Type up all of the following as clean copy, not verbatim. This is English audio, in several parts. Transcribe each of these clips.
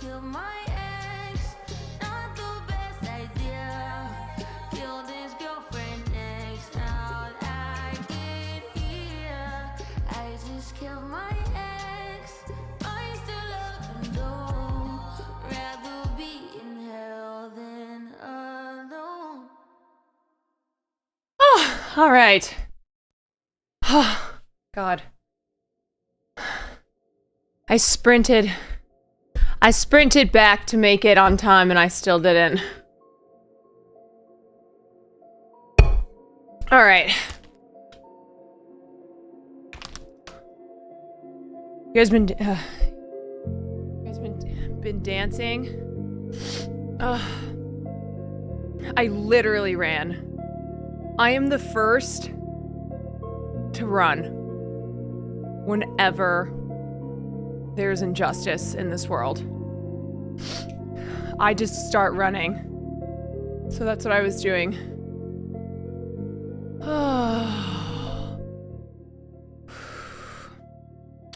killed my ex. Not the best idea. Killed his girlfriend next. Now I get here. I just killed my ex. I still love him though. Rather be in hell than alone. Oh, all right. Oh, God. I sprinted back to make it on time and I still didn't. All right. You guys been dancing? I literally ran. I am the first to run whenever there's injustice in this world. I just start running. So that's what I was doing.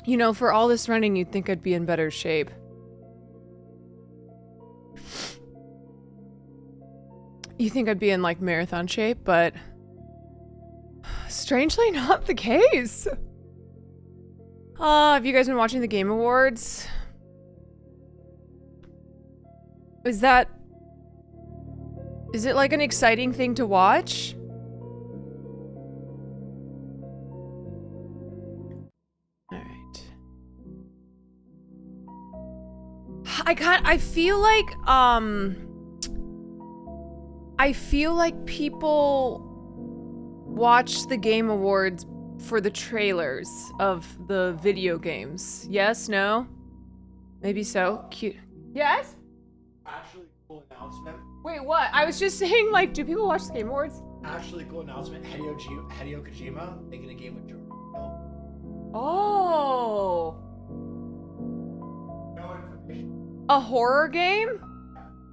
You know, for all this running, you'd think I'd be in better shape. You think I'd be in, like, marathon shape, but strangely not the case. Have you guys been watching the Game Awards? Is it like an exciting thing to watch? Alright. I feel like people watch the Game Awards for the trailers of the video games. Yes? No? Maybe so. Cute. Yes? Actually cool announcement. Wait, what? I was just saying, like, do people watch the Game Awards? Actually cool announcement. Hideo Kojima making a game with Jordan Peele. Oh. No information. A horror game?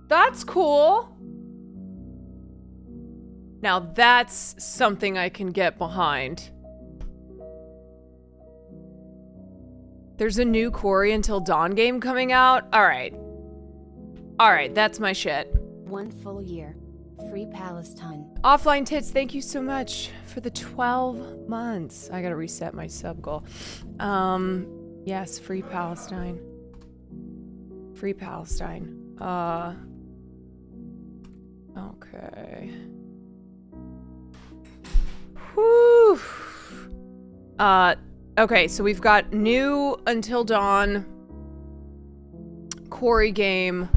That's cool. Now that's something I can get behind. There's a new Quarry Until Dawn game coming out? Alright. Alright, that's my shit. 1 full year. Free Palestine. Offline Tits, thank you so much for the 12 months. I gotta reset my sub goal. Yes, Free Palestine. Free Palestine. Okay. Whew. Okay, so we've got new Until Dawn Quarry game.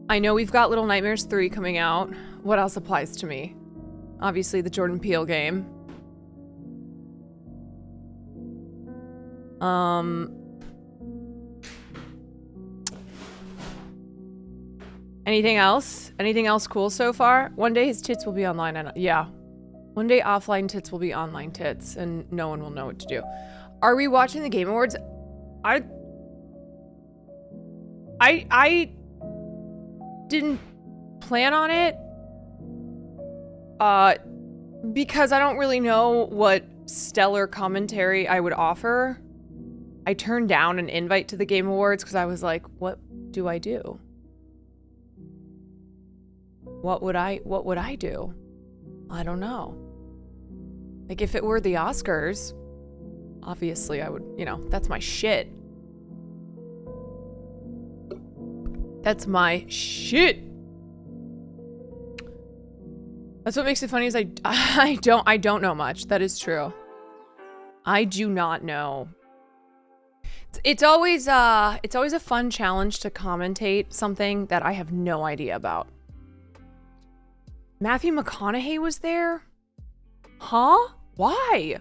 I know we've got Little Nightmares 3 coming out. What else applies to me? Obviously the Jordan Peele game. Anything else? Anything else cool so far? One day his tits will be online and yeah. One day offline tits will be online tits and no one will know what to do. Are we watching the Game Awards? I didn't plan on it. Because I don't really know what stellar commentary I would offer. I turned down an invite to the Game Awards because I was like, what do I do? What would I do? I don't know. Like, if it were the Oscars, obviously I would, you know, that's my shit. That's my shit. That's what makes it funny is I don't know much. That is true. I do not know. It's always a fun challenge to commentate something that I have no idea about. Matthew McConaughey was there? Huh? Why?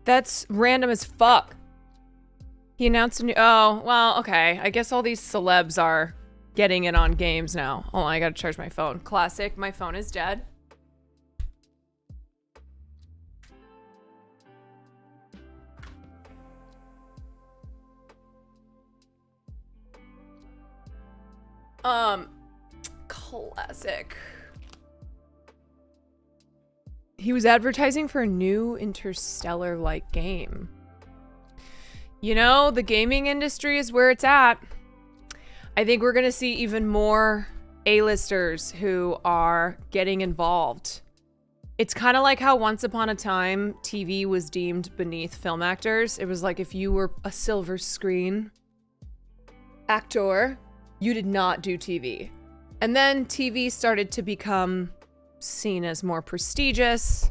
That's random as fuck. He announced a new- oh, well, okay. I guess all these celebs are getting in on games now. Hold on, I gotta charge my phone. Classic, my phone is dead. Classic. He was advertising for a new Interstellar-like game. You know, the gaming industry is where it's at. I think we're going to see even more A-listers who are getting involved. It's kind of like how once upon a time, TV was deemed beneath film actors. It was like if you were a silver screen actor, you did not do TV. And then TV started to become seen as more prestigious.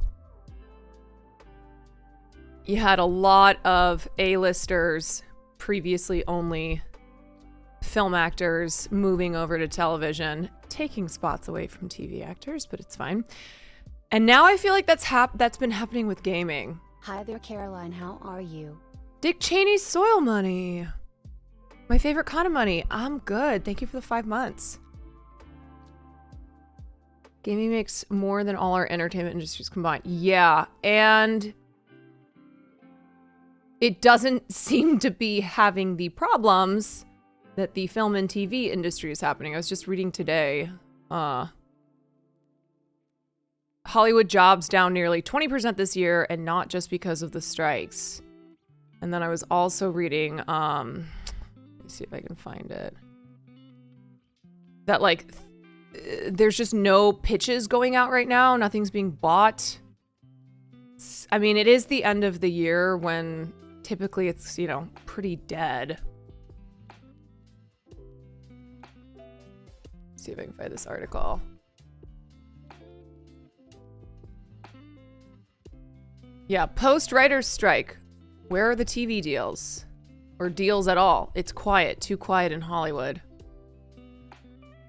You had a lot of A-listers, previously only film actors, moving over to television, taking spots away from TV actors, but it's fine. And now I feel like that's been happening with gaming. Hi there, Caroline. How are you? Dick Cheney's soil money. My favorite kind of money. I'm good. Thank you for the 5 months. Gaming makes more than all our entertainment industries combined. Yeah, and it doesn't seem to be having the problems that the film and TV industry is happening. I was just reading today. Hollywood jobs down nearly 20% this year, and not just because of the strikes. And then I was also reading, let me see if I can find it. That like, there's just no pitches going out right now. Nothing's being bought. I mean, it is the end of the year when typically it's, you know, pretty dead. Let's see if I can find this article. Yeah, post-writer's strike. Where are the TV deals? Or deals at all? It's quiet. Too quiet in Hollywood.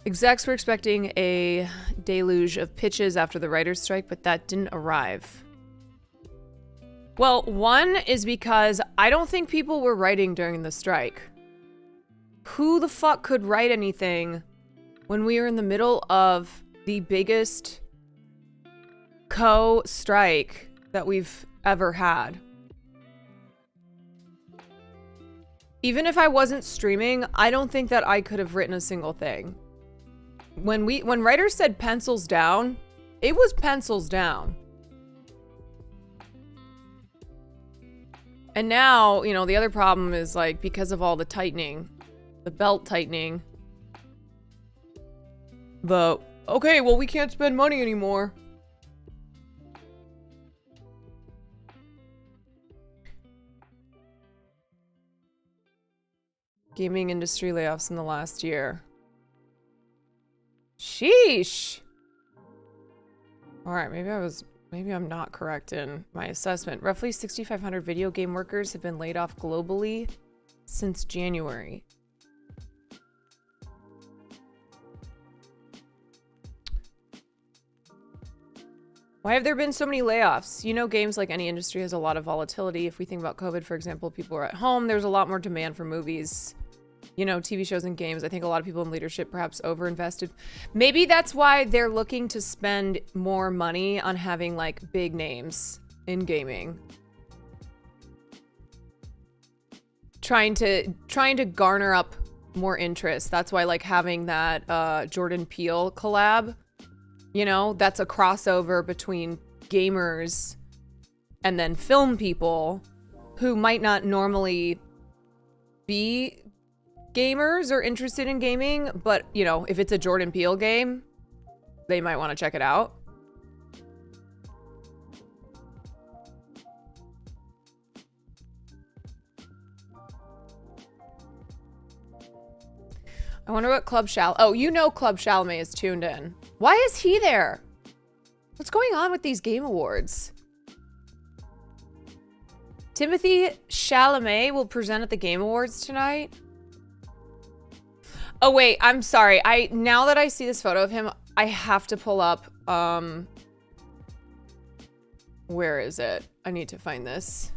Execs were expecting a deluge of pitches after the writer's strike, but that didn't arrive. Well, one is because I don't think people were writing during the strike. Who the fuck could write anything when we were in the middle of the biggest co-strike that we've ever had? Even if I wasn't streaming, I don't think that I could have written a single thing. When writers said pencils down, it was pencils down. And now, you know, the other problem is like because of all the tightening, the belt tightening, okay, well, we can't spend money anymore. Gaming industry layoffs in the last year. Sheesh. All right, maybe I'm not correct in my assessment. Roughly 6,500 video game workers have been laid off globally since January. Why have there been so many layoffs? You know, games, like any industry, has a lot of volatility. If we think about COVID, for example, people are at home. There's a lot more demand for movies, you know, TV shows and games. I think a lot of people in leadership perhaps overinvested. Maybe that's why they're looking to spend more money on having like big names in gaming. Trying to garner up more interest. That's why like having that Jordan Peele collab, you know, that's a crossover between gamers and then film people who might not normally be gamers or interested in gaming, but, you know, if it's a Jordan Peele game, they might want to check it out. I wonder what Club Chalamet... Oh, you know Club Chalamet is tuned in. Why is he there? What's going on with these game awards? Timothy Chalamet will present at the Game Awards tonight. Oh, wait, I'm sorry. Now that I see this photo of him, I have to pull up, where is it? I need to find this.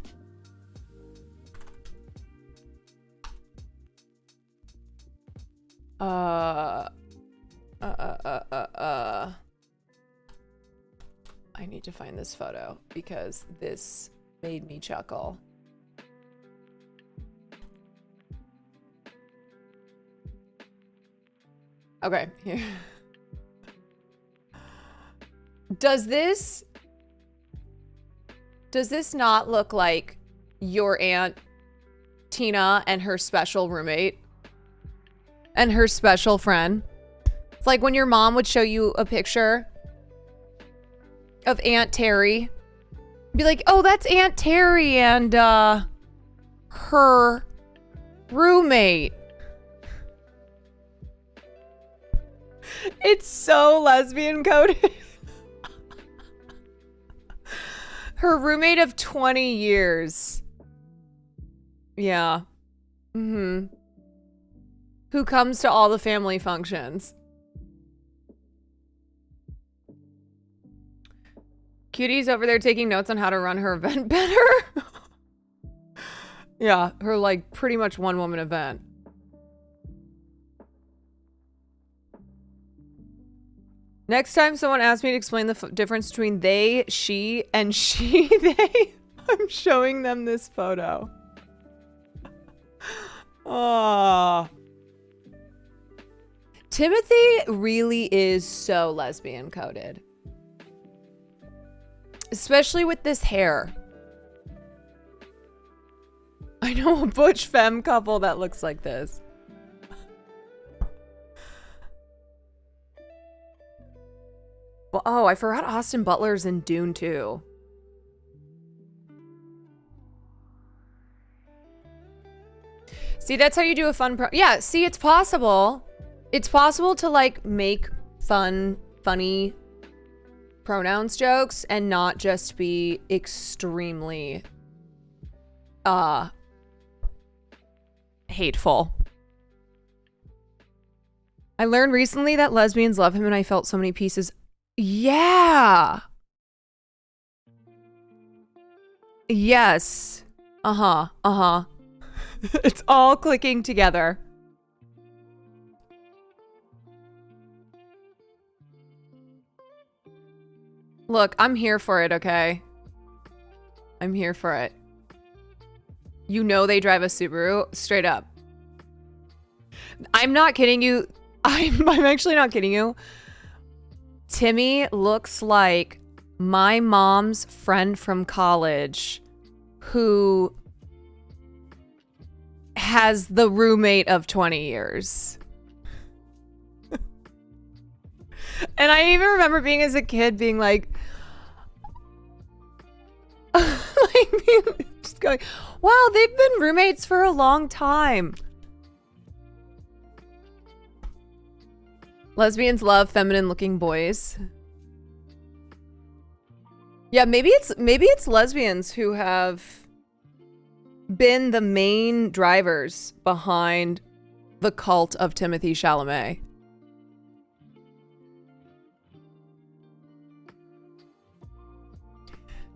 I need to find this photo because this made me chuckle. Okay, here. Does this Does this not look like your Aunt Tina and her special roommate? And her special friend? It's like when your mom would show you a picture of Aunt Terry. Be like, oh, that's Aunt Terry and her roommate. It's so lesbian coded. Her roommate of 20 years. Yeah. Mm-hmm. Who comes to all the family functions. Cutie's over there taking notes on how to run her event better. Yeah, her like pretty much one woman event. Next time someone asks me to explain the difference between they, she, and she, they, I'm showing them this photo. Oh. Timothy really is so lesbian coded. Especially with this hair. I know a butch femme couple that looks like this. Well, oh, I forgot Austin Butler's in Dune too. See, that's how you do a fun yeah, see, it's possible. It's possible to like make funny pronouns jokes and not just be extremely hateful. I learned recently that lesbians love him and I felt so many pieces. Yeah. Yes. Uh-huh. Uh-huh. It's all clicking together. Look, I'm here for it, okay? I'm here for it. You know they drive a Subaru? Straight up. I'm not kidding you. I'm actually not kidding you. Timmy looks like my mom's friend from college who has the roommate of 20 years. And I even remember being as a kid being like, just going, wow, they've been roommates for a long time. Lesbians love feminine looking boys. Yeah, maybe it's lesbians who have been the main drivers behind the cult of Timothy Chalamet.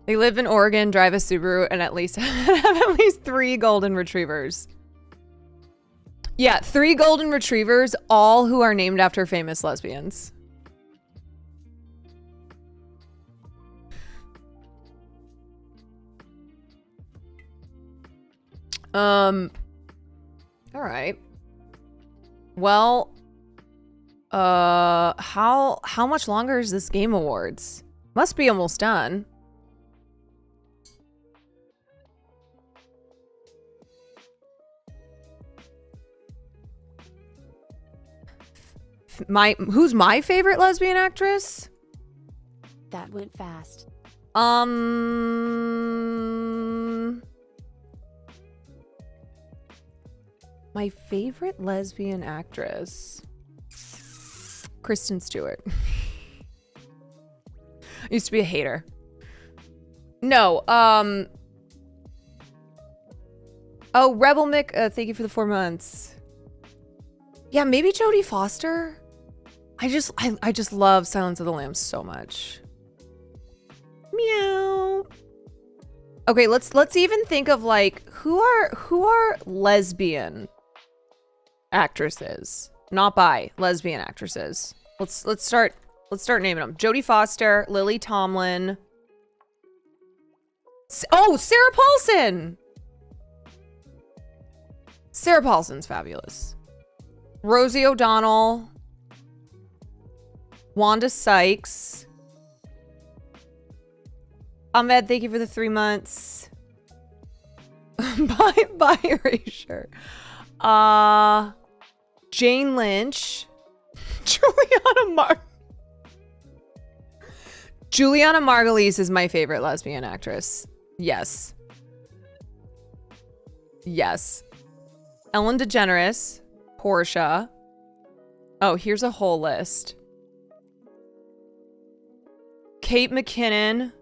They live in Oregon, drive a Subaru, and at least have at least 3 golden retrievers. Yeah, 3 golden retrievers, all who are named after famous lesbians. All right. Well, how much longer is this Game Awards? Must be almost done. Who's my favorite lesbian actress? That went fast. My favorite lesbian actress. Kristen Stewart. I used to be a hater. No, oh, Rebel Mick, thank you for the 4 months. Yeah, maybe Jodie Foster. I just love Silence of the Lambs so much. Meow. Okay, let's even think of like who are lesbian actresses, not bi, lesbian actresses. Let's start naming them. Jodie Foster, Lily Tomlin. Oh, Sarah Paulson. Sarah Paulson's fabulous. Rosie O'Donnell. Wanda Sykes. Ahmed, thank you for the 3 months. Bye, Erasure. Jane Lynch. Juliana Margulies is my favorite lesbian actress. Yes. Yes. Ellen DeGeneres. Portia. Oh, here's a whole list. Kate McKinnon.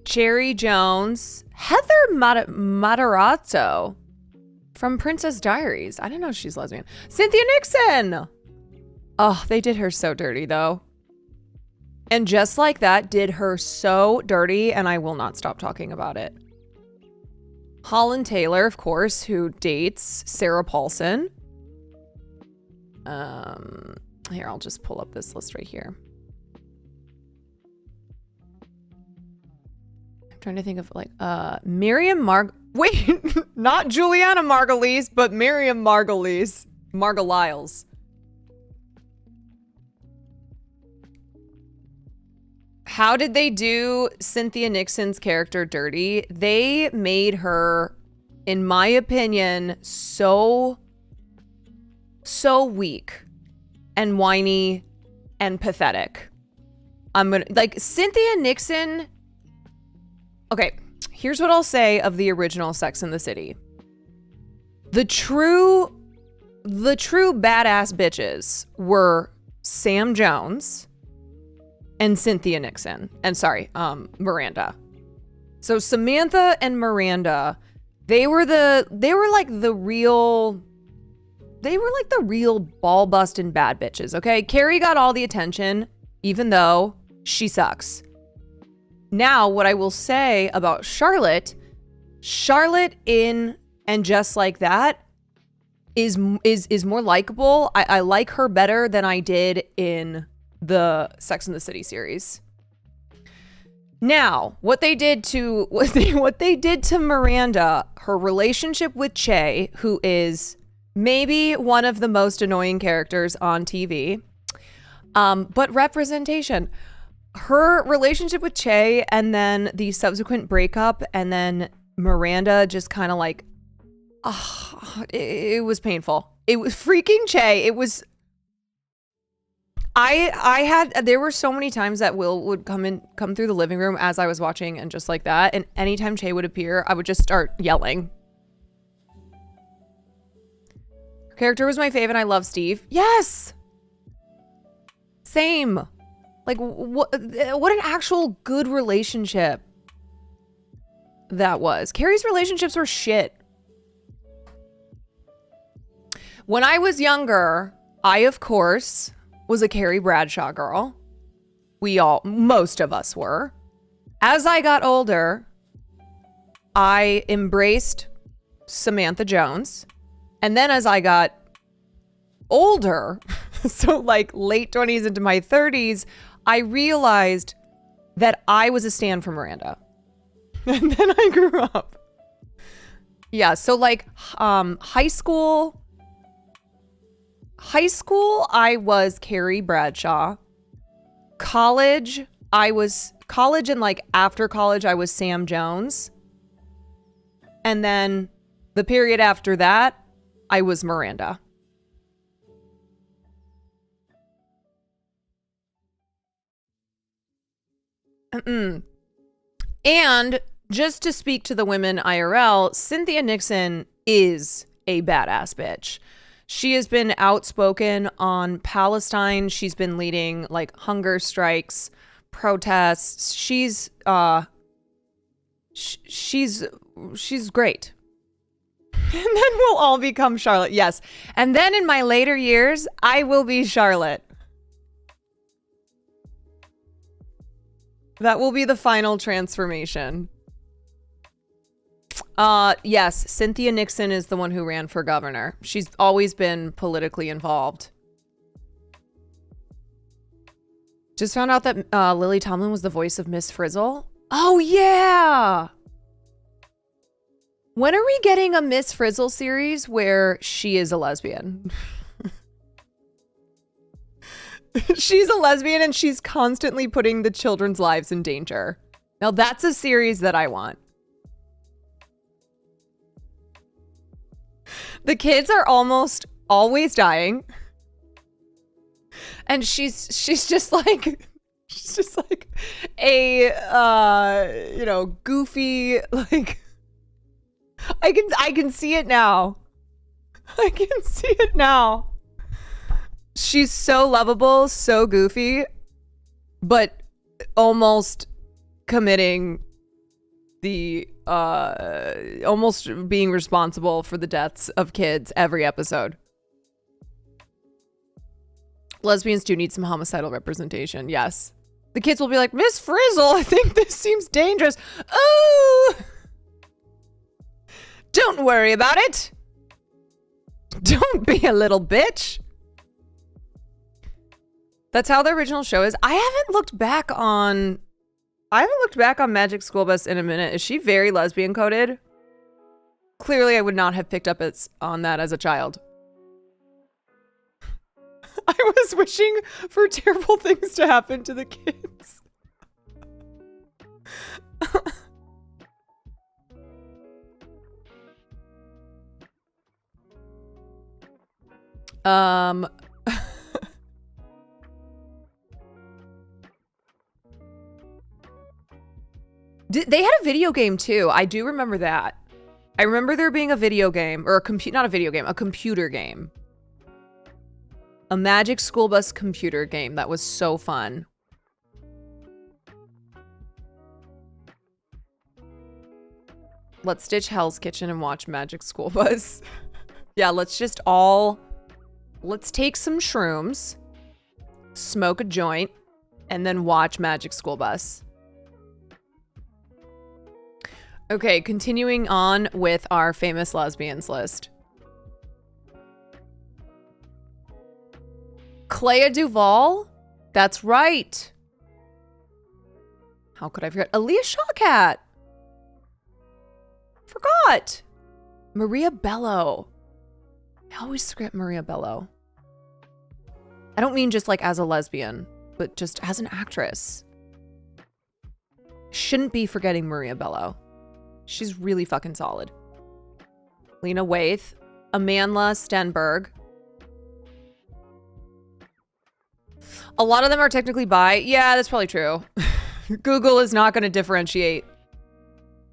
Cherry Jones. Heather Matarazzo from Princess Diaries. I didn't know she's lesbian. Cynthia Nixon. Oh, they did her so dirty though. And Just Like That did her so dirty, and I will not stop talking about it. Holland Taylor, of course, who dates Sarah Paulson. Here, I'll just pull up this list right here. I'm trying to think of like wait, not Juliana Margulies, but Miriam Margulies. Margulies. How did they do Cynthia Nixon's character dirty? They made her, in my opinion, so weak and whiny and pathetic. I'm gonna, like, Cynthia Nixon. Okay, here's what I'll say of the original Sex and the City. The true badass bitches were Sam Jones and Cynthia Nixon. And sorry, Miranda. So Samantha and Miranda, they were like the real ball busting bad bitches, okay? Carrie got all the attention, even though she sucks. Now, what I will say about Charlotte in And Just Like That is more likable. I like her better than I did in the Sex and the City series. Now, what they did to Miranda, her relationship with Che, who is maybe one of the most annoying characters on TV, but representation. Her relationship with Che and then the subsequent breakup, and then Miranda just kind of like, it was painful. It was freaking Che. It was. There were so many times that Will would come through the living room as I was watching And Just Like That, and anytime Che would appear, I would just start yelling. Her character was my fave, and I love Steve. Yes! Same. Like, what an actual good relationship that was. Carrie's relationships were shit. When I was younger, I, of course, was a Carrie Bradshaw girl. Most of us were. As I got older, I embraced Samantha Jones. And then as I got older, so like late 20s into my 30s, I realized that I was a stan for Miranda. And then I grew up. Yeah, so like high school, I was Carrie Bradshaw. College and like after college, I was Sam Jones. And then the period after that, I was Miranda. And just to speak to the women IRL, Cynthia Nixon is a badass bitch. She has been outspoken on Palestine. She's been leading like hunger strikes, protests. She's great. And then we'll all become Charlotte. Yes. And then in my later years, I will be Charlotte. That will be the final transformation. Yes, Cynthia Nixon is the one who ran for governor. She's always been politically involved. Just found out that Lily Tomlin was the voice of Miss Frizzle. Oh, yeah! When are we getting a Miss Frizzle series where she is a lesbian? She's a lesbian and she's constantly putting the children's lives in danger. Now that's a series that I want. The kids are almost always dying. And she's just like a goofy, like, I can see it now. I can see it now. She's so lovable, so goofy, but almost committing the almost being responsible for the deaths of kids every episode. Lesbians do need some homicidal representation, yes. The kids will be like, Miss Frizzle, I think this seems dangerous. Oh! Don't worry about it. Don't be a little bitch. That's how the original show is. I haven't looked back on Magic School Bus in a minute. Is she very lesbian coded? Clearly, I would not have picked up on that as a child. I was wishing for terrible things to happen to the kids. They had a video game too. I do remember that. I remember there being a video game, or not a video game, a computer game. A Magic School Bus computer game that was so fun. Let's ditch Hell's Kitchen and watch Magic School Bus. Yeah, let's take some shrooms, smoke a joint, and then watch Magic School Bus. Okay, continuing on with our famous lesbians list. Clea Duvall? That's right. How could I forget? Aaliyah Shawkat. Forgot. Maria Bello. I always forget Maria Bello. I don't mean just like as a lesbian, but just as an actress. Shouldn't be forgetting Maria Bello. She's really fucking solid. Lena Waithe. Amandla Stenberg. A lot of them are technically bi. Yeah, that's probably true. Google is not going to differentiate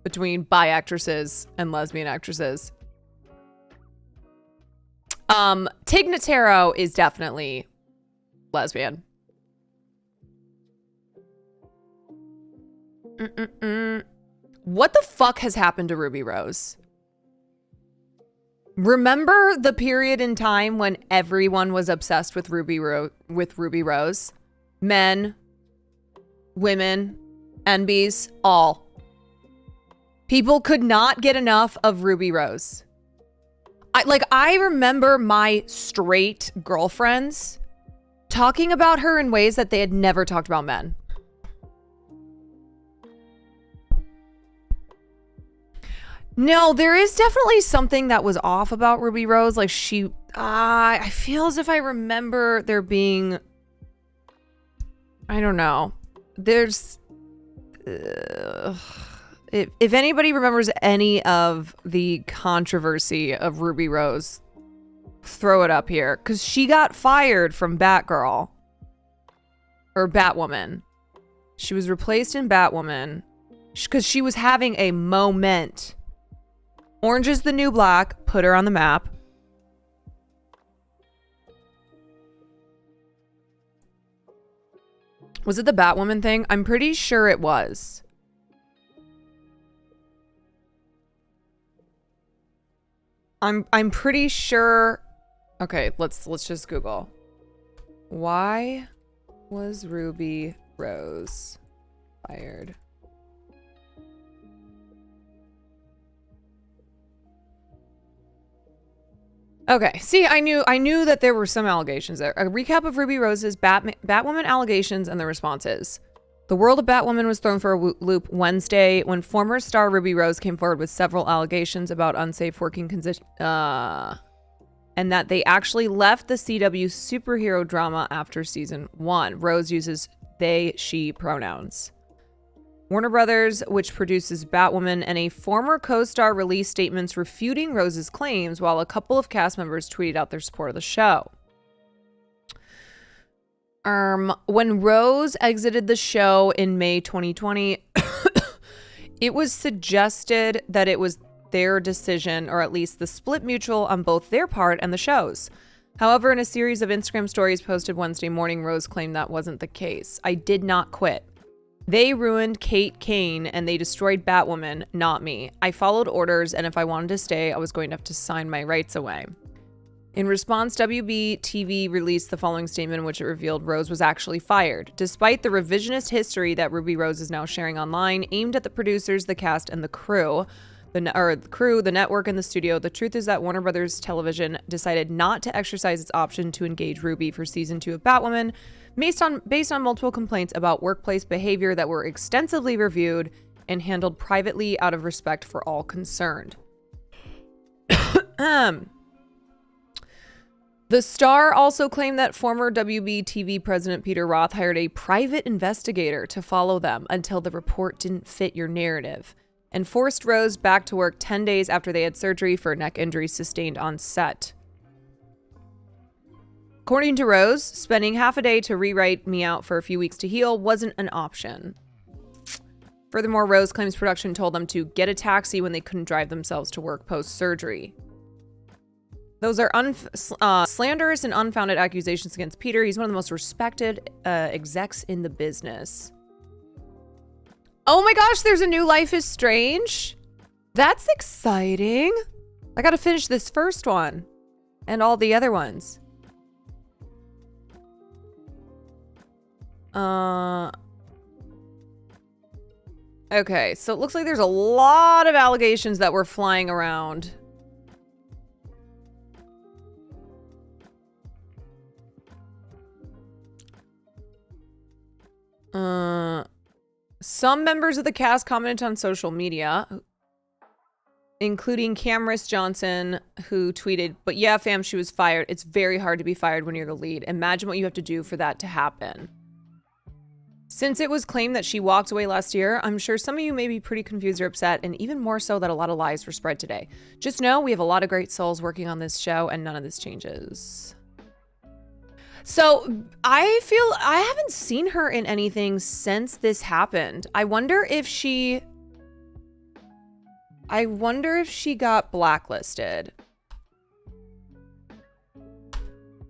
between bi actresses and lesbian actresses. Tig Notaro is definitely lesbian. What the fuck has happened to Ruby Rose? Remember the period in time when everyone was obsessed with Ruby Rose? Men, women, NBs, all. People could not get enough of Ruby Rose. I remember my straight girlfriends talking about her in ways that they had never talked about men. No, there is definitely something that was off about Ruby Rose. Like I feel as if I remember there being, I don't know. There's, if anybody remembers any of the controversy of Ruby Rose, throw it up here. Because she got fired from Batgirl. Or Batwoman. She was replaced in Batwoman. Because she was having a moment. Orange is the New Black. Put her on the map. Was it the Batwoman thing? I'm pretty sure it was. I'm pretty sure. Okay, let's just Google. Why was Ruby Rose fired? Okay, see, I knew that there were some allegations there. A recap of Ruby Rose's Batwoman allegations and the responses. The world of Batwoman was thrown for a loop Wednesday when former star Ruby Rose came forward with several allegations about unsafe working conditions. and that they actually left the CW superhero drama after season 1. Rose uses they, she pronouns. Warner Brothers, which produces Batwoman, and a former co-star released statements refuting Rose's claims, while a couple of cast members tweeted out their support of the show. When Rose exited the show in May 2020, it was suggested that it was their decision, or at least the split mutual on both their part and the show's. However, in a series of Instagram stories posted Wednesday morning, Rose claimed that wasn't the case. I did not quit. They ruined Kate Kane and they destroyed Batwoman, not me. I followed orders, and if I wanted to stay, I was going to have to sign my rights away. In response, WB-TV released the following statement in which it revealed Rose was actually fired, despite the revisionist history that Ruby Rose is now sharing online, aimed at the producers, the cast, and the crew. The network, and the studio. The truth is that Warner Brothers Television decided not to exercise its option to engage Ruby for season 2 of Batwoman, based on multiple complaints about workplace behavior that were extensively reviewed and handled privately out of respect for all concerned. The Star also claimed that former WB-TV president Peter Roth hired a private investigator to follow them until the report didn't fit your narrative, and forced Rose back to work 10 days after they had surgery for neck injuries sustained on set. According to Rose, spending half a day to rewrite me out for a few weeks to heal wasn't an option. Furthermore, Rose claims production told them to get a taxi when they couldn't drive themselves to work post-surgery. Those are slanderous and unfounded accusations against Peter. He's one of the most respected execs in the business. Oh my gosh, there's a new Life is Strange. That's exciting. I gotta finish this first one and all the other ones. Okay, so it looks like there's a lot of allegations that were flying around. Some members of the cast commented on social media, including Camrys Johnson, who tweeted, "But yeah, fam, she was fired. It's very hard to be fired when you're the lead. Imagine what you have to do for that to happen." Since it was claimed that she walked away last year, I'm sure some of you may be pretty confused or upset, and even more so that a lot of lies were spread today. Just know we have a lot of great souls working on this show, and none of this changes. So I feel I haven't seen her in anything since this happened. I wonder if she got blacklisted.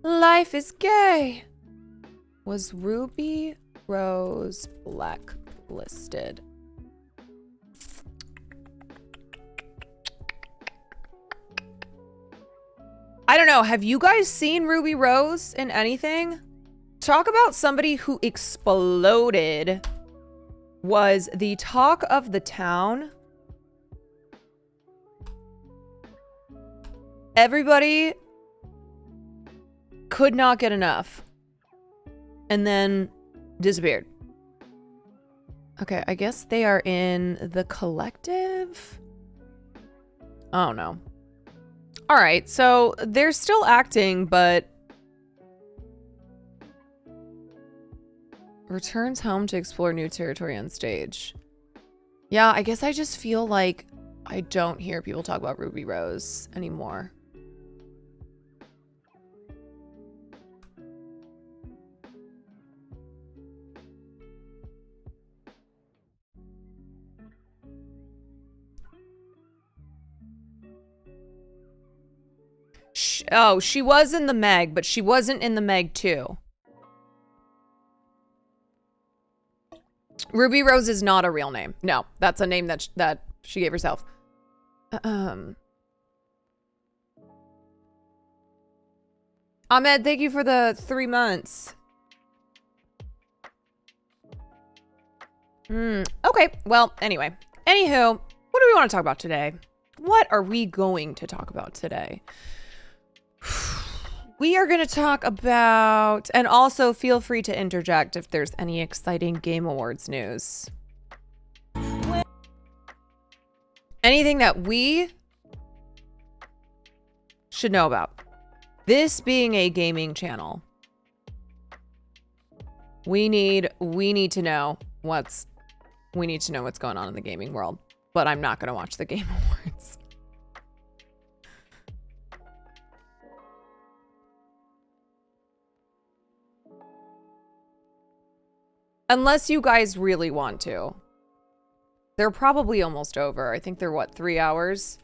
Life is gay. Was Ruby Rose blacklisted? I don't know. Have you guys seen Ruby Rose in anything? Talk about somebody who exploded. Was the talk of the town. Everybody could not get enough. And then disappeared. Okay, I guess they are in the collective. Oh no. All right, so they're still acting, but returns home to explore new territory on stage. Yeah, I guess I just feel like I don't hear people talk about Ruby Rose anymore. Oh, she was in the Meg, but she wasn't in the Meg 2. Ruby Rose is not a real name. No, that's a name that she gave herself. Ahmed, thank you for the 3 months. Okay, well, anyway. Anywho, what do we want to talk about today? What are we going to talk about today? We are going to talk about, and also feel free to interject if there's any exciting Game Awards news. Anything that we should know about. This being a gaming channel, we need to know what's going on in the gaming world. But I'm not going to watch the Game Awards. Unless you guys really want to. They're probably almost over. I think they're, what, 3 hours?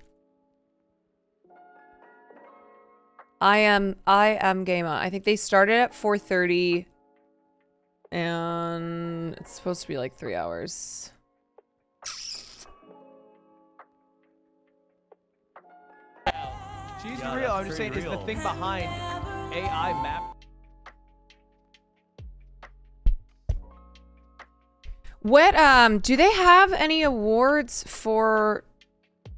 I am game on. I think they started at 4:30. And it's supposed to be like 3 hours. She's real. I'm just saying, is the thing behind AI map? What, do they have any awards for,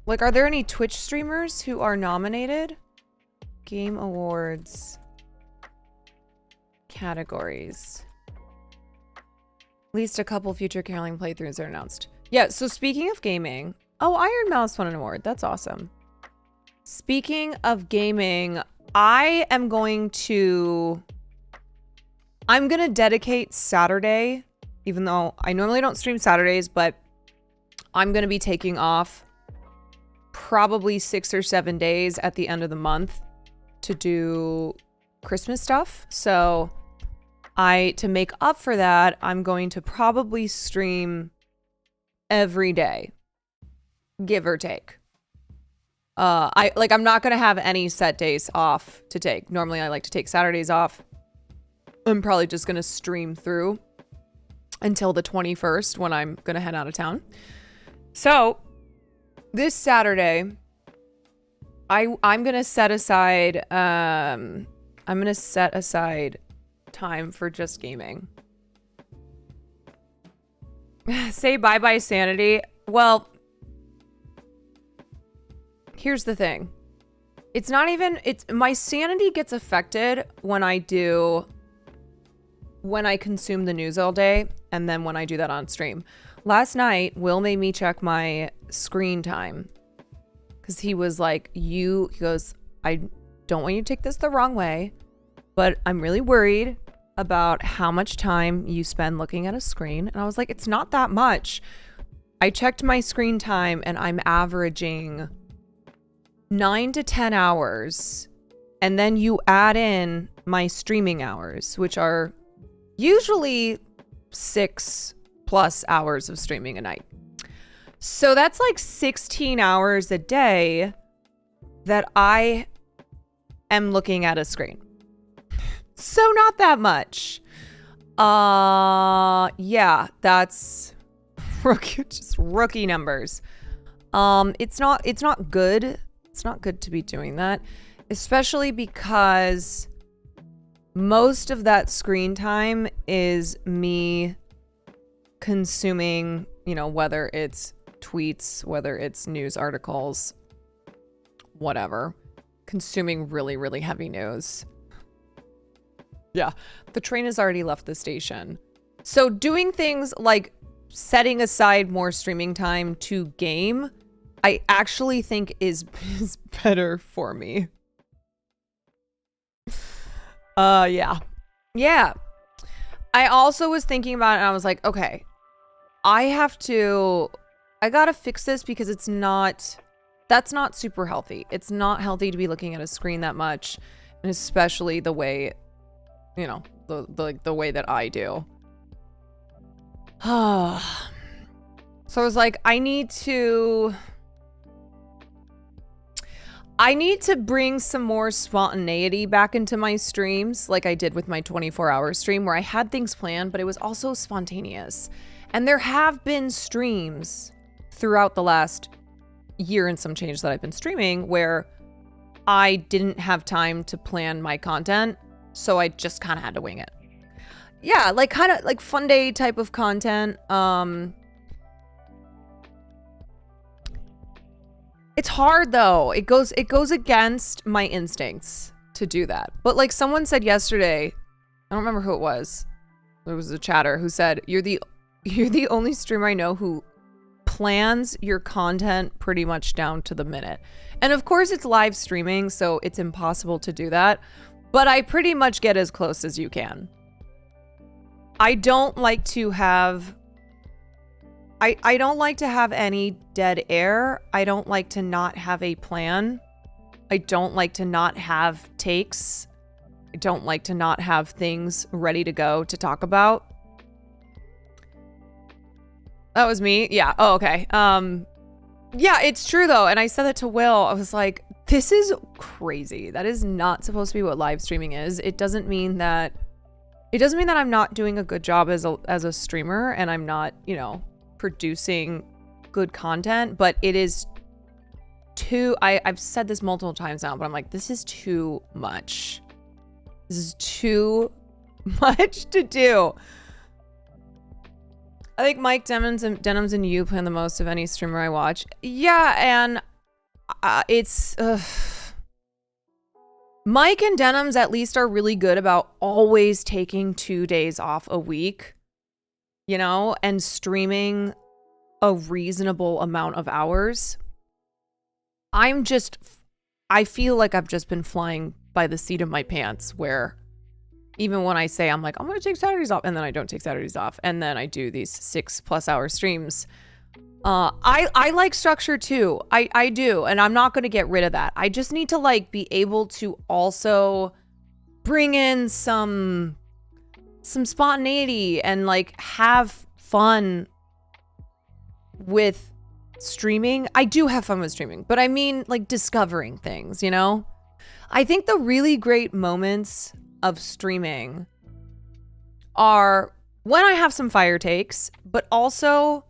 like, are there any Twitch streamers who are nominated? Game Awards. Categories. At least a couple future caroling playthroughs are announced. Yeah, so speaking of gaming, oh, Iron Mouse won an award. That's awesome. Speaking of gaming, I'm going to dedicate Saturday, even though I normally don't stream Saturdays, but I'm going to be taking off probably 6 or 7 days at the end of the month to do Christmas stuff. So to make up for that, I'm going to probably stream every day, give or take. I'm not going to have any set days off to take. Normally I like to take Saturdays off. I'm probably just going to stream through until the 21st when I'm going to head out of town. So this Saturday, I'm going to set aside, time for just gaming. Say bye-bye sanity. Well, here's the thing. It's not even, my sanity gets affected when I consume the news all day, and then when I do that on stream. Last night, Will made me check my screen time. Because he was like, he goes, I don't want you to take this the wrong way, but I'm really worried about how much time you spend looking at a screen. And I was like, it's not that much. I checked my screen time and I'm averaging 9 to 10 hours. And then you add in my streaming hours, which are usually 6+ hours of streaming a night. So that's like 16 hours a day that I am looking at a screen. So not that much. Yeah, that's rookie numbers. It's not good. It's not good to be doing that, especially because most of that screen time is me consuming, whether it's tweets, whether it's news articles, whatever, consuming really, really heavy news. Yeah, the train has already left the station. So doing things like setting aside more streaming time to game, I actually think is better for me. Yeah. I also was thinking about it and I was like, okay, I gotta fix this because that's not super healthy. It's not healthy to be looking at a screen that much, and especially the way, the way that I do. So I was like, I need to bring some more spontaneity back into my streams, like I did with my 24-hour stream, where I had things planned, but it was also spontaneous. And there have been streams throughout the last year and some change that I've been streaming where I didn't have time to plan my content, so I just kind of had to wing it. Yeah, kind of like fun day type of content. It's hard though. It goes against my instincts to do that. But like someone said yesterday, I don't remember who it was. It was a chatter who said, you're the only streamer I know who plans your content pretty much down to the minute. And of course it's live streaming, so it's impossible to do that, but I pretty much get as close as you can. I don't like to have I don't like to have any dead air. I don't like to not have a plan. I don't like to not have takes. I don't like to not have things ready to go to talk about. That was me. Yeah. Oh, okay. Yeah, it's true though. And I said that to Will. I was like, this is crazy. That is not supposed to be what live streaming is. It doesn't mean that I'm not doing a good job as a streamer and I'm not, you know, producing good content, but it is too, I've said this multiple times now, but I'm like, this is too much. This is too much to do. I think Mike Denims and you plan the most of any streamer I watch. Yeah, and it's... Mike and Denims at least are really good about always taking 2 days off a week, you know, and streaming a reasonable amount of hours. I feel like I've just been flying by the seat of my pants, where even when I say I'm like, I'm going to take Saturdays off, and then I don't take Saturdays off, and then I do these 6+ hour streams. I like structure too. I do, and I'm not going to get rid of that. I just need to like be able to also bring in some spontaneity and like have fun with streaming. I do have fun with streaming, but I mean like discovering things, you know? I think the really great moments of streaming are when I have some fire takes, but also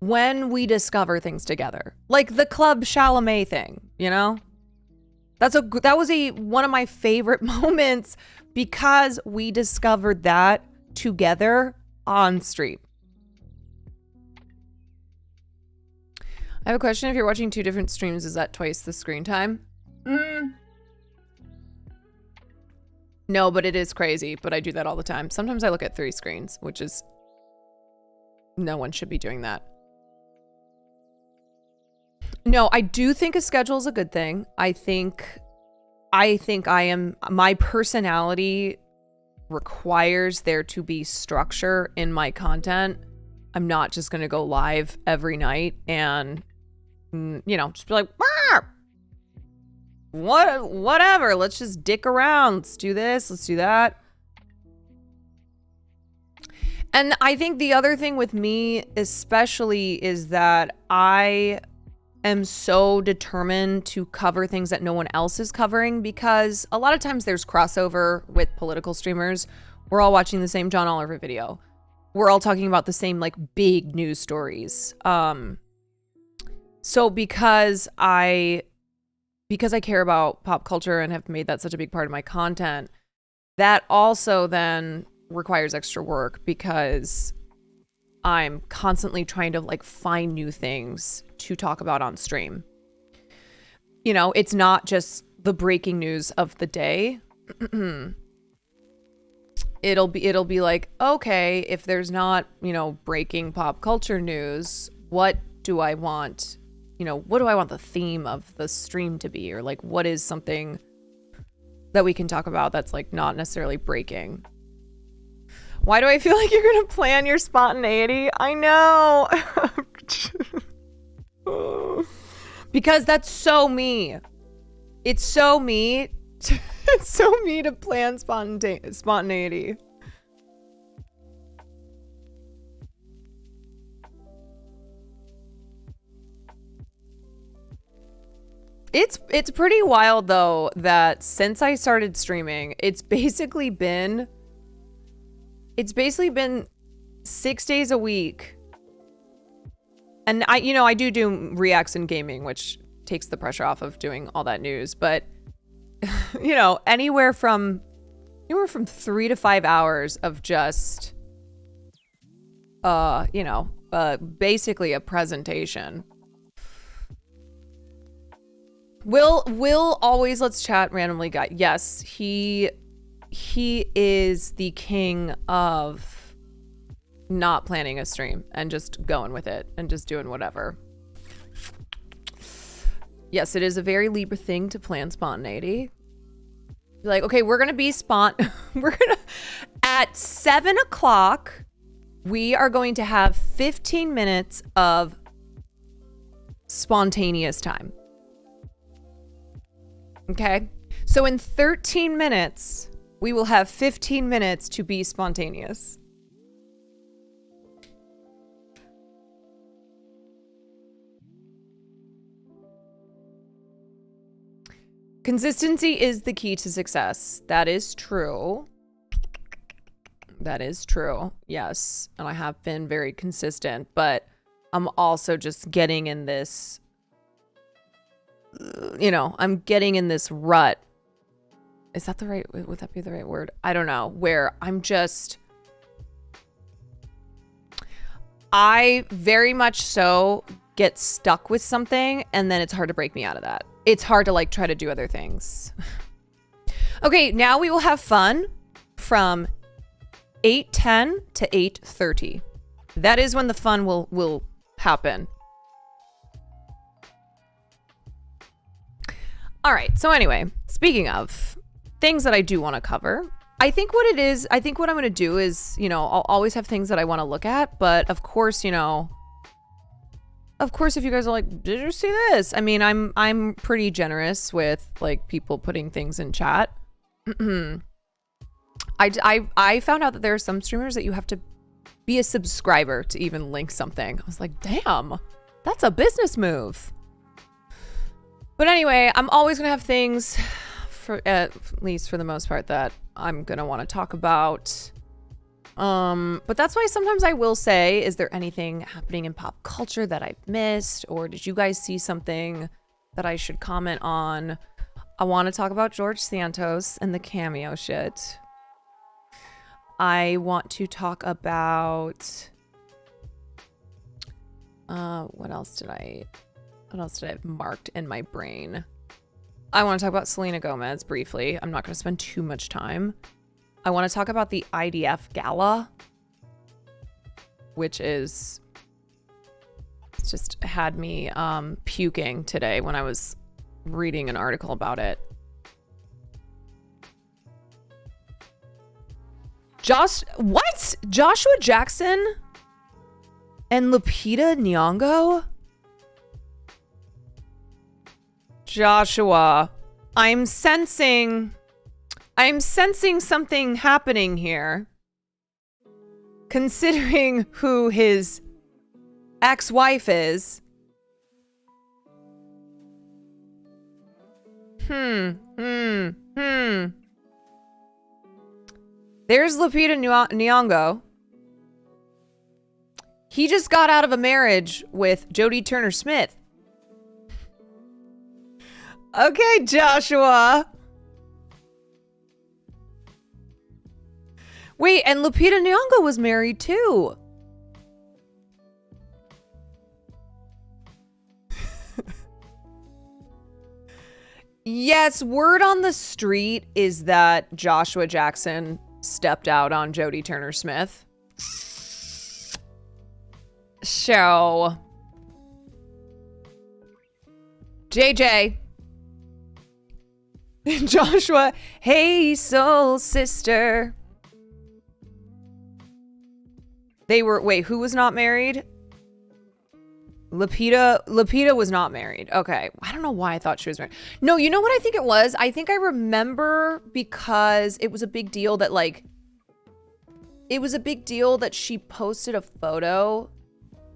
when we discover things together. Like the Club Chalamet thing, you know? That was one of my favorite moments because we discovered that together on stream. I have a question. If you're watching 2 different streams, is that twice the screen time? No, but it is crazy, but I do that all the time. Sometimes I look at 3 screens, which is... No one should be doing that. No, I do think a schedule is a good thing. I think my personality requires there to be structure in my content. I'm not just going to go live every night and, you know, just be like, whatever, let's just dick around. Let's do this, let's do that. And I think the other thing with me especially is that I am so determined to cover things that no one else is covering, because a lot of times there's crossover with political streamers. We're all watching the same John Oliver video. We're all talking about the same like big news stories. So because I care about pop culture and have made that such a big part of my content, that also then requires extra work because I'm constantly trying to like find new things to talk about on stream. You know, it's not just the breaking news of the day. It'll be like, okay, if there's not, you know, breaking pop culture news, what do I want? You know, what do I want the theme of the stream to be? Or like, what is something that we can talk about that's like not necessarily breaking? Why do I feel like you're going to plan your spontaneity? I know. Because that's so me. It's so me. It's so me to plan spontaneity. It's pretty wild though that since I started streaming, it's basically been 6 days a week. And I do reacts and gaming, which takes the pressure off of doing all that news, but you know, anywhere from 3 to 5 hours of just basically a presentation. Will always lets chat randomly guy. Yes, he is the king of not planning a stream and just going with it and just doing whatever. Yes, it is a very Libra thing to plan spontaneity. Be like, okay, we're gonna be at 7 o'clock, we are going to have 15 minutes of spontaneous time. Okay? So in 13 minutes, we will have 15 minutes to be spontaneous. Consistency is the key to success. That is true. That is true. Yes. And I have been very consistent, but I'm also just getting in this, you know, I'm getting in this rut. Is that the right, would that be the right word? I don't know. Where I very much so get stuck with something and then it's hard to break me out of that. It's hard to like try to do other things. Okay, now we will have fun from 8:10 to 8:30. That is when the fun will happen. All right, so anyway, speaking of things that I do want to cover, I think what I'm going to do is, you know, I'll always have things that I want to look at, but of course, you know, if you guys are like, did you see this? I mean, I'm pretty generous with like people putting things in chat. I found out that there are some streamers that you have to be a subscriber to even link something. I was like, damn, that's a business move. But anyway, I'm always gonna have things, for at least for the most part, that I'm gonna want to talk about. But that's why sometimes I will say, is there anything happening in pop culture that I've missed? Or did you guys see something that I should comment on? I want to talk about George Santos and the cameo shit. I want to talk about, what else did I have marked in my brain? I want to talk about Selena Gomez briefly. I'm not going to spend too much time. I want to talk about the IDF Gala, which is, it's just had me puking today when I was reading an article about it. What? Joshua Jackson and Lupita Nyong'o? Joshua, I'm sensing something happening here. Considering who his ex-wife is. There's Lupita Nyong'o. He just got out of a marriage with Jodie Turner-Smith. Okay, Joshua. Wait, and Lupita Nyong'o was married too. Yes, word on the street is that Joshua Jackson stepped out on Jodie Turner-Smith. So, JJ. Joshua, hey, soul sister. They were, wait, who was not married? Lupita was not married. Okay. I don't know why I thought she was married. No, you know what I think it was? I think I remember because it was a big deal that she posted a photo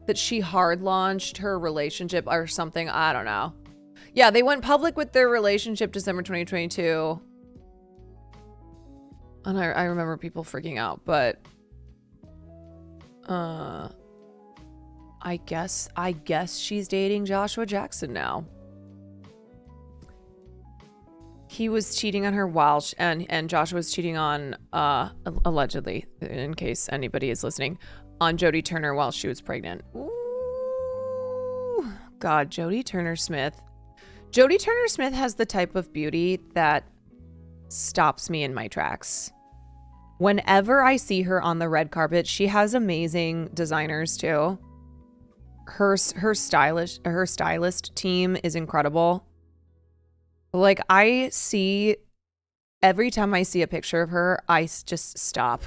that she hard launched her relationship or something. I don't know. Yeah, they went public with their relationship December 2022. And I remember people freaking out, but I guess she's dating Joshua Jackson now. He was cheating on her while and Joshua was cheating on allegedly, in case anybody is listening, on Jodie Turner while she was pregnant. Ooh, God, Jodie Turner-Smith. Jodie Turner-Smith has the type of beauty that stops me in my tracks. Whenever I see her on the red carpet, she has amazing designers too. Her stylist team is incredible. Like, every time I see a picture of her, I just stop.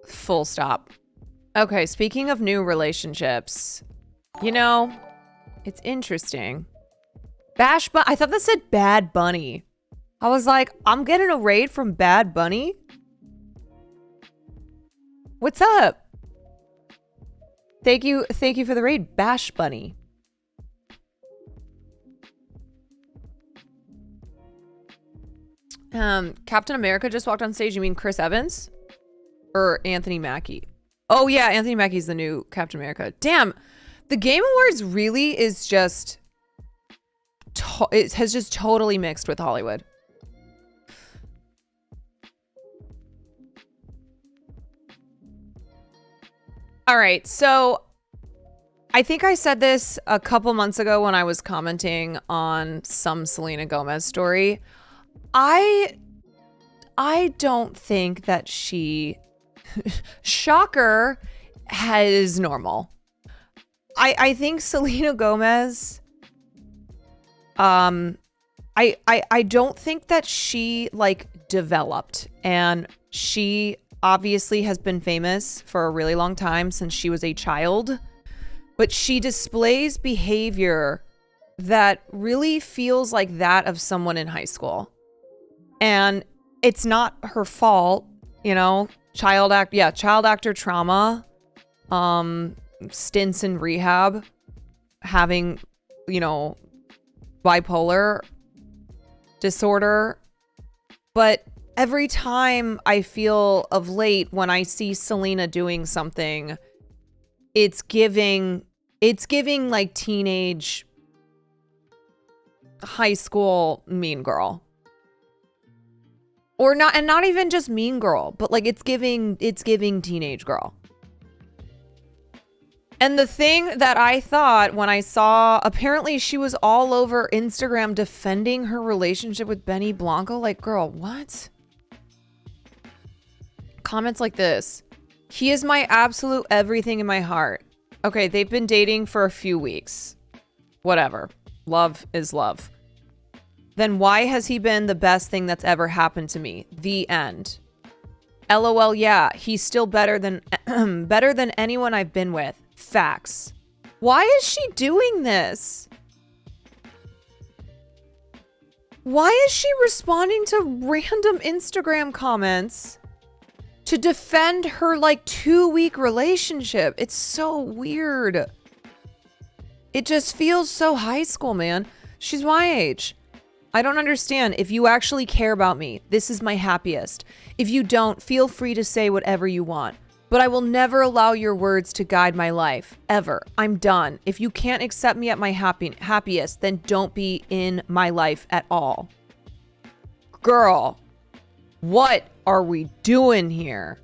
Full stop. Okay, speaking of new relationships, you know, it's interesting. I thought that said Bad Bunny. I was like, I'm getting a raid from Bad Bunny? What's up? Thank you for the raid, Bash Bunny. Captain America just walked on stage. You mean Chris Evans? Or Anthony Mackie? Oh yeah, Anthony Mackie's the new Captain America. Damn, the Game Awards really is just... it has just totally mixed with Hollywood. All right, so I think I said this a couple months ago when I was commenting on some Selena Gomez story. I don't think that she, shocker, is normal. I think Selena Gomez, I don't think that she like developed, and she obviously has been famous for a really long time, since she was a child, but she displays behavior that really feels like that of someone in high school. And it's not her fault, you know, child actor trauma, stints in rehab, having, you know, bipolar disorder. But every time I feel of late when I see Selena doing something, it's giving like teenage high school Mean Girl. Or not, and not even just Mean Girl, but like it's giving teenage girl. And the thing that I thought when I saw, apparently she was all over Instagram defending her relationship with Benny Blanco, like, girl, what? Comments like this: he is my absolute everything in my heart. Okay, they've been dating for a few weeks. Whatever. Love is love. Then why has he been the best thing that's ever happened to me? The end. LOL, yeah, he's still better than better than anyone I've been with. Facts. Why is she doing this? Why is she responding to random Instagram comments to defend her like 2-week relationship? It's so weird. It just feels so high school, man. She's my age. I don't understand. If you actually care about me, this is my happiest. If you don't, feel free to say whatever you want. But I will never allow your words to guide my life. Ever. I'm done. If you can't accept me at my happiest, then don't be in my life at all. Girl, what are we doing here?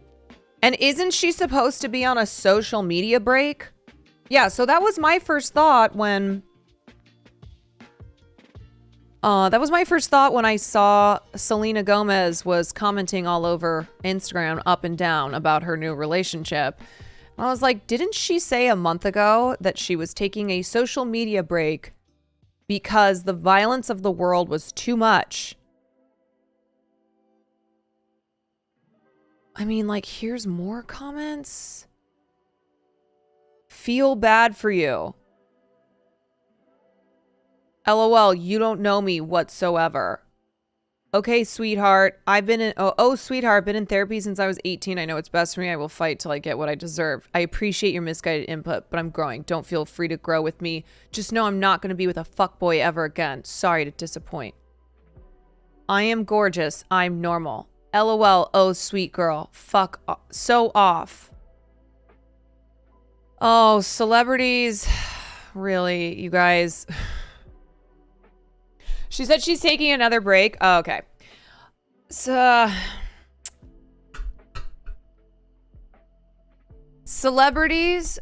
And isn't she supposed to be on a social media break? Yeah, so that was my first thought when... I saw Selena Gomez was commenting all over Instagram up and down about her new relationship. I was like, didn't she say a month ago that she was taking a social media break because the violence of the world was too much? I mean, like, here's more comments. Feel bad for you. LOL, you don't know me whatsoever. Okay, sweetheart. I've been in... Oh, sweetheart. Been in therapy since I was 18. I know it's best for me. I will fight till I get what I deserve. I appreciate your misguided input, but I'm growing. Don't feel free to grow with me. Just know I'm not going to be with a fuckboy ever again. Sorry to disappoint. I am gorgeous. I'm normal. LOL. Oh, sweet girl. Fuck off. So off. Oh, celebrities. Really, you guys... She said she's taking another break. Oh, okay. So, celebrities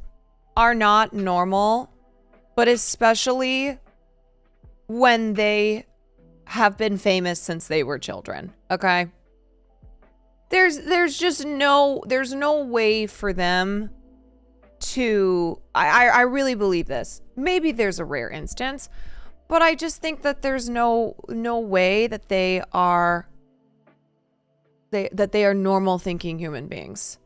are not normal, but especially when they have been famous since they were children, okay? There's just no way for them to I really believe this. Maybe there's a rare instance, but I just think that there's no way that they are normal thinking human beings.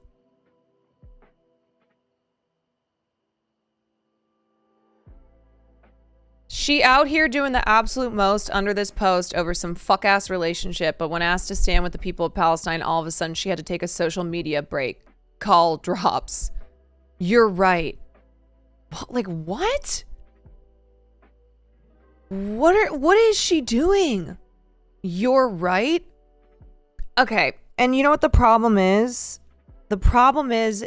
She out here doing the absolute most under this post over some fuck-ass relationship, but when asked to stand with the people of Palestine, all of a sudden she had to take a social media break. Call drops. You're right. Like, what? What is she doing? You're right? Okay, and you know what the problem is? The problem is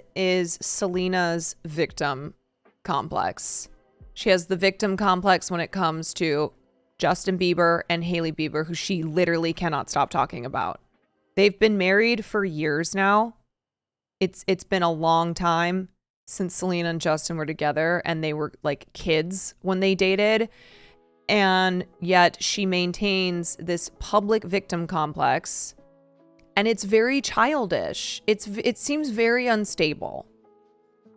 Selena's victim complex. She has the victim complex when it comes to Justin Bieber and Hailey Bieber, who she literally cannot stop talking about. They've been married for years now. It's been a long time since Selena and Justin were together, and they were like kids when they dated. And yet she maintains this public victim complex, and it's very childish. It seems very unstable.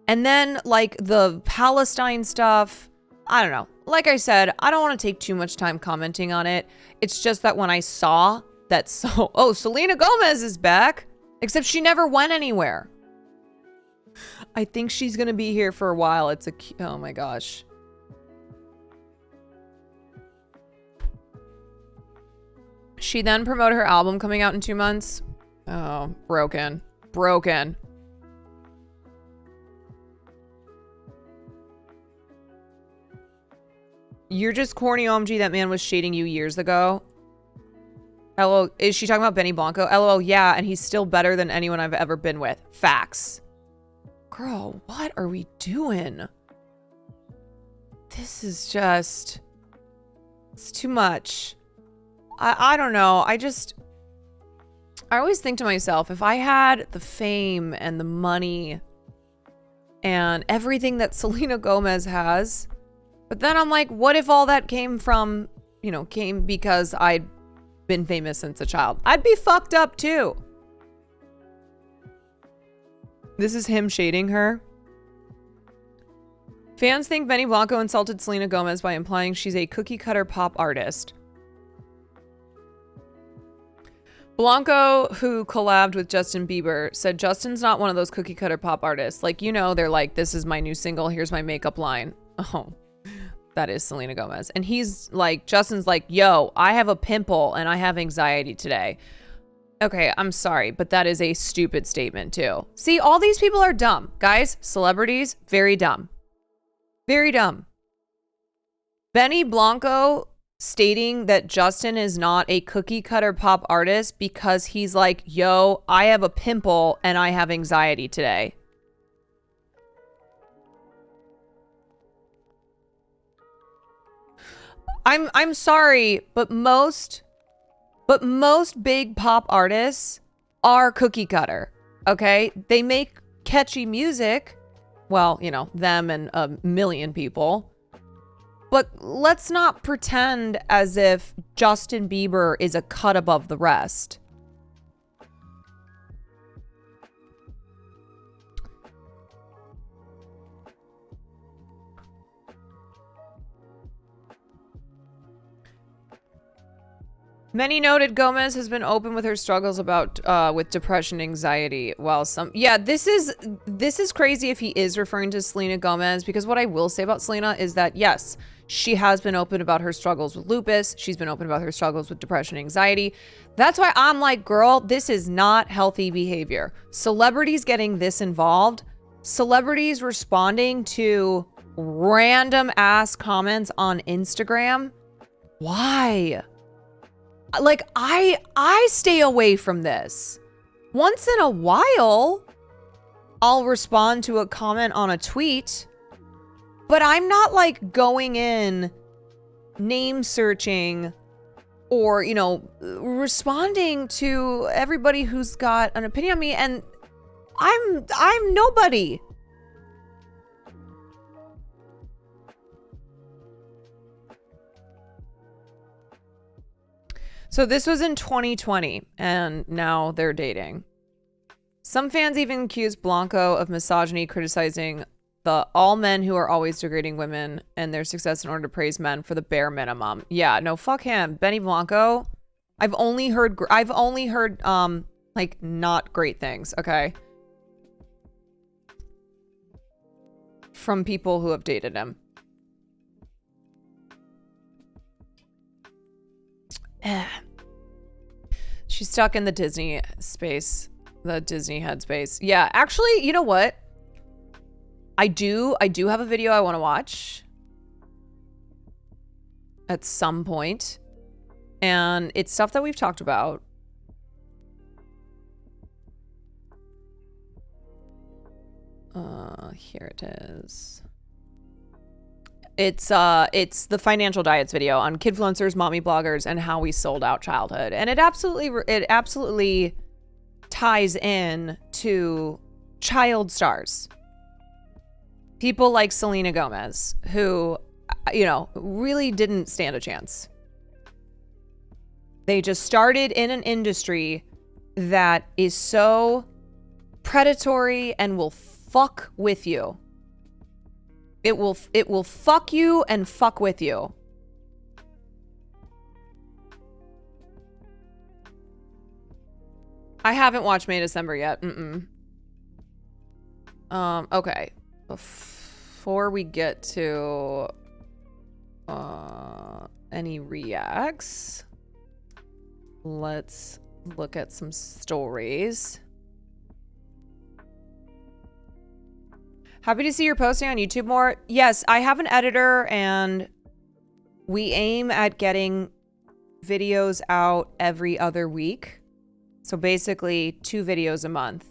And then, like, the Palestine stuff, I don't know. Like I said, I don't want to take too much time commenting on it. It's just that when I saw that, oh, Selena Gomez is back, except she never went anywhere. I think she's going to be here for a while. Oh my gosh. She then promoted her album coming out in 2 months. Oh, broken. You're just corny, OMG. That man was shading you years ago. LOL. Is she talking about Benny Blanco? LOL. Yeah, and he's still better than anyone I've ever been with. Facts. Girl, what are we doing? This is just... It's too much. I don't know. I always think to myself, if I had the fame and the money and everything that Selena Gomez has... But then I'm like, what if all that came because I'd been famous since a child? I'd be fucked up too. This is him shading her. Fans think Benny Blanco insulted Selena Gomez by implying she's a cookie cutter pop artist. Blanco, who collabed with Justin Bieber, said Justin's not one of those cookie cutter pop artists. Like, they're like, this is my new single, here's my makeup line. Oh. That is Selena Gomez. And he's like, Justin's like, yo, I have a pimple and I have anxiety today. Okay, I'm sorry, but that is a stupid statement too. See, all these people are dumb. Guys, celebrities, very dumb. Very dumb. Benny Blanco stating that Justin is not a cookie cutter pop artist because he's like, yo, I have a pimple and I have anxiety today. I'm sorry, but most big pop artists are cookie cutter. Okay? They make catchy music. Well, them and a million people. But let's not pretend as if Justin Bieber is a cut above the rest. Many noted Gomez has been open with her struggles with depression, anxiety, while this is crazy if he is referring to Selena Gomez, because what I will say about Selena is that yes, she has been open about her struggles with lupus. She's been open about her struggles with depression, anxiety. That's why I'm like, girl, this is not healthy behavior. Celebrities getting this involved, celebrities responding to random ass comments on Instagram. Why? Like, I stay away from this. Once in a while, I'll respond to a comment on a tweet, but I'm not like going in, name searching, or, responding to everybody who's got an opinion on me, and I'm nobody. So this was in 2020, and now they're dating. Some fans even accused Blanco of misogyny, criticizing the all men who are always degrading women and their success in order to praise men for the bare minimum. Yeah, no, fuck him. Benny Blanco. I've only heard like not great things, okay? From people who have dated him. She's stuck in the Disney space, the Disney headspace. Yeah, actually, you know what? I do have a video I want to watch at some point, and it's stuff that we've talked about. Here it is. It's the financial diets video on kidfluencers, mommy bloggers, and how we sold out childhood. And it absolutely ties in to child stars. People like Selena Gomez, who, you know, really didn't stand a chance. They just started in an industry that is so predatory and will fuck with you. It will fuck you and fuck with you. I haven't watched May December yet. Okay. Before we get to any reacts, let's look at some stories. Happy to see you're posting on YouTube more. Yes, I have an editor, and we aim at getting videos out every other week. So basically 2 videos a month.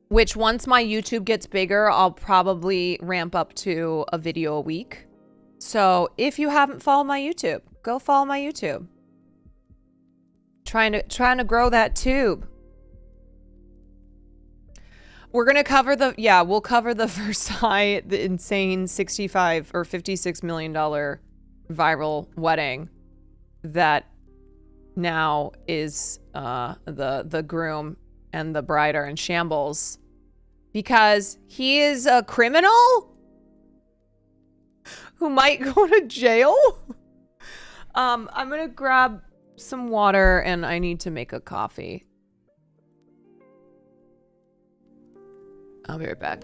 Which once my YouTube gets bigger, I'll probably ramp up to a video a week. So if you haven't followed my YouTube, go follow my YouTube. Trying to grow that tube. We're going to cover we'll cover the Versailles, the insane $65 or $56 million viral wedding that now is the groom and the bride are in shambles because he is a criminal who might go to jail. I'm going to grab some water and I need to make a coffee. I'll be right back.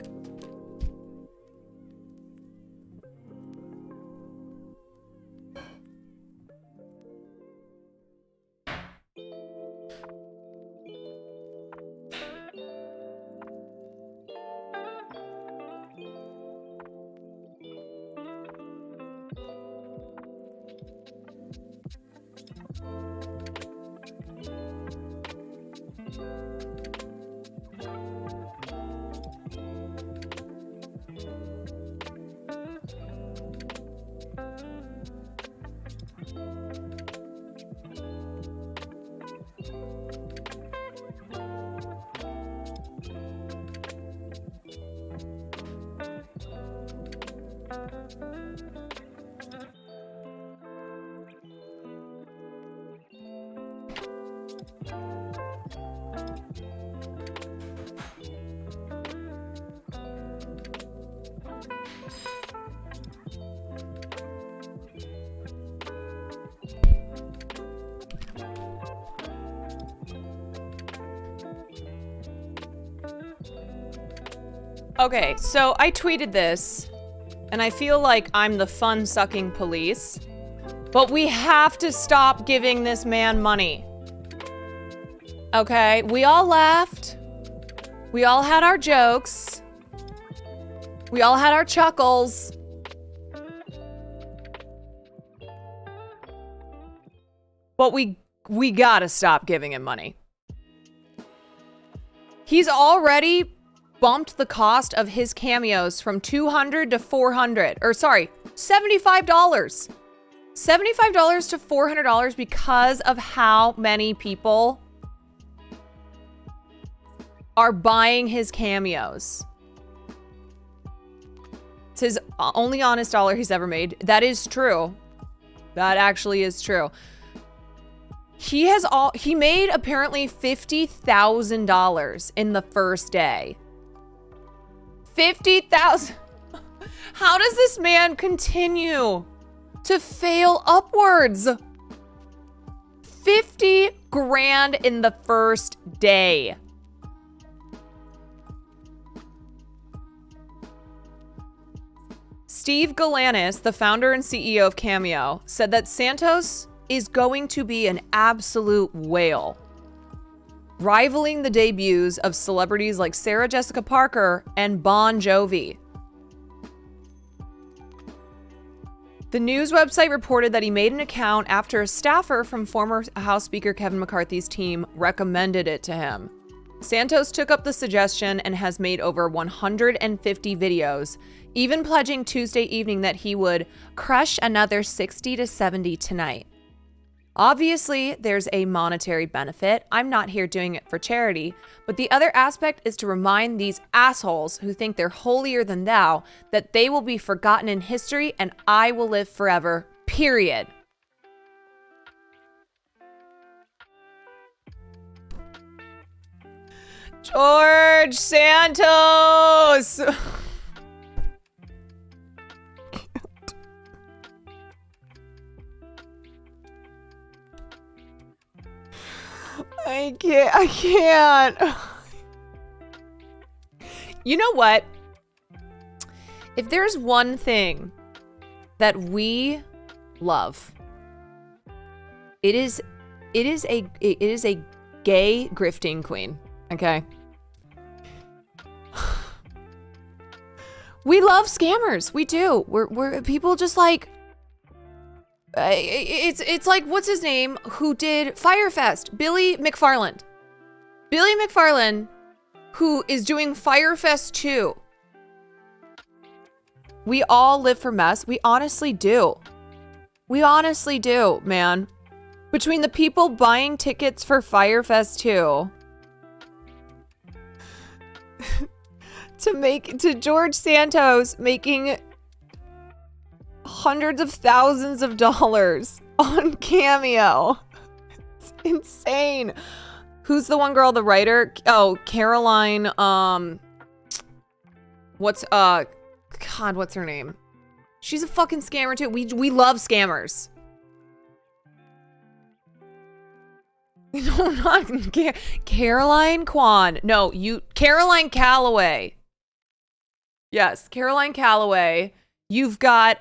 Okay, so I tweeted this, and I feel like I'm the fun-sucking police, but we have to stop giving this man money. Okay, we all laughed. We all had our jokes. We all had our chuckles. But we gotta stop giving him money. He's already bumped the cost of his cameos from $200 to $400, or sorry, $75. $75 to $400 because of how many people are buying his cameos. It's his only honest dollar he's ever made. That is true. That actually is true. He made apparently $50,000 in the first day. 50,000. How does this man continue to fail upwards? 50 grand in the first day. Steve Galanis, the founder and CEO of Cameo, said that Santos is going to be an absolute whale, rivaling the debuts of celebrities like Sarah Jessica Parker and Bon Jovi. The news website reported that he made an account after a staffer from former House Speaker Kevin McCarthy's team recommended it to him. Santos took up the suggestion and has made over 150 videos, even pledging Tuesday evening that he would crush another 60 to 70 tonight. Obviously, there's a monetary benefit. I'm not here doing it for charity, but the other aspect is to remind these assholes who think they're holier than thou that they will be forgotten in history and I will live forever, period. George Santos! I can't. You know what? If there's one thing that we love, it is a gay grifting queen, okay? We love scammers. We do. We're people just like it's like, what's his name, who did Firefest? Billy McFarland. Billy McFarland, who is doing Firefest 2. We all live for mess. We honestly do. We honestly do, man. Between the people buying tickets for Firefest 2 to George Santos making hundreds of thousands of dollars on Cameo. It's insane. Who's the one girl, the writer? Oh, Caroline, what's her name? She's a fucking scammer too. We love scammers. No, not Caroline Kwan. No, Caroline Calloway. Yes, Caroline Calloway. You've got,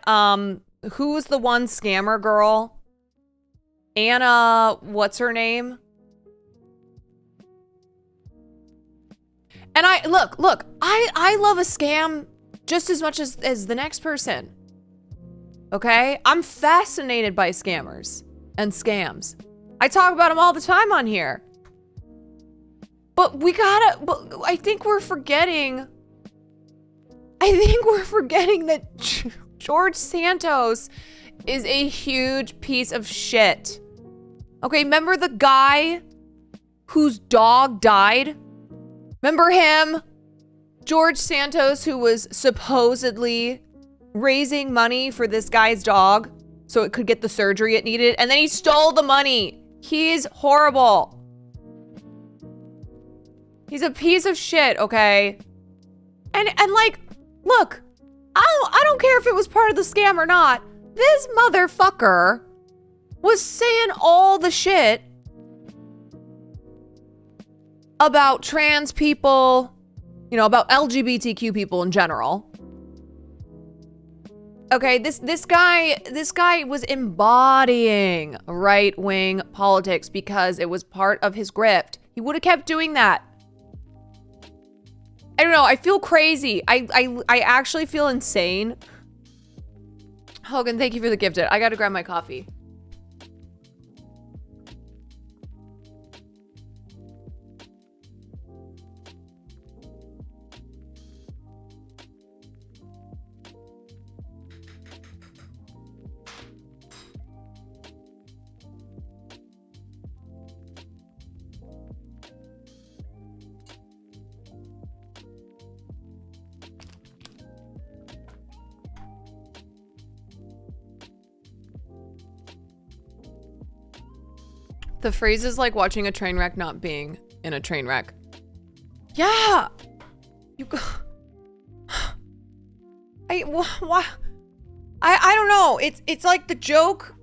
who's the one scammer girl? Anna, what's her name? And I love a scam just as much as the next person. Okay? I'm fascinated by scammers and scams. I talk about them all the time on here. But I think we're forgetting that George Santos is a huge piece of shit. Okay, remember the guy whose dog died? Remember him? George Santos, who was supposedly raising money for this guy's dog so it could get the surgery it needed, and then he stole the money. He's horrible. He's a piece of shit, okay? And like, look, I don't care if it was part of the scam or not. This motherfucker was saying all the shit about trans people, you know, about LGBTQ people in general. Okay, this guy was embodying right-wing politics because it was part of his grift. He would have kept doing that. I don't know, I feel crazy. I actually feel insane. Hogan, thank you for the gifted. I gotta grab my coffee. The phrase is like watching a train wreck not being in a train wreck. Yeah! You go... I don't know. It's like the joke.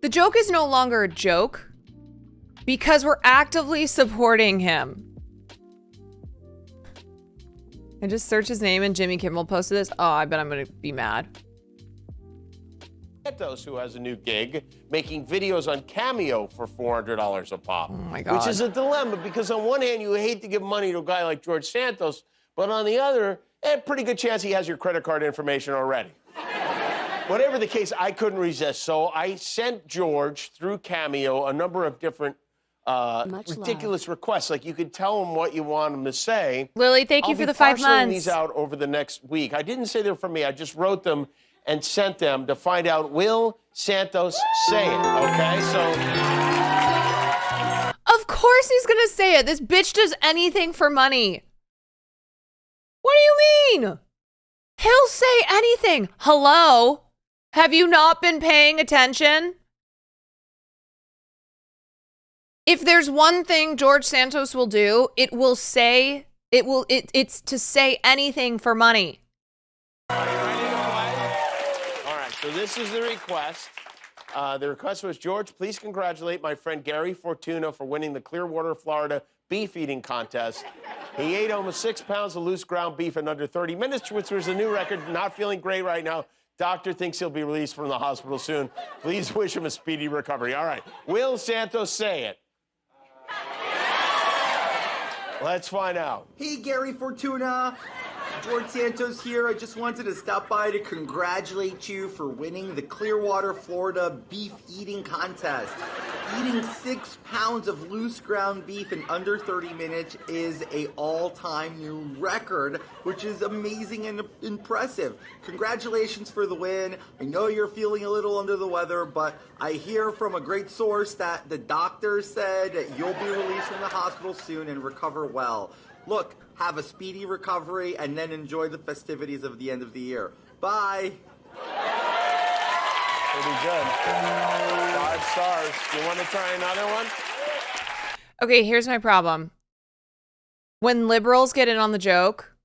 The joke is no longer a joke because we're actively supporting him. I just searched his name and Jimmy Kimmel posted this. Oh, I bet I'm gonna be mad. Santos, who has a new gig, making videos on Cameo for $400 a pop. Oh my God. Which is a dilemma because on one hand, you hate to give money to a guy like George Santos, but on the other, pretty good chance he has your credit card information already. Whatever the case, I couldn't resist. So I sent George through Cameo a number of different ridiculous requests. Like you could tell him what you want him to say. Lily, thank you for the 5 months. I'll be parceling these out over the next week. I didn't say they were from me. I just wrote them and sent them to find out, will Santos say it? Okay, so... Of course he's gonna say it. This bitch does anything for money. What do you mean? He'll say anything. Hello? Have you not been paying attention? If there's one thing George Santos will do, it's to say anything for money. All right, so this is the request. The request was, George, please congratulate my friend Gary Fortuna for winning the Clearwater, Florida beef eating contest. He ate almost 6 pounds of loose ground beef in under 30 minutes, which was a new record. Not feeling great right now. Doctor thinks he'll be released from the hospital soon. Please wish him a speedy recovery. All right, will Santos say it? Let's find out. Hey, Gary Fortuna. George Santos here. I just wanted to stop by to congratulate you for winning the Clearwater, Florida beef eating contest. Eating 6 pounds of loose ground beef in under 30 minutes is a all-time new record, which is amazing and impressive. Congratulations for the win. I know you're feeling a little under the weather, but I hear from a great source that the doctor said that you'll be released from the hospital soon and recover well. Look, have a speedy recovery and then enjoy the festivities of the end of the year. Bye. Pretty good. 5 stars. You want to try another one? Okay, here's my problem. When liberals get in on the joke,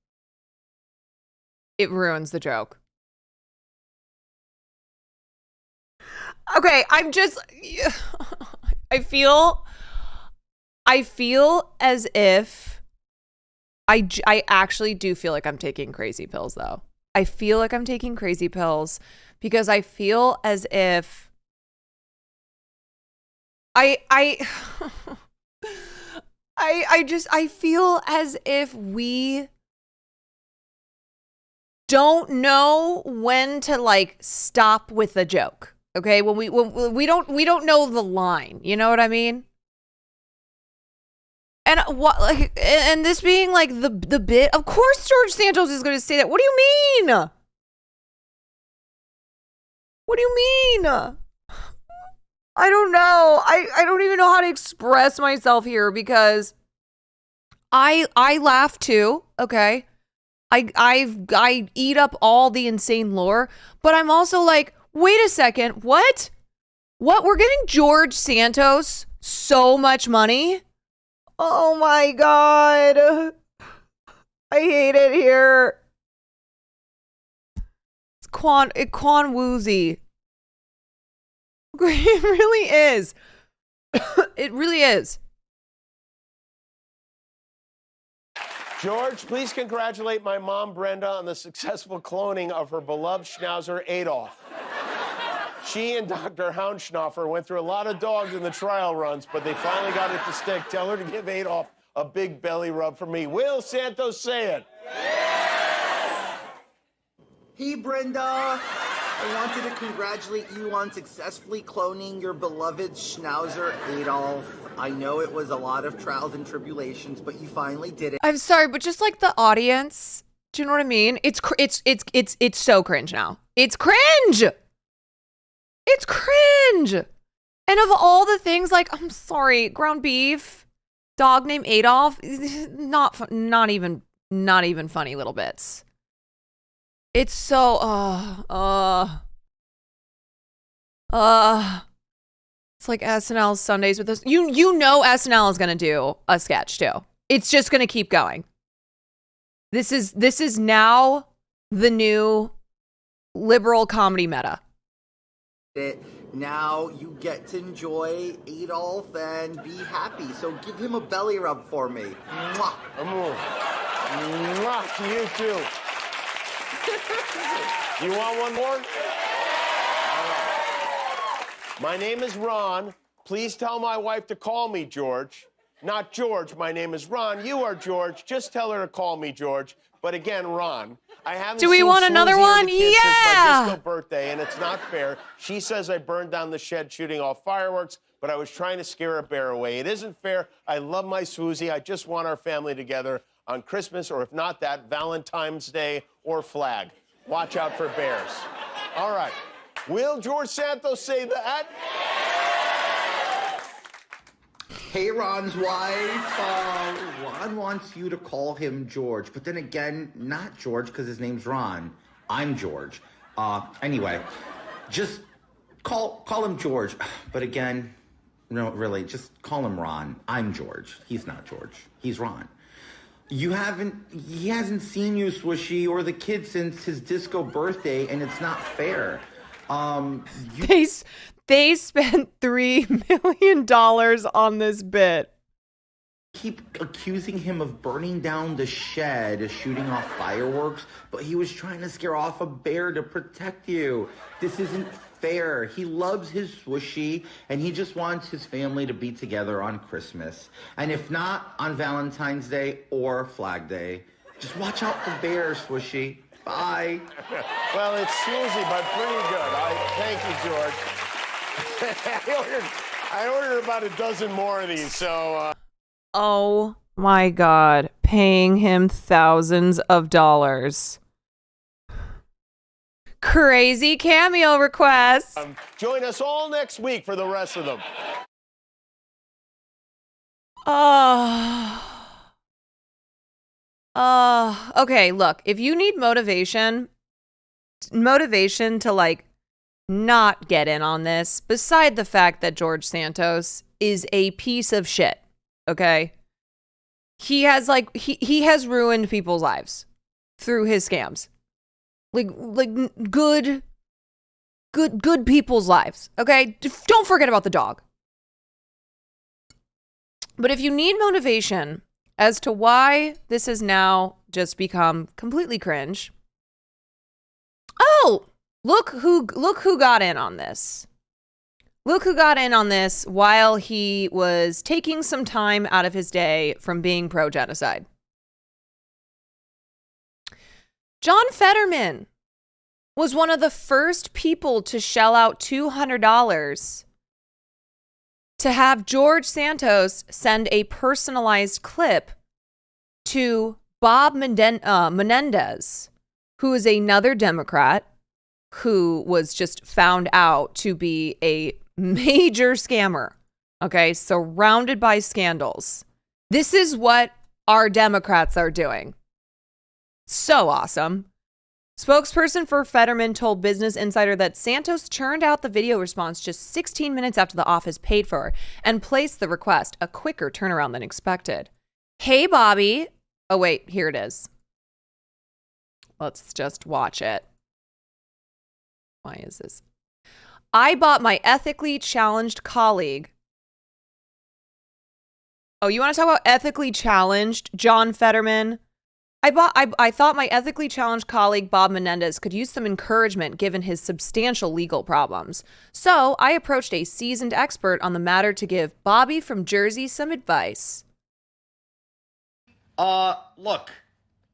it ruins the joke. Okay, I'm just... I feel as if... I actually do feel like I'm taking crazy pills, though. I feel like I'm taking crazy pills because I feel as if I feel as if we don't know when to like stop with the joke. Okay? When we don't know the line. You know what I mean? And what, like, and this being like the bit, of course George Santos is going to say that. What do you mean? What do you mean? I don't know. I don't even know how to express myself here because I laugh too. Okay, I eat up all the insane lore, but I'm also like, wait a second, what? We're giving George Santos so much money? Oh my God. I hate it here. It's Quan Woozy. It really is. It really is. George, please congratulate my mom, Brenda, on the successful cloning of her beloved Schnauzer, Adolf. She and Dr. Houndschnaufer went through a lot of dogs in the trial runs, but they finally got it to stick. Tell her to give Adolf a big belly rub for me. Will Santos say it? Yes! Hey, Brenda. I wanted to congratulate you on successfully cloning your beloved Schnauzer, Adolf. I know it was a lot of trials and tribulations, but you finally did it. I'm sorry, but just like the audience, do you know what I mean? It's so cringe now. It's cringe. It's cringe. And of all the things, like, I'm sorry, ground beef, dog named Adolf, not even funny little bits. It's so, It's like SNL Sundays with us. You know SNL is gonna do a sketch too. It's just gonna keep going. This is now the new liberal comedy meta. Now you get to enjoy Adolf and be happy. So give him a belly rub for me. Mwah. Mwah to you too. You want one more? All right. My name is Ron. Please tell my wife to call me George. Not George. My name is Ron. You are George. Just tell her to call me George. But again, Ron, I haven't Do we seen want another Susie or the one? kids since my Yeah. disco birthday, and it's not fair. She says I burned down the shed shooting off fireworks, but I was trying to scare a bear away. It isn't fair. I love my Susie. I just want our family together on Christmas, or if not that, Valentine's Day or Flag. Watch out for bears. All right. Will George Santos say that? Hey, Ron's wife. Ron wants you to call him George, but then again, not George because his name's Ron. I'm George. Anyway, just call him George. But again, no, really, just call him Ron. I'm George. He's not George. He's Ron. He hasn't seen you, Swishy, or the kid since his disco birthday, and it's not fair. They spent $3 million on this bit. Keep accusing him of burning down the shed, shooting off fireworks, but he was trying to scare off a bear to protect you. This isn't fair. He loves his Swishy, and he just wants his family to be together on Christmas. And if not, on Valentine's Day or Flag Day. Just watch out for bears, Swishy. Bye. Well, it's Susie, but pretty good. Thank you, George. I ordered about a dozen more of these, so... Oh my God. Paying him thousands of dollars. Crazy cameo requests. Join us all next week for the rest of them. Okay, look, if you need motivation to like not get in on this, beside the fact that George Santos is a piece of shit, okay? He has he has ruined people's lives through his scams. Like good people's lives, okay? Don't forget about the dog. But if you need motivation as to why this has now just become completely cringe, oh, look who got in on this. Look who got in on this while he was taking some time out of his day from being pro-genocide. John Fetterman was one of the first people to shell out $200 to have George Santos send a personalized clip to Bob Menendez, who is another Democrat who was just found out to be a major scammer, okay, surrounded by scandals. This is what our Democrats are doing. So awesome. Spokesperson for Fetterman told Business Insider that Santos churned out the video response just 16 minutes after the office paid for and placed the request, a quicker turnaround than expected. Hey, Bobby. Oh, wait, here it is. Let's just watch it. Why is this? I bought my ethically challenged colleague. Oh, you want to talk about ethically challenged, John Fetterman? I thought my ethically challenged colleague, Bob Menendez, could use some encouragement given his substantial legal problems. So I approached a seasoned expert on the matter to give Bobby from Jersey some advice. Look,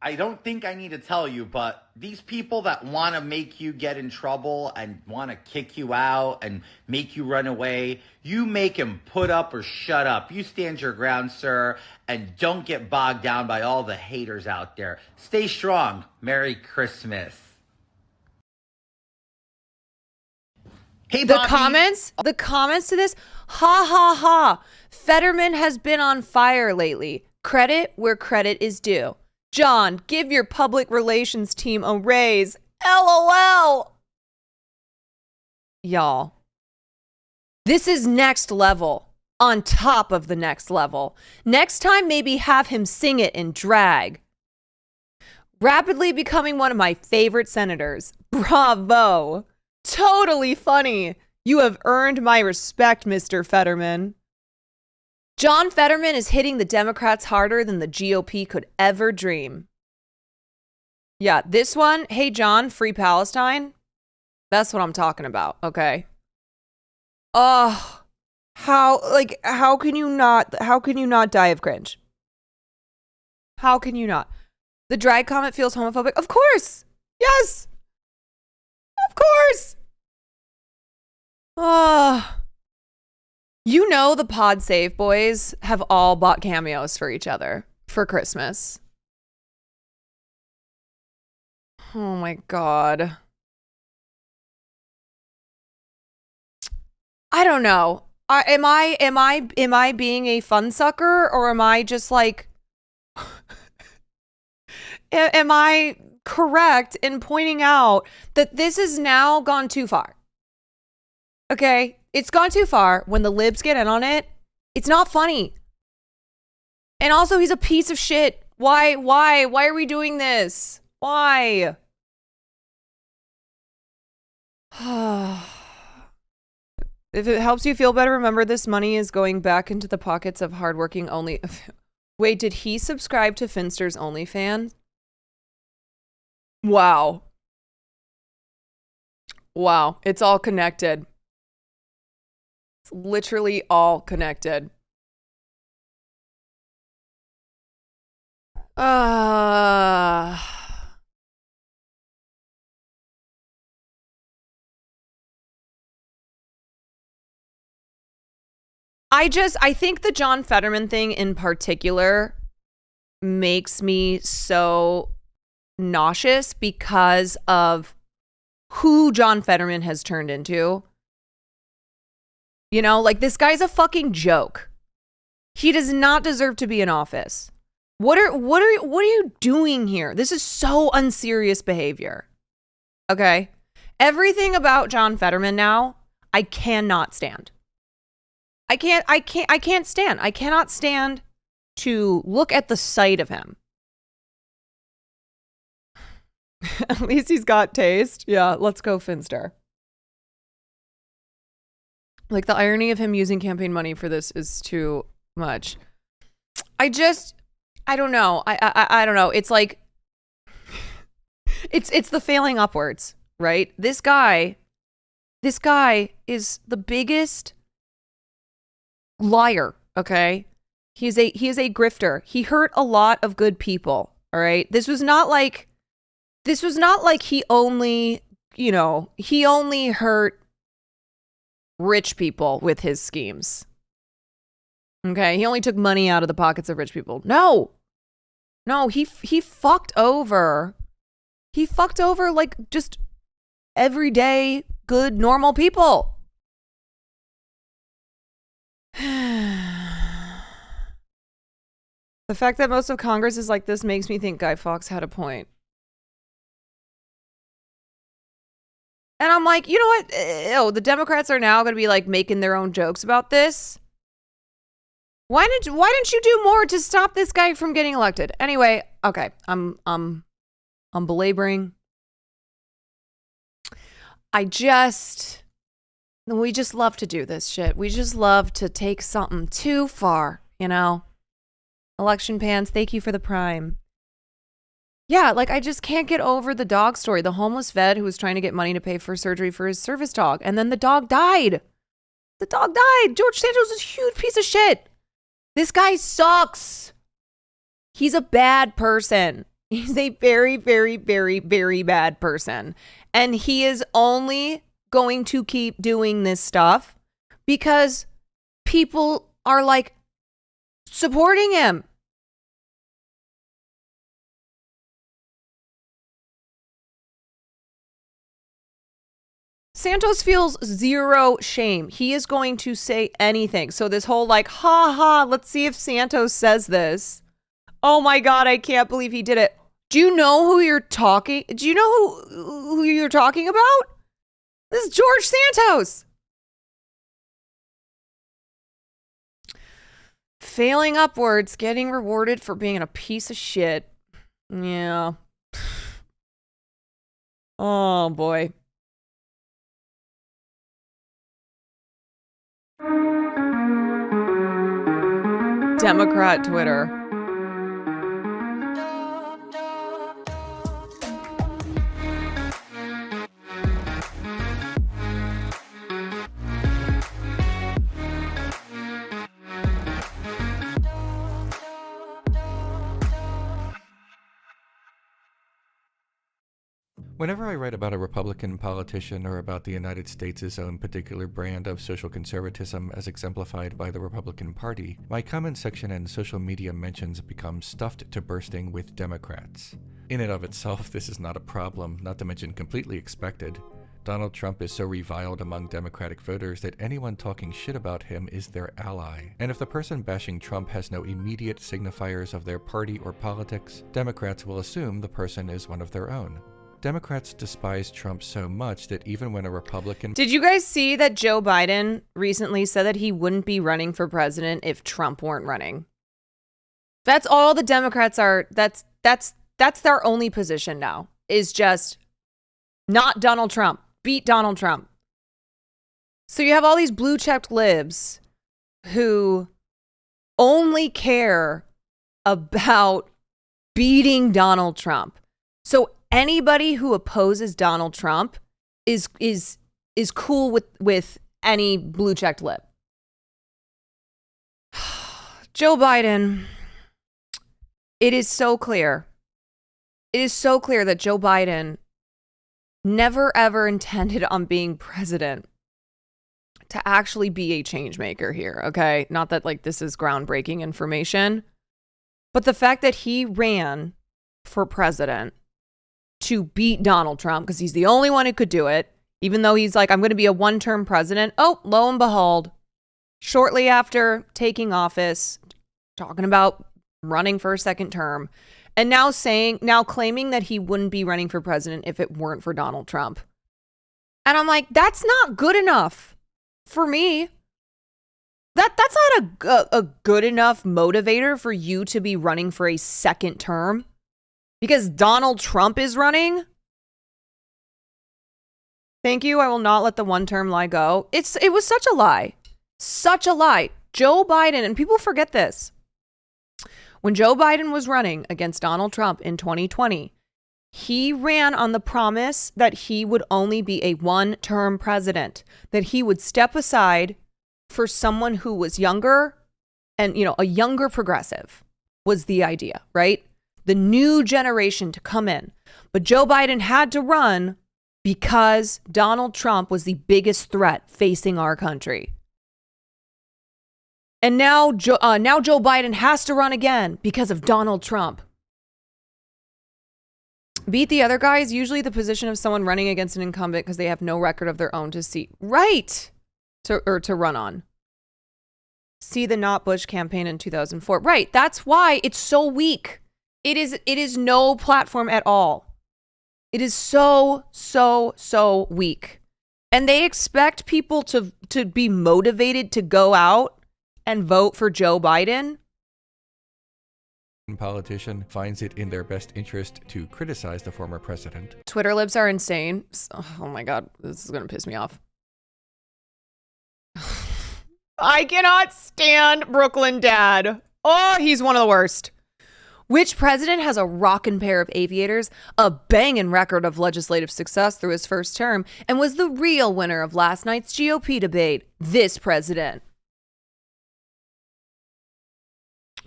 I don't think I need to tell you, but these people that want to make you get in trouble and want to kick you out and make you run away, you make them put up or shut up. You stand your ground, sir, and don't get bogged down by all the haters out there. Stay strong. Merry Christmas. Hey, Bobby. The comments to this, ha ha ha. Fetterman has been on fire lately. Credit where credit is due. John, give your public relations team a raise. LOL. Y'all. This is next level. On top of the next level. Next time, maybe have him sing it in drag. Rapidly becoming one of my favorite senators. Bravo. Totally funny. You have earned my respect, Mr. Fetterman. John Fetterman is hitting the Democrats harder than the GOP could ever dream. Yeah, this one, hey John, free Palestine. That's what I'm talking about, okay? Oh, how can you not die of cringe? How can you not? The drag comment feels homophobic? Of course. Yes. Of course. You know the Pod Save boys have all bought cameos for each other for Christmas. Oh my God. I don't know. Am I being a fun sucker, or am I just like am I correct in pointing out that this has now gone too far? Okay, it's gone too far. When the libs get in on it, it's not funny. And also, he's a piece of shit. Why are we doing this? Why? If it helps you feel better, remember this money is going back into the pockets of hardworking only. Wait, did he subscribe to Finster's OnlyFans? Wow. Wow, it's all connected. It's literally all connected. I think the John Fetterman thing in particular makes me so nauseous because of who John Fetterman has turned into. You know, like, this guy's a fucking joke. He does not deserve to be in office. What are you doing here? This is so unserious behavior. Okay? Everything about John Fetterman now, I cannot stand. I can't stand. I cannot stand to look at the sight of him. At least he's got taste. Yeah, let's go Finster. Like, the irony of him using campaign money for this is too much. I don't know. I don't know. It's like, it's the failing upwards, right? This guy is the biggest liar, okay? He is a grifter. He hurt a lot of good people, all right? This was not like he only hurt rich people with his schemes. Okay? He only took money out of the pockets of rich people. No, he fucked over. He fucked over, like, just everyday, good, normal people. The fact that most of Congress is like this makes me think Guy Fawkes had a point. And I'm like, you know what? The Democrats are now going to be like making their own jokes about this. Why didn't you do more to stop this guy from getting elected? Anyway, okay, I'm belaboring. We just love to do this shit. We just love to take something too far, you know? Election pants, thank you for the prime. Yeah, like, I just can't get over the dog story. The homeless vet who was trying to get money to pay for surgery for his service dog, and then the dog died. The dog died. George Santos is a huge piece of shit. This guy sucks. He's a bad person. He's a very, very, very, very bad person. And he is only going to keep doing this stuff because people are, like, supporting him. Santos feels zero shame. He is going to say anything. So this whole, like, let's see if Santos says this. Oh my God, I can't believe he did it. Do you know who you're talking? Do you know who you're talking about? This is George Santos. Failing upwards, getting rewarded for being a piece of shit. Yeah. Oh, boy. Democrat Twitter. Whenever I write about a Republican politician or about the United States' own particular brand of social conservatism as exemplified by the Republican Party, my comment section and social media mentions become stuffed to bursting with Democrats. In and of itself, this is not a problem, not to mention completely expected. Donald Trump is so reviled among Democratic voters that anyone talking shit about him is their ally. And if the person bashing Trump has no immediate signifiers of their party or politics, Democrats will assume the person is one of their own. Democrats despise Trump so much that even when a Republican... Did you guys see that Joe Biden recently said that he wouldn't be running for president if Trump weren't running? That's all the Democrats are. That's their only position now, is just not Donald Trump. Beat Donald Trump. So you have all these blue-checked libs who only care about beating Donald Trump. So anybody who opposes Donald Trump is cool with any blue-checked lip. Joe Biden, it is so clear. It is so clear that Joe Biden never ever intended on being president to actually be a change maker here, okay? Not that like this is groundbreaking information, but the fact that he ran for president to beat Donald Trump because he's the only one who could do it, even though he's like, I'm going to be a one-term president. Oh, lo and behold, shortly after taking office, talking about running for a second term, and now claiming that he wouldn't be running for president if it weren't for Donald Trump. And I'm like, that's not good enough for me. That's not a good enough motivator for you to be running for a second term. Because Donald Trump is running? Thank you. I will not let the one-term lie go. It was such a lie. Such a lie. Joe Biden, and people forget this. When Joe Biden was running against Donald Trump in 2020, he ran on the promise that he would only be a one-term president, that he would step aside for someone who was younger and, a younger progressive was the idea, right? The new generation to come in. But Joe Biden had to run because Donald Trump was the biggest threat facing our country. And now Joe Biden has to run again because of Donald Trump. Beat the other guy is usually the position of someone running against an incumbent because they have no record of their own to see. Right. To run on. See the Not Bush campaign in 2004. Right. That's why it's so weak. It is no platform at all. It is so weak. And they expect people to be motivated to go out and vote for Joe Biden. Politician finds it in their best interest to criticize the former president. Twitter libs are insane. Oh my God, this is going to piss me off. I cannot stand Brooklyn Dad. Oh, he's one of the worst. Which president has a rockin' pair of aviators, a bangin' record of legislative success through his first term, and was the real winner of last night's GOP debate? This president.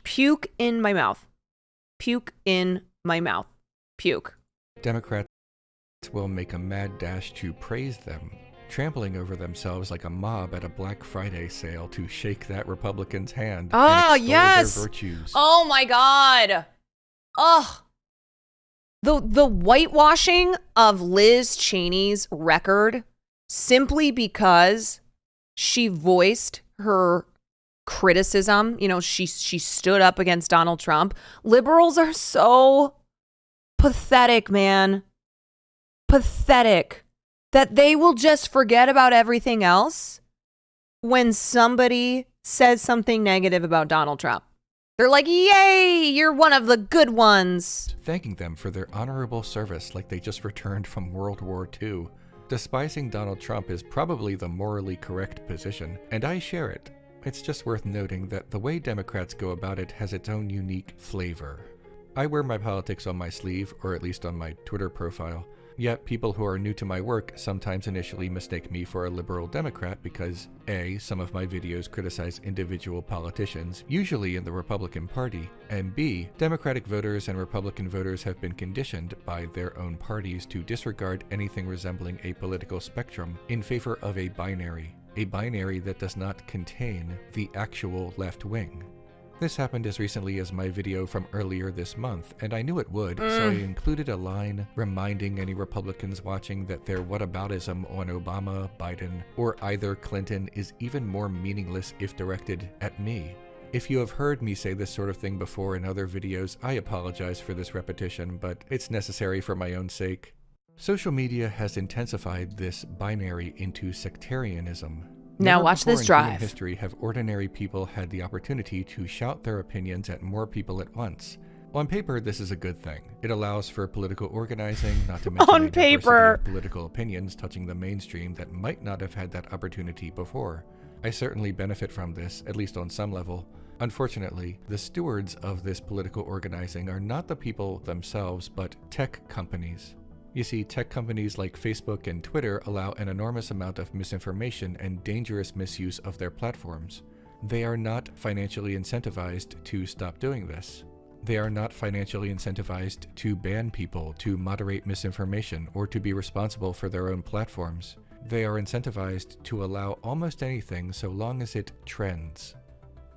Puke in my mouth. Puke in my mouth. Puke. Democrats will make a mad dash to praise them, trampling over themselves like a mob at a Black Friday sale to shake that Republican's hand and extol their virtues. Oh my God. Oh, the whitewashing of Liz Cheney's record simply because she voiced her criticism. She stood up against Donald Trump. Liberals are so pathetic, man. Pathetic that they will just forget about everything else when somebody says something negative about Donald Trump. They're like, yay, you're one of the good ones. thanking them for their honorable service like they just returned from World War II. Despising Donald Trump is probably the morally correct position, and I share it. It's just worth noting that the way Democrats go about it has its own unique flavor. I wear my politics on my sleeve, or at least on my Twitter profile. Yet people who are new to my work sometimes initially mistake me for a liberal Democrat because A, some of my videos criticize individual politicians, usually in the Republican Party, and B, Democratic voters and Republican voters have been conditioned by their own parties to disregard anything resembling a political spectrum in favor of a binary that does not contain the actual left wing. This happened as recently as my video from earlier this month, and I knew it would, so I included a line reminding any Republicans watching that their whataboutism on Obama, Biden, or either Clinton is even more meaningless if directed at me. If you have heard me say this sort of thing before in other videos, I apologize for this repetition, but it's necessary for my own sake. Social media has intensified this binary into sectarianism. Now Never watch before this in drive. human history have ordinary people had the opportunity to shout their opinions at more people at once. On paper, this is a good thing. It allows for political organizing, not to mention On a diversity paper. of political opinions touching the mainstream that might not have had that opportunity before. I certainly benefit from this, at least on some level. Unfortunately, the stewards of this political organizing are not the people themselves, but tech companies. You see, tech companies like Facebook and Twitter allow an enormous amount of misinformation and dangerous misuse of their platforms. They are not financially incentivized to stop doing this. They are not financially incentivized to ban people, to moderate misinformation, or to be responsible for their own platforms. They are incentivized to allow almost anything so long as it trends.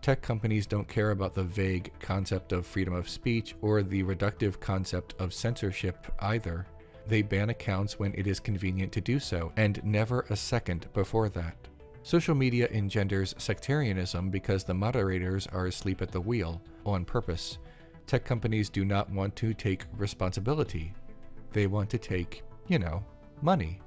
Tech companies don't care about the vague concept of freedom of speech or the reductive concept of censorship either. They ban accounts when it is convenient to do so, and never a second before that. Social media engenders sectarianism because the moderators are asleep at the wheel, on purpose. Tech companies do not want to take responsibility. They want to take, money.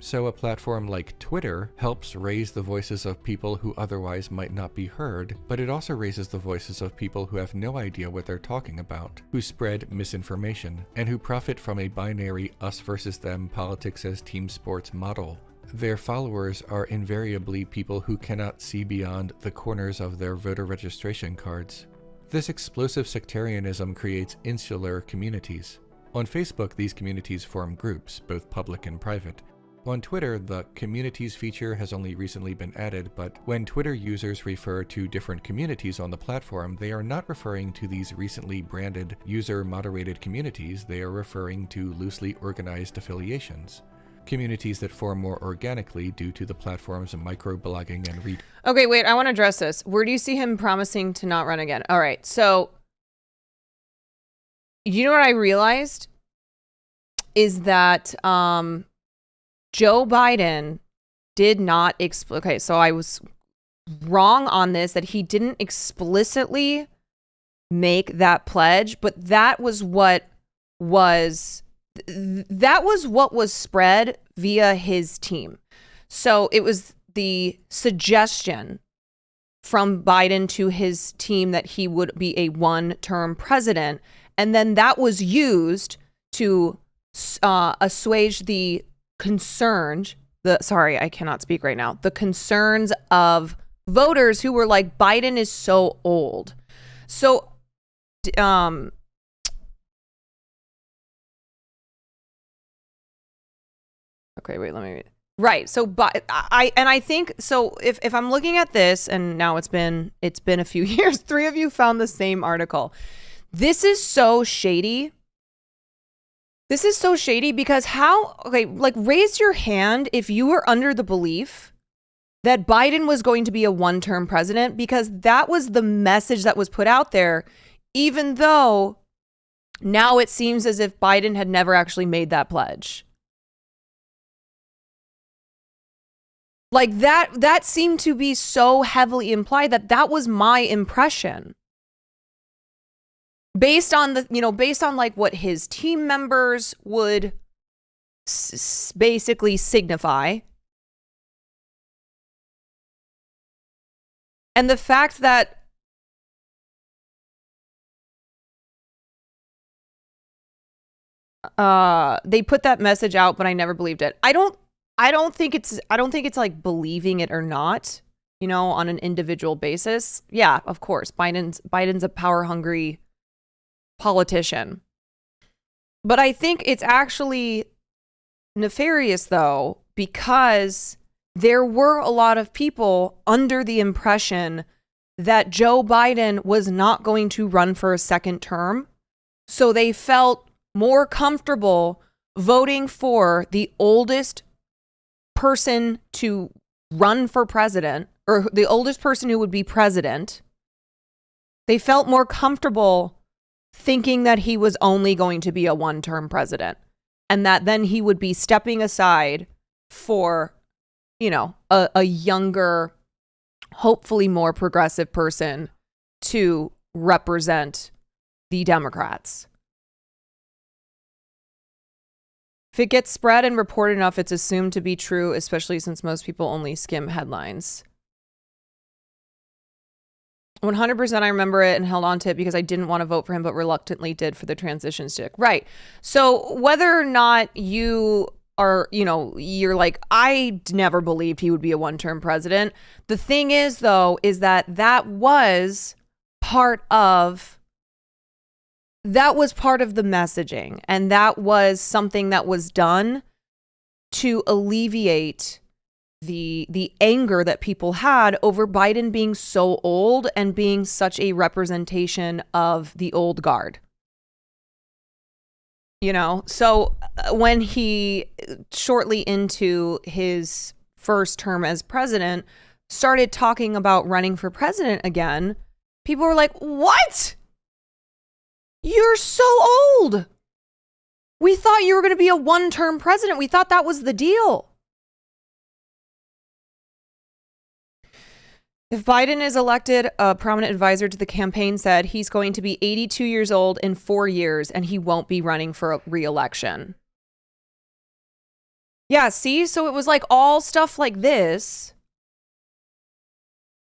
So a platform like Twitter helps raise the voices of people who otherwise might not be heard, but it also raises the voices of people who have no idea what they're talking about, who spread misinformation, and who profit from a binary us versus them politics as team sports model. Their followers are invariably people who cannot see beyond the corners of their voter registration cards. This explosive sectarianism creates insular communities. On Facebook, these communities form groups, both public and private. On Twitter, the Communities feature has only recently been added, but when Twitter users refer to different communities on the platform, they are not referring to these recently branded user-moderated communities, they are referring to loosely organized affiliations. Communities that form more organically due to the platform's microblogging and Okay, wait, I want to address this. Where do you see him promising to not run again? All right, so you know what I realized is that Joe Biden did not okay, so I was wrong on this, that he didn't explicitly make that pledge, but that was what was spread via his team. So it was the suggestion from Biden to his team that he would be a one-term president, and then that was used to assuage the concerns of voters who were like, Biden is so old. So okay, wait, let me read. Right. So I think so if I'm looking at this, and now it's been a few years, 3 of you found the same article. This is so shady. This is so shady because raise your hand if you were under the belief that Biden was going to be a one-term president, because that was the message that was put out there, even though now it seems as if Biden had never actually made that pledge. Like that seemed to be so heavily implied that was my impression. Based on like what his team members would basically signify. And the fact that they put that message out, but I never believed it. I don't think it's like believing it or not, you know, on an individual basis. Yeah, of course. Biden's a power hungry politician. But I think it's actually nefarious though, because there were a lot of people under the impression that Joe Biden was not going to run for a second term. So they felt more comfortable voting for the oldest person to run for president, or the oldest person who would be president. They felt more comfortable thinking that he was only going to be a one-term president, and that then he would be stepping aside for, you know, a younger, hopefully more progressive person to represent the Democrats. If it gets spread and reported enough, it's assumed to be true, especially since most people only skim headlines. 100% I remember it and held on to it because I didn't want to vote for him, but reluctantly did for the transition stick. Right. So whether or not you are, you know, you're like, I never believed he would be a one-term president. The thing is, though, is that was part of the messaging, and that was something that was done to alleviate the anger that people had over Biden being so old and being such a representation of the old guard. You know, so when he, shortly into his first term as president, started talking about running for president again, people were like, what? You're so old. We thought you were going to be a one-term president. We thought that was the deal. If Biden is elected, a prominent advisor to the campaign said he's going to be 82 years old in 4 years and he won't be running for a re-election. Yeah, see? So it was like all stuff like this.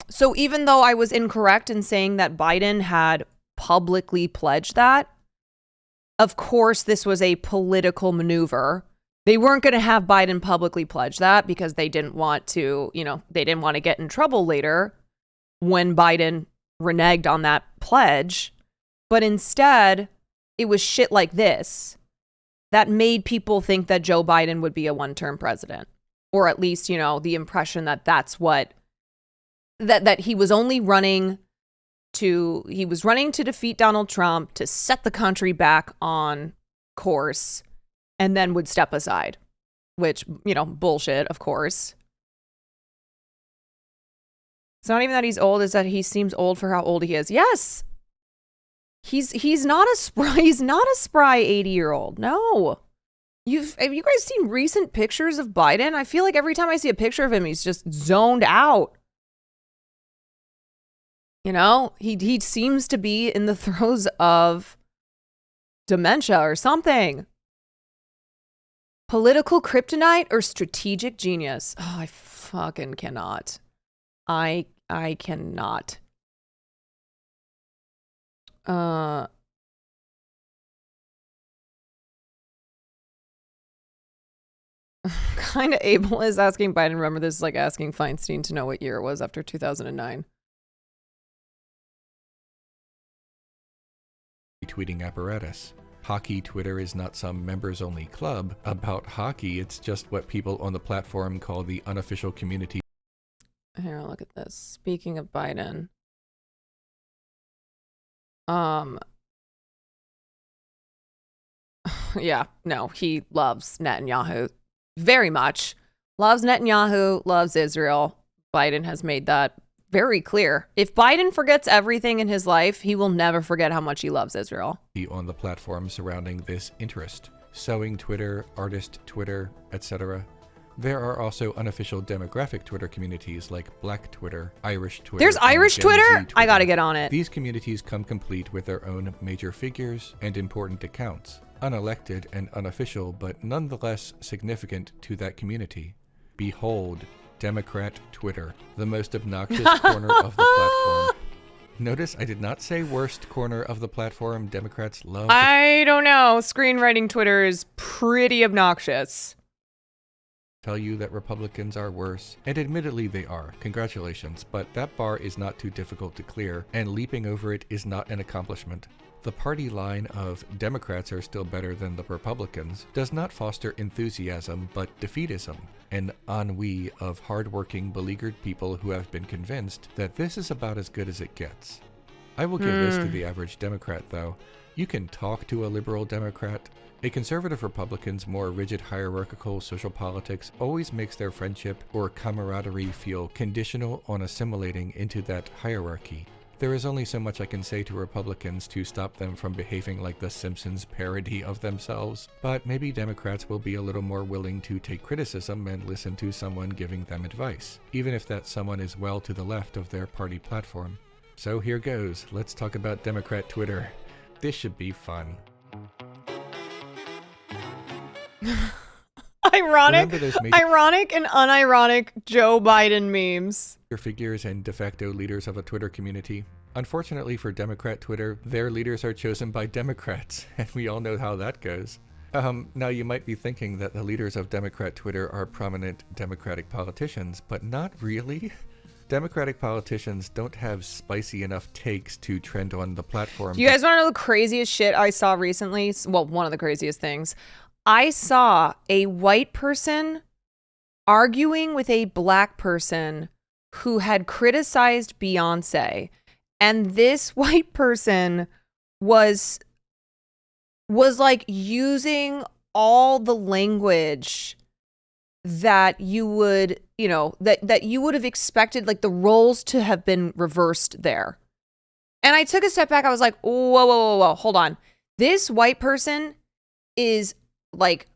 So even though I was incorrect in saying that Biden had publicly pledged that, of course, this was a political maneuver. They weren't going to have Biden publicly pledge that because they didn't want to, you know, they didn't want to get in trouble later when Biden reneged on that pledge. But instead, it was shit like this that made people think that Joe Biden would be a one-term president. Or at least, you know, the impression that that's what, that he was only running to defeat Donald Trump, to set the country back on course, and then would step aside, which, you know, bullshit, of course. It's not even that he's old, it's that he seems old for how old he is. Yes. He's not a spry 80-year-old. No. Have you guys seen recent pictures of Biden? I feel like every time I see a picture of him, he's just zoned out. You know, he seems to be in the throes of dementia or something. Political kryptonite or strategic genius? Oh, I fucking cannot. I cannot. Kind of able is asking Biden. Remember, this is like asking Feinstein to know what year it was after 2009. Tweeting apparatus. Hockey Twitter is not some members-only club about hockey. It's just what people on the platform call the unofficial community. Here, look at this. Speaking of Biden. Yeah, no, he loves Netanyahu very much. Loves Netanyahu, loves Israel. Biden has made that very clear. If Biden forgets everything in his life, he will never forget how much he loves Israel. On the platform surrounding this interest. Sewing Twitter, artist Twitter, etc. There are also unofficial demographic Twitter communities like Black Twitter, Irish Twitter. There's Irish Twitter? I gotta get on it. These communities come complete with their own major figures and important accounts. Unelected and unofficial, but nonetheless significant to that community. Behold Democrat Twitter, the most obnoxious corner of the platform. Notice I did not say worst corner of the platform. Democrats love to I don't know. Screenwriting Twitter is pretty obnoxious. tell you that Republicans are worse, and admittedly they are. Congratulations, but that bar is not too difficult to clear, and leaping over it is not an accomplishment. The party line of Democrats are still better than the Republicans does not foster enthusiasm but defeatism, an ennui of hardworking, beleaguered people who have been convinced that this is about as good as it gets. I will give this to the average Democrat, though. You can talk to a liberal Democrat. A conservative Republican's more rigid hierarchical social politics always makes their friendship or camaraderie feel conditional on assimilating into that hierarchy. There is only so much I can say to Republicans to stop them from behaving like the Simpsons parody of themselves, but maybe Democrats will be a little more willing to take criticism and listen to someone giving them advice, even if that someone is well to the left of their party platform. So here goes. Let's talk about Democrat Twitter. This should be fun. Ironic, Remember those major ironic and unironic Joe Biden memes. figures and de facto leaders of a Twitter community? Unfortunately for Democrat Twitter, their leaders are chosen by Democrats, and we all know how that goes. Now you might be thinking that the leaders of Democrat Twitter are prominent Democratic politicians, but not really. Democratic politicians don't have spicy enough takes to trend on the platform. You guys want to know the craziest shit I saw recently? Well, one of the craziest things. I saw a white person arguing with a black person who had criticized Beyonce. And this white person was like using all the language that you would, that you would have expected, like the roles to have been reversed there. And I took a step back. I was like, whoa, hold on. This white person is like,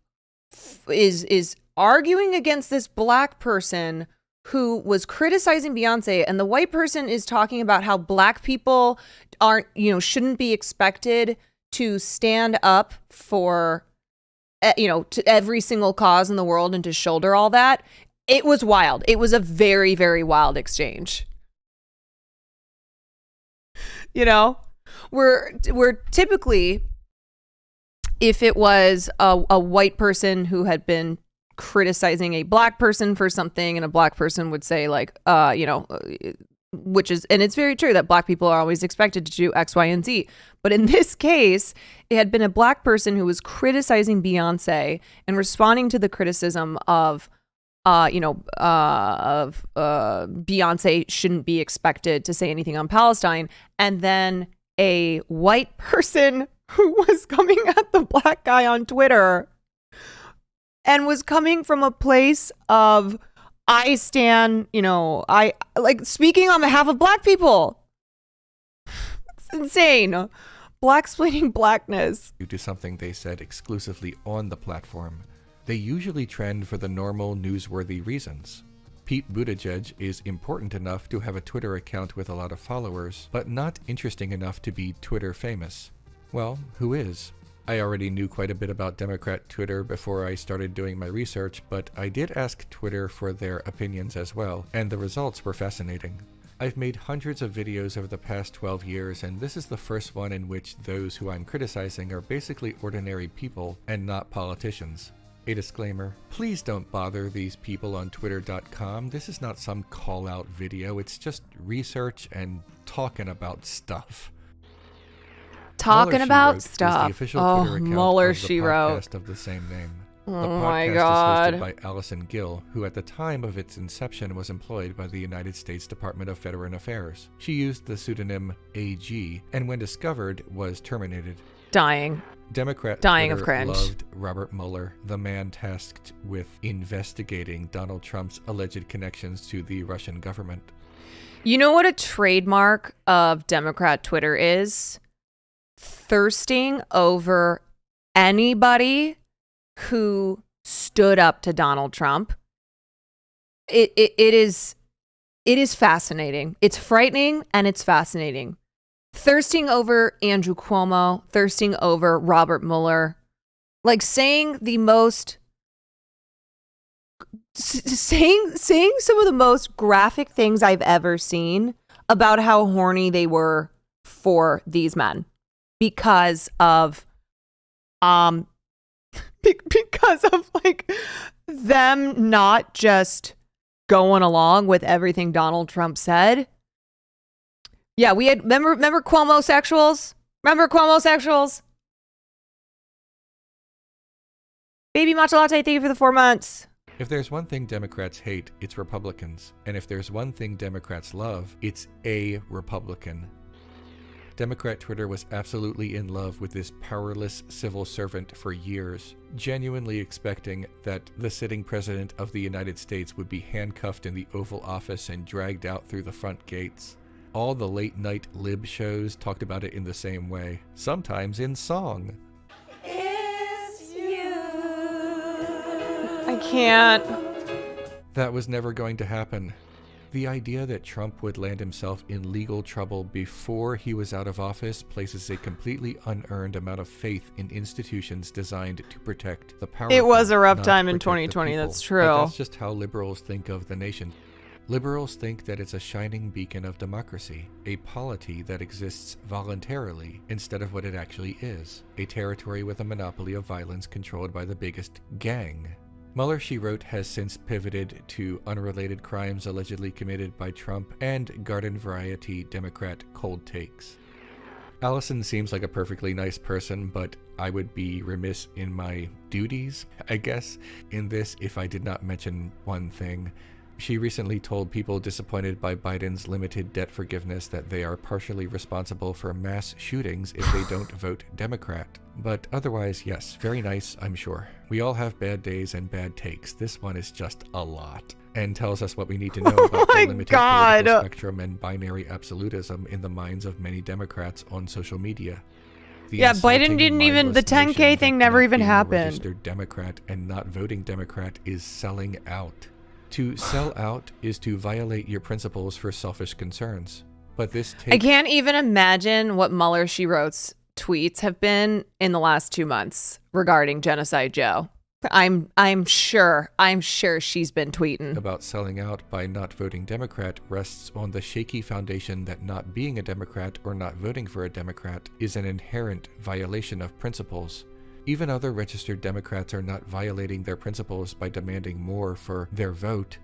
is arguing against this black person who was criticizing Beyonce, and the white person is talking about how black people aren't, shouldn't be expected to stand up for, to every single cause in the world and to shoulder all that. It was wild. It was a very, very wild exchange. We're typically, if it was a white person who had been criticizing a black person for something, and a black person would say like, which is, and it's very true that black people are always expected to do X, Y, and Z. But in this case, it had been a black person who was criticizing Beyonce and responding to the criticism of, Beyonce shouldn't be expected to say anything on Palestine. And then a white person who was coming at the black guy on Twitter and was coming from a place of, I stand, I like speaking on behalf of black people. It's insane. Black-splaining blackness. Due to something they said exclusively on the platform. They usually trend for the normal, newsworthy reasons. Pete Buttigieg is important enough to have a Twitter account with a lot of followers, but not interesting enough to be Twitter famous. Well, who is? I already knew quite a bit about Democrat Twitter before I started doing my research, but I did ask Twitter for their opinions as well, and the results were fascinating. I've made hundreds of videos over the past 12 years, and this is the first one in which those who I'm criticizing are basically ordinary people and not politicians. A disclaimer, please don't bother these people on twitter.com. This is not some call-out video, it's just research and talking about stuff. Talking Mueller, about She Wrote is stuff. the official Oh, Twitter account Mueller, of the She Wrote. podcast of the same name. Oh The my podcast God. is hosted by Allison Gill, who at the time of its inception was employed by the United States Department of Veteran Affairs. She used the pseudonym AG, and when discovered, was terminated. Dying. Democrat Dying Twitter of cringe. loved Robert Mueller, the man tasked with investigating Donald Trump's alleged connections to the Russian government. You know what a trademark of Democrat Twitter is? Thirsting over anybody who stood up to Donald Trump. It is fascinating. It's frightening and it's fascinating. Thirsting over Andrew Cuomo, thirsting over Robert Mueller, like saying the most saying some of the most graphic things I've ever seen about how horny they were for these men because of like them not just going along with everything Donald Trump said. Yeah, we had remember Cuomo-sexuals? Remember Cuomo-sexuals? Baby matcha latte, thank you for the 4 months. If there's one thing Democrats hate, it's Republicans. And if there's one thing Democrats love, it's a Republican. Democrat Twitter was absolutely in love with this powerless civil servant for years, genuinely expecting that the sitting president of the United States would be handcuffed in the Oval Office and dragged out through the front gates. All the late-night lib shows talked about it in the same way, sometimes in song. I can't. That was never going to happen. The idea that Trump would land himself in legal trouble before he was out of office places a completely unearned amount of faith in institutions designed to protect the powerful. It was a rough not time in protect the 2020, people. that's true. But that's just how liberals think of the nation. Liberals think that it's a shining beacon of democracy, a polity that exists voluntarily instead of what it actually is, a territory with a monopoly of violence controlled by the biggest gang. Mueller, she wrote, has since pivoted to unrelated crimes allegedly committed by Trump and garden variety Democrat cold takes. Allison seems like a perfectly nice person, but I would be remiss in my duties, I guess, in this if I did not mention one thing. She recently told people disappointed by Biden's limited debt forgiveness that they are partially responsible for mass shootings if they don't vote Democrat. But otherwise, yes, very nice, I'm sure. We all have bad days and bad takes. This one is just a lot, and tells us what we need to know about the limited political spectrum and binary absolutism in the minds of many Democrats on social media. Biden didn't even, the 10K thing never even happened. Registered Democrat and not voting Democrat is selling out. To sell out is to violate your principles for selfish concerns. But this I can't even imagine what Mueller, she wrote's tweets have been in the last 2 months regarding Genocide Joe. I'm sure she's been tweeting about selling out by not voting Democrat rests on the shaky foundation that not being a Democrat or not voting for a Democrat is an inherent violation of principles. Even other registered Democrats are not violating their principles by demanding more for their vote.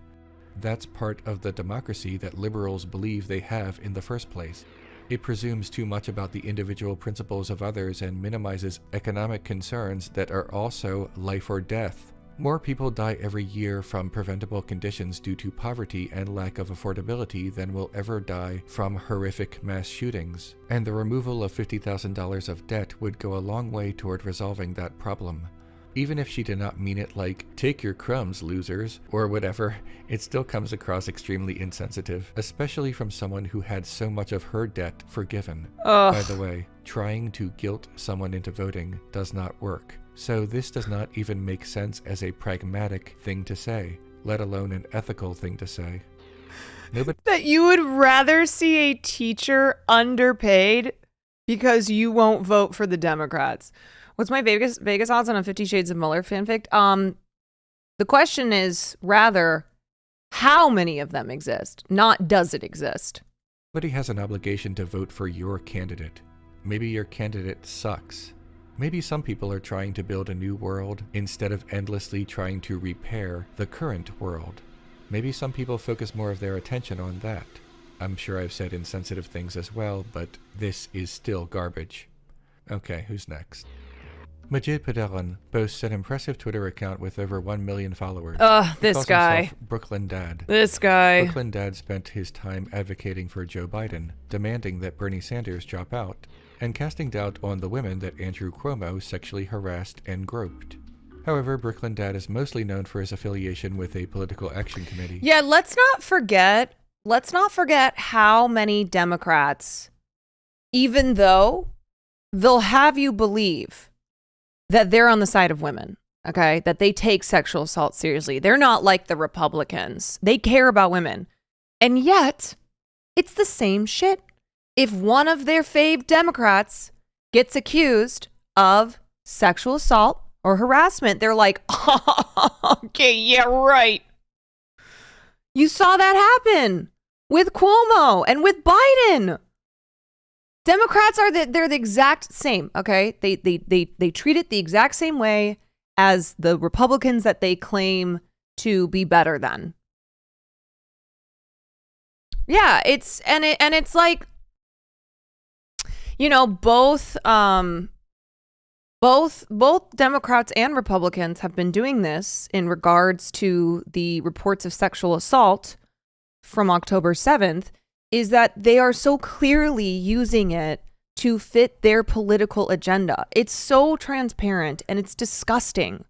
That's part of the democracy that liberals believe they have in the first place. It presumes too much about the individual principles of others and minimizes economic concerns that are also life or death. More people die every year from preventable conditions due to poverty and lack of affordability than will ever die from horrific mass shootings, and the removal of $50,000 of debt would go a long way toward resolving that problem. Even if she did not mean it like, take your crumbs, losers, or whatever, it still comes across extremely insensitive, especially from someone who had so much of her debt forgiven. By the way, trying to guilt someone into voting does not work. So this does not even make sense as a pragmatic thing to say, let alone an ethical thing to say. That you would rather see a teacher underpaid because you won't vote for the Democrats. What's my Vegas odds on a 50 Shades of Mueller fanfic? The question is rather, how many of them exist? Not does it exist? Nobody has an obligation to vote for your candidate. Maybe your candidate sucks. Maybe some people are trying to build a new world instead of endlessly trying to repair the current world. Maybe some people focus more of their attention on that. I'm sure I've said insensitive things as well, but this is still garbage. Okay, who's next? Majid Padelan boasts an impressive Twitter account with over 1 million followers. This guy. Brooklyn Dad. This guy. Brooklyn Dad spent his time advocating for Joe Biden, demanding that Bernie Sanders drop out, and casting doubt on the women that Andrew Cuomo sexually harassed and groped. However, Brooklyn Dad is mostly known for his affiliation with a political action committee. Yeah, let's not forget how many Democrats, even though they'll have you believe that they're on the side of women, okay? That they take sexual assault seriously. They're not like the Republicans. They care about women. And yet, it's the same shit. If one of their fave Democrats gets accused of sexual assault or harassment, they're like, okay, yeah, right. You saw that happen with Cuomo and with Biden. Democrats they're the exact same, okay? They treat it the exact same way as the Republicans that they claim to be better than. Yeah, it's like, you know, both Democrats and Republicans have been doing this in regards to the reports of sexual assault from October 7th, is that they are so clearly using it to fit their political agenda. It's so transparent and it's disgusting.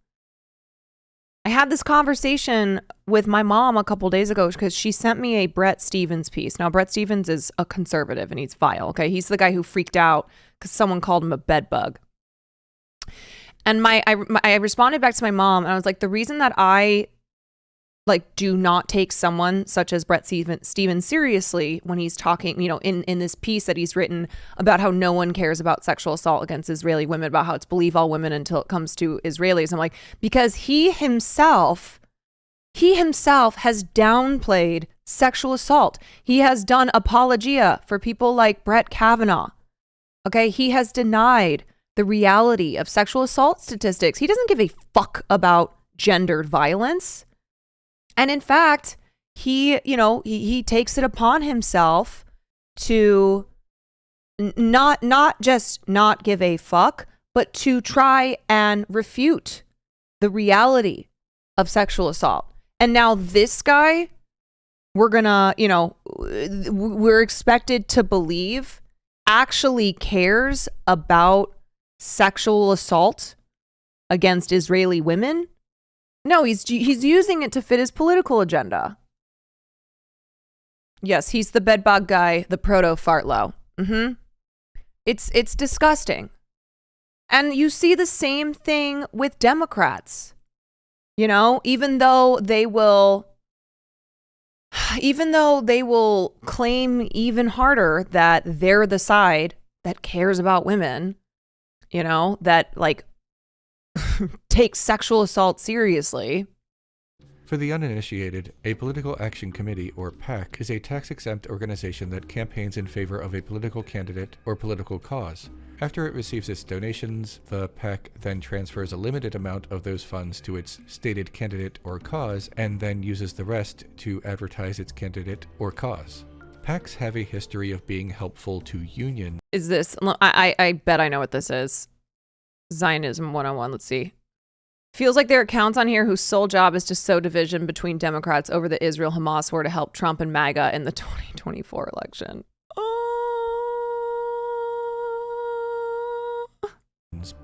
I had this conversation with my mom a couple days ago because she sent me a Bret Stephens piece. Now, Bret Stephens is a conservative and he's vile, okay? He's the guy who freaked out because someone called him a bedbug. And I responded back to my mom and I was like, the reason that I do not take someone such as Bret Stephens seriously when he's talking, you know, in this piece that he's written about how no one cares about sexual assault against Israeli women, about how it's believe all women until it comes to Israelis. I'm like, because he himself has downplayed sexual assault. He has done apologia for people like Brett Kavanaugh. Okay. He has denied the reality of sexual assault statistics. He doesn't give a fuck about gendered violence. And in fact, he takes it upon himself to not just not give a fuck, but to try and refute the reality of sexual assault. And now this guy, we're expected to believe actually cares about sexual assault against Israeli women. No, he's using it to fit his political agenda. Yes, he's the bedbug guy, the proto-fartlow. It's disgusting. And you see the same thing with Democrats. You know, even though they will claim even harder that they're the side that cares about women, you know, that like takes sexual assault seriously. For the uninitiated, a Political Action Committee, or PAC, is a tax-exempt organization that campaigns in favor of a political candidate or political cause. After it receives its donations, the PAC then transfers a limited amount of those funds to its stated candidate or cause, and then uses the rest to advertise its candidate or cause. PACs have a history of being helpful to unions. Is this? I bet I know what this is. Zionism 101. Let's see. Feels like there are accounts on here whose sole job is to sow division between Democrats over the Israel-Hamas war to help Trump and MAGA in the 2024 election.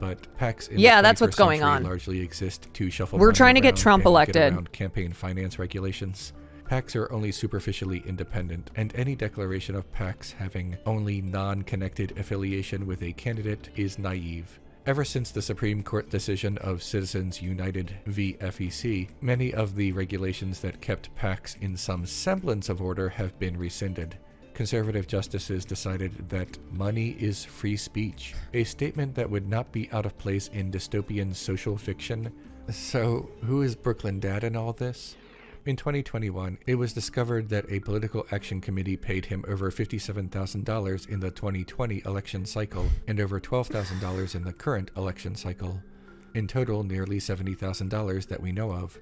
But PACs in yeah, the that's what's 21st going century on. largely exist to shuffle We're money trying to get around Trump and elected. get around campaign finance regulations. PACs are only superficially independent, and any declaration of PACs having only non-connected affiliation with a candidate is naive. Ever since the Supreme Court decision of Citizens United v. FEC, many of the regulations that kept PACs in some semblance of order have been rescinded. Conservative justices decided that money is free speech, a statement that would not be out of place in dystopian social fiction. So, who is Brooklyn Dad in all this? In 2021, it was discovered that a political action committee paid him over $57,000 in the 2020 election cycle and over $12,000 in the current election cycle. In total, nearly $70,000 that we know of.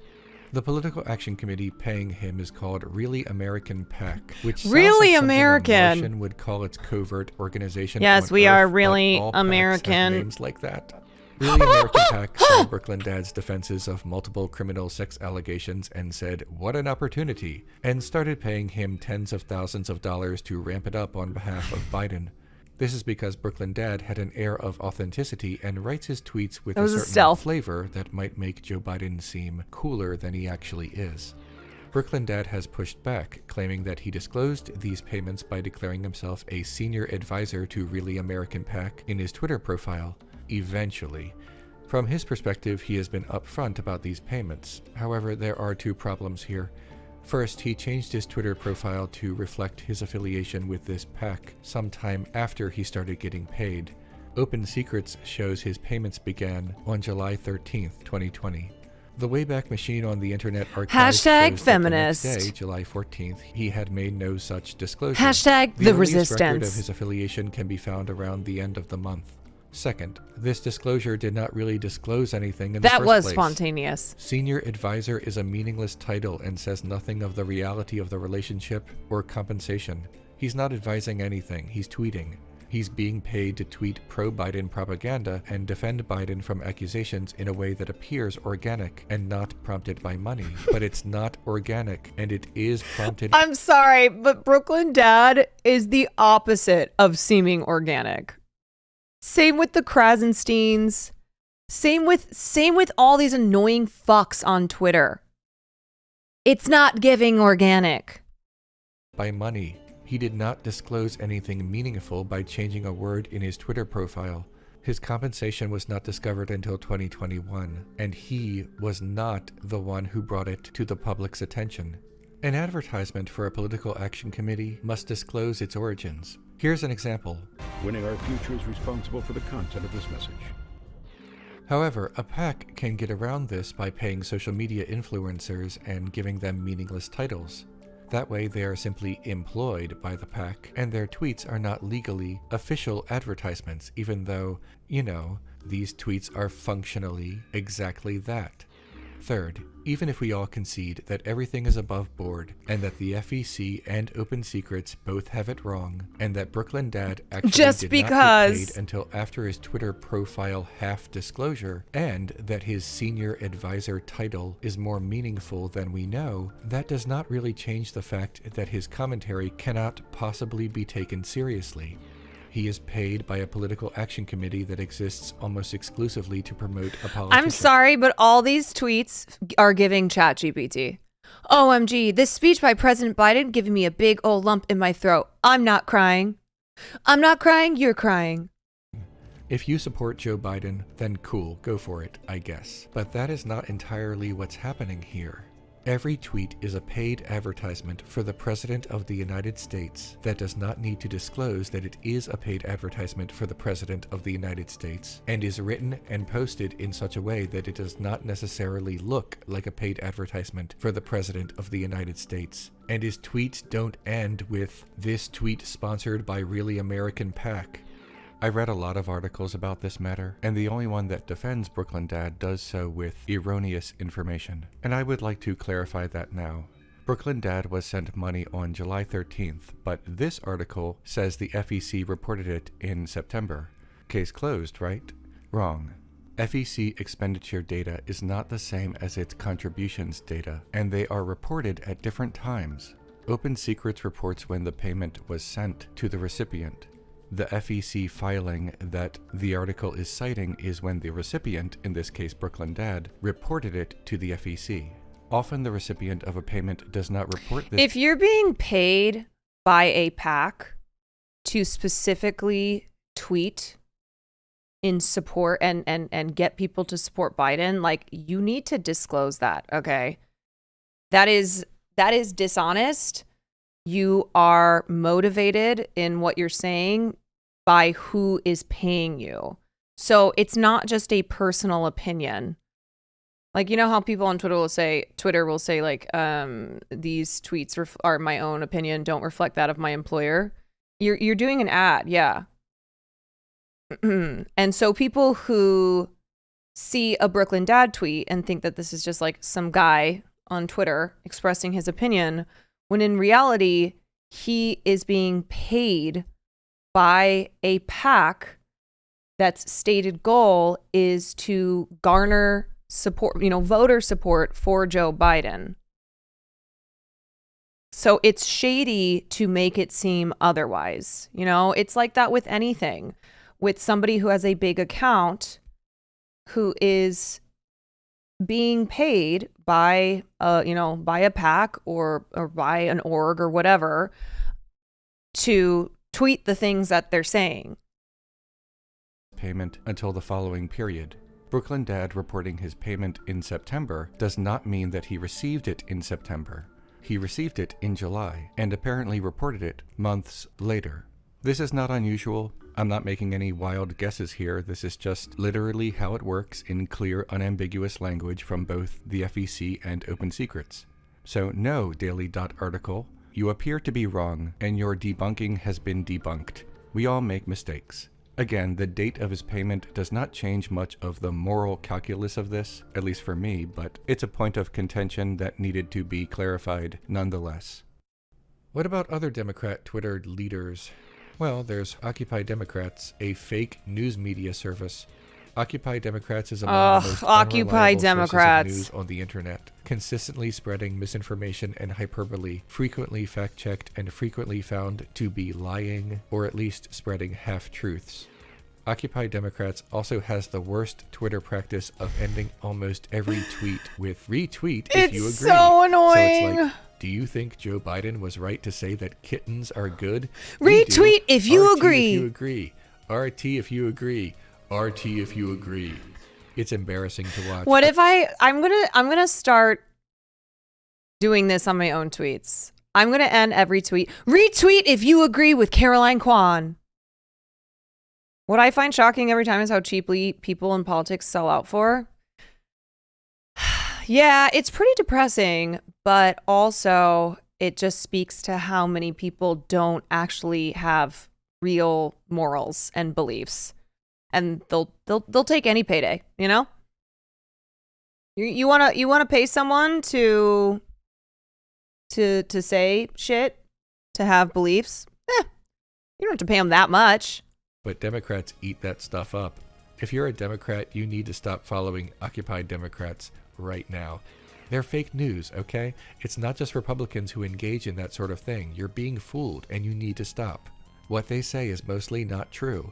The political action committee paying him is called Really American PAC, which sounds Really like something American. a Martian would call its covert organization. Yes, on we Earth, are but really all PACs have American. names like that. Really American PAC saw Brooklyn Dad's defenses of multiple criminal sex allegations and said, "What an opportunity," and started paying him tens of thousands of dollars to ramp it up on behalf of Biden. This is because Brooklyn Dad had an air of authenticity and writes his tweets with a certain stealth. flavor that might make Joe Biden seem cooler than he actually is. Brooklyn Dad has pushed back, claiming that he disclosed these payments by declaring himself a senior advisor to Really American PAC in his Twitter profile. Eventually. From his perspective, he has been upfront about these payments. However, there are two problems here. First, he changed his Twitter profile to reflect his affiliation with this PAC sometime after he started getting paid. Open Secrets shows his payments began on July 13th, 2020. The Wayback Machine on the Internet Archive Hashtag shows feminist. That the next day, July 14th, he had made no such disclosure. Hashtag the earliest record resistance. of his affiliation can be found around the end of the month. Second, this disclosure did not really disclose anything in the That first was place. spontaneous. Senior advisor is a meaningless title and says nothing of the reality of the relationship or compensation. He's not advising anything, he's tweeting. He's being paid to tweet pro-Biden propaganda and defend Biden from accusations in a way that appears organic and not prompted by money. But it's not organic, and it is prompted. I'm sorry, but Brooklyn Dad is the opposite of seeming organic. Same with the Krasensteins. Same with all these annoying fucks on Twitter. It's not giving organic. By money. He did not disclose anything meaningful by changing a word in his Twitter profile. His compensation was not discovered until 2021, and he was not the one who brought it to the public's attention. An advertisement for a political action committee must disclose its origins. Here's an example. Winning Our Future is responsible for the content of this message. However, a PAC can get around this by paying social media influencers and giving them meaningless titles. That way they are simply employed by the PAC, and their tweets are not legally official advertisements, even though, these tweets are functionally exactly that. Third, even if we all concede that everything is above board, and that the FEC and Open Secrets both have it wrong, and that Brooklyn Dad actually Just did because not get paid until after his Twitter profile half disclosure, and that his senior advisor title is more meaningful than we know, that does not really change the fact that his commentary cannot possibly be taken seriously. He is paid by a political action committee that exists almost exclusively to promote a politician. I'm sorry, but all these tweets are giving ChatGPT. OMG, this speech by President Biden giving me a big old lump in my throat. I'm not crying. I'm not crying, you're crying. If you support Joe Biden, then cool, go for it, I guess. But that is not entirely what's happening here. Every tweet is a paid advertisement for the President of the United States that does not need to disclose that it is a paid advertisement for the President of the United States, and is written and posted in such a way that it does not necessarily look like a paid advertisement for the President of the United States. And his tweets don't end with, "This tweet sponsored by Really American PAC." I read a lot of articles about this matter, and the only one that defends Brooklyn Dad does so with erroneous information. And I would like to clarify that now. Brooklyn Dad was sent money on July 13th, but this article says the FEC reported it in September. Case closed, right? Wrong. FEC expenditure data is not the same as its contributions data, and they are reported at different times. Open Secrets reports when the payment was sent to the recipient. The FEC filing that the article is citing is when the recipient, in this case Brooklyn Dad, reported it to the FEC. Often the recipient of a payment does not report this. If you're being paid by a PAC to specifically tweet in support and get people to support Biden, like, you need to disclose that, okay? That is dishonest. You are motivated in what you're saying by who is paying you. So it's not just a personal opinion. Like, you know how people on Twitter will say like, these tweets are my own opinion, don't reflect that of my employer. You're doing an ad, yeah. And so people who see a Brooklyn Dad tweet and think that this is just like some guy on Twitter expressing his opinion, when in reality, he is being paid by a PAC that's stated goal is to garner support, voter support for Joe Biden. So it's shady to make it seem otherwise. It's like that with anything. With somebody who has a big account who is being paid by a PAC or by an org or whatever to tweet the things that they're saying. Payment until the following period. Brooklyn Dad reporting his payment in September does not mean that he received it in September. He received it in July and apparently reported it months later. This is not unusual. I'm not making any wild guesses here. This is just literally how it works in clear, unambiguous language from both the FEC and Open Secrets. So no, Daily.article, you appear to be wrong, and your debunking has been debunked. We all make mistakes. Again, the date of his payment does not change much of the moral calculus of this, at least for me, but it's a point of contention that needed to be clarified nonetheless. What about other Democrat Twitter leaders? Well, there's Occupy Democrats, a fake news media service. Occupy Democrats is among the most Occupy unreliable Democrats. sources of news on the internet, consistently spreading misinformation and hyperbole, frequently fact-checked and frequently found to be lying, or at least spreading half-truths. Occupy Democrats also has the worst Twitter practice of ending almost every tweet with retweet if you agree. It's so annoying. So it's like, do you think Joe Biden was right to say that kittens are good? Retweet if you RT agree. if you agree. RT if you agree. RT if you agree. It's embarrassing to watch. What if I'm gonna start doing this on my own tweets. I'm gonna end every tweet. Retweet if you agree with Caroline Kwan. What I find shocking every time is how cheaply people in politics sell out for. Yeah, it's pretty depressing, but also it just speaks to how many people don't actually have real morals and beliefs. And they'll take any payday, you know? You wanna pay someone to say shit, to have beliefs? You don't have to pay them that much. But Democrats eat that stuff up. If you're a Democrat, you need to stop following Occupy Democrats right now. They're fake news, okay? It's not just Republicans who engage in that sort of thing. You're being fooled, and you need to stop. What they say is mostly not true.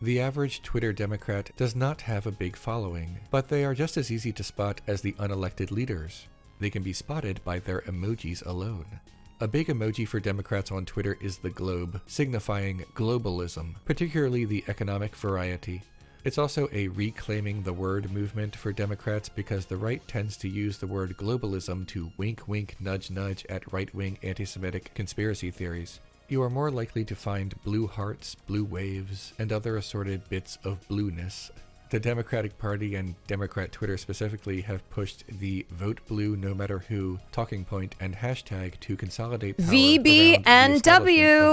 The average Twitter Democrat does not have a big following, but they are just as easy to spot as the unelected leaders. They can be spotted by their emojis alone. A big emoji for Democrats on Twitter is the globe, signifying globalism, particularly the economic variety. It's also a reclaiming the word movement for Democrats because the right tends to use the word globalism to wink wink nudge nudge at right-wing anti-Semitic conspiracy theories. You are more likely to find blue hearts, blue waves, and other assorted bits of blueness. The Democratic Party and Democrat Twitter specifically have pushed the Vote Blue No Matter Who talking point and hashtag to consolidate power around the establishment of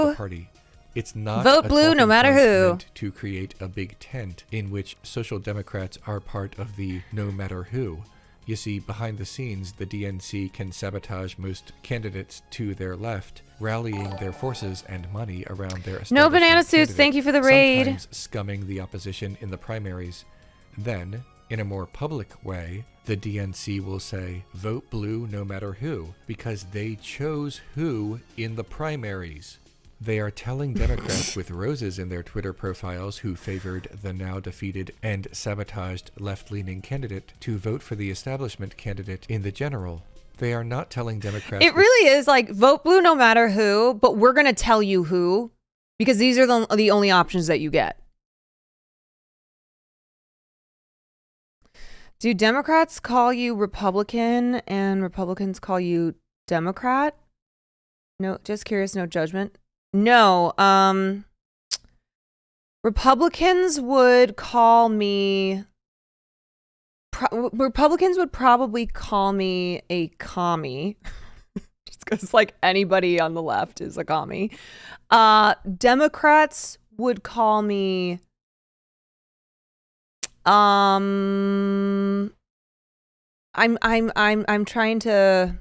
the party. It's not Vote Blue No Matter Who meant to create a big tent in which social democrats are part of the No Matter Who. You see, behind the scenes, the DNC can sabotage most candidates to their left, rallying their forces and money around their No banana establishment suits, candidate, thank you for the raid. sometimes scumming the opposition in the primaries. Then, in a more public way, the DNC will say, vote blue no matter who, because they chose who in the primaries. They are telling Democrats with roses in their Twitter profiles who favored the now defeated and sabotaged left-leaning candidate to vote for the establishment candidate in the general. They are not telling Democrats... It really is like, vote blue no matter who, but we're going to tell you who, because these are the only options that you get. Do Democrats call you Republican and Republicans call you Democrat? No, just curious, no judgment. No, Republicans would call me, Republicans would probably call me a commie, just because like anybody on the left is a commie. Democrats would call me, I'm trying to,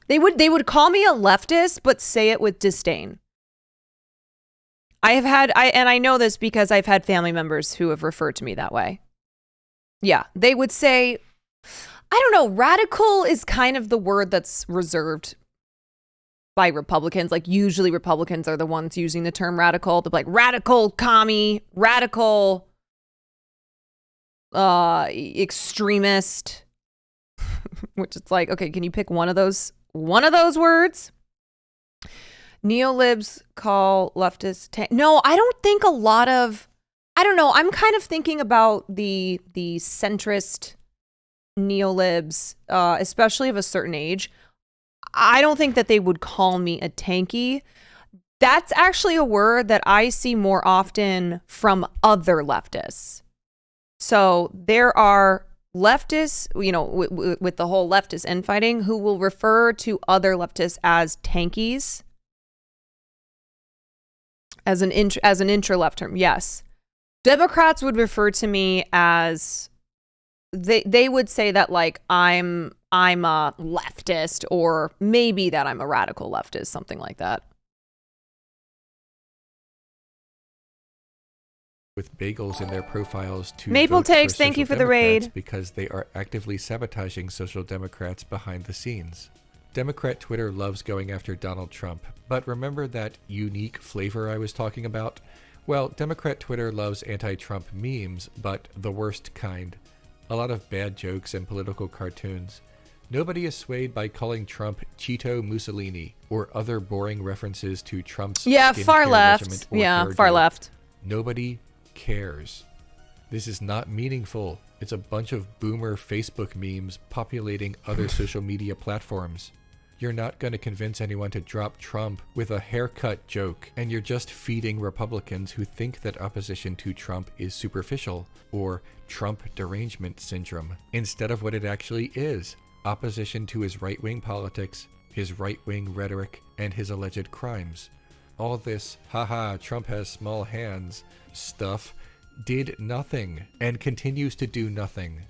they would call me a leftist, but say it with disdain. I know this because I've had family members who have referred to me that way. Yeah, they would say, I don't know, radical is kind of the word that's reserved by Republicans. Like usually Republicans are the ones using the term radical. They're like radical commie, radical extremist, which it's like, okay, can you pick one of those words? Neolibs call leftists no, I don't think a lot of, I don't know, I'm kind of thinking about the centrist neolibs, especially of a certain age. I don't think that they would call me a tanky. That's actually a word that I see more often from other leftists. So there are leftists, you know, with the whole leftist infighting, who will refer to other leftists as tankies. As an intra-left term, yes. Democrats would refer to me as they would say that like I'm a leftist, or maybe that I'm a radical leftist, something like that. With bagels in their profiles to Maple vote Takes, for thank you Social for the Democrats raid. because they are actively sabotaging Social Democrats behind the scenes. Democrat Twitter loves going after Donald Trump, but remember that unique flavor I was talking about? Well, Democrat Twitter loves anti-Trump memes, but the worst kind. A lot of bad jokes and political cartoons. Nobody is swayed by calling Trump Cheeto Mussolini or other boring references to Trump's Yeah, skincare far regimen left. or Yeah, hairdo. far left. Nobody cares. This is not meaningful. It's a bunch of boomer Facebook memes populating other social media platforms. You're not going to convince anyone to drop Trump with a haircut joke, and you're just feeding Republicans who think that opposition to Trump is superficial, or Trump derangement syndrome, instead of what it actually is: opposition to his right-wing politics, his right-wing rhetoric, and his alleged crimes. All this, haha, Trump has small hands stuff did nothing and continues to do nothing.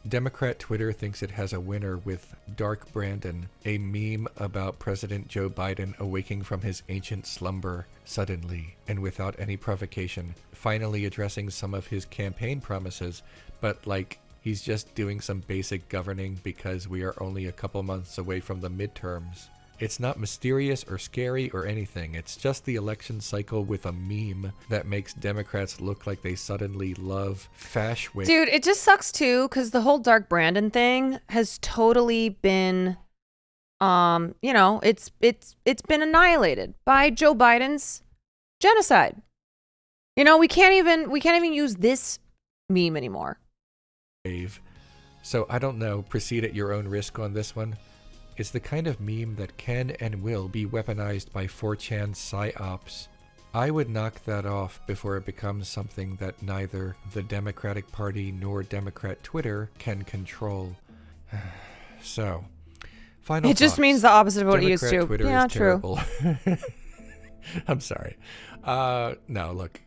Democrat Twitter thinks it has a winner with Dark Brandon, a meme about President Joe Biden awaking from his ancient slumber suddenly and without any provocation, finally addressing some of his campaign promises, but like he's just doing some basic governing because we are only a couple months away from the midterms. It's not mysterious or scary or anything. It's just the election cycle with a meme that makes Democrats look like they suddenly love Fashwick. Dude, it just sucks too, because the whole Dark Brandon thing has totally been, you know, it's been annihilated by Joe Biden's genocide. You know, we can't even use this meme anymore. So I don't know, proceed at your own risk on this one. It's the kind of meme that can and will be weaponized by 4chan psyops. I would knock that off before it becomes something that neither the Democratic Party nor Democrat Twitter can control. So, final It just thoughts. means the opposite of what it used Democrat to. Twitter Yeah, is true. terrible. I'm sorry. No, look,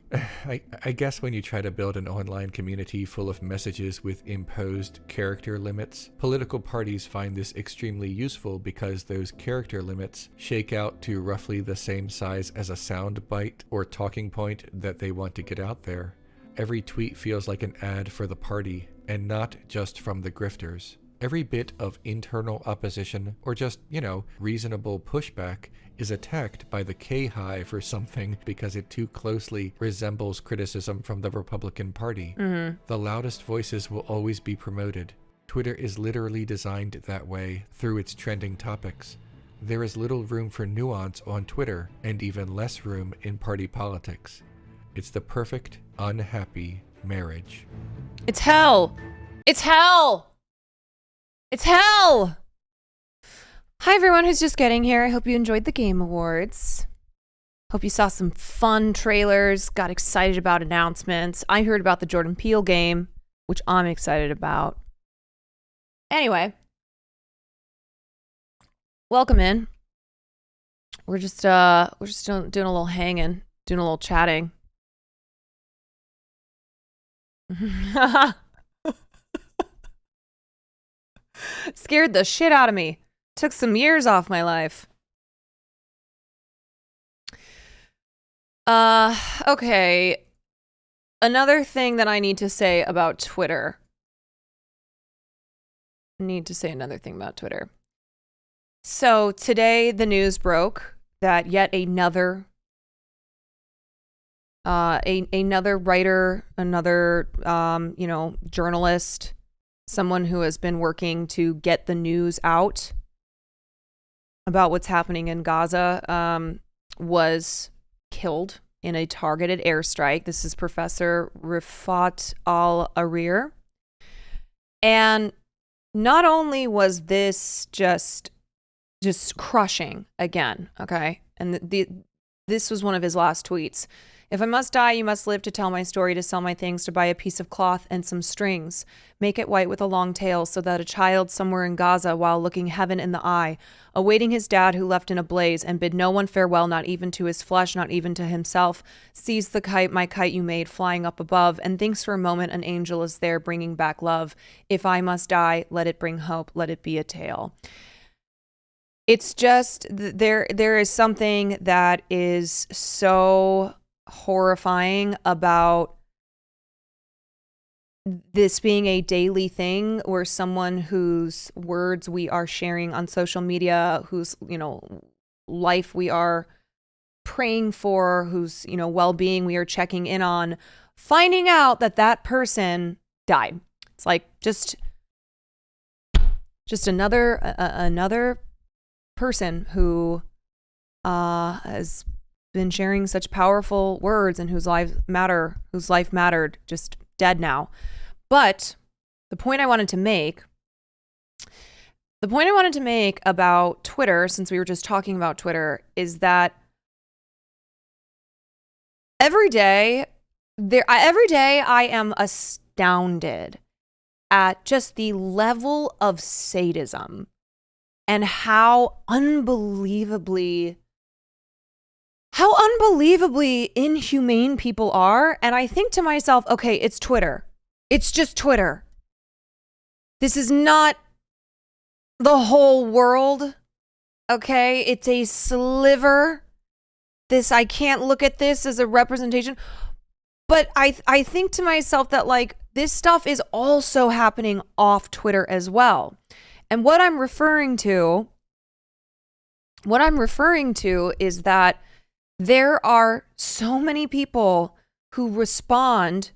I guess when you try to build an online community full of messages with imposed character limits, political parties find this extremely useful because those character limits shake out to roughly the same size as a sound bite or talking point that they want to get out there. Every tweet feels like an ad for the party, and not just from the grifters. Every bit of internal opposition, or just, you know, reasonable pushback, is attacked by the K-Hive or something because it too closely resembles criticism from the Republican Party. The loudest voices will always be promoted. Twitter is literally designed that way through its trending topics. There is little room for nuance on Twitter, and even less room in party politics. It's the perfect, unhappy marriage. It's hell. It's hell. It's hell. Hi, everyone who's just getting here. I hope you enjoyed the Game Awards. Hope you saw some fun trailers, got excited about announcements. I heard about the Jordan Peele game, which I'm excited about. Anyway, welcome in. We're just doing a little hanging, doing a little chatting. Scared the shit out of me. Took some years off my life. Okay. Another thing that I need to say about Twitter. So today the news broke that yet another writer, another journalist, someone who has been working to get the news out about what's happening in Gaza, was killed in a targeted airstrike. This is Professor Rifat Al-Arir. And not only was this just crushing again, okay? And this was one of his last tweets. If I must die, you must live to tell my story, to sell my things, to buy a piece of cloth and some strings. Make it white with a long tail so that a child somewhere in Gaza, while looking heaven in the eye, awaiting his dad who left in a blaze and bid no one farewell, not even to his flesh, not even to himself, sees the kite, my kite you made, flying up above, and thinks for a moment an angel is there bringing back love. If I must die, let it bring hope, let it be a tale. It's just, there is something that is so horrifying about this being a daily thing where someone whose words we are sharing on social media, whose, life we are praying for, whose, well-being we are checking in on, finding out that that person died. It's like just another person who has been sharing such powerful words and whose life mattered, just dead now. But the point I wanted to make about Twitter, since we were just talking about Twitter, is that every day I am astounded at just the level of sadism and how unbelievably inhumane people are. And I think to myself, okay, it's Twitter. It's just Twitter. This is not the whole world. Okay, it's a sliver. I can't look at this as a representation. But I think to myself that like this stuff is also happening off Twitter as well. And what I'm referring to is that there are so many people who respond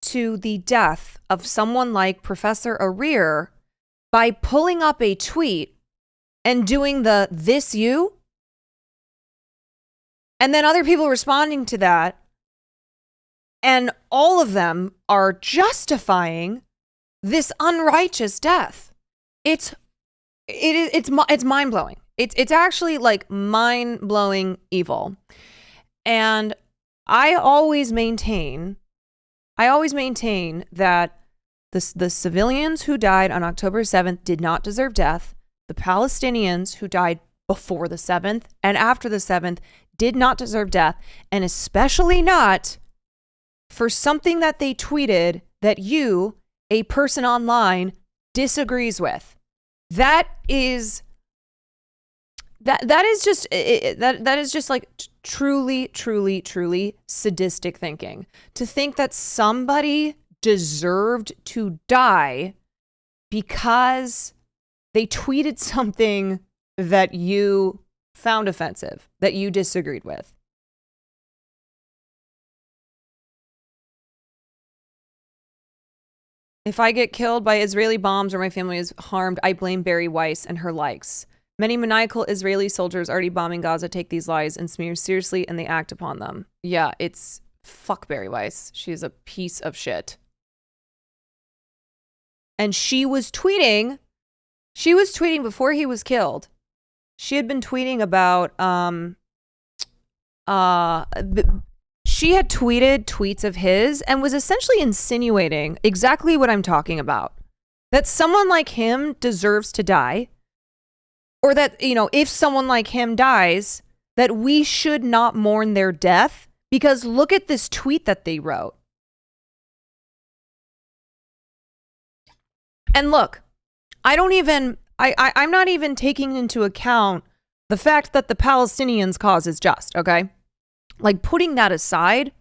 to the death of someone like Professor Arir by pulling up a tweet and doing the "this you," and then other people responding to that, and all of them are justifying this unrighteous death. It's mind-blowing. It's actually like mind-blowing evil. And I always maintain that the civilians who died on October 7th did not deserve death. The Palestinians who died before the 7th and after the 7th did not deserve death, and especially not for something that they tweeted that you, a person online, disagrees with. That is just like truly sadistic thinking. To think that somebody deserved to die because they tweeted something that you found offensive, that you disagreed with. If I get killed by Israeli bombs or my family is harmed, I blame Bari Weiss and her likes. Many maniacal Israeli soldiers already bombing Gaza take these lies and smear seriously, and they act upon them. Yeah, it's fuck Bari Weiss. She's a piece of shit. And she was tweeting before he was killed. She had been tweeting about she had tweeted tweets of his and was essentially insinuating exactly what I'm talking about. That someone like him deserves to die. Or that, if someone like him dies, that we should not mourn their death because look at this tweet that they wrote. And look, I'm not even taking into account the fact that the Palestinians' cause is just, okay? Like putting that aside,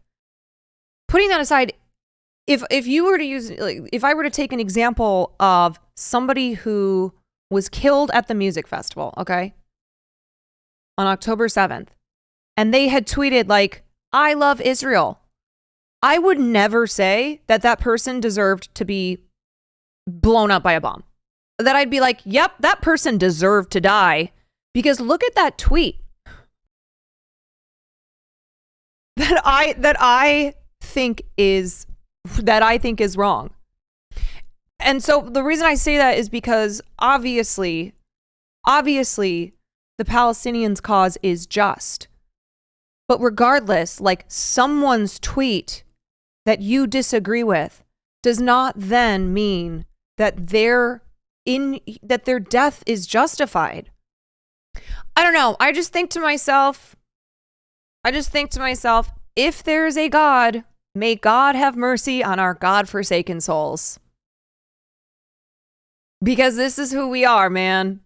if you were to use, if I were to take an example of somebody who was killed at the music festival, okay, on October 7th, and they had tweeted like, I love Israel, I would never say that that person deserved to be blown up by a bomb. That I'd be like, yep, that person deserved to die because look at that tweet. That I think is wrong. And so the reason I say that is because obviously the Palestinians' cause is just. But regardless, like someone's tweet that you disagree with does not then mean that their death is justified. I don't know. I just think to myself, if there is a God, may God have mercy on our God-forsaken souls. Because this is who we are, man.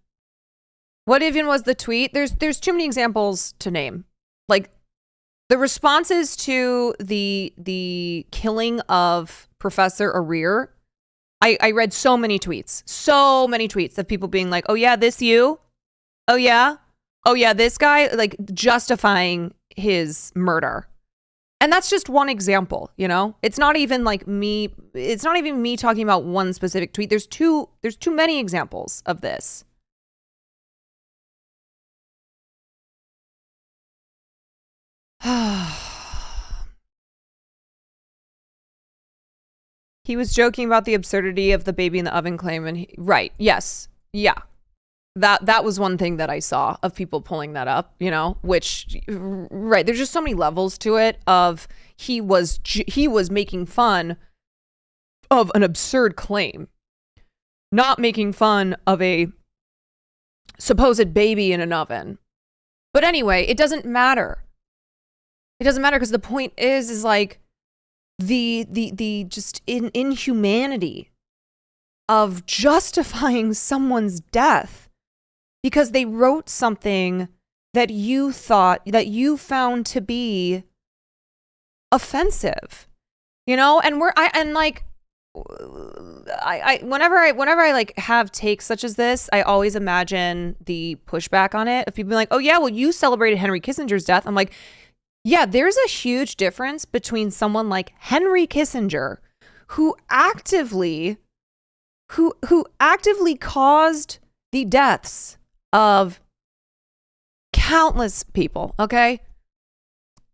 What even was the tweet? There's too many examples to name. Like the responses to the killing of Professor Arir. I read so many tweets of people being like, "Oh yeah, this you? Oh yeah? Oh yeah, this guy," like justifying his murder. And that's just one example, you know? It's not even me talking about one specific tweet. There's too many examples of this. He was joking about the absurdity of the baby in the oven claim, and right, yes, yeah. That was one thing that I saw of people pulling that up, you know, which, right, there's just so many levels to it of he was making fun of an absurd claim, not making fun of a supposed baby in an oven. But anyway, it doesn't matter. It doesn't matter because the point is like the just inhumanity of justifying someone's death because they wrote something that you found to be offensive, you know? And whenever I like have takes such as this, I always imagine the pushback on it of people being like, "Oh yeah, well you celebrated Henry Kissinger's death." I'm like, yeah, there's a huge difference between someone like Henry Kissinger, who actively caused the deaths of countless people, okay?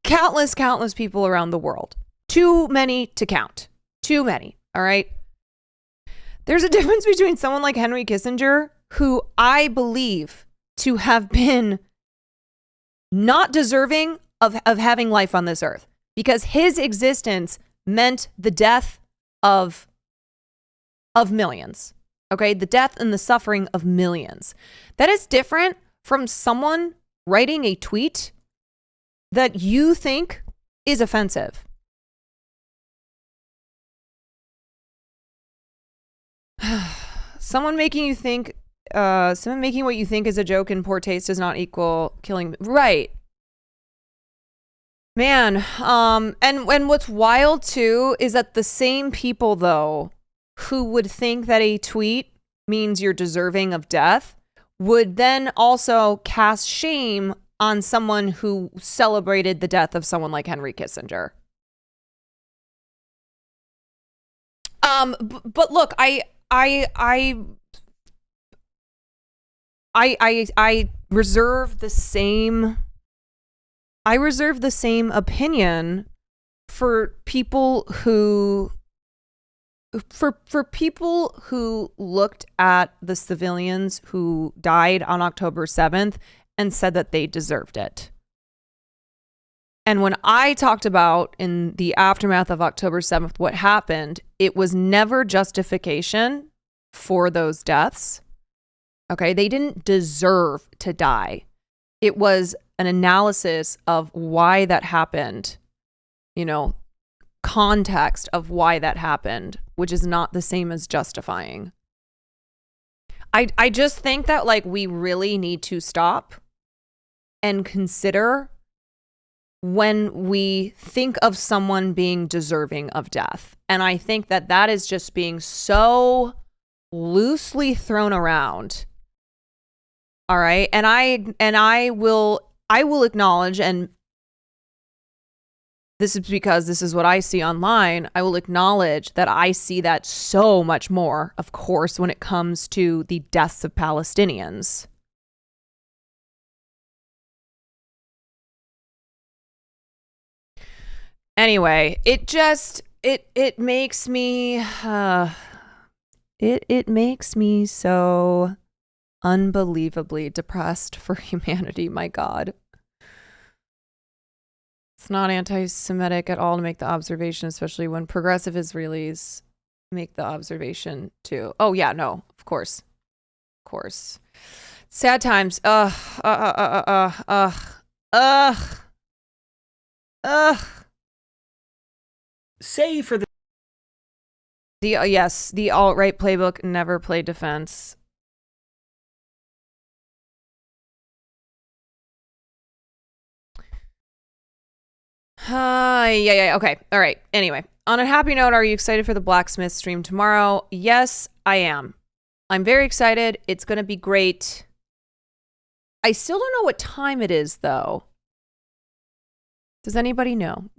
Countless people around the world. Too many to count. Too many, all right? There's a difference between someone like Henry Kissinger, who I believe to have been not deserving of having life on this earth, because his existence meant the death of millions. Okay, the death and the suffering of millions. That is different from someone writing a tweet that you think is offensive. Someone making what you think is a joke in poor taste does not equal killing. Right. Man, and what's wild too is that the same people though who would think that a tweet means you're deserving of death would then also cast shame on someone who celebrated the death of someone like Henry Kissinger. But look, I reserve the same. I reserve the same opinion for people who looked at the civilians who died on October 7th and said that they deserved it. And when I talked about in the aftermath of October 7th what happened, it was never justification for those deaths. Okay, they didn't deserve to die. It was an analysis of why that happened, you know, context of why that happened, which is not the same as justifying. I just think that like we really need to stop and consider when we think of someone being deserving of death. And I think that that is just being so loosely thrown around. All right. And I will acknowledge, and this is because this is what I see online, I will acknowledge that I see that so much more, of course, when it comes to the deaths of Palestinians. Anyway, it makes me it makes me so unbelievably depressed for humanity, my God. It's not anti-Semitic at all to make the observation, especially when progressive Israelis make the observation too. Oh yeah, no, of course. Of course. Sad times. Ugh. Say for the Yes, the alt-right playbook, never play defense. Yeah, okay. All right. Anyway, on a happy note, are you excited for the Blacksmith stream tomorrow? Yes, I am. I'm very excited. It's going to be great. I still don't know what time it is, though. Does anybody know?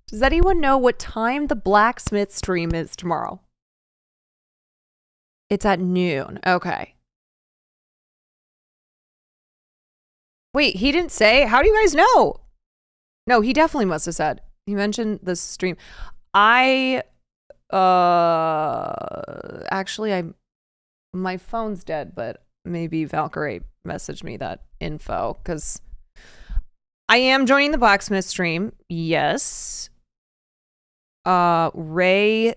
Does anyone know what time the Blacksmith stream is tomorrow? It's at noon. Okay. Wait, he didn't say? How do you guys know? No, he definitely must have said. He mentioned the stream. Actually, my phone's dead, but maybe Valkyrie messaged me that info because I am joining the Blacksmith stream. Yes. Ray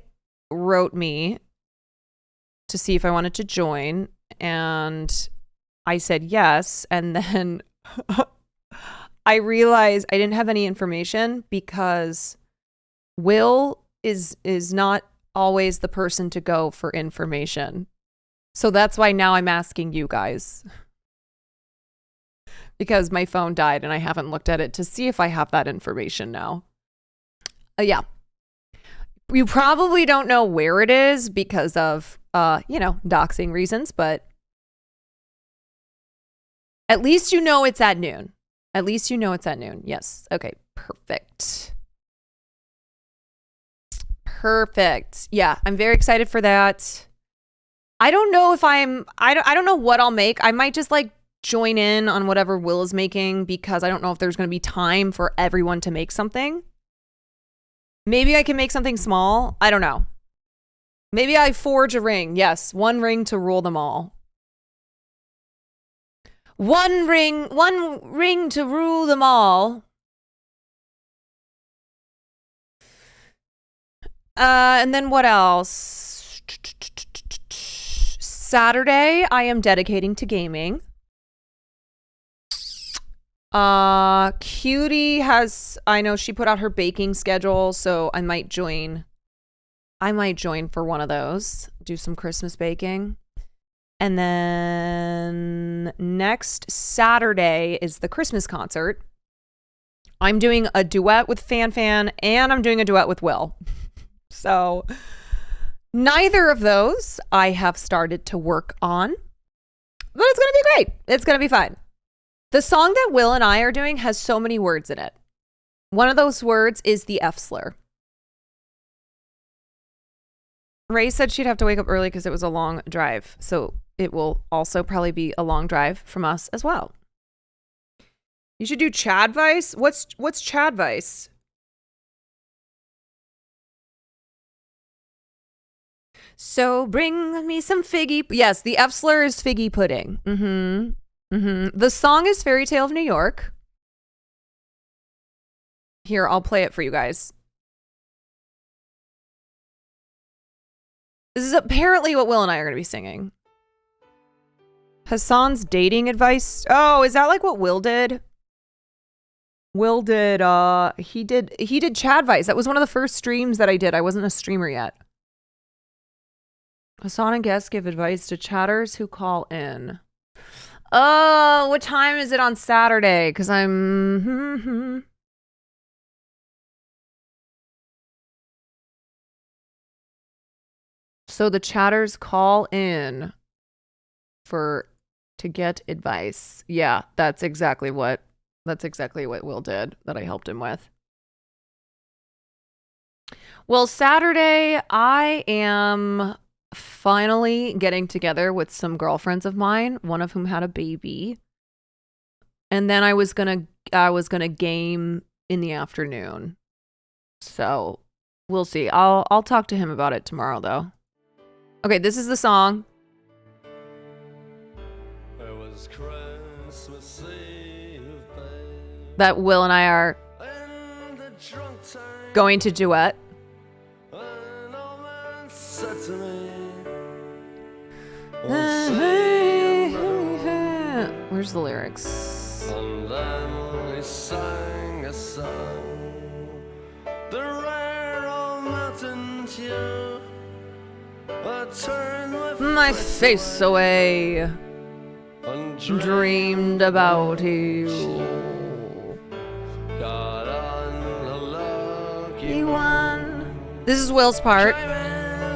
wrote me to see if I wanted to join, and I said yes, and then I realized I didn't have any information because Will is not always the person to go for information. So that's why now I'm asking you guys. Because my phone died and I haven't looked at it to see if I have that information now. Yeah. You probably don't know where it is because of, doxing reasons, but at least you know it's at noon. At least you know it's at noon. Yes. Okay. Perfect. Perfect. Yeah. I'm very excited for that. I don't know if I don't know what I'll make. I might just join in on whatever Will is making because I don't know if there's going to be time for everyone to make something. Maybe I can make something small. I don't know. Maybe I forge a ring. Yes. One ring to rule them all. One ring to rule them all. And then what else? Saturday, I am dedicating to gaming. Cutie I know she put out her baking schedule, so I might join for one of those, do some Christmas baking. And then next Saturday is the Christmas concert. I'm doing a duet with Fan and I'm doing a duet with Will. So neither of those I have started to work on, but it's going to be great. It's going to be fun. The song that Will and I are doing has so many words in it. One of those words is the F slur. Ray said she'd have to wake up early because it was a long drive. So it will also probably be a long drive from us as well. You should do Chadvice. What's Chadvice? So bring me some figgy. Yes, the F slur is figgy pudding. The song is Fairy Tale of New York. Here, I'll play it for you guys. This is apparently what Will and I are going to be singing. Hassan's dating advice. Oh, is that like what Will did? Will did, he did Chadvice. That was one of the first streams that I did. I wasn't a streamer yet. Hassan and guests give advice to chatters who call in. Oh, what time is it on Saturday? Because I'm... So the chatters call in to get advice. Yeah, that's exactly what Will did that I helped him with. Well, Saturday I am finally getting together with some girlfriends of mine, one of whom had a baby. And then I was gonna game in the afternoon. So we'll see. I'll talk to him about it tomorrow though. Okay, this is the song. It was Christmas Eve, babe. that Will and I are going to duet. Where's the lyrics? And then he sang a song, the rare old mountain tune. I turned My face away, and dreamed about you. got on a lucky He won. This is Will's part.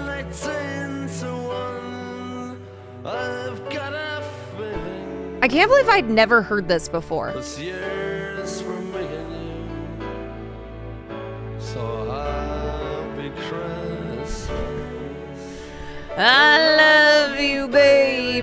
like 10 to 1. I've got a feeling I can't believe I'd never heard this before. this year's for me and you. So happy Christmas. I love you, babe.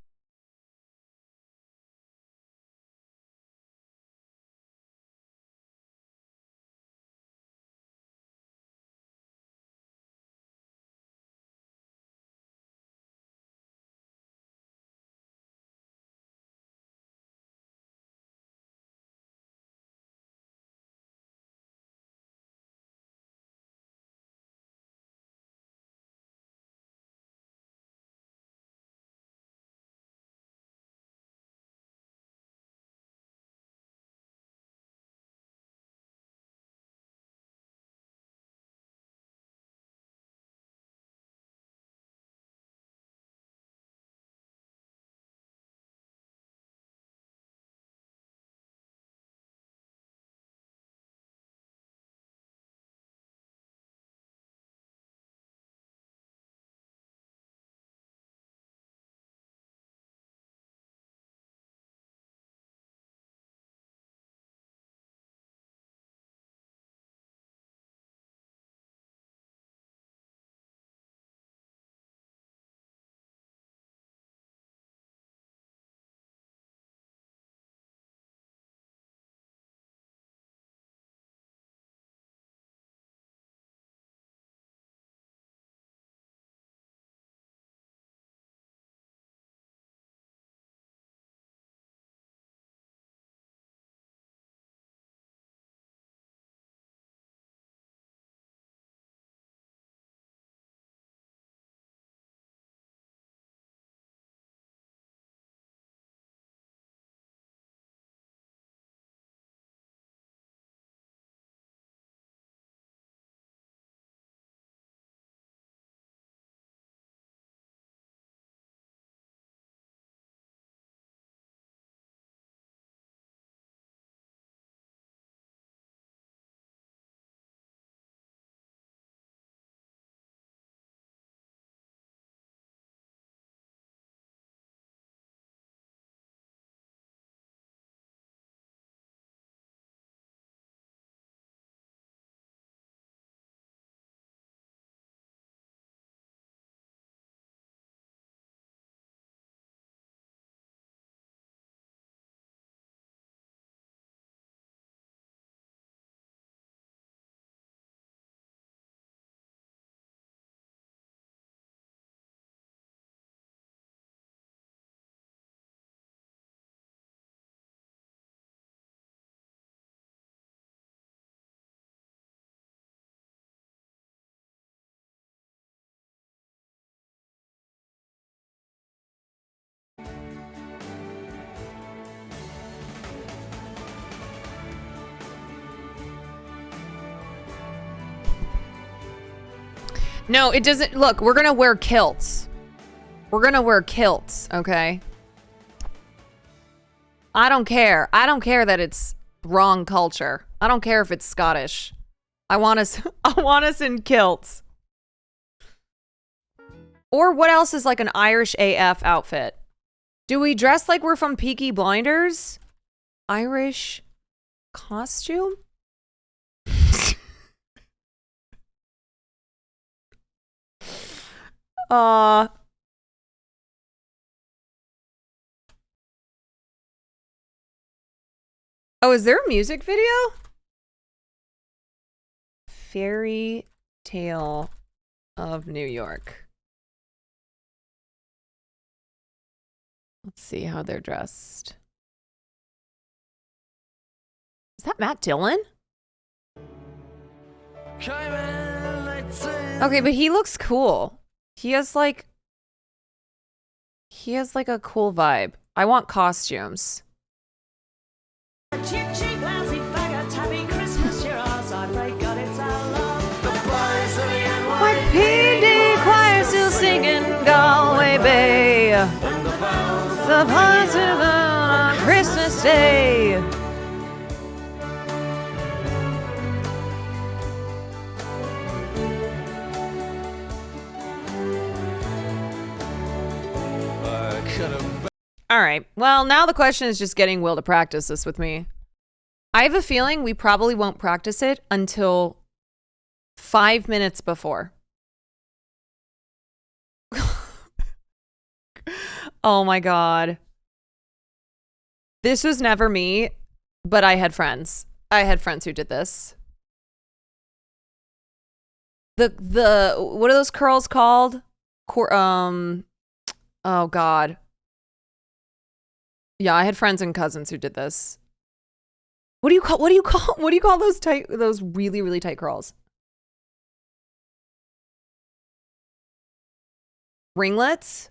No, it doesn't. Look, we're gonna wear kilts. We're gonna wear kilts, okay? I don't care. I don't care that it's wrong culture. I don't care if it's Scottish. I want us I want us in kilts. Or what else is like an Irish AF outfit? Do we dress like we're from Peaky Blinders? Irish costume? Oh, is there a music video? Fairy Tale of New York. Let's see how they're dressed. Is that Matt Dillon? Okay, but he looks cool. He has like a cool vibe. I want costumes. My PD choir still singing Galway Bay. The positive on Christmas Day. All right. Well, now the question is just getting Will to practice this with me. I have a feeling we probably won't practice it until 5 minutes before. Oh my God. This was never me, but I had friends. I had friends who did this. The what are those curls called? Oh God. Yeah, I had friends and cousins who did this. What do you call those really, really tight curls? Ringlets?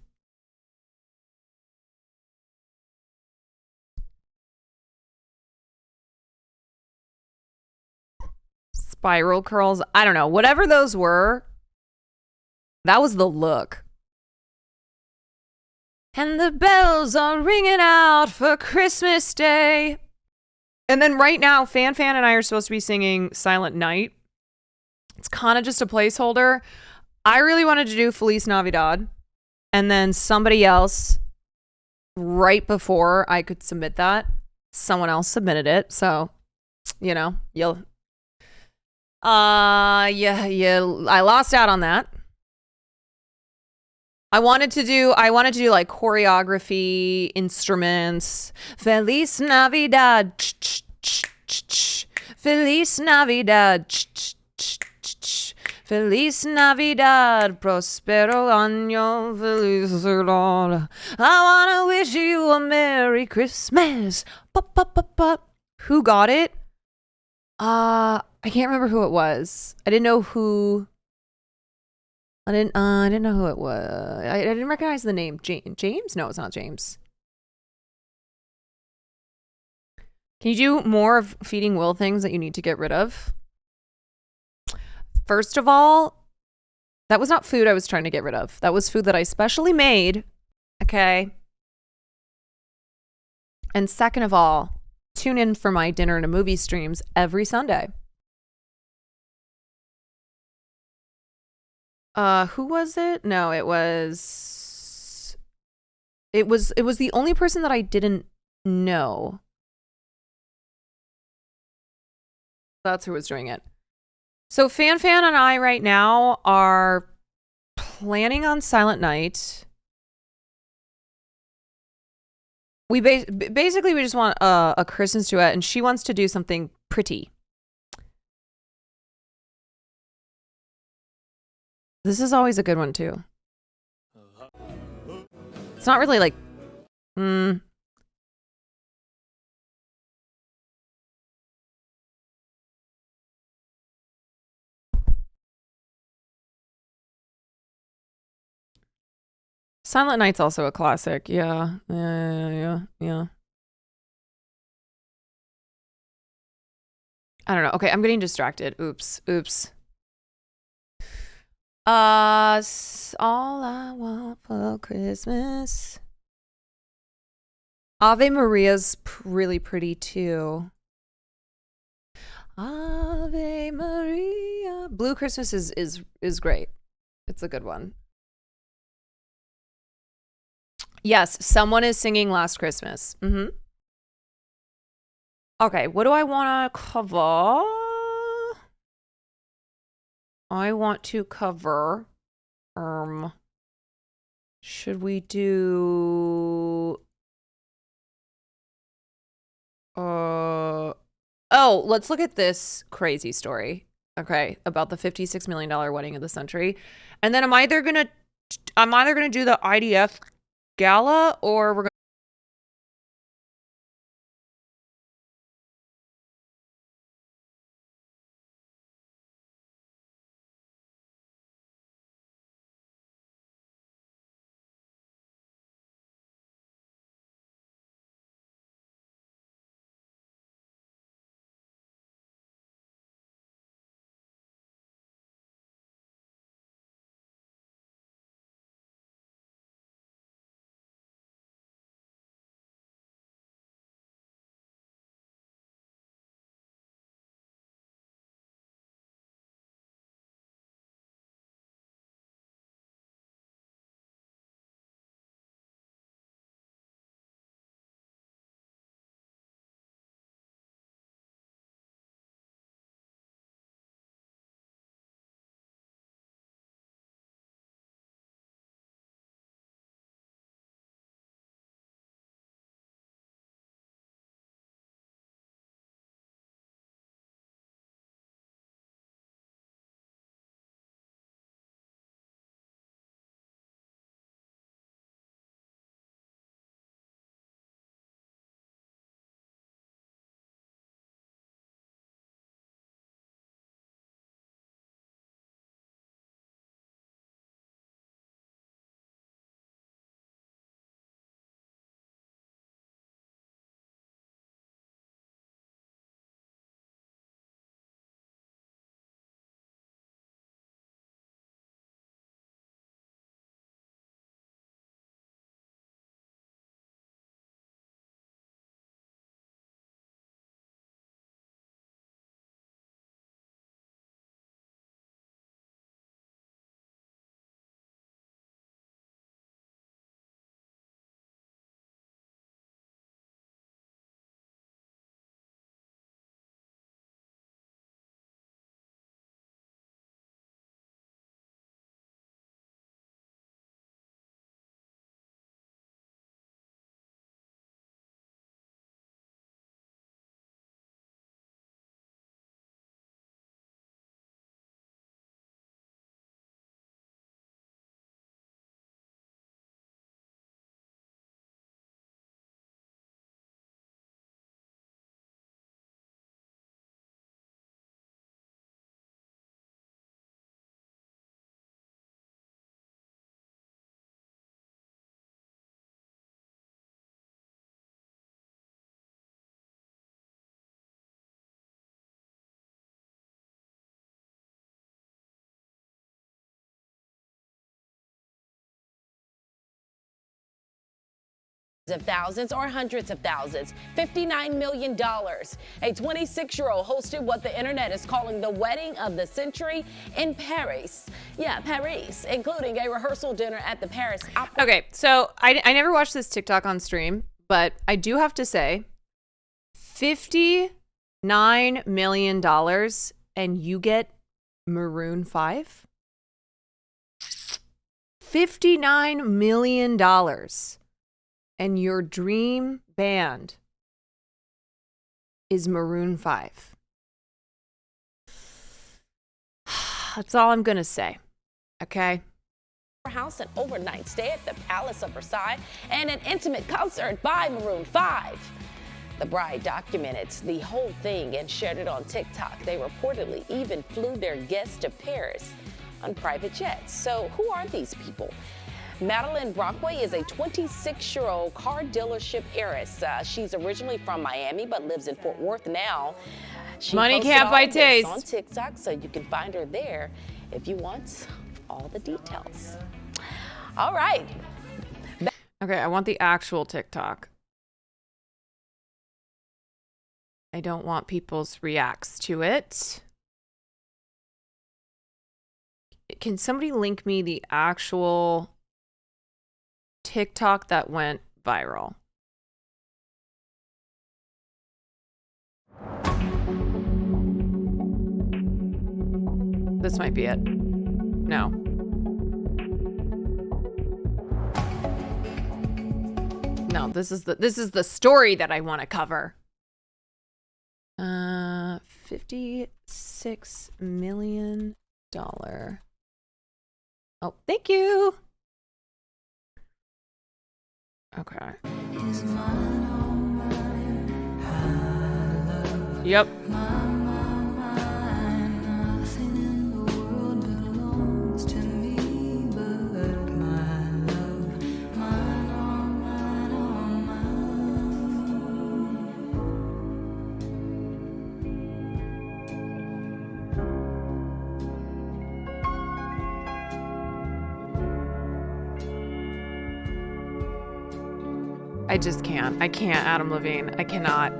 Spiral curls? I don't know. Whatever those were, that was the look. And the bells are ringing out for Christmas Day. And then right now, Fan and I are supposed to be singing Silent Night. It's kind of just a placeholder. I really wanted to do Feliz Navidad. And then somebody else, right before I could submit that, someone else submitted it. So, you know, I lost out on that. I wanted to do like choreography, instruments. Feliz Navidad. Feliz Navidad. Feliz Navidad. Prospero año feliz. I want to wish you a Merry Christmas. Who got it? I can't remember who it was. I didn't know who. I didn't know who it was. I didn't recognize the name. James? No, it's not James. Can you do more of feeding Will things that you need to get rid of? First of all, that was not food I was trying to get rid of. That was food that I specially made. Okay. And second of all, tune in for my dinner and a movie streams every Sunday. Who was it? No, it was the only person that I didn't know. That's who was doing it. So Fan and I right now are planning on Silent Night. We basically we just want a Christmas duet, and she wants to do something pretty. This is always a good one too. It's not really like, Silent Night's also a classic. Yeah. I don't know. Okay, I'm getting distracted. Oops. All I want for Christmas. Ave Maria's really pretty too. Ave Maria. Blue Christmas is great. It's a good one. Yes, someone is singing Last Christmas. Okay, what do I want to cover? I want to cover, should we do, let's look at this crazy story, okay, about the $56 million wedding of the century. And then I'm either going to do the IDF gala, or we're of thousands or hundreds of thousands. $59 million. A 26-year-old hosted what the internet is calling the wedding of the century in Paris. Yeah, Paris, including a rehearsal dinner at the Paris Opera. Okay, so I never watched this TikTok on stream, but I do have to say, $59 million and you get Maroon 5? $59 million and your dream band is Maroon 5. That's all I'm going to say. Okay? House, an overnight stay at the Palace of Versailles, and an intimate concert by Maroon 5. The bride documented the whole thing and shared it on TikTok. They reportedly even flew their guests to Paris on private jets. So who are these people? Madeline Brockway is a 26-year-old car dealership heiress. She's originally from Miami but lives in Fort Worth now. She Money posted can't all buy of this taste. on TikTok, so you can find her there if you want all the details. All right. Okay, I want the actual TikTok. I don't want people's reacts to it. Can somebody link me the actual TikTok that went viral? This might be it. No. No, this is the story that I want to cover. $56 million. Oh, thank you. Okay. Yep. I just can't. I can't, Adam Levine. I cannot.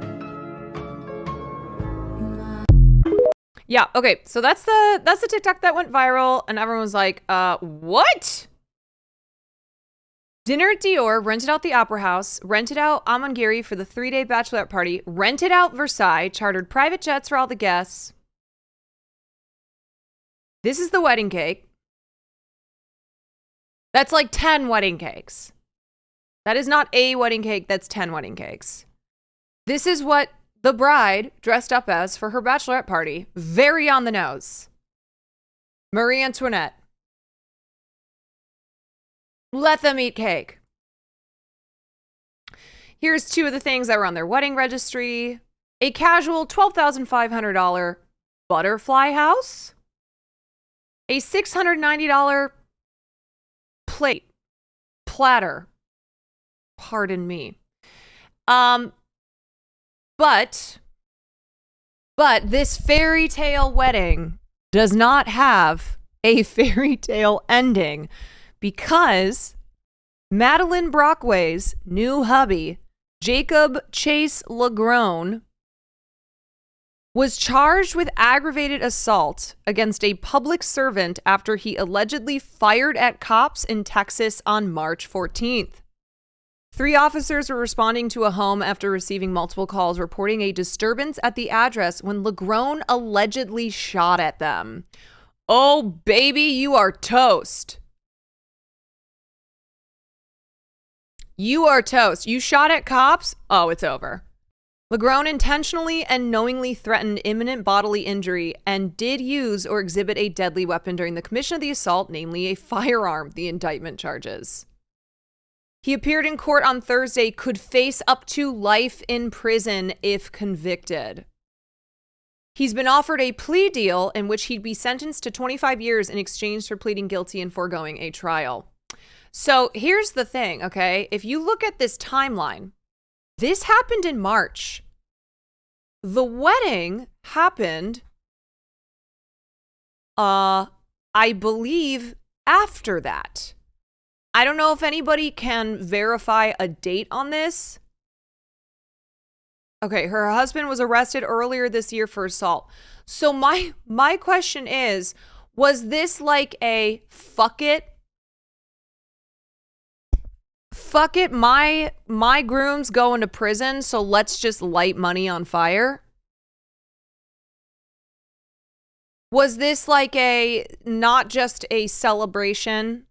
Yeah, okay. So that's the TikTok that went viral and everyone was like, what? Dinner at Dior, rented out the Opera House, rented out Amangiri for the 3-day bachelorette party, rented out Versailles, chartered private jets for all the guests. This is the wedding cake. That's like 10 wedding cakes. That is not a wedding cake, that's 10 wedding cakes. This is what the bride dressed up as for her bachelorette party. Very on the nose. Marie Antoinette. Let them eat cake. Here's 2 of the things that were on their wedding registry. A casual $12,500 butterfly house. A $690 platter. Pardon me. But this fairy tale wedding does not have a fairy tale ending because Madeline Brockway's new hubby, Jacob Chase Lagrone, was charged with aggravated assault against a public servant after he allegedly fired at cops in Texas on March 14th. 3 officers were responding to a home after receiving multiple calls reporting a disturbance at the address when Lagrone allegedly shot at them. Oh, baby, you are toast. You are toast. You shot at cops? Oh, it's over. Lagrone intentionally and knowingly threatened imminent bodily injury and did use or exhibit a deadly weapon during the commission of the assault, namely a firearm, the indictment charges. He appeared in court on Thursday, could face up to life in prison if convicted. He's been offered a plea deal in which he'd be sentenced to 25 years in exchange for pleading guilty and foregoing a trial. So here's the thing, okay? If you look at this timeline, this happened in March. The wedding happened, I believe, after that. I don't know if anybody can verify a date on this. Okay, her husband was arrested earlier this year for assault. So my question is, was this like a fuck it, my groom's going to prison, so let's just light money on fire? Was this like a, not just a celebration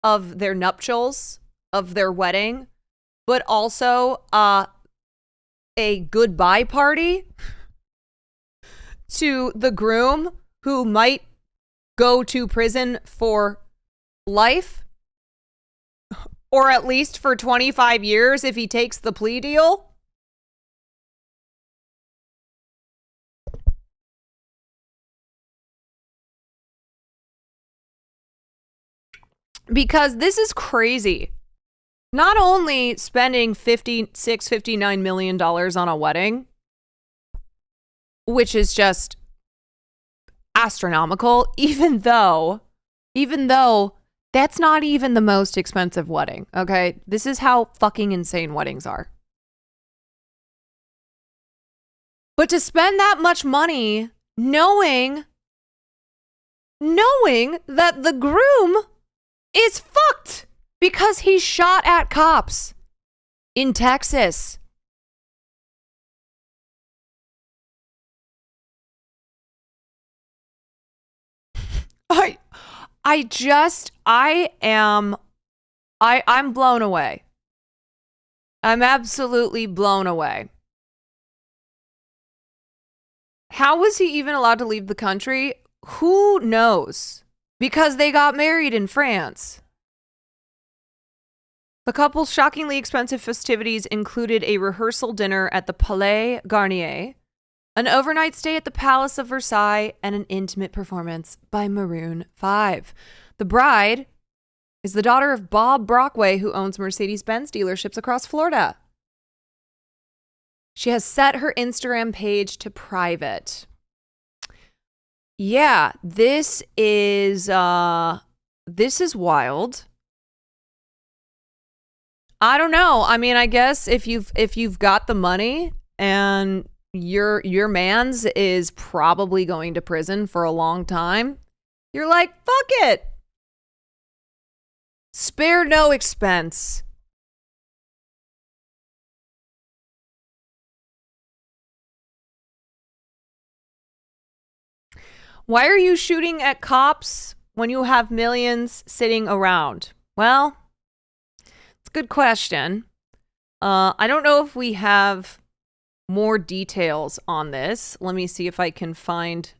of their nuptials, of their wedding, but also a goodbye party to the groom who might go to prison for life, or at least for 25 years if he takes the plea deal? Because this is crazy. Not only spending $59 million on a wedding, which is just astronomical, even though that's not even the most expensive wedding, okay? This is how fucking insane weddings are. But to spend that much money knowing that the groom is fucked because he shot at cops in Texas. I'm blown away. I'm absolutely blown away. How was he even allowed to leave the country? Who knows? Because they got married in France. The couple's shockingly expensive festivities included a rehearsal dinner at the Palais Garnier, an overnight stay at the Palace of Versailles, and an intimate performance by Maroon 5. The bride is the daughter of Bob Brockway, who owns Mercedes-Benz dealerships across Florida. She has set her Instagram page to private. Yeah, this is wild. I don't know. I mean, I guess if you've got the money and your man's is probably going to prison for a long time, you're like, fuck it. Spare no expense. Why are you shooting at cops when you have millions sitting around? Well, it's a good question. I don't know if we have more details on this. Let me see if I can find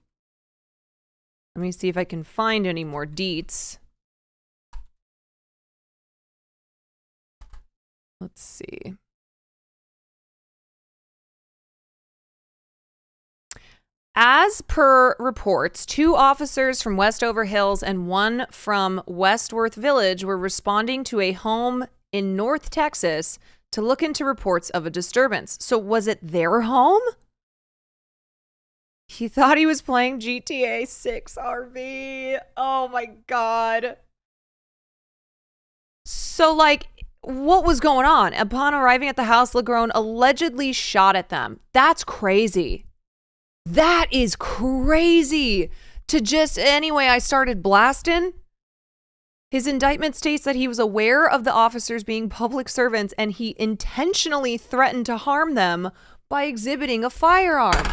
any more deets. Let's see. As per reports, 2 officers from Westover Hills and 1 from Westworth Village were responding to a home in North Texas to look into reports of a disturbance. So was it their home? He thought he was playing GTA 6 RV. Oh my God. So like, what was going on? Upon arriving at the house, Legrone allegedly shot at them. That's crazy. That is crazy. To just, anyway, I started blasting. His indictment states that he was aware of the officers being public servants and he intentionally threatened to harm them by exhibiting a firearm.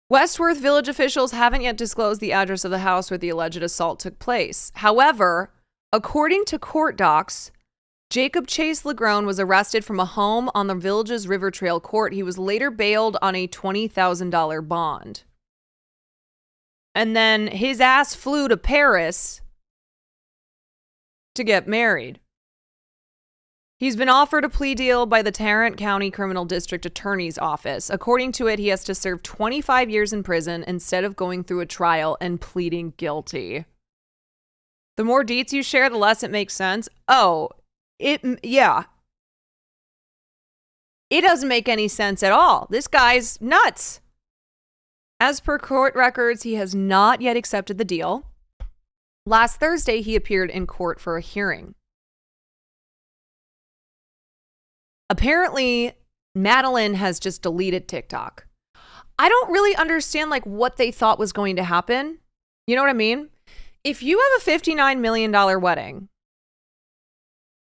Westworth Village officials haven't yet disclosed the address of the house where the alleged assault took place. However, according to court docs, Jacob Chase Legrone was arrested from a home on the village's River Trail court. He was later bailed on a $20,000 bond. And then his ass flew to Paris to get married. He's been offered a plea deal by the Tarrant County Criminal District Attorney's Office. According to it, he has to serve 25 years in prison instead of going through a trial and pleading guilty. The more deets you share, the less it makes sense. Yeah. It doesn't make any sense at all. This guy's nuts. As per court records, he has not yet accepted the deal. Last Thursday, he appeared in court for a hearing. Apparently, Madeline has just deleted TikTok. I don't really understand like what they thought was going to happen. You know what I mean? If you have a $59 million wedding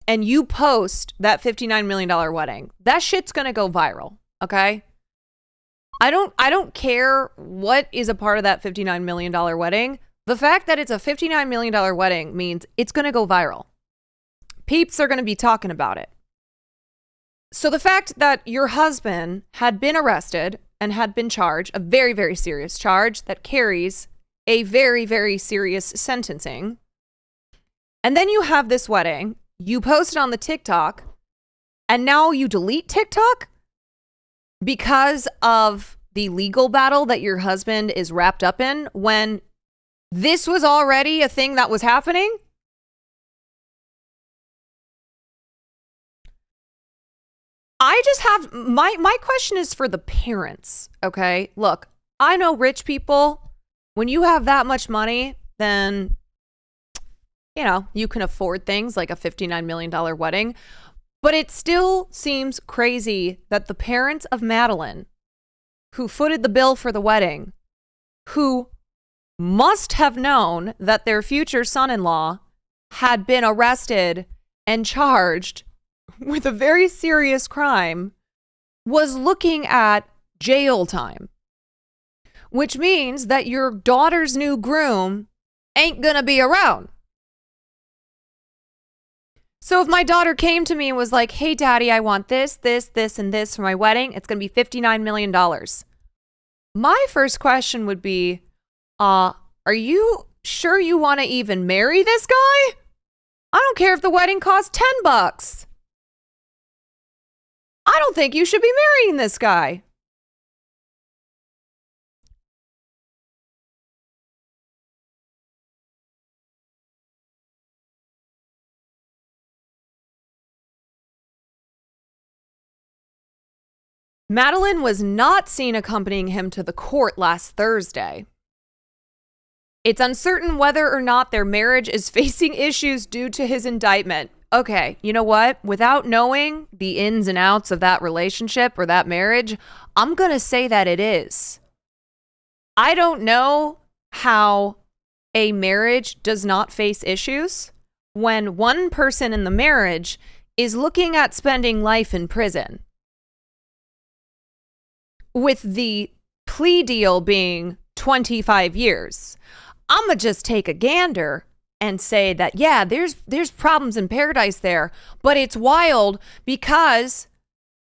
and you post that $59 million wedding, that shit's going to go viral. Okay. I don't care what is a part of that $59 million wedding. The fact that it's a $59 million wedding means it's going to go viral. Peeps are going to be talking about it. So the fact that your husband had been arrested and had been charged, a very, very serious charge that carries a very, very serious sentencing. And then you have this wedding, you post it on the TikTok, and now you delete TikTok because of the legal battle that your husband is wrapped up in when this was already a thing that was happening. I just have my question is for the parents. Okay. Look, I know rich people, when you have that much money, then, you know, you can afford things like a $59 million wedding. But it still seems crazy that the parents of Madeline, who footed the bill for the wedding, who must have known that their future son-in-law had been arrested and charged with a very serious crime, was looking at jail time. Which means that your daughter's new groom ain't gonna be around. So if my daughter came to me and was like, hey, daddy, I want this, this, this, and this for my wedding, it's going to be $59 million. My first question would be, are you sure you want to even marry this guy? I don't care if the wedding costs $10. I don't think you should be marrying this guy. Madeline was not seen accompanying him to the court last Thursday. It's uncertain whether or not their marriage is facing issues due to his indictment. Okay, you know what? Without knowing the ins and outs of that relationship or that marriage, I'm going to say that it is. I don't know how a marriage does not face issues when one person in the marriage is looking at spending life in prison, with the plea deal being 25 years. I'm going to just take a gander and say that, yeah, there's problems in paradise there, but it's wild because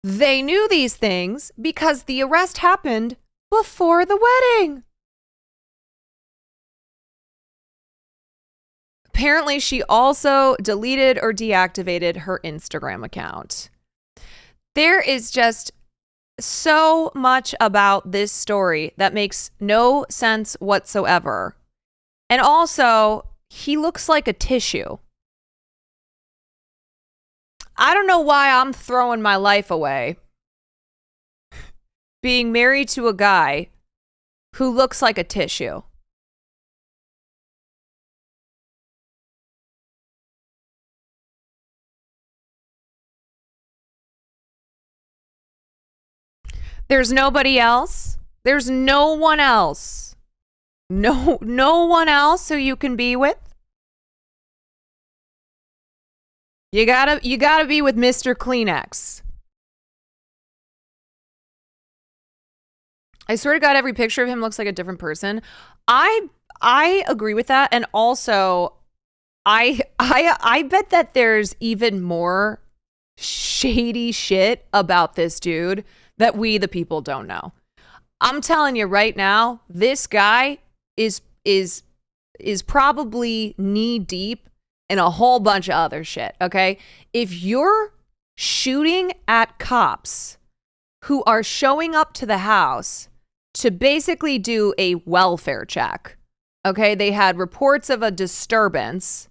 they knew these things because the arrest happened before the wedding. Apparently, she also deleted or deactivated her Instagram account. There is just so much about this story that makes no sense whatsoever. And also, he looks like a tissue. I don't know why I'm throwing my life away being married to a guy who looks like a tissue. There's nobody else. There's no one else. No one else who you can be with. You gotta be with Mr. Kleenex. I swear to God, every picture of him looks like a different person. I agree with that, and also, I bet that there's even more shady shit about this dude that we, the people, don't know. I'm telling you right now, this guy is probably knee deep in a whole bunch of other shit, okay? If you're shooting at cops who are showing up to the house to basically do a welfare check, okay? They had reports of a disturbance.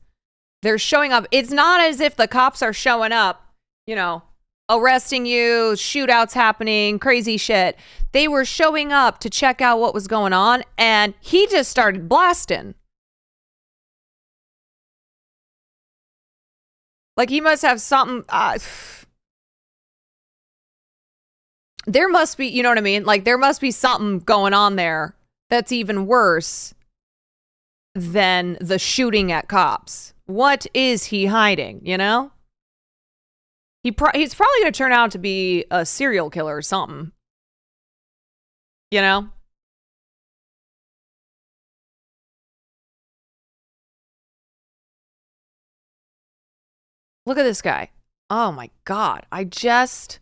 They're showing up. It's not as if the cops are showing up, you know, arresting you, shootouts happening, crazy shit. They were showing up to check out what was going on, and he just started blasting. Like, he must have something. There must be, you know what I mean? Like, there must be something going on there that's even worse than the shooting at cops. What is he hiding, you know? He's probably going to turn out to be a serial killer or something. You know? Look at this guy. Oh my God. I just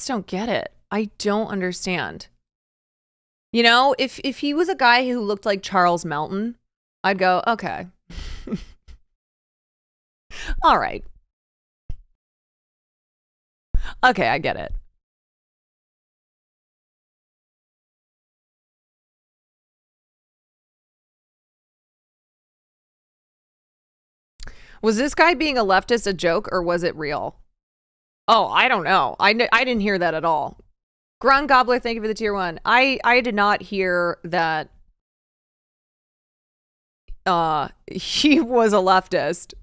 don't get it. I don't understand. You know, if he was a guy who looked like Charles Melton, I'd go, okay. All right. Okay, I get it. Was this guy being a leftist a joke or was it real? Oh, I don't know. I didn't hear that at all. Grun Gobbler, thank you for the tier 1. I did not hear that he was a leftist.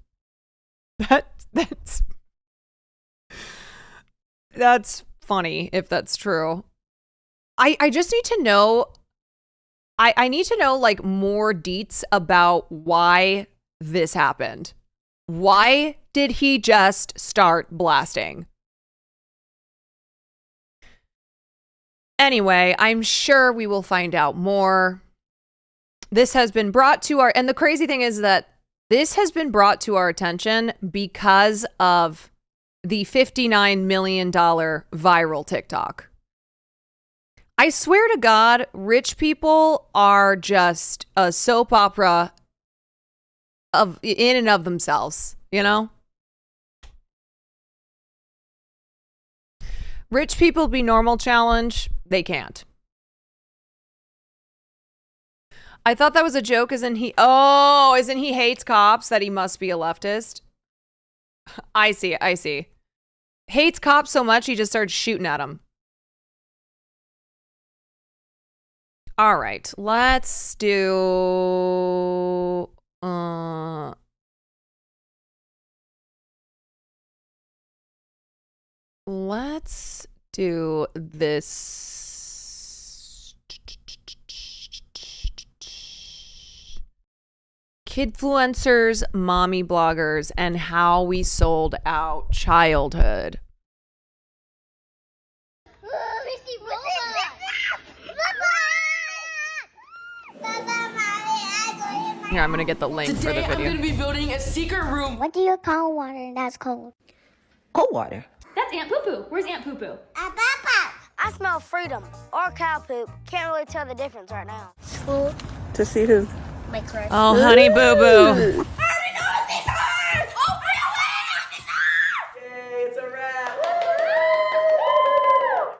That's funny if that's true. I just need to know. I need to know like more deets about why this happened. Why did he just start blasting? Anyway, I'm sure we will find out more. This has been brought to our, and the crazy thing is that this has been brought to our attention because of the $59 million viral TikTok. I swear to God, rich people are just a soap opera in and of themselves, you know? Rich people be normal challenge, they can't. I thought that was a joke, isn't he hates cops, that he must be a leftist? I see. Hates cops so much he just started shooting at them. All right, let's do this. Kidfluencers, mommy bloggers, and how we sold out childhood. Here, I'm gonna get the link for the video. Today I'm gonna be building a secret room. What do you call water that's cold? Cold water. That's Aunt Poo Poo. Where's Aunt Poo Poo? Papa! I smell freedom or cow poop. Can't really tell the difference right now. School. To see who? My crush. Oh, honey boo boo. It's a wrap.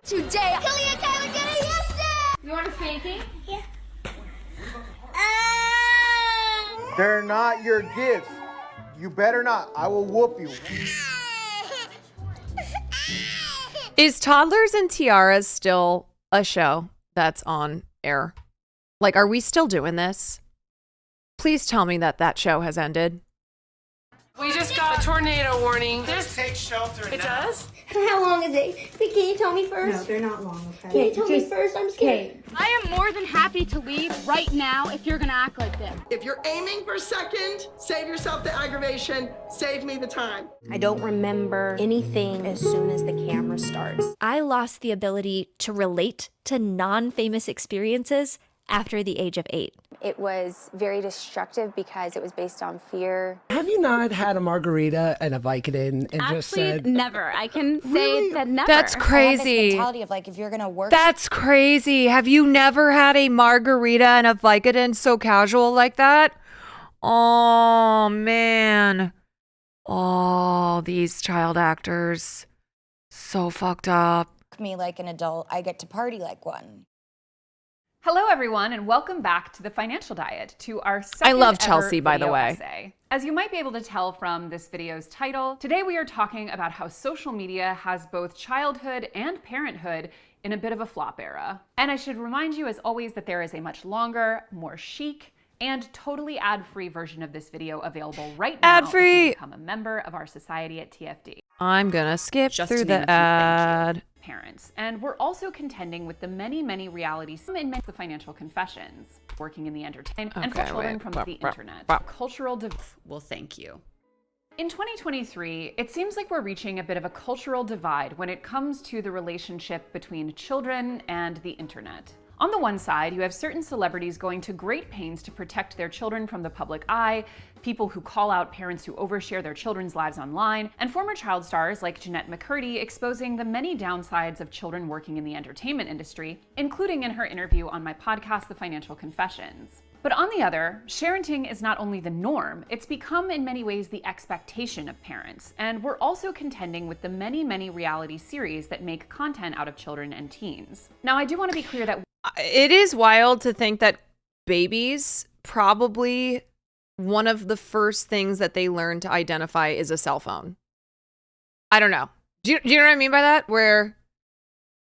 Today, Kelly and Kyla get it yesterday! you want a spanking? Yeah. They're not your gifts. You better not. I will whoop you. Is Toddlers and Tiaras still a show that's on air? Like, are we still doing this? Please tell me that show has ended. We just got a tornado warning. Take shelter. It does? How long is it? Can you tell me first? No, they're not long, okay? Can you tell me first? I'm scared. I am more than happy to leave right now if you're gonna act like this. If you're aiming for second, save yourself the aggravation, save me the time. I don't remember anything as soon as the camera starts. I lost the ability to relate to non-famous experiences after the age of 8. It was very destructive because it was based on fear. Have you not had a margarita and a Vicodin and just said never. I can say that never. That's crazy. Mentality of like, if you're gonna work. That's crazy. Have you never had a margarita and a Vicodin so casual like that? Oh, man. Oh, these child actors. So fucked up. Me like an adult, I get to party like one. Hello, everyone, and welcome back to The Financial Diet, to our second I love ever Chelsea, by the video way. essay. As you might be able to tell from this video's title, today we are talking about how social media has both childhood and parenthood in a bit of a flop era. And I should remind you, as always, that there is a much longer, more chic, and totally ad-free version of this video available right now Ad-free! if you become a member of our society at TFD. I'm gonna skip Just through to name a the few, ad. thank you. Parents. And we're also contending with the many, many realities in the financial confessions, working in the entertainment, and for Okay, children wait. from Blah, the blah, internet. blah. Cultural Well, thank you. In 2023, it seems like we're reaching a bit of a cultural divide when it comes to the relationship between children and the internet. On the one side, you have certain celebrities going to great pains to protect their children from the public eye, people who call out parents who overshare their children's lives online, and former child stars like Jeanette McCurdy exposing the many downsides of children working in the entertainment industry, including in her interview on my podcast, The Financial Confessions. But on the other, sharenting is not only the norm, it's become in many ways the expectation of parents. And we're also contending with the many, many reality series that make content out of children and teens. Now, I do want to be clear that It is wild to think that babies probably one of the first things that they learn to identify is a cell phone. I don't know. Do you know what I mean by that? Where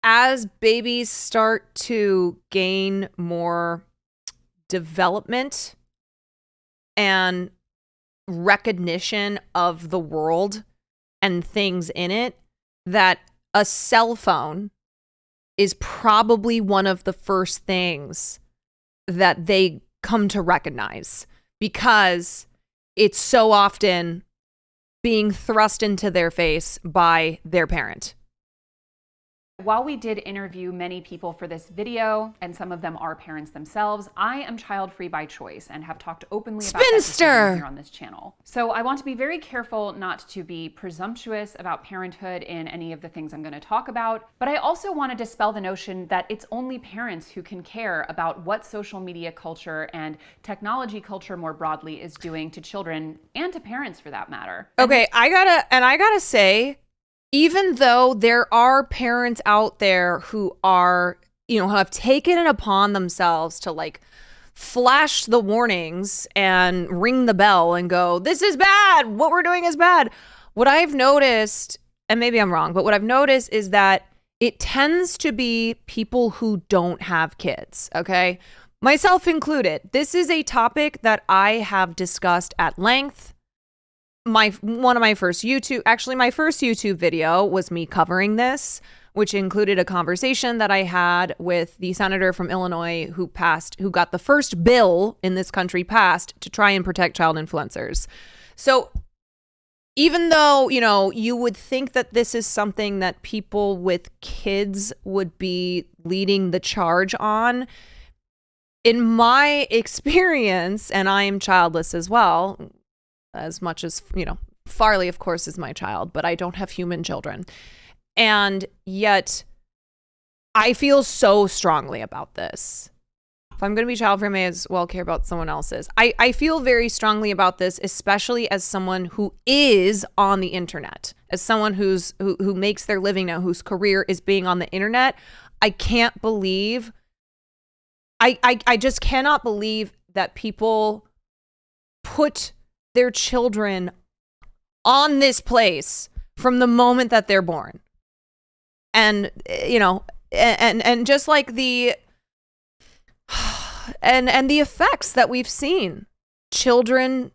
as babies start to gain more development and recognition of the world and things in it, that a cell phone is probably one of the first things that they come to recognize, because it's so often being thrust into their face by their parent. while we did interview many people for this video, and some of them are parents themselves, I am child-free by choice and have talked openly about that decision here on this channel. So I want to be very careful not to be presumptuous about parenthood in any of the things I'm going to talk about, but I also want to dispel the notion that it's only parents who can care about what social media culture and technology culture more broadly is doing to children and to parents for that matter. Okay, I gotta say, even though there are parents out there who are, who have taken it upon themselves to like flash the warnings and ring the bell and go, this is bad, what we're doing is bad. What I've noticed, and maybe I'm wrong, but what I've noticed is that it tends to be people who don't have kids, okay? Myself included. This is a topic that I have discussed at length. My first YouTube video was me covering this, which included a conversation that I had with the senator from Illinois who got the first bill in this country passed to try and protect child influencers. So even though, you would think that this is something that people with kids would be leading the charge on, in my experience, and I am childless as well, as much as, Farley, of course, is my child, but I don't have human children. And yet I feel so strongly about this. If I'm going to be child-free, I may as well care about someone else's. I feel very strongly about this, especially as someone who is on the internet, as someone who makes their living now, whose career is being on the internet. I can't believe, I just cannot believe that people put their children on this place from the moment that they're born. And, and just like the, and the effects that we've seen children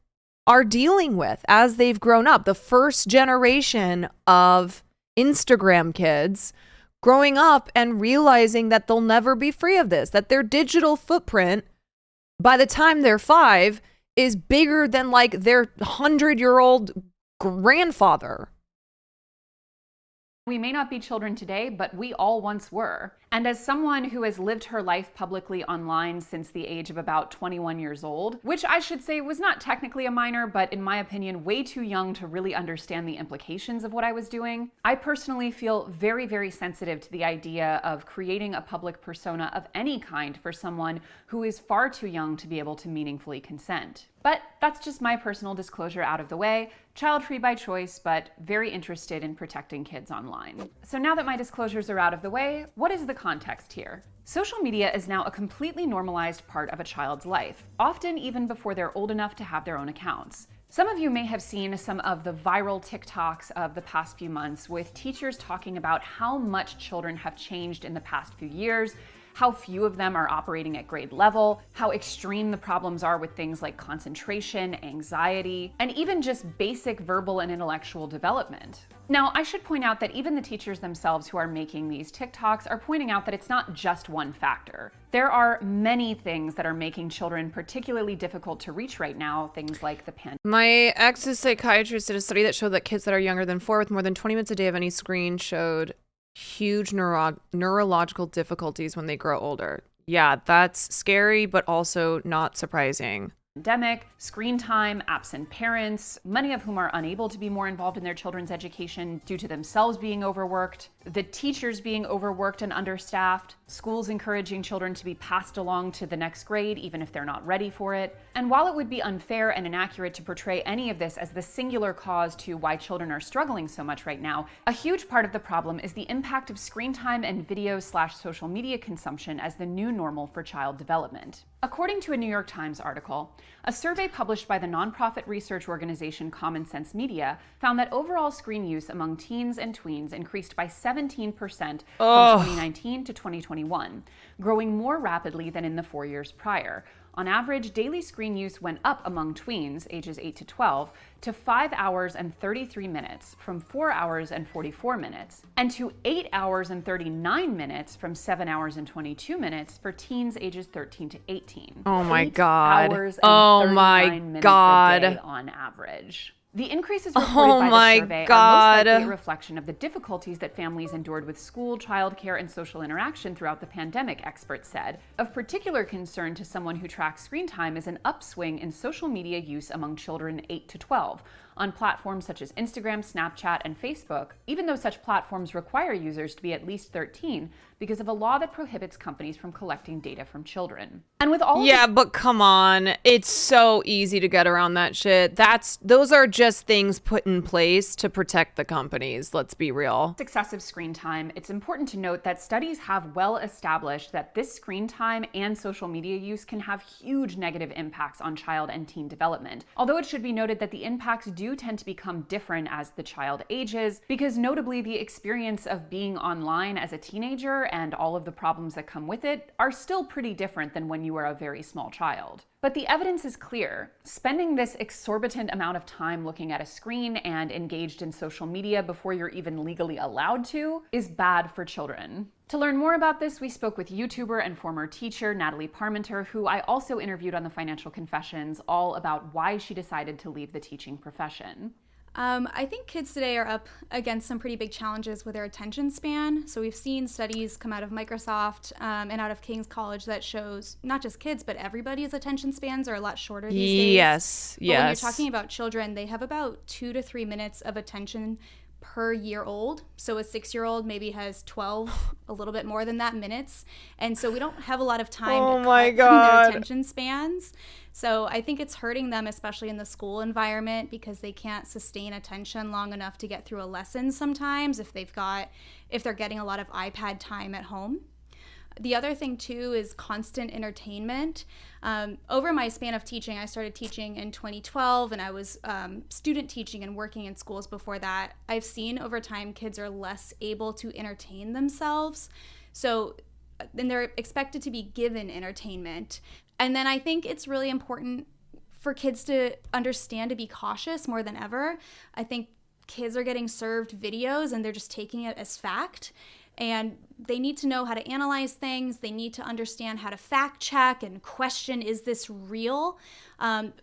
are dealing with as they've grown up. The first generation of Instagram kids growing up and realizing that they'll never be free of this, that their digital footprint by the time they're 5 is bigger than like their 100-year-old grandfather. We may not be children today, but we all once were. And as someone who has lived her life publicly online since the age of about 21 years old, which I should say was not technically a minor, but in my opinion, way too young to really understand the implications of what I was doing, I personally feel very, very sensitive to the idea of creating a public persona of any kind for someone who is far too young to be able to meaningfully consent. But that's just my personal disclosure out of the way. Child-free by choice, but very interested in protecting kids online. So now that my disclosures are out of the way, what is the context here? Social media is now a completely normalized part of a child's life, often even before they're old enough to have their own accounts. Some of you may have seen some of the viral TikToks of the past few months with teachers talking about how much children have changed in the past few years, how few of them are operating at grade level, how extreme the problems are with things like concentration, anxiety, and even just basic verbal and intellectual development. Now, I should point out that even the teachers themselves who are making these TikToks are pointing out that it's not just one factor. There are many things that are making children particularly difficult to reach right now, things like the pandemic. My ex's psychiatrist did a study that showed that kids that are younger than 4 with more than 20 minutes a day of any screen showed huge neurological difficulties when they grow older. Yeah, that's scary, but also not surprising. Pandemic, screen time, absent parents, many of whom are unable to be more involved in their children's education due to themselves being overworked, the teachers being overworked and understaffed, schools encouraging children to be passed along to the next grade even if they're not ready for it. And while it would be unfair and inaccurate to portray any of this as the singular cause to why children are struggling so much right now, a huge part of the problem is the impact of screen time and video/social media consumption as the new normal for child development. According to a New York Times article, a survey published by the nonprofit research organization Common Sense Media found that overall screen use among teens and tweens increased by 17% from 2019 to 2021, growing more rapidly than in the 4 years prior. On average, daily screen use went up among tweens, ages 8 to 12, to 5 hours and 33 minutes from 4 hours and 44 minutes, and to 8 hours and 39 minutes from 7 hours and 22 minutes for teens ages 13 to 18. Oh my 8 God. hours and Oh 39 my minutes God. a day on average. The increase is reported Oh by my the survey God. are most likely a reflection of the difficulties that families endured with school, childcare, and social interaction throughout the pandemic, experts said. Of particular concern to someone who tracks screen time is an upswing in social media use among children 8 to 12 on platforms such as Instagram, Snapchat, and Facebook, even though such platforms require users to be at least 13 because of a law that prohibits companies from collecting data from children. And with all Yeah, but come on. It's so easy to get around that shit. Those are just things put in place to protect the companies, let's be real. Excessive screen time, it's important to note that studies have well established that this screen time and social media use can have huge negative impacts on child and teen development. Although it should be noted that the impacts do tend to become different as the child ages, because notably the experience of being online as a teenager and all of the problems that come with it are still pretty different than when you were a very small child. But the evidence is clear. Spending this exorbitant amount of time looking at a screen and engaged in social media before you're even legally allowed to is bad for children. To learn more about this, we spoke with YouTuber and former teacher Natalie Parmenter, who I also interviewed on the Financial Confessions, all about why she decided to leave the teaching profession. I think kids today are up against some pretty big challenges with their attention span. So we've seen studies come out of Microsoft and out of King's College that shows not just kids, but everybody's attention spans are a lot shorter these days. Yes, But when you're talking about children, they have about 2 to 3 minutes of attention per year old. So a 6-year-old maybe has 12, a little bit more than that, minutes. And so we don't have a lot of time to cut from their attention spans. So I think it's hurting them, especially in the school environment, because they can't sustain attention long enough to get through a lesson sometimes if they're getting a lot of iPad time at home. The other thing too is constant entertainment. Over my span of teaching, I started teaching in 2012 and I was student teaching and working in schools before that. I've seen over time kids are less able to entertain themselves. So then they're expected to be given entertainment. And then I think it's really important for kids to understand to be cautious more than ever. I think kids are getting served videos and they're just taking it as fact. And they need to know how to analyze things. They need to understand how to fact check and question, is this real?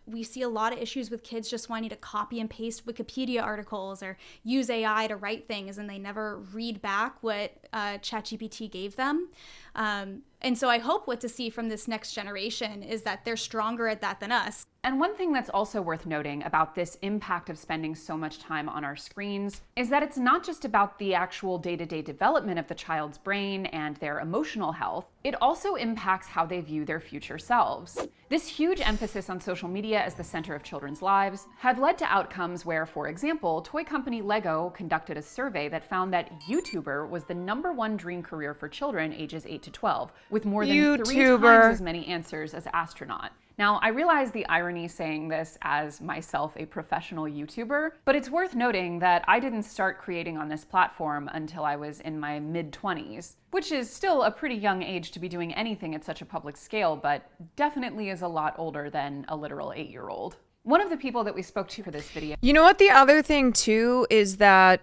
We see a lot of issues with kids just wanting to copy and paste Wikipedia articles or use AI to write things, and they never read back what ChatGPT gave them. And so I hope what to see from this next generation is that they're stronger at that than us. And one thing that's also worth noting about this impact of spending so much time on our screens is that it's not just about the actual day-to-day development of the child's brain and their emotional health, it also impacts how they view their future selves. This huge emphasis on social media as the center of children's lives have led to outcomes where, for example, toy company Lego conducted a survey that found that YouTuber was the #1 dream career for children ages 8 to 12, with more than 3 times as many answers as astronaut. Now, I realize the irony saying this as myself a professional YouTuber, but it's worth noting that I didn't start creating on this platform until I was in my mid-20s. which is still a pretty young age to be doing anything at such a public scale, but definitely is a lot older than a literal 8-year-old. One of the people that we spoke to for this video. You know what? The other thing too is that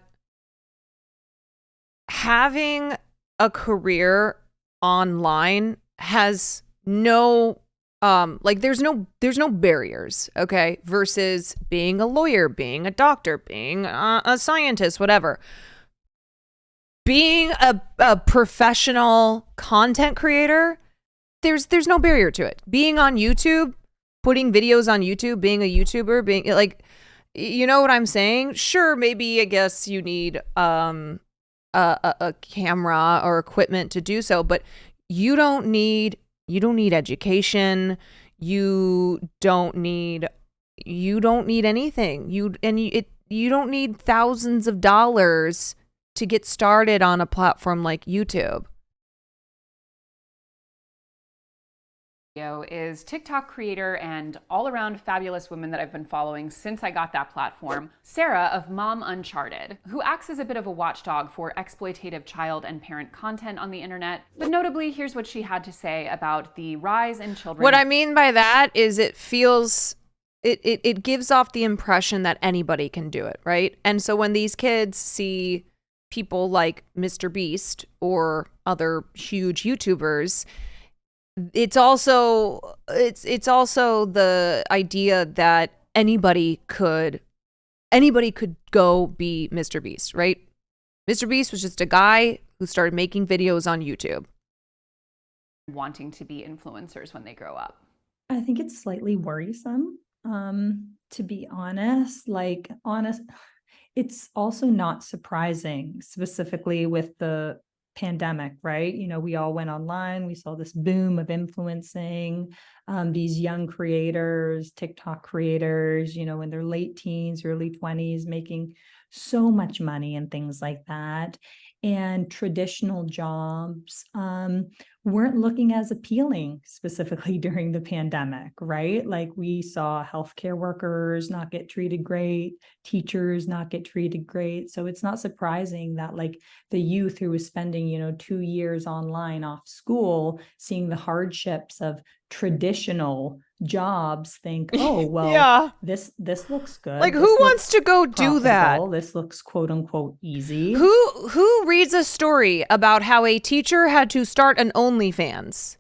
having a career online has no there's no barriers, okay, versus being a lawyer, being a doctor, being a scientist, whatever. Being a professional content creator, there's no barrier to it. Being on YouTube, putting videos on YouTube, being a YouTuber, being like, you know what I'm saying? Sure, maybe I guess you need a camera or equipment to do so, but you don't need education. You don't need anything. You don't need thousands of dollars to get started on a platform like YouTube. Is TikTok creator and all-around fabulous woman that I've been following since I got that platform, Sarah of Mom Uncharted, who acts as a bit of a watchdog for exploitative child and parent content on the internet. But notably, here's what she had to say about the rise in children. What I mean by that is it gives off the impression that anybody can do it, right? And so when these kids see people like Mr. Beast or other huge YouTubers, it's also the idea that anybody could go be Mr. Beast, right? Mr. Beast was just a guy who started making videos on YouTube. Wanting to be influencers when they grow up. I think it's slightly worrisome, to be honest. It's also not surprising, specifically with the pandemic, right? You know, we all went online. We saw this boom of influencing these young creators, TikTok creators, you know, in their late teens, early 20s, making so much money and things like that. And traditional jobs weren't looking as appealing, specifically during the pandemic, right? Like we saw healthcare workers not get treated great, teachers not get treated great. So it's not surprising that like the youth who was spending, 2 years online off school, seeing the hardships of traditional jobs, think, oh, well, yeah, this looks good. Like, who wants to go do that? This looks quote unquote easy. Who reads a story about how a teacher had to start an OnlyFans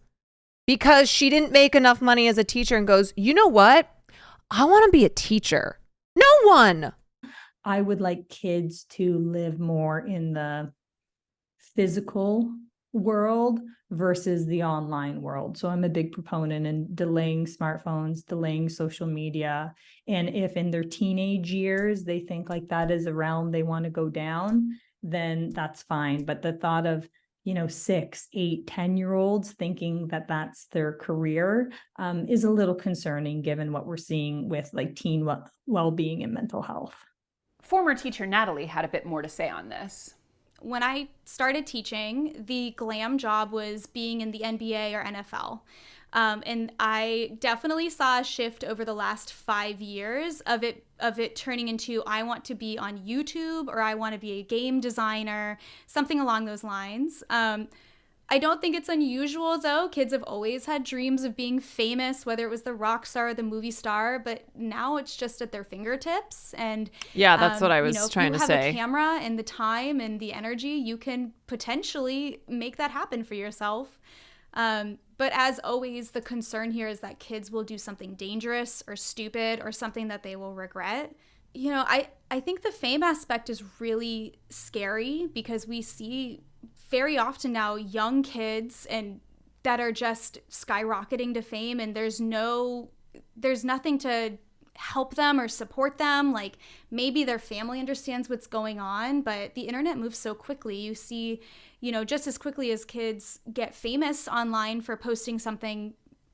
because she didn't make enough money as a teacher and goes, you know what? I want to be a teacher. No one. I would like kids to live more in the physical world versus the online world. So I'm a big proponent in delaying smartphones, delaying social media. And if in their teenage years, they think like that is a realm they want to go down, then that's fine. But the thought of, 6, 8, 10-year-olds thinking that that's their career is a little concerning given what we're seeing with like teen well-being and mental health. Former teacher Natalie had a bit more to say on this. When I started teaching, the glam job was being in the NBA or NFL. And I definitely saw a shift over the last 5 years of it turning into, I want to be on YouTube or I want to be a game designer, something along those lines. I don't think it's unusual, though. Kids have always had dreams of being famous, whether it was the rock star or the movie star, but now it's just at their fingertips. And yeah, that's what I was trying to say. If you have a camera and the time and the energy, you can potentially make that happen for yourself. But as always, the concern here is that kids will do something dangerous or stupid or something that they will regret. I think the fame aspect is really scary because we see very often now young kids and that are just skyrocketing to fame, and there's nothing to help them or support them. Like maybe their family understands what's going on, but the internet moves so quickly. You see, just as quickly as kids get famous online for posting something,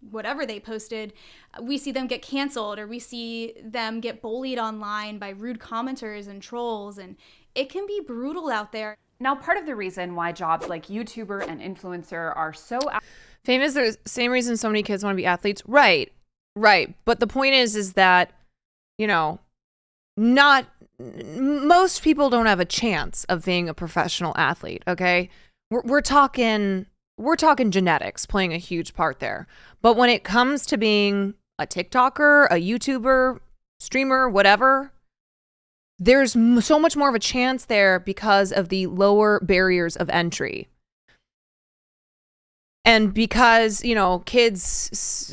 whatever they posted, we see them get canceled or we see them get bullied online by rude commenters and trolls, and it can be brutal out there. Now, part of the reason why jobs like YouTuber and influencer are so famous, the same reason so many kids want to be athletes. Right. But the point is that, not most people don't have a chance of being a professional athlete. Okay. we're talking genetics playing a huge part there. But when it comes to being a TikToker, a YouTuber, streamer, whatever, there's so much more of a chance there because of the lower barriers of entry. And because, you know, kids,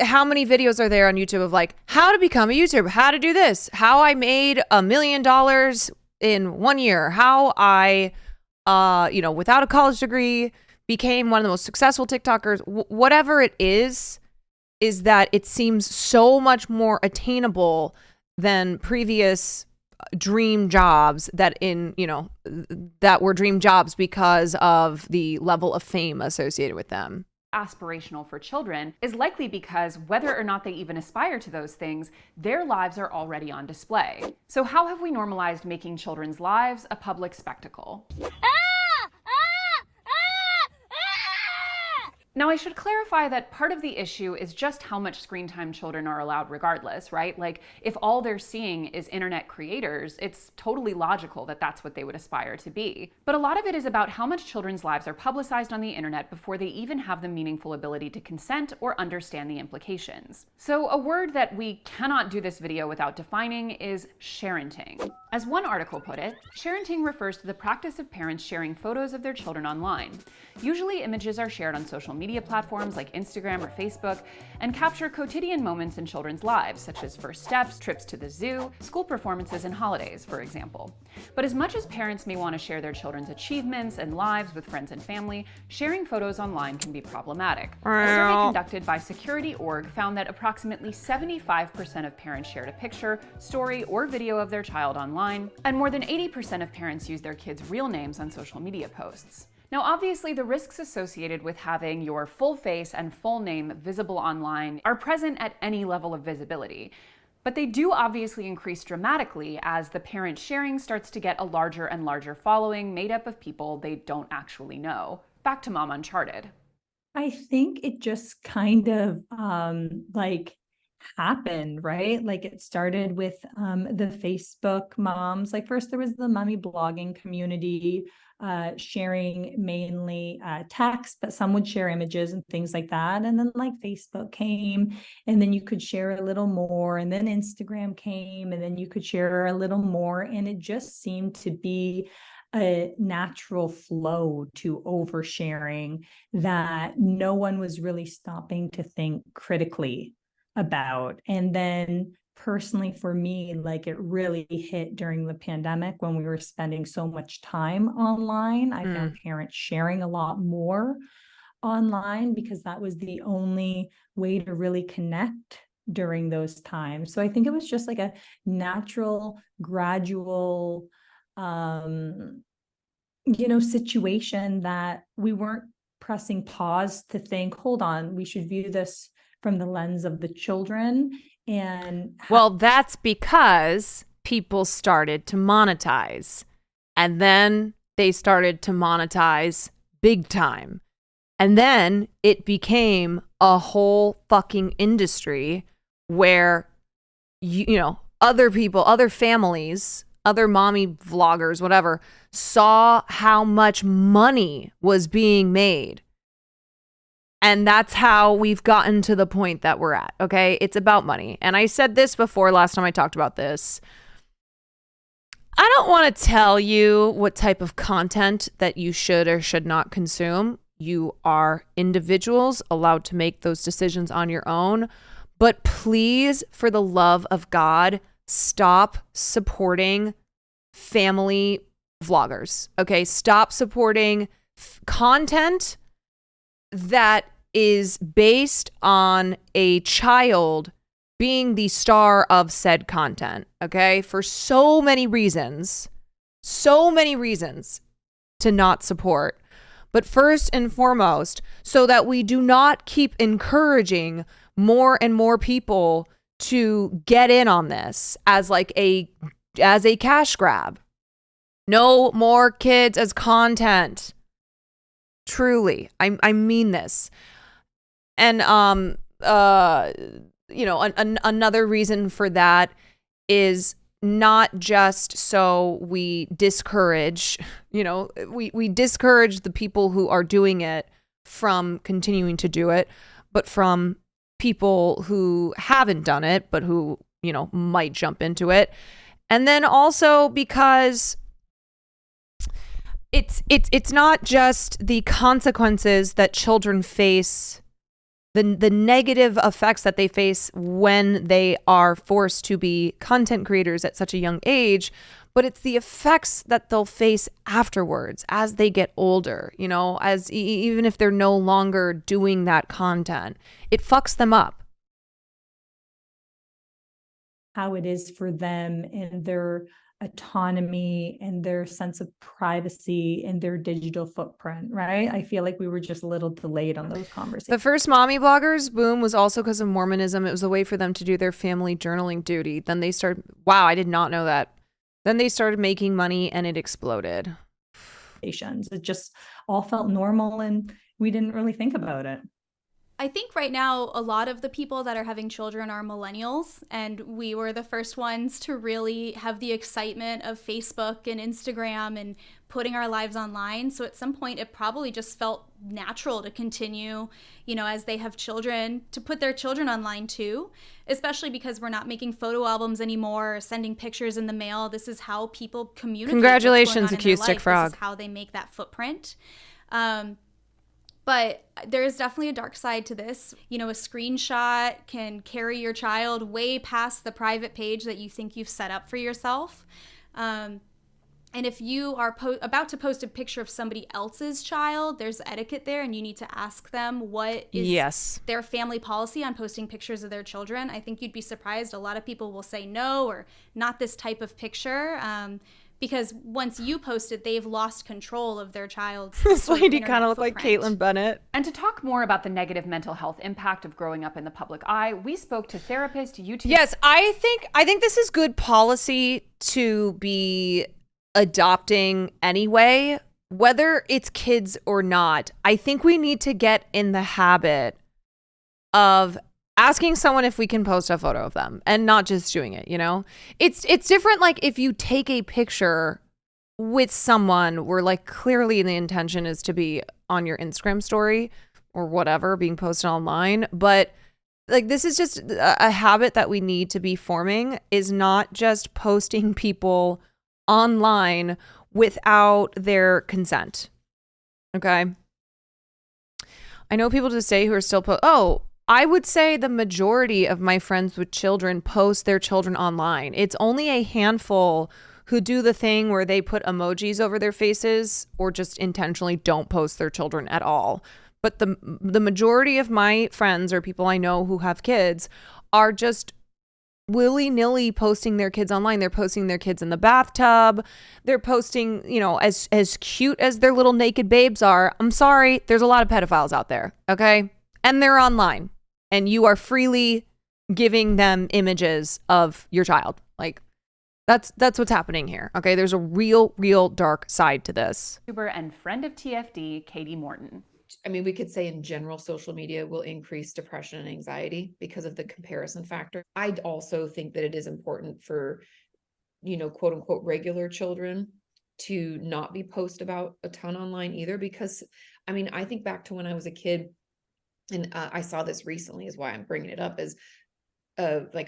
how many videos are there on YouTube of like how to become a YouTuber, how to do this, how I made $1 million in 1 year, how I, you know, without a college degree became one of the most successful TikTokers, whatever it is that it seems so much more attainable than previous dream jobs that were dream jobs because of the level of fame associated with them. Aspirational for children is likely because whether or not they even aspire to those things, their lives are already on display. So how have we normalized making children's lives a public spectacle? Now, I should clarify that part of the issue is just how much screen time children are allowed regardless, right? Like, if all they're seeing is internet creators, it's totally logical that that's what they would aspire to be. But a lot of it is about how much children's lives are publicized on the internet before they even have the meaningful ability to consent or understand the implications. So a word that we cannot do this video without defining is sharenting. As one article put it, sharenting refers to the practice of parents sharing photos of their children online. Usually images are shared on social media platforms like Instagram or Facebook and capture quotidian moments in children's lives, such as first steps, trips to the zoo, school performances, and holidays, for example. But as much as parents may want to share their children's achievements and lives with friends and family, sharing photos online can be problematic. A survey conducted by Security.org found that approximately 75% of parents shared a picture, story, or video of their child online, and more than 80% of parents use their kids' real names on social media posts. Now, obviously, the risks associated with having your full face and full name visible online are present at any level of visibility. But they do obviously increase dramatically as the parent sharing starts to get a larger and larger following made up of people they don't actually know. Back to Mom Uncharted. I think it just kind of happened, right? Like it started with the Facebook moms. Like first there was the mommy blogging community sharing mainly text, but some would share images and things like that. And then like Facebook came and then you could share a little more, and then Instagram came and then you could share a little more. And it just seemed to be a natural flow to oversharing that no one was really stopping to think critically about. And then personally for me, like it really hit during the pandemic when we were spending so much time online. I found parents sharing a lot more online because that was the only way to really connect during those times. So I think it was just like a natural, gradual, situation that we weren't pressing pause to think, hold on, we should view this from the lens of the children. And well, that's because people started to monetize, and then they started to monetize big time. And then it became a whole fucking industry where, other people, other families, other mommy vloggers, whatever, saw how much money was being made. And that's how we've gotten to the point that we're at, okay? It's about money. And I said this before last time I talked about this. I don't want to tell you what type of content that you should or should not consume. You are individuals allowed to make those decisions on your own. But please, for the love of God, stop supporting family vloggers, okay? Stop supporting content that is based on a child being the star of said content, okay? For so many reasons to not support. But first and foremost, so that we do not keep encouraging more and more people to get in on this as a cash grab. No more kids as content. Truly, I mean this. And another reason for that is not just so we discourage, we discourage the people who are doing it from continuing to do it, but from people who haven't done it, but who, might jump into it. And then also because it's not just the consequences that children face, the negative effects that they face when they are forced to be content creators at such a young age, but it's the effects that they'll face afterwards as they get older, as even if they're no longer doing that content, it fucks them up. How it is for them and their autonomy and their sense of privacy and their digital footprint, right? I feel like we were just a little delayed on those conversations. The first mommy bloggers boom was also because of Mormonism. It was a way for them to do their family journaling duty. Then they started, wow, I did not know that. Then they started making money and it exploded. It just all felt normal and we didn't really think about it. I think right now a lot of the people that are having children are millennials, and we were the first ones to really have the excitement of Facebook and Instagram and putting our lives online. So at some point it probably just felt natural to continue, as they have children, to put their children online too, especially because we're not making photo albums anymore or sending pictures in the mail. This is how people communicate. Congratulations, Acoustic Frog. This is how they make that footprint. But there is definitely a dark side to this. A screenshot can carry your child way past the private page that you think you've set up for yourself. And if you are about to post a picture of somebody else's child, there's etiquette there, and you need to ask them what is their family policy on posting pictures of their children. I think you'd be surprised. A lot of people will say no or not this type of picture. Because once you post it, they've lost control of their child's This lady kind of looked like Caitlin Bennett. And to talk more about the negative mental health impact of growing up in the public eye, we spoke to therapist, YouTube. Yes, I think this is good policy to be adopting anyway, whether it's kids or not. I think we need to get in the habit of asking someone if we can post a photo of them and not just doing it, It's different like if you take a picture with someone where like clearly the intention is to be on your Instagram story or whatever being posted online, but like this is just a habit that we need to be forming, is not just posting people online without their consent. Okay? I know people to say who are still I would say the majority of my friends with children post their children online. It's only a handful who do the thing where they put emojis over their faces or just intentionally don't post their children at all. But the majority of my friends or people I know who have kids are just willy-nilly posting their kids online. They're posting their kids in the bathtub. They're posting, as cute as their little naked babes are. I'm sorry, there's a lot of pedophiles out there, okay? And they're online. And you are freely giving them images of your child. Like, that's what's happening here. Okay, there's a real dark side to this. YouTuber and friend of TFD, Katie Morton. I mean, we could say in general, social media will increase depression and anxiety because of the comparison factor. I also think that it is important for, quote unquote, regular children to not be post about a ton online either. Because, I think back to when I was a kid, and I saw this recently is why I'm bringing it up, is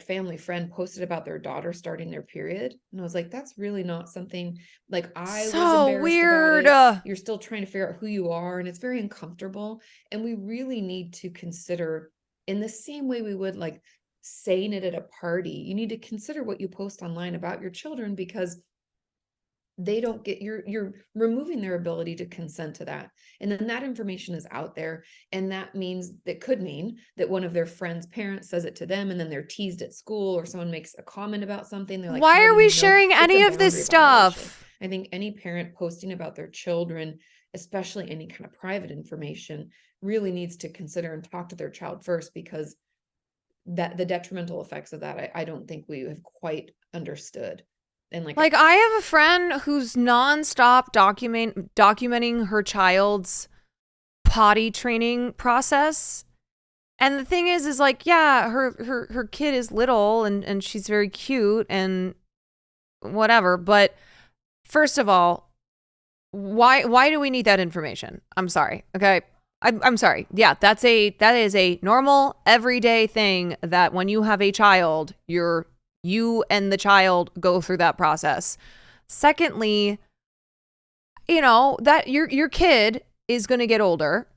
family friend posted about their daughter starting their period. And I was like, that's really not something like I was embarrassed weird. About it. You're still trying to figure out who you are. And it's very uncomfortable. And we really need to consider, in the same way we would like saying it at a party, you need to consider what you post online about your children, because they don't get, you're removing their ability to consent to that. And then that information is out there. And that could mean that one of their friends' parents says it to them, and then they're teased at school, or someone makes a comment about something. They're like, why are we sharing any of this stuff? I think any parent posting about their children, especially any kind of private information, really needs to consider and talk to their child first, because that the detrimental effects of that, I don't think we have quite understood. And like I have a friend who's nonstop documenting her child's potty training process. And the thing is like, yeah, her kid is little and she's very cute and whatever. But first of all, why do we need that information? I'm sorry. Okay. I'm sorry. Yeah, that is a normal everyday thing that when you have a child, you and the child go through that process. Secondly, that your kid is going to get older,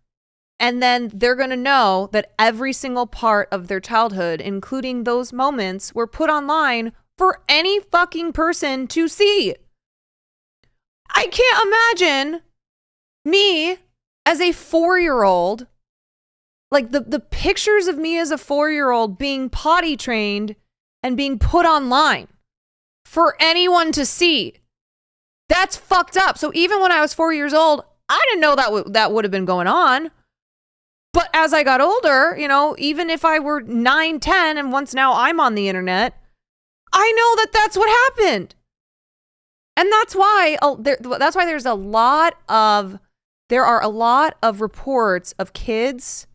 and then they're going to know that every single part of their childhood, including those moments, were put online for any fucking person to see. I can't imagine me as a 4-year-old, like the pictures of me as a 4-year-old being potty trained and being put online for anyone to see. That's fucked up. So even when I was 4 years old, I didn't know that would have been going on. But as I got older, even if I were 9, 10, and once now I'm on the internet, I know that that's what happened. And that's why there are a lot of reports of kids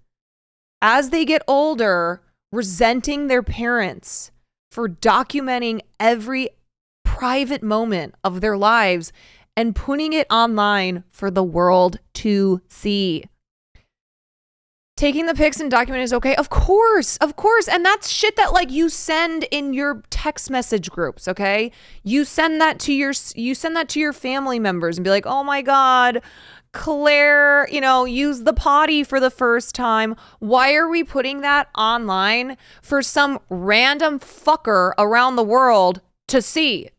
as they get older resenting their parents for documenting every private moment of their lives and putting it online for the world to see. Taking the pics and documenting is okay. Of course. And that's shit that like you send in your text message groups, okay? You send that to your family members and be like, "Oh my God, Claire, used the potty for the first time." Why are we putting that online for some random fucker around the world to see?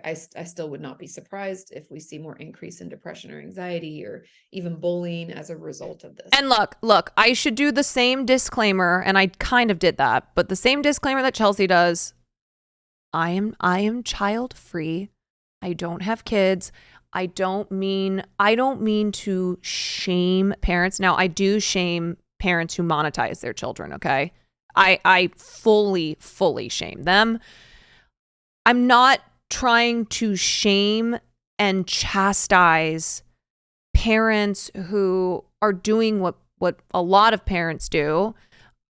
I still would not be surprised if we see more increase in depression or anxiety or even bullying as a result of this. And look, I should do the same disclaimer, and I kind of did that, but the same disclaimer that Chelsea does. I am child free. I don't have kids. I don't mean to shame parents. Now, I do shame parents who monetize their children, okay? I fully shame them. I'm not trying to shame and chastise parents who are doing what a lot of parents do,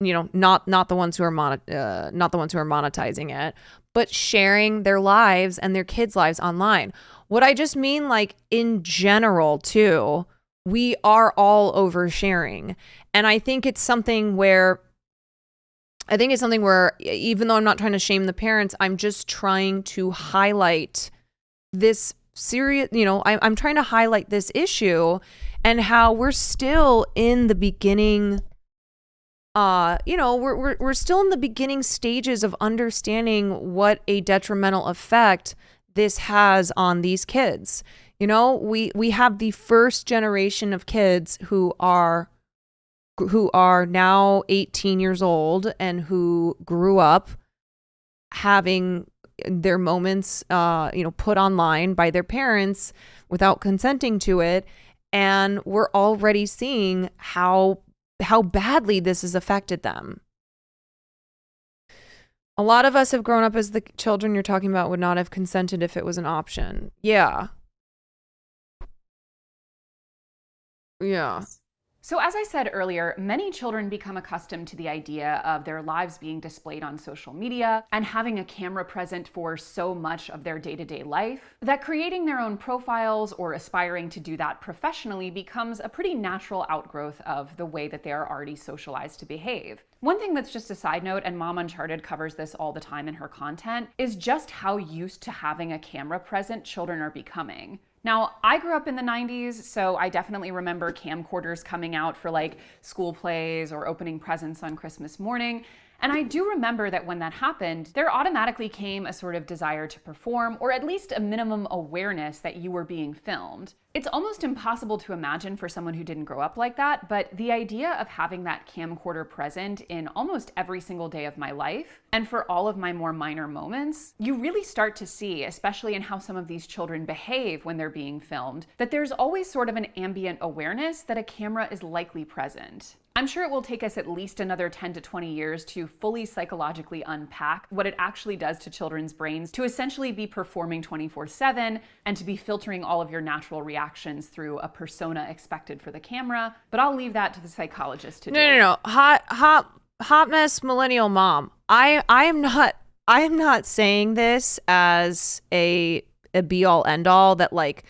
not the ones who are monetizing it, but sharing their lives and their kids' lives online. What I just mean, like in general too, we are all oversharing. And I think it's something where even though I'm not trying to shame the parents, I'm just trying to highlight this serious, I'm trying to highlight this issue and how we're still in the beginning, we're still in the beginning stages of understanding what a detrimental effect this has on these kids. We have the first generation of kids who are now 18 years old and who grew up having their moments, put online by their parents without consenting to it. And we're already seeing how badly this has affected them. A lot of us have grown up as the children you're talking about would not have consented if it was an option. Yeah. So as I said earlier, many children become accustomed to the idea of their lives being displayed on social media and having a camera present for so much of their day-to-day life that creating their own profiles or aspiring to do that professionally becomes a pretty natural outgrowth of the way that they are already socialized to behave. One thing that's just a side note, and Mom Uncharted covers this all the time in her content, is just how used to having a camera present children are becoming. Now, I grew up in the 90s, so I definitely remember camcorders coming out for like school plays or opening presents on Christmas morning. And I do remember that when that happened, there automatically came a sort of desire to perform, or at least a minimum awareness that you were being filmed. It's almost impossible to imagine for someone who didn't grow up like that, but the idea of having that camcorder present in almost every single day of my life, and for all of my more minor moments, you really start to see, especially in how some of these children behave when they're being filmed, that there's always sort of an ambient awareness that a camera is likely present. I'm sure it will take us at least another 10 to 20 years to fully psychologically unpack what it actually does to children's brains to essentially be performing 24/7 and to be filtering all of your natural reactions through a persona expected for the camera. But I'll leave that to the psychologist to do. No. Hot mess millennial mom. I am not saying this as a be all end all, that like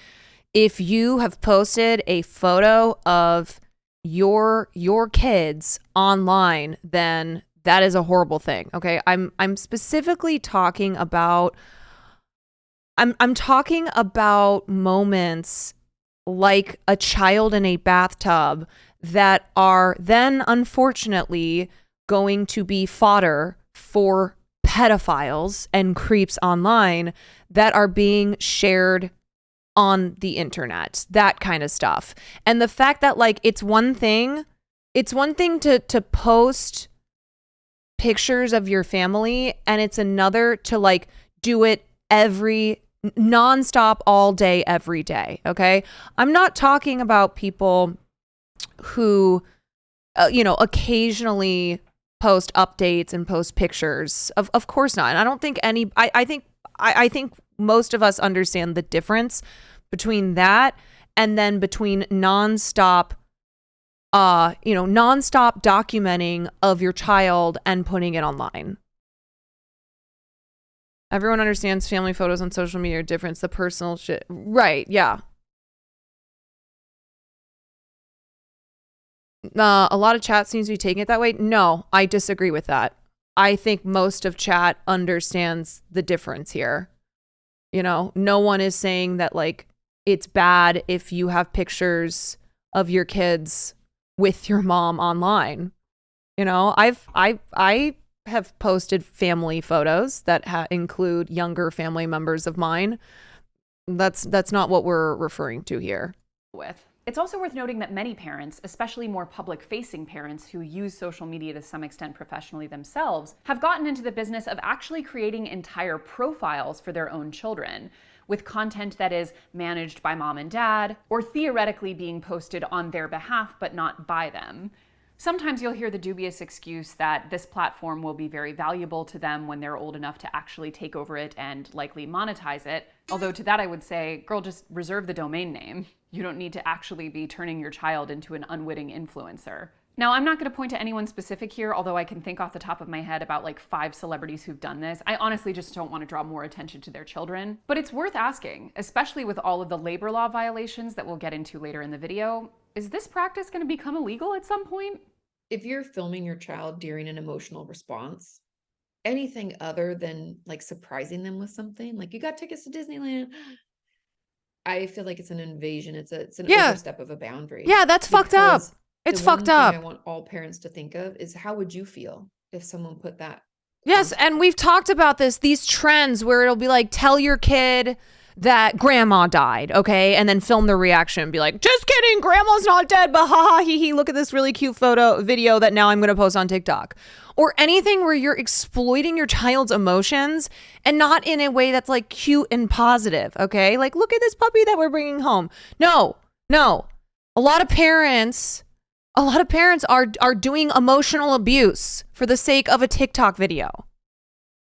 if you have posted a photo of your kids online, then that is a horrible thing. Okay. I'm specifically talking about I'm talking about moments like a child in a bathtub that are then unfortunately going to be fodder for pedophiles and creeps online that are being shared on the internet, that kind of stuff. And the fact that like it's one thing to post pictures of your family, and it's another to like do it nonstop all day, every day. Okay. I'm not talking about people who, occasionally post updates and post pictures. Of course not. And I don't think I think most of us understand the difference between that and then between nonstop documenting of your child and putting it online. Everyone understands family photos on social media are different. The personal shit. Right. Yeah. A lot of chat seems to be taking it that way. No, I disagree with that. I think most of chat understands the difference here. No one is saying that like it's bad if you have pictures of your kids with your mom online. I have posted family photos that include younger family members of mine. That's not what we're referring to here. It's also worth noting that many parents, especially more public-facing parents who use social media to some extent professionally themselves, have gotten into the business of actually creating entire profiles for their own children, with content that is managed by mom and dad, or theoretically being posted on their behalf but not by them. Sometimes you'll hear the dubious excuse that this platform will be very valuable to them when they're old enough to actually take over it and likely monetize it. Although to that I would say, girl, just reserve the domain name. You don't need to actually be turning your child into an unwitting influencer. Now, I'm not going to point to anyone specific here, although I can think off the top of my head about like 5 celebrities who've done this. I honestly just don't want to draw more attention to their children. But it's worth asking, especially with all of the labor law violations that we'll get into later in the video, is this practice going to become illegal at some point? If you're filming your child during an emotional response, anything other than like surprising them with something, like you got tickets to Disneyland, I feel like it's an invasion. It's an overstep of a boundary. Yeah, that's fucked up. It's fucked up. I want all parents to think of is, how would you feel if someone put that? Yes, and we've talked about these trends where it'll be like, tell your kid that grandma died, okay? And then film the reaction and be like, just kidding, grandma's not dead, but haha, hee hee, look at this really cute video that now I'm gonna post on TikTok. Or anything where you're exploiting your child's emotions and not in a way that's like cute and positive, okay? Like, look at this puppy that we're bringing home. No. A lot of parents are doing emotional abuse for the sake of a TikTok video.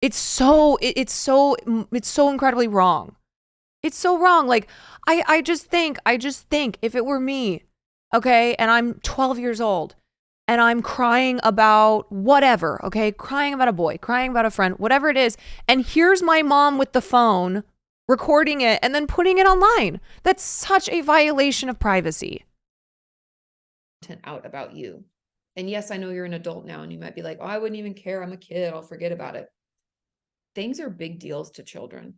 It's so incredibly wrong. It's so wrong. Like, I just think if it were me, okay, and I'm 12 years old and I'm crying about whatever, okay, crying about a boy, crying about a friend, whatever it is, and here's my mom with the phone recording it and then putting it online. That's such a violation of privacy. Out about you. And yes, I know you're an adult now and you might be like, oh, I wouldn't even care. I'm a kid. I'll forget about it. Things are big deals to children.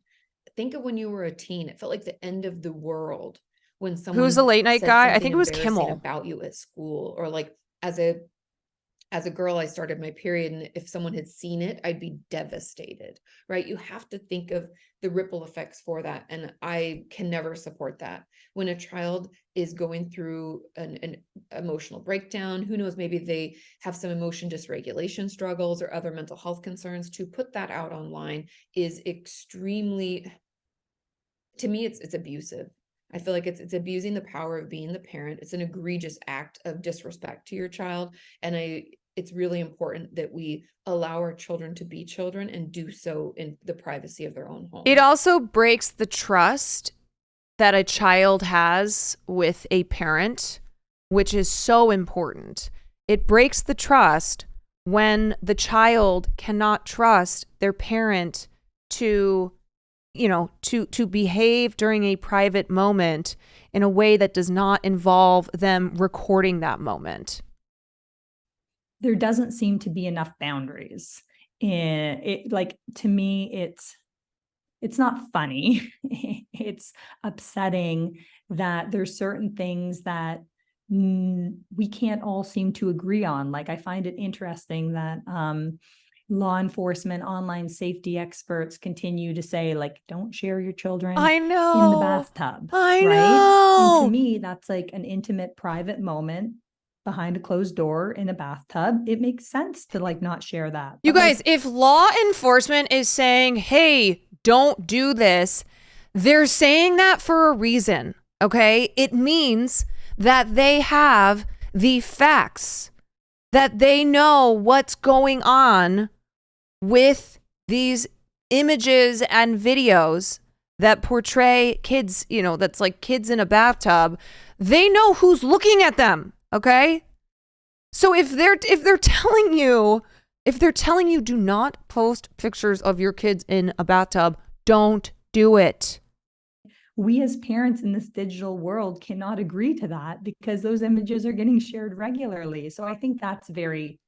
Think of when you were a teen. It felt like the end of the world when someone who's the late night said guy? I something think it was embarrassing Kimmel about you at school, or like as a girl, I started my period, and if someone had seen it, I'd be devastated, right? You have to think of the ripple effects for that. And I can never support that. When a child is going through an emotional breakdown, who knows, maybe they have some emotion dysregulation struggles or other mental health concerns, to put that out online is extremely, to me, it's abusive. I feel like it's abusing the power of being the parent. It's an egregious act of disrespect to your child. And it's really important that we allow our children to be children and do so in the privacy of their own home. It also breaks the trust that a child has with a parent, which is so important. It breaks the trust when the child cannot trust their parent to, to behave during a private moment in a way that does not involve them recording that moment. There doesn't seem to be enough boundaries. And to me, it's not funny. It's upsetting that there's certain things that we can't all seem to agree on. Like, I find it interesting that law enforcement, online safety experts continue to say, like, don't share your children I in the know. bathtub. I right? know. And to me, that's like an intimate, private moment behind a closed door in a bathtub. It makes sense to like not share that. You But, like, guys, if law enforcement is saying, hey, don't do this, they're saying that for a reason, okay? It means that they have the facts, that they know what's going on with these images and videos that portray kids, that's like kids in a bathtub. They know who's looking at them, okay? So if they're telling you do not post pictures of your kids in a bathtub, don't do it. we as parents in this digital world cannot agree to that because those images are getting shared regularly. So I think that's very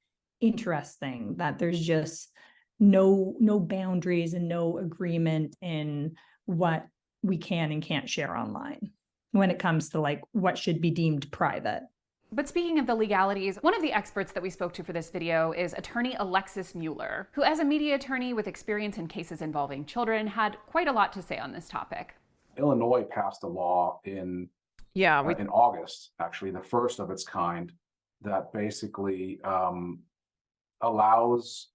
interesting that there's just no boundaries and no agreement in what we can and can't share online when it comes to like what should be deemed private. But speaking of the legalities, one of the experts that we spoke to for this video is attorney Alexis Mueller, who as a media attorney with experience in cases involving children had quite a lot to say on this topic. Illinois passed a law in August, actually, the first of its kind, that basically allows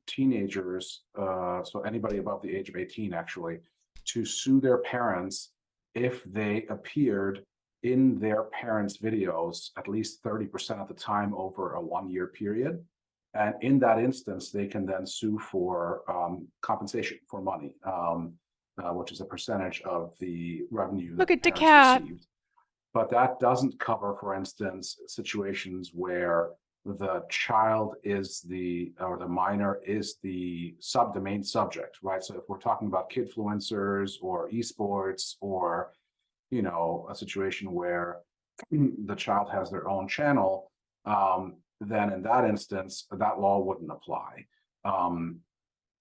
teenagers, so anybody above the age of 18 actually, to sue their parents if they appeared in their parents' videos at least 30% of the time over a 1-year period. And in that instance, they can then sue for compensation for money, which is a percentage of the revenue. Look that at the parents cat. received. But that doesn't cover, for instance, situations where the child is the minor is the main subject, right? So if we're talking about kidfluencers or esports or, a situation where the child has their own channel, then in that instance, that law wouldn't apply. And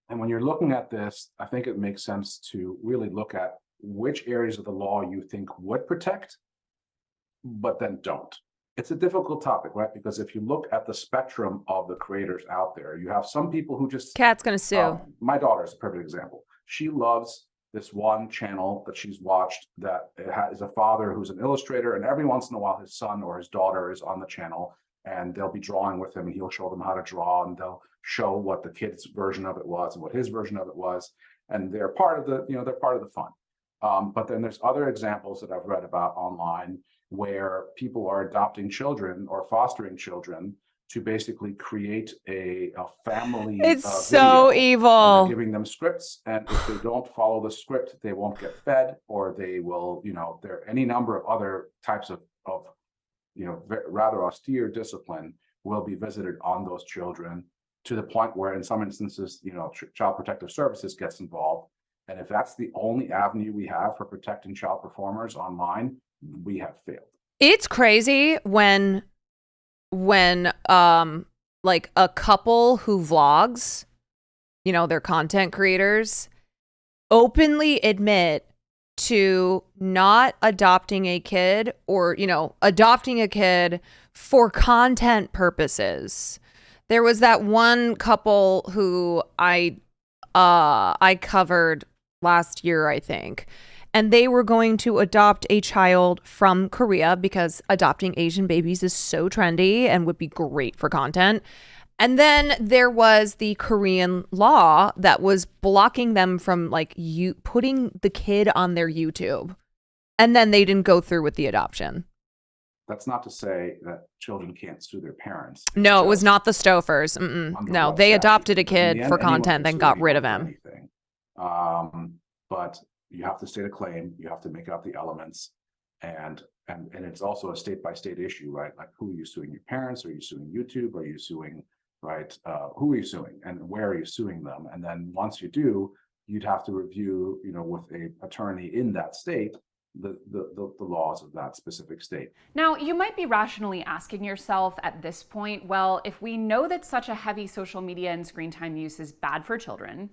when you're looking at this, I think it makes sense to really look at which areas of the law you think would protect, but then don't. It's a difficult topic, right? Because if you look at the spectrum of the creators out there, you have some people who just... Cat's gonna sue. My daughter is a perfect example. She loves this one channel that she's watched that is a father who's an illustrator, and every once in a while his son or his daughter is on the channel and they'll be drawing with him and he'll show them how to draw and they'll show what the kid's version of it was and what his version of it was. And they're part of the, they're part of the fun. But then there's other examples that I've read about online where people are adopting children or fostering children to basically create a family. It's so evil. Giving them scripts, and if they don't follow the script, they won't get fed, or they will, there are any number of other types of rather austere discipline will be visited on those children, to the point where in some instances, Child Protective Services gets involved. And if that's the only avenue we have for protecting child performers online, we have failed. It's crazy when like a couple who vlogs, they're content creators, openly admit to not adopting a kid or, adopting a kid for content purposes. There was that one couple who I covered last year, I think. And they were going to adopt a child from Korea because adopting Asian babies is so trendy and would be great for content. And then there was the Korean law that was blocking them from putting the kid on their YouTube. And then they didn't go through with the adoption. That's not to say that children can't sue their parents. No, it was not the Stofers. No, they adopted a kid for content, then got rid of him. But you have to state a claim, you have to make out the elements, and it's also a state-by-state issue, right? Like, who are you suing? Your parents? Are you suing YouTube? Are you suing right? Who are you suing and where are you suing them? And then once you do, you'd have to review, with a attorney in that state, the laws of that specific state. Now, you might be rationally asking yourself at this point, well, if we know that such a heavy social media and screen time use is bad for children,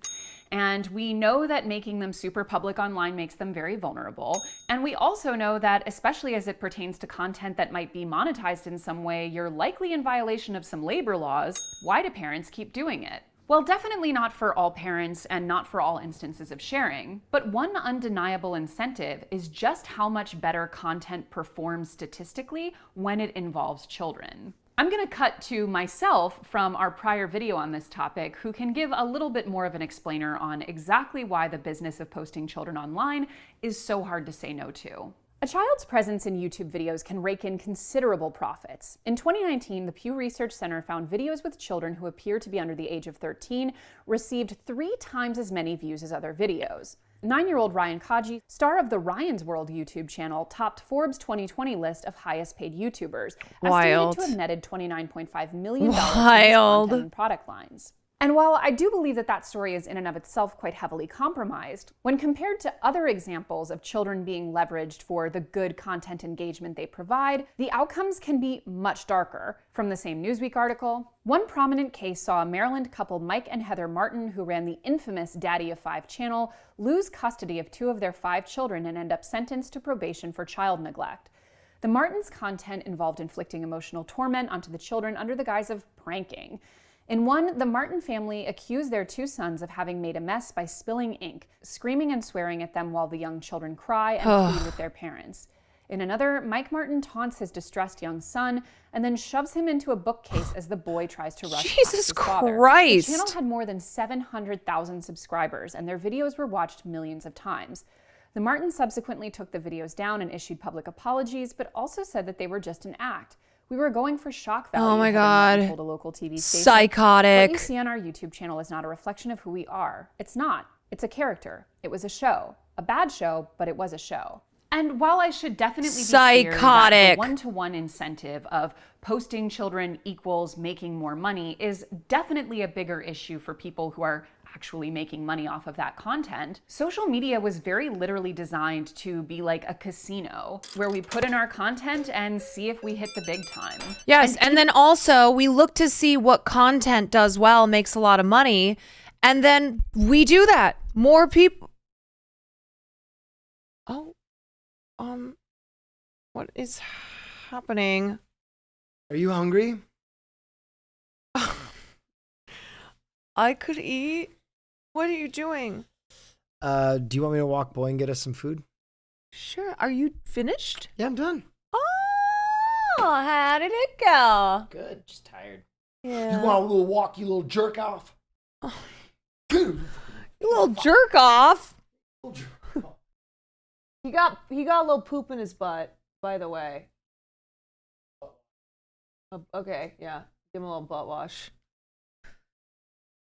and we know that making them super public online makes them very vulnerable, and we also know that, especially as it pertains to content that might be monetized in some way, you're likely in violation of some labor laws, why do parents keep doing it? Well, definitely not for all parents and not for all instances of sharing, but one undeniable incentive is just how much better content performs statistically when it involves children. I'm going to cut to myself from our prior video on this topic, who can give a little bit more of an explainer on exactly why the business of posting children online is so hard to say no to. A child's presence in YouTube videos can rake in considerable profits. In 2019, the Pew Research Center found videos with children who appear to be under the age of 13 received 3 times as many views as other videos. 9-year-old Ryan Kaji, star of the Ryan's World YouTube channel, topped Forbes 2020 list of highest paid YouTubers, estimated to have netted $29.5 million in content and product lines. And while I do believe that that story is in and of itself quite heavily compromised, when compared to other examples of children being leveraged for the good content engagement they provide, the outcomes can be much darker. From the same Newsweek article, one prominent case saw a Maryland couple, Mike and Heather Martin, who ran the infamous Daddy of 5 channel, lose custody of 2 of their 5 children and end up sentenced to probation for child neglect. The Martins' content involved inflicting emotional torment onto the children under the guise of pranking. In one, the Martin family accused their 2 sons of having made a mess by spilling ink, screaming and swearing at them while the young children cry and plead with their parents. In another, Mike Martin taunts his distressed young son and then shoves him into a bookcase as the boy tries to rush past his father. Christ! The channel had more than 700,000 subscribers, and their videos were watched millions of times. The Martins subsequently took the videos down and issued public apologies, but also said that they were just an act. We were going for shock value. Oh my Heather Martin God. told a local TV station. Psychotic. What you see on our YouTube channel is not a reflection of who we are. It's not. It's a character. It was a show. A bad show, but it was a show. And while I should definitely be clear that the one-to-one incentive of posting children equals making more money is definitely a bigger issue for people who are actually making money off of that content, social media was very literally designed to be like a casino where we put in our content and see if we hit the big time. Yes, and then also we look to see what content does well, makes a lot of money, and then we do that. More people. Oh, what is happening? Are you hungry? I could eat. What are you doing? Do you want me to walk boy and get us some food? Sure. Are you finished? Yeah, I'm done. Oh, how did it go? Good. Just tired. Yeah. You want a little walk, you little jerk off? Oh. You little jerk off. He got a little poop in his butt, by the way. Okay, yeah. Give him a little butt wash.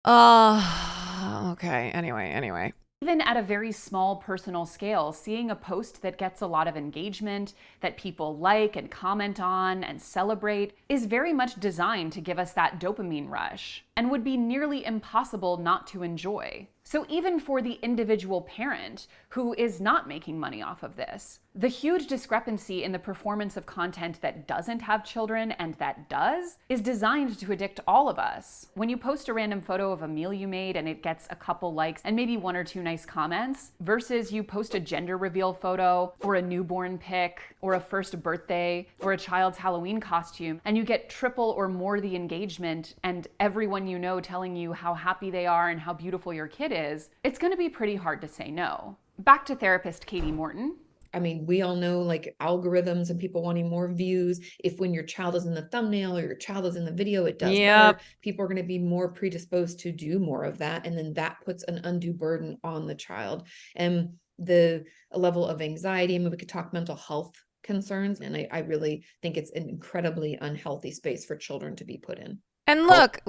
Okay. Anyway. Even at a very small personal scale, seeing a post that gets a lot of engagement, that people like and comment on and celebrate, is very much designed to give us that dopamine rush and would be nearly impossible not to enjoy. So even for the individual parent who is not making money off of this, the huge discrepancy in the performance of content that doesn't have children and that does is designed to addict all of us. When you post a random photo of a meal you made and it gets a couple likes and maybe 1 or 2 nice comments, versus you post a gender reveal photo or a newborn pic or a first birthday or a child's Halloween costume, and you get triple or more the engagement and everyone you know telling you how happy they are and how beautiful your kid is, it's going to be pretty hard to say no. Back to therapist Katie Morton. I mean, we all know like algorithms and people wanting more views. If when your child is in the thumbnail or your child is in the video, it does better, people are going to be more predisposed to do more of that. And then that puts an undue burden on the child. And the level of anxiety, I mean, we could talk mental health concerns. And I really think it's an incredibly unhealthy space for children to be put in. And look,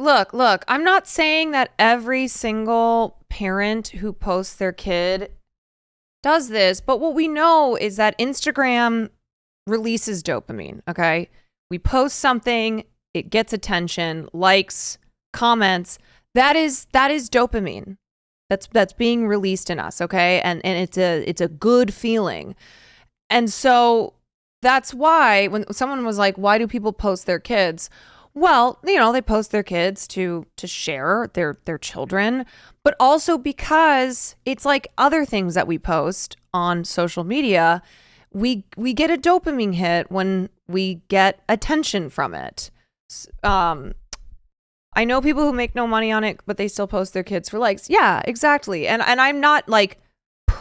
I'm not saying that every single parent who posts their kid does this, but what we know is that Instagram releases dopamine, okay? We post something, it gets attention, likes, comments, that is dopamine that's being released in us, okay? And it's a good feeling. And so that's why when someone was like, why do people post their kids? Well, they post their kids to share their children, but also because it's like other things that we post on social media, we get a dopamine hit when we get attention from it. I know people who make no money on it, but they still post their kids for likes. Yeah, exactly. And I'm not like,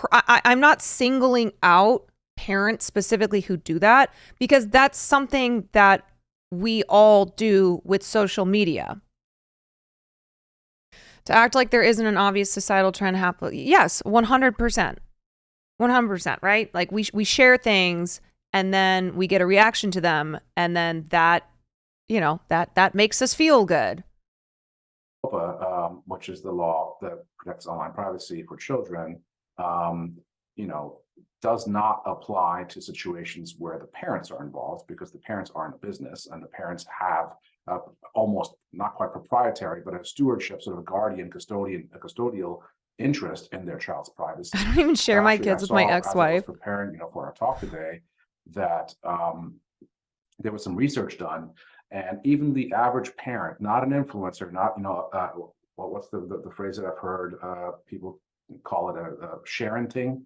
I'm not singling out parents specifically who do that, because that's something that we all do with social media. To act like there isn't an obvious societal trend happening. Yes, 100%. 100%, right? Like we share things and then we get a reaction to them, and then that, that makes us feel good. Which is the law that protects online privacy for children, does not apply to situations where the parents are involved, because the parents aren't a business and the parents have almost not quite proprietary, but a stewardship, sort of a guardian, custodial interest in their child's privacy. I don't even share my kids with my ex-wife. As I was preparing, for our talk today, that there was some research done, and even the average parent, not an influencer, not what's the phrase that I've heard people call it a sharenting.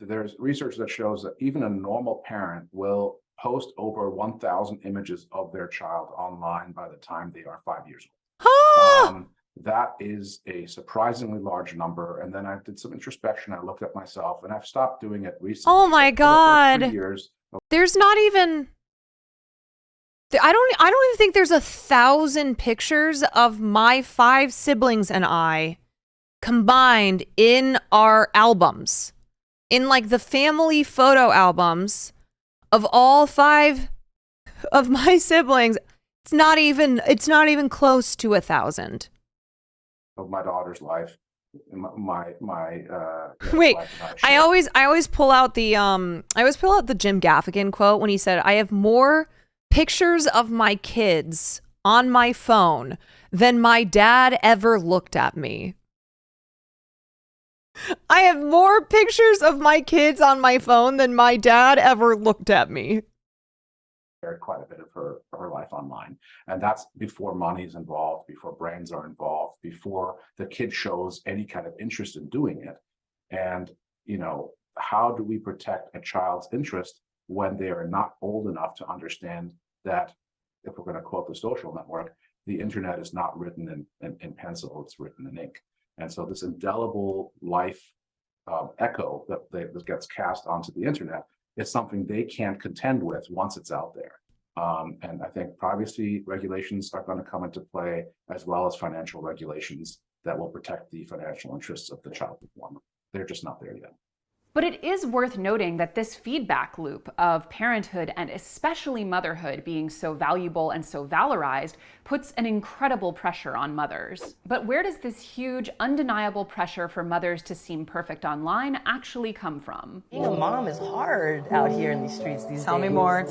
There's research that shows that even a normal parent will post over 1,000 images of their child online by the time they are 5 years old. That is a surprisingly large number. And then I did some introspection. I looked at myself, and I've stopped doing it recently. Oh my God. 3 years. There's not even, I don't even think there's 1,000 pictures of my 5 siblings and I combined in our albums, in like the family photo albums of all 5 of my siblings. It's not even close to 1,000 of my daughter's life. Wait, I always pull out the Jim Gaffigan quote when he said, "I have more pictures of my kids on my phone than my dad ever looked at me." I have more pictures of my kids on my phone than my dad ever looked at me. Quite a bit of her life online, and that's before money is involved, before brands are involved, before the kid shows any kind of interest in doing it. And how do we protect a child's interest when they are not old enough to understand that, if we're going to quote The Social Network, the internet is not written in pencil, it's written in ink. And so this indelible life echo that gets cast onto the internet is something they can't contend with once it's out there. And I think privacy regulations are going to come into play, as well as financial regulations that will protect the financial interests of the child performer. They're just not there yet. But it is worth noting that this feedback loop of parenthood, and especially motherhood, being so valuable and so valorized puts an incredible pressure on mothers. But where does this huge, undeniable pressure for mothers to seem perfect online actually come from? Being a mom is hard out here in these streets these days. Tell me more.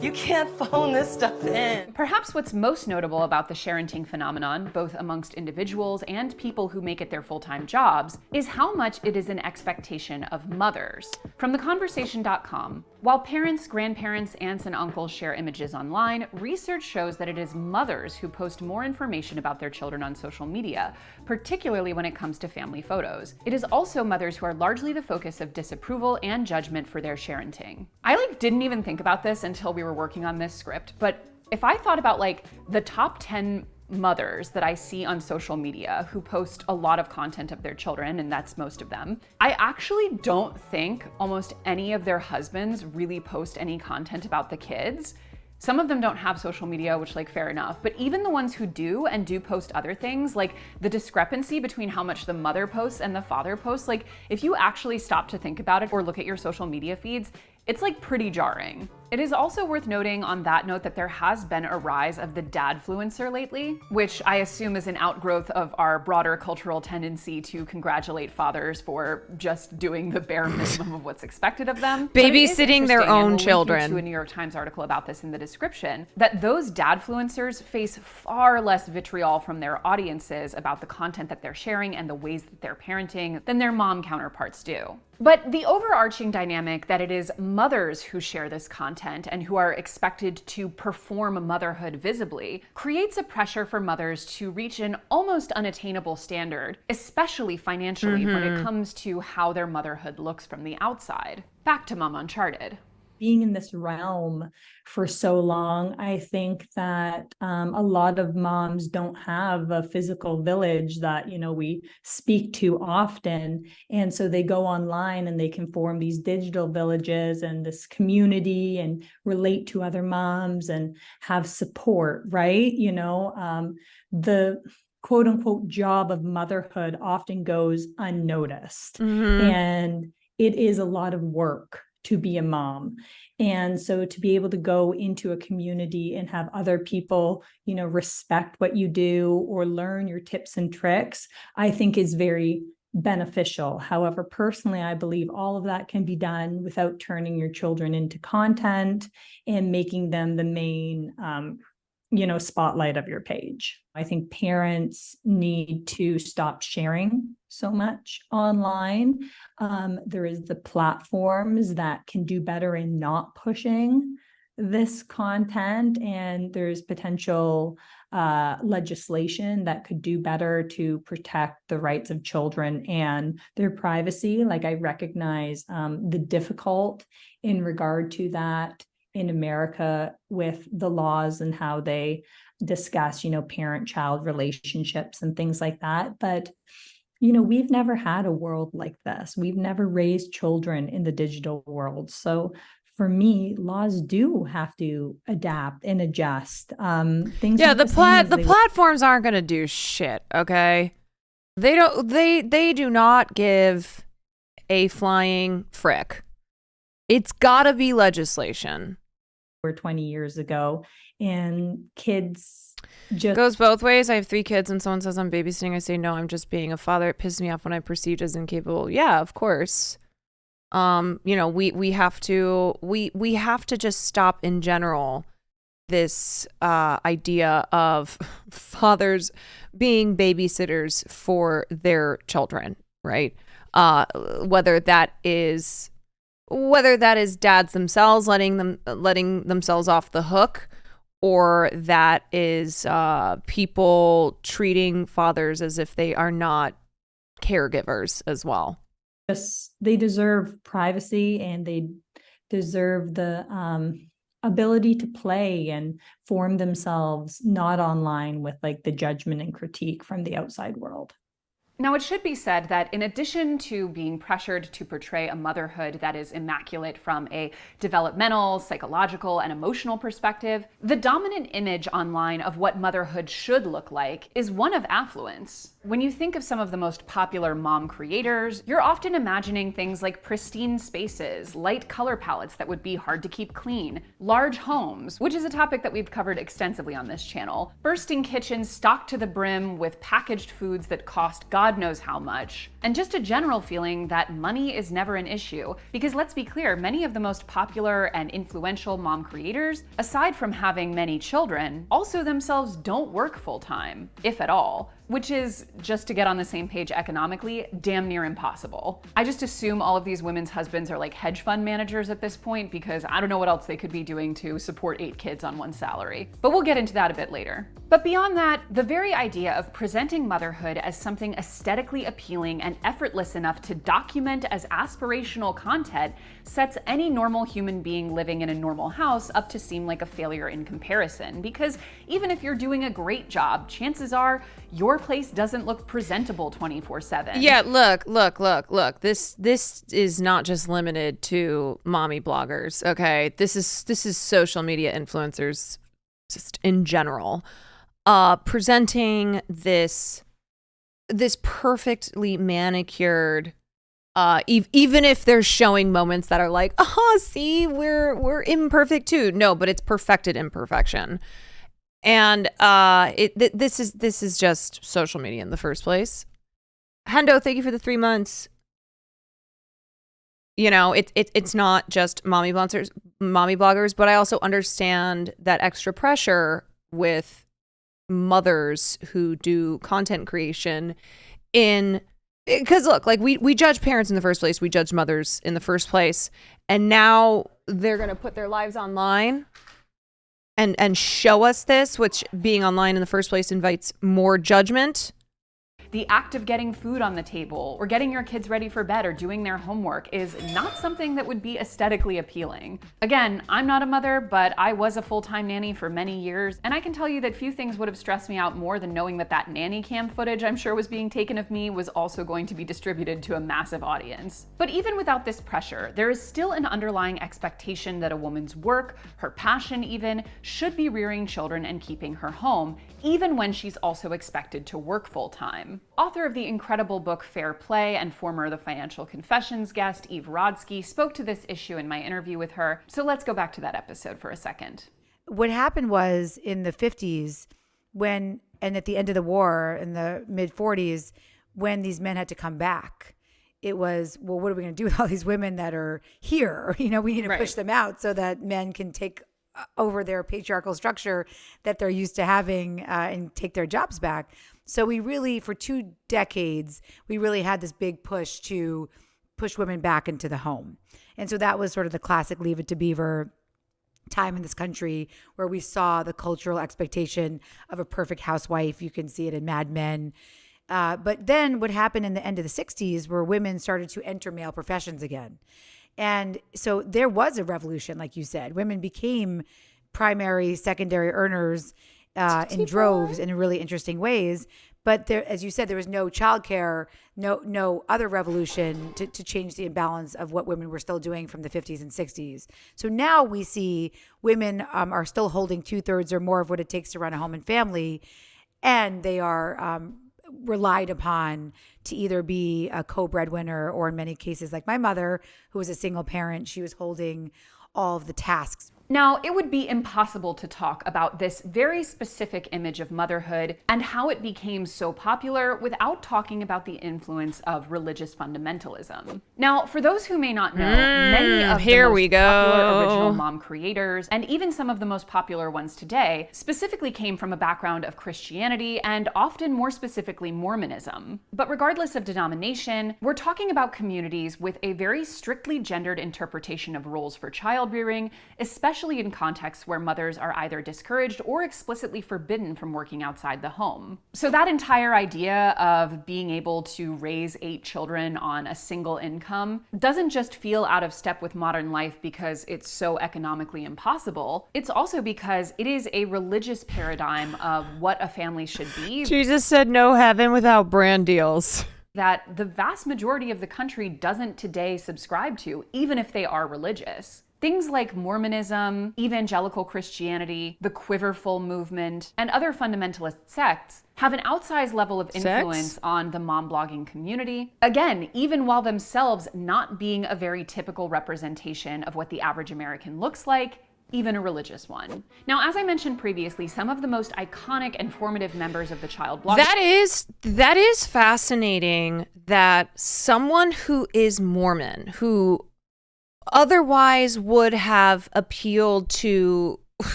You can't phone this stuff in. Perhaps what's most notable about the sharenting phenomenon, both amongst individuals and people who make it their full-time jobs, is how much it is an expectation of mothers. From theconversation.com, while parents, grandparents, aunts, and uncles share images online, research shows that it is mothers who post more information about their children on social media, particularly when it comes to family photos. It is also mothers who are largely the focus of disapproval and judgment for their sharenting. I didn't even think about this until we were working on this script, but if I thought about the top 10 mothers that I see on social media who post a lot of content of their children, and that's most of them, I actually don't think almost any of their husbands really post any content about the kids. Some of them don't have social media, which fair enough, but even the ones who do and do post other things, the discrepancy between how much the mother posts and the father posts, if you actually stop to think about it or look at your social media feeds, it's pretty jarring. It is also worth noting on that note that there has been a rise of the dadfluencer lately, which I assume is an outgrowth of our broader cultural tendency to congratulate fathers for just doing the bare minimum of what's expected of them. But it is Babysitting their interesting, and own we'll link you children. to a New York Times article about this in the description, that those dadfluencers face far less vitriol from their audiences about the content that they're sharing and the ways that they're parenting than their mom counterparts do. But the overarching dynamic that it is mothers who share this content and who are expected to perform motherhood visibly creates a pressure for mothers to reach an almost unattainable standard, especially financially when it comes to how their motherhood looks from the outside. Back to Mom Uncharted. Being in this realm for so long, I think that a lot of moms don't have a physical village that, you know, we speak to often. And so they go online and they can form these digital villages and this community and relate to other moms and have support, right? You know, the quote unquote job of motherhood often goes unnoticed. And it is a lot of work to be a mom. And so to be able to go into a community and have other people, you know, respect what you do or learn your tips and tricks, I think is very beneficial. However, personally, I believe all of that can be done without turning your children into content and making them the main, you know, spotlight of your page. I think parents need to stop sharing so much online. There is the platforms that can do better in not pushing this content, and there's potential legislation that could do better to protect the rights of children and their privacy. Like, I recognize the difficult in regard to that in America with the laws and how they discuss, you know, parent-child relationships and things like that. But, you know, we've never had a world like this. We've never raised children in the digital world. So for me, laws do have to adapt and adjust. Things Yeah, aren't the same as the they platforms aren't going to do shit, okay? They do not give a flying frick. It's got to be legislation. were 20 years ago, and kids just Goes both ways. I have 3 kids and someone says I'm babysitting. I say, no, I'm just being a father. It pisses me off when I'm perceived as incapable. Yeah, of course. You know, we have to just stop in general this idea of fathers being babysitters for their children, right? Whether that is dads themselves letting themselves off the hook, or that is people treating fathers as if they are not caregivers as well. they deserve privacy, and they deserve the ability to play and form themselves, not online with like the judgment and critique from the outside world. Now, it should be said that in addition to being pressured to portray a motherhood that is immaculate from a developmental, psychological, and emotional perspective, the dominant image online of what motherhood should look like is one of affluence. When you think of some of the most popular mom creators, you're often imagining things like pristine spaces, light color palettes that would be hard to keep clean, large homes, which is a topic that we've covered extensively on this channel, bursting kitchens stocked to the brim with packaged foods that cost God knows how much, and just a general feeling that money is never an issue. Because let's be clear, many of the most popular and influential mom creators, aside from having many children, also themselves don't work full-time, if at all, which is, just to get on the same page economically, damn near impossible. I just assume all of these women's husbands are like hedge fund managers at this point, because I don't know what else they could be doing to support 8 kids on one salary. But we'll get into that a bit later. But beyond that, the very idea of presenting motherhood as something aesthetically appealing and effortless enough to document as aspirational content sets any normal human being living in a normal house up to seem like a failure in comparison. Because even if you're doing a great job, chances are your place doesn't look presentable 24/7. Yeah, look. This is not just limited to mommy bloggers, okay? This is social media influencers just in general. Presenting this perfectly manicured Even if they're showing moments that are like, see, we're imperfect too. No, but it's perfected imperfection. And this is just social media in the first place. Hendo, thank you for the 3 months. You know, it's not just mommy bloggers, but I also understand that extra pressure with mothers who do content creation because look, like we judge parents in the first place, we judge mothers in the first place, and now they're going to put their lives online and show us this, which being online in the first place invites more judgment. The act of getting food on the table or getting your kids ready for bed or doing their homework is not something that would be aesthetically appealing. Again, I'm not a mother, but I was a full-time nanny for many years, and I can tell you that few things would have stressed me out more than knowing that nanny cam footage I'm sure was being taken of me was also going to be distributed to a massive audience. But even without this pressure, there is still an underlying expectation that a woman's work, her passion even, should be rearing children and keeping her home, even when she's also expected to work full-time. Author of the incredible book Fair Play and former The Financial Confessions guest Eve Rodsky spoke to this issue in my interview with her, so let's go back to that episode for a second. What happened was in the 50s and at the end of the war in the mid 40s, when these men had to come back, it was, well, what are we going to do with all these women that are here? You know, we need to push them out so that men can take over their patriarchal structure that they're used to having and take their jobs back. So we really, for 2 decades, we really had this big push to push women back into the home. And so that was sort of the classic Leave It to Beaver time in this country, where we saw the cultural expectation of a perfect housewife. You can see it in Mad Men. But then what happened in the end of the 60s, where women started to enter male professions again. And so there was a revolution, like you said. Women became primary, secondary earners in droves in really interesting ways. But there, as you said, there was no childcare, no other revolution to change the imbalance of what women were still doing from the 50s and 60s. So now we see women are still holding 2/3 or more of what it takes to run a home and family, and they are relied upon to either be a co-breadwinner, or in many cases, like my mother, who was a single parent, she was holding all of the tasks. Now, it would be impossible to talk about this very specific image of motherhood and how it became so popular without talking about the influence of religious fundamentalism. Now, for those who may not know, many of the most popular original mom creators, and even some of the most popular ones today, specifically came from a background of Christianity and often more specifically Mormonism. But regardless of denomination, we're talking about communities with a very strictly gendered interpretation of roles for child rearing, especially in contexts where mothers are either discouraged or explicitly forbidden from working outside the home. So that entire idea of being able to raise 8 children on a single income doesn't just feel out of step with modern life because it's so economically impossible. It's also because it is a religious paradigm of what a family should be. Jesus said no heaven without brand deals. That the vast majority of the country doesn't today subscribe to, even if they are religious. Things like Mormonism, evangelical Christianity, the Quiverful movement, and other fundamentalist sects have an outsized level of influence on the mom blogging community. Again, even while themselves not being a very typical representation of what the average American looks like, even a religious one. Now, as I mentioned previously, some of the most iconic and formative members of the child blog. That is fascinating that someone who is Mormon, who otherwise would have appealed to,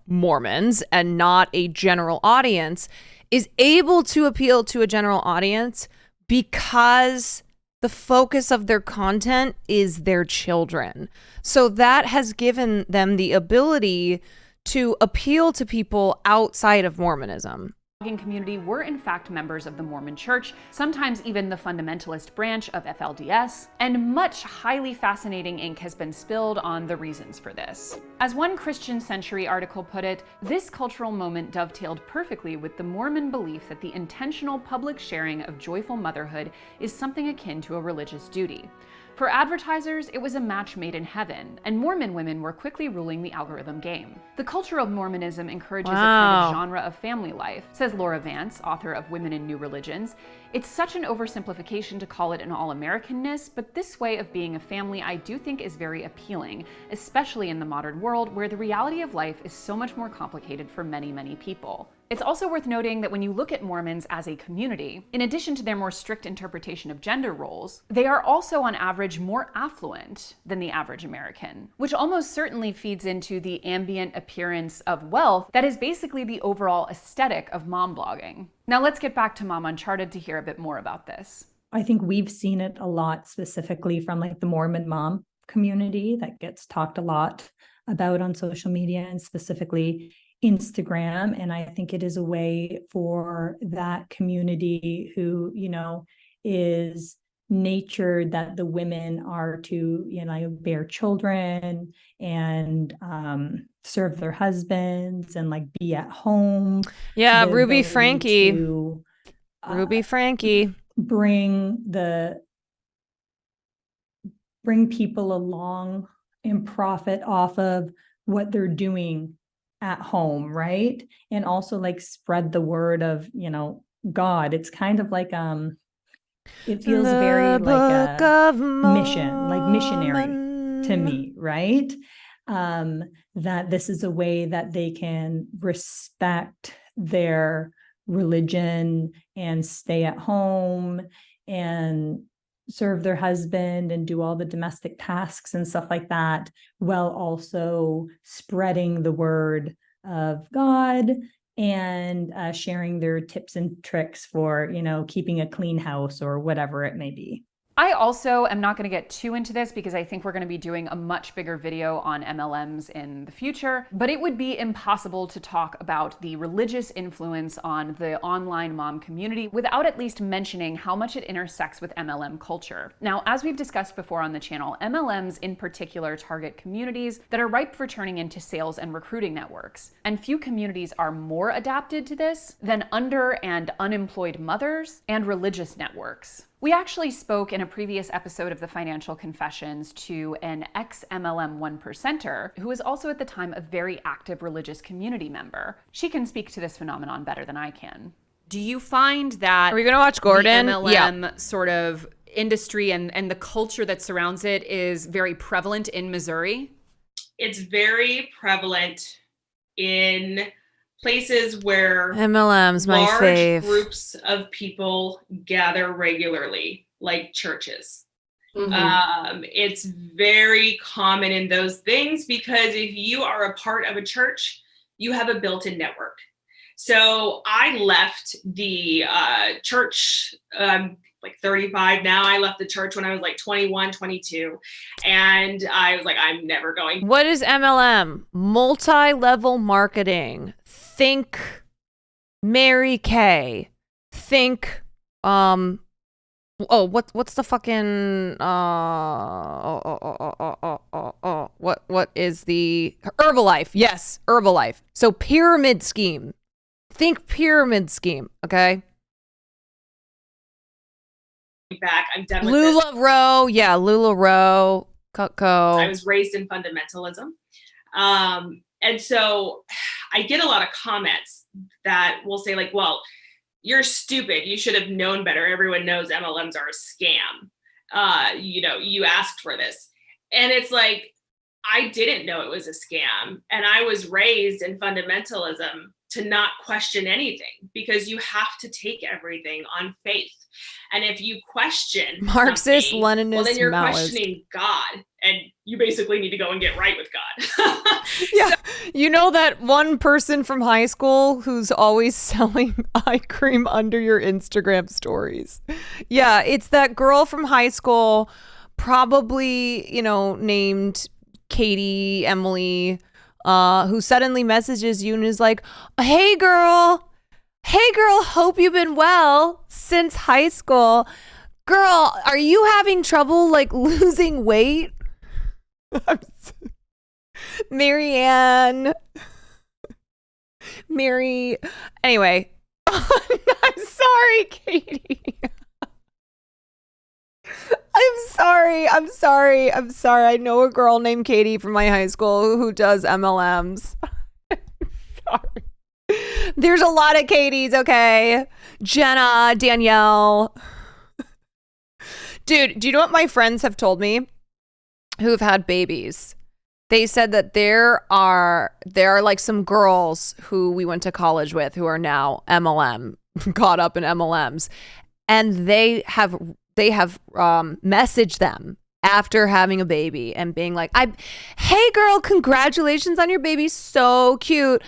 Mormons and not a general audience, is able to appeal to a general audience because the focus of their content is their children. So that has given them the ability to appeal to people outside of Mormonism. Community were in fact members of the Mormon Church, sometimes even the fundamentalist branch of FLDS, and much highly fascinating ink has been spilled on the reasons for this. As one Christian Century article put it, this cultural moment dovetailed perfectly with the Mormon belief that the intentional public sharing of joyful motherhood is something akin to a religious duty. For advertisers, it was a match made in heaven, and Mormon women were quickly ruling the algorithm game. The culture of Mormonism encourages a kind of genre of family life, says Laura Vance, author of Women in New Religions. It's such an oversimplification to call it an all-Americanness, but this way of being a family I do think is very appealing, especially in the modern world where the reality of life is so much more complicated for many, many people. It's also worth noting that when you look at Mormons as a community, in addition to their more strict interpretation of gender roles, they are also on average more affluent than the average American, which almost certainly feeds into the ambient appearance of wealth that is basically the overall aesthetic of mom blogging. Now let's get back to Mom Uncharted to hear a bit more about this. I think we've seen it a lot specifically from like the Mormon mom community that gets talked a lot about on social media and specifically Instagram. And I think it is a way for that community who, you know, is natured that the women are to, you know, bear children and serve their husbands and like be at home. Yeah, the Ruby ability Frankie. to, Ruby Frankie. bring people along and profit off of what they're doing at home, right? And also like spread the word of, you know, God. It's kind of like it feels very like a mission, like missionary to me, right? That this is a way that they can respect their religion and stay at home and serve their husband and do all the domestic tasks and stuff like that, while also spreading the word of God and sharing their tips and tricks for, you know, keeping a clean house or whatever it may be. I also am not going to get too into this because I think we're going to be doing a much bigger video on MLMs in the future, but it would be impossible to talk about the religious influence on the online mom community without at least mentioning how much it intersects with MLM culture. Now, as we've discussed before on the channel, MLMs in particular target communities that are ripe for turning into sales and recruiting networks. And few communities are more adapted to this than under and unemployed mothers and religious networks. We actually spoke in a previous episode of the Financial Confessions to an ex-MLM 1%er who was also at the time a very active religious community member. She can speak to this phenomenon better than I can. Do you find that Are we gonna watch Gordon? the MLM sort of industry and the culture that surrounds it is very prevalent in Missouri? It's very prevalent in places where MLM's my large fave. groups of people gather regularly, like churches. It's very common in those things because if you are a part of a church, you have a built-in network. So I left the church, like 35 now. I left the church when I was like 21, 22. And I was like, I'm never going. What is MLM? Multi-level marketing. Think Mary Kay. Think what's the fucking what is the Herbalife? Yes, Herbalife. So pyramid scheme. Think pyramid scheme, okay? Back. I'm done with this. LuLaRoe, Cutco. I was raised in fundamentalism. And so I get a lot of comments that will say like, well, you're stupid. You should have known better. Everyone knows MLMs are a scam. You know, you asked for this. And it's like, I didn't know it was a scam. And I was raised in fundamentalism to not question anything because you have to take everything on faith. And if you question Marxist, something, Leninist, well, then you're Maoist. questioning God, and you basically need to go and get right with God. Yeah, you know that one person from high school who's always selling eye cream under your Instagram stories. Yeah, it's that girl from high school, probably, you know, named Katie, Emily, who suddenly messages you and is like, hey girl, hope you've been well since high school. Girl, are you having trouble like losing weight? Marianne. Anyway, I'm sorry, Katie. I'm sorry. I know a girl named Katie from my high school who does MLMs. Sorry. There's a lot of Katies, okay? Jenna, Danielle. Dude, do you know what my friends have told me who have had babies? They said that there are like some girls who we went to college with who are now MLM, caught up in MLMs, and they have messaged them after having a baby and being like, hey girl, congratulations on your baby, so cute.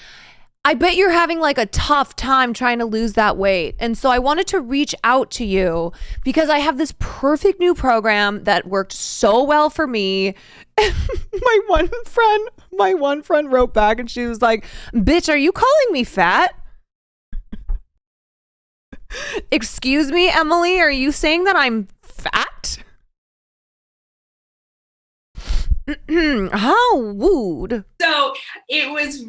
I bet you're having like a tough time trying to lose that weight. And so I wanted to reach out to you because I have this perfect new program that worked so well for me. my one friend wrote back and she was like, bitch, are you calling me fat? Excuse me, Emily, are you saying that I'm fat? How wooed. So it was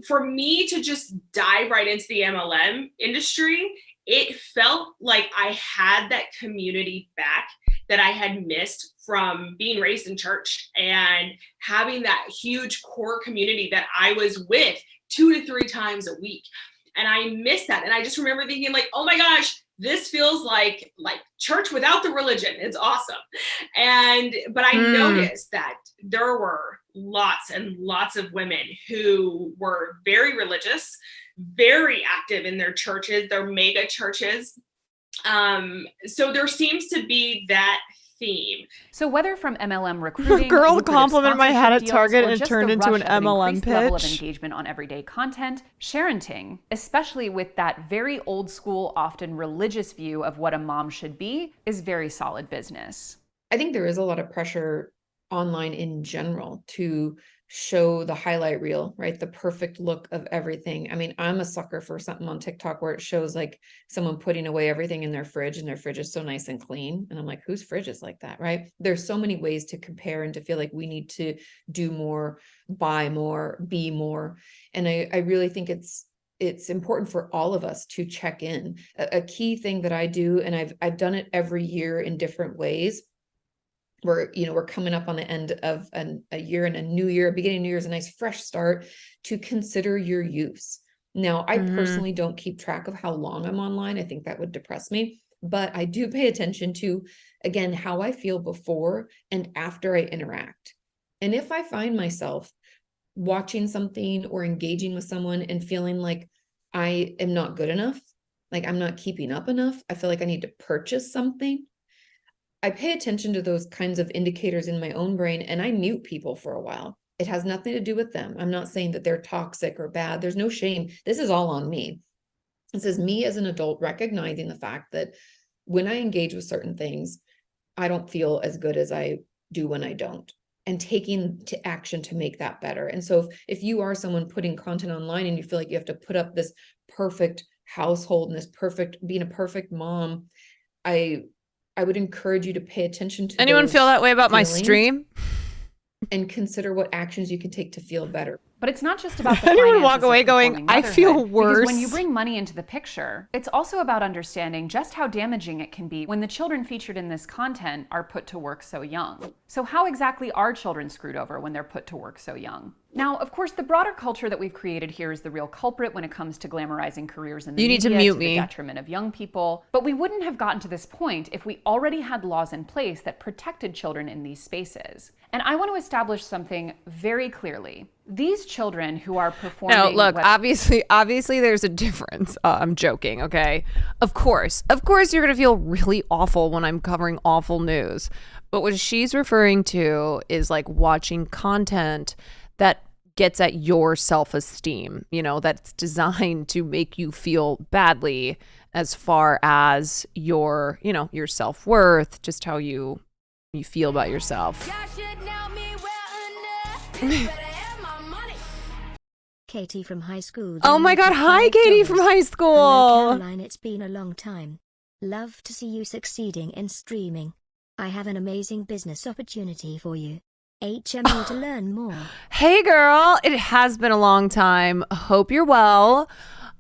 for me to just dive right into the MLM industry. It felt like I had that community back that I had missed from being raised in church and having that huge core community that I was with 2 to 3 times a week. And I missed that. And I just remember thinking like, oh my gosh, this feels like church without the religion. It's awesome. But I noticed that there were lots and lots of women who were very religious, very active in their churches, their mega churches. So there seems to be that theme. So whether from MLM recruiting, girl lucrative complimented my hat at sponsorship Target deals, and or it turned just the into an rush of MLM increased level of pitch. engagement on everyday content, sharenting, especially with that very old school, often religious view of what a mom should be, is very solid business. I think there is a lot of pressure online in general to show the highlight reel, right? The perfect look of everything. I mean, I'm a sucker for something on TikTok where it shows like someone putting away everything in their fridge and their fridge is so nice and clean. And I'm like, whose fridge is like that, right? There's so many ways to compare and to feel like we need to do more, buy more, be more. And I really think it's important for all of us to check in. A key thing that I do, and I've done it every year in different ways, we're coming up on the end of a year and a new year, beginning of new year is a nice fresh start, to consider your use. Now, I personally don't keep track of how long I'm online. I think that would depress me, but I do pay attention to, again, how I feel before and after I interact. And if I find myself watching something or engaging with someone and feeling like I am not good enough, like I'm not keeping up enough, I feel like I need to purchase something, I pay attention to those kinds of indicators in my own brain and I mute people for a while. It has nothing to do with them. I'm not saying that they're toxic or bad. There's no shame. This is all on me. This is me as an adult recognizing the fact that when I engage with certain things, I don't feel as good as I do when I don't, and taking to action to make that better. And so if you are someone putting content online and you feel like you have to put up this perfect household and this being a perfect mom, I would encourage you to pay attention to anyone feel that way about my stream and consider what actions you can take to feel better. But it's not just about the anyone walk finances away of going, performing I feel motherhood, worse. Because when you bring money into the picture, it's also about understanding just how damaging it can be when the children featured in this content are put to work so young. So how exactly are children screwed over when they're put to work so young? Now, of course, the broader culture that we've created here is the real culprit when it comes to glamorizing careers in the You media need to mute the me. detriment of young people. But we wouldn't have gotten to this point if we already had laws in place that protected children in these spaces. And I want to establish something very clearly. These children who are performing... No, look, obviously there's a difference. I'm joking, okay? Of course you're going to feel really awful when I'm covering awful news. But what she's referring to is like watching content that gets at your self-esteem, that's designed to make you feel badly as far as your, your self-worth, just how you feel about yourself. Katie from high school. Oh my God. Hi, Katie from high school. Hello, Caroline. It's been a long time. Love to see you succeeding in streaming. I have an amazing business opportunity for you. HMO to learn more. Hey girl, it has been a long time. Hope you're well.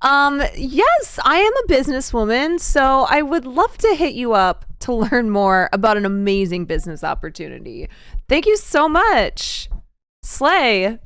Yes, I am a businesswoman, so I would love to hit you up to learn more about an amazing business opportunity. Thank you so much. Slay.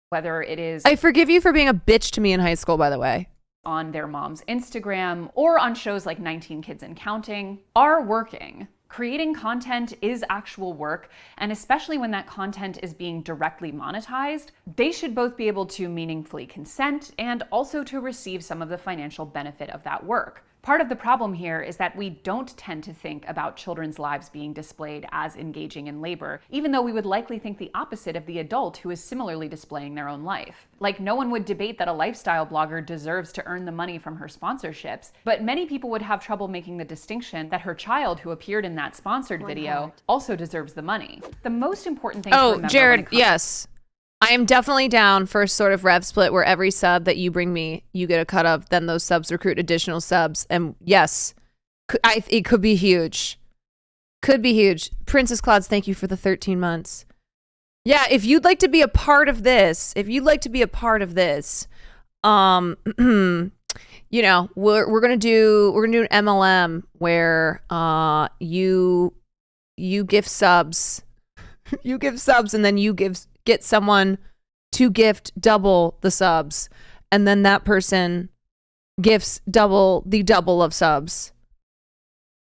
whether it is I forgive you for being a bitch to me in high school, by the way. on their mom's Instagram or on shows like 19 Kids and Counting, are working. Creating content is actual work, and especially when that content is being directly monetized, they should both be able to meaningfully consent and also to receive some of the financial benefit of that work. Part of the problem here is that we don't tend to think about children's lives being displayed as engaging in labor, even though we would likely think the opposite of the adult who is similarly displaying their own life. Like, no one would debate that a lifestyle blogger deserves to earn the money from her sponsorships, but many people would have trouble making the distinction that her child who appeared in that sponsored video also deserves the money. The most important thing to remember Jared, yes. I am definitely down for a sort of rev split where every sub that you bring me, you get a cut of, then those subs recruit additional subs. And yes, it could be huge. Could be huge. Princess Claudes, thank you for the 13 months. Yeah, if you'd like to be a part of this, you know, we're gonna do an MLM where you gift subs, and then you get someone to gift double the subs, and then that person gifts double of subs.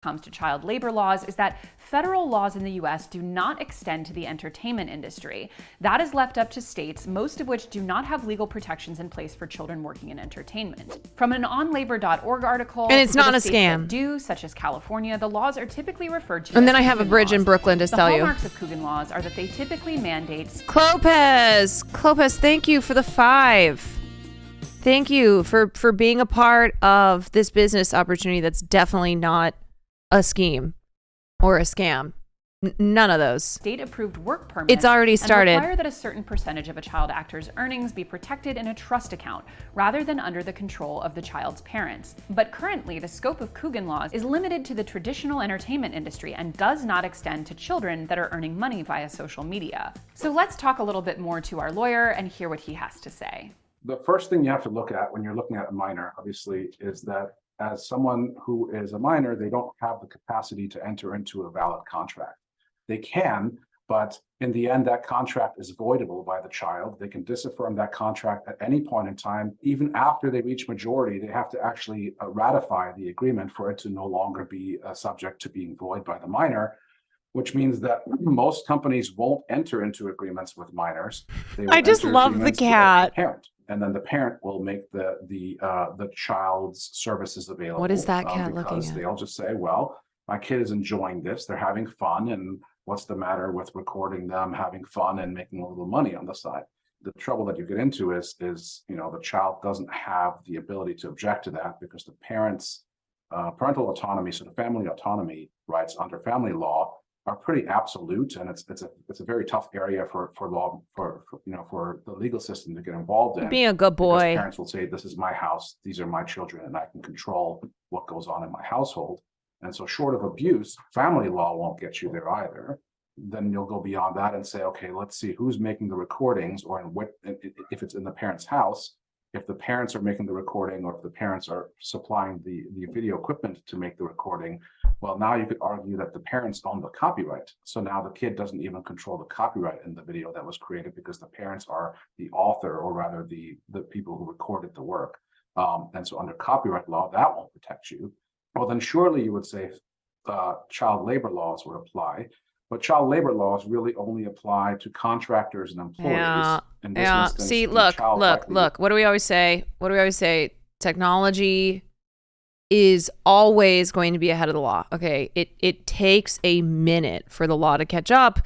Comes to child labor laws is that federal laws in the US do not extend to the entertainment industry. That is left up to states, most of which do not have legal protections in place for children working in entertainment. From an onlabor.org article, and it's for not the a states scam. that do, such as California, the laws are typically referred to And as then I have a Coogan bridge in laws. Brooklyn to The tell you. hallmarks of Coogan laws are that they typically mandate Clopez, thank you for the 5. Thank you for being a part of this business opportunity that's definitely not a scheme or a scam. None of those. state-approved work permits. It's already started. And require that a certain percentage of a child actor's earnings be protected in a trust account, rather than under the control of the child's parents. But currently, the scope of Coogan laws is limited to the traditional entertainment industry and does not extend to children that are earning money via social media. So let's talk a little bit more to our lawyer and hear what he has to say. The first thing you have to look at when you're looking at a minor, obviously, is that as someone who is a minor, they don't have the capacity to enter into a valid contract. They can, but in the end, that contract is voidable by the child. They can disaffirm that contract at any point in time. Even after they reach majority, they have to actually ratify the agreement for it to no longer be subject to being void by the minor, which means that most companies won't enter into agreements with minors. They will I just enter love the agreements with cat. parent, and then the parent will make the child's services available. What is that cat looking because at? they'll just say, well, my kid is enjoying this, they're having fun, and what's the matter with recording them having fun and making a little money on the side? The trouble that you get into is the child doesn't have the ability to object to that because the parents' parental autonomy, so the family autonomy rights under family law, are pretty absolute, and it's a very tough area for law for the legal system to get involved in. Being a good because boy. parents will say, "This is my house; these are my children, and I can control what goes on in my household." And so, short of abuse, family law won't get you there either. Then you'll go beyond that and say, "Okay, let's see who's making the recordings, or in what if it's in the parent's house." If the parents are making the recording, or if the parents are supplying the video equipment to make the recording, well, now you could argue that the parents own the copyright. So now the kid doesn't even control the copyright in the video that was created because the parents are the author, or rather the people who recorded the work. And so under copyright law, that won't protect you. Well, then surely you would say child labor laws would apply. But child labor laws really only apply to contractors and employees. In this instance, See, the look. child likely- What do we always say? Technology is always going to be ahead of the law. Okay. It takes a minute for the law to catch up.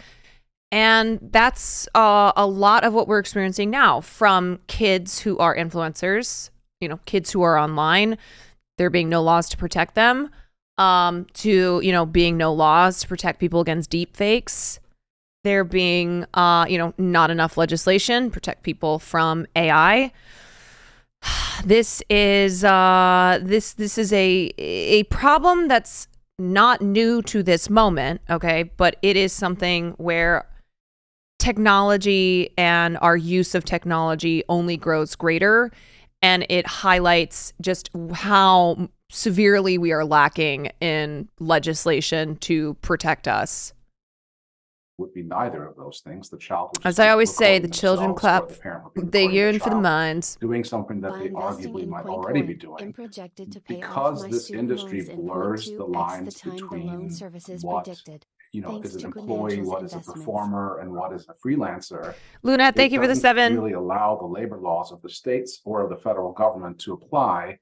And that's a lot of what we're experiencing now from kids who are influencers, kids who are online. There being no laws to protect them. To, being no laws to protect people against deep fakes. There being, not enough legislation to protect people from AI. This is a problem that's not new to this moment, okay? But it is something where technology and our use of technology only grows greater, and it highlights just how severely we are lacking in legislation to protect us. would be neither of those things. The child would As just I be always say, recording the children themselves, clap, or the parent would be they recording the yearn for the child minds. doing something that By they investing arguably in might Coin already be Coin, doing. I'm projected to pay Because off my this student industry loans in blurs 0.2x the lines the time the between loan services what predicted. you know Thanks is an to employee, Greenange's what is a investments. performer, and what is a freelancer. Lunat, thank It you for the doesn't 7. really allow the labor laws of the states or of the federal government to apply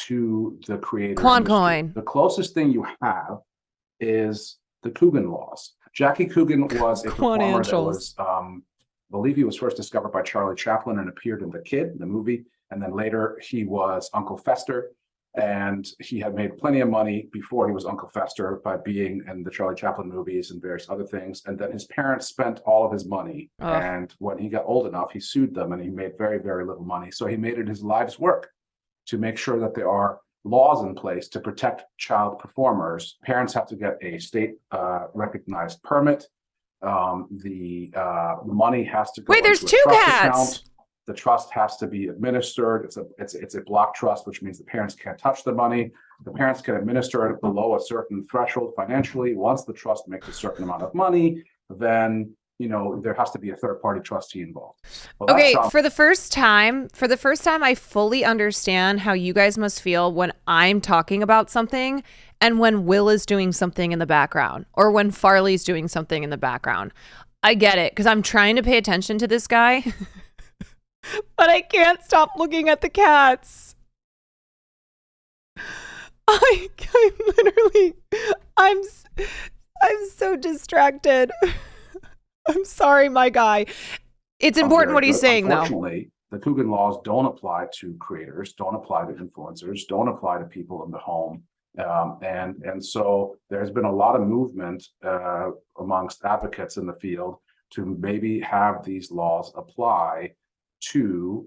to the creator Quan industry. Coin. The closest thing you have is the Coogan laws. Jackie Coogan was a performer that was, I believe he was first discovered by Charlie Chaplin and appeared in The Kid, the movie. And then later he was Uncle Fester. And he had made plenty of money before he was Uncle Fester by being in the Charlie Chaplin movies and various other things. And then his parents spent all of his money. Ugh. And when he got old enough, he sued them and he made very, very little money. So he made it his life's work to make sure that there are laws in place to protect child performers. Parents have to get a state recognized permit. The money has to go Wait, there's into a 2 trust cats. account. The trust has to be administered. It's a block trust, which means the parents can't touch the money. The parents can administer it below a certain threshold financially. Once the trust makes a certain amount of money, then there has to be a third-party trustee involved. Well, Okay, that's for the first time, I fully understand how you guys must feel when I'm talking about something and when Will is doing something in the background or when Farley's doing something in the background. I get it because I'm trying to pay attention to this guy, but I can't stop looking at the cats. I'm so distracted. I'm sorry, my guy. It's important what he's saying, though. Unfortunately, the Coogan laws don't apply to creators, don't apply to influencers, don't apply to people in the home. And so there's been a lot of movement amongst advocates in the field to maybe have these laws apply to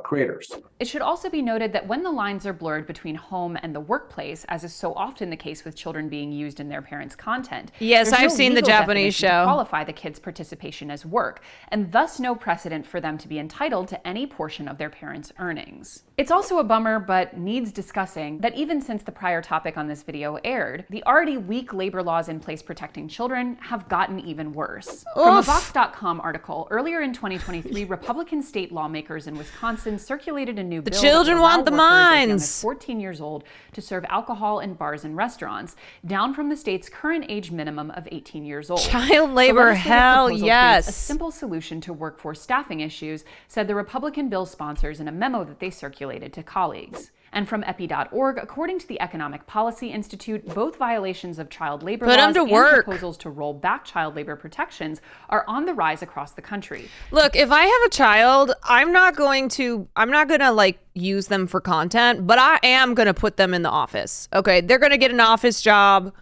creators. It should also be noted that when the lines are blurred between home and the workplace, as is so often the case with children being used in their parents' content, Yes, there's I've no seen the legal Japanese definition to show. qualify the kids' participation as work, and thus no precedent for them to be entitled to any portion of their parents' earnings. It's also a bummer, but needs discussing, that even since the prior topic on this video aired, the already weak labor laws in place protecting children have gotten even worse. From a Vox.com article, earlier in 2023, Republican state lawmakers in Wisconsin circulated a new bill that children would want allow the workers as young mines. as 14 years old to serve alcohol in bars and restaurants, down from the state's current age minimum of 18 years old. Child The labor, legislative hell proposal yes. creates a simple solution to workforce staffing issues, said the Republican bill sponsors in a memo that they circulated to colleagues. And from epi.org, according to the Economic Policy Institute, both violations of child labor Put 'em laws to and work. proposals to roll back child labor protections are on the rise across the country. Look, if I have a child, I'm not gonna like use them for content, but I am gonna put them in the office. Okay, they're gonna get an office job.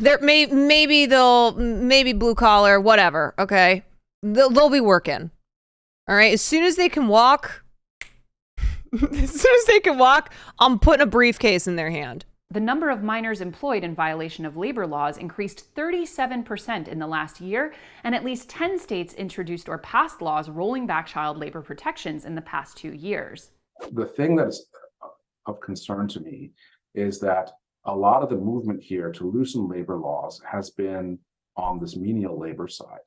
Maybe blue collar, whatever. Okay, they'll be working. All right, as soon as they can walk, I'm putting a briefcase in their hand. The number of minors employed in violation of labor laws increased 37% in the last year, and at least 10 states introduced or passed laws rolling back child labor protections in the past 2 years. The thing that is of concern to me is that a lot of the movement here to loosen labor laws has been on this menial labor side.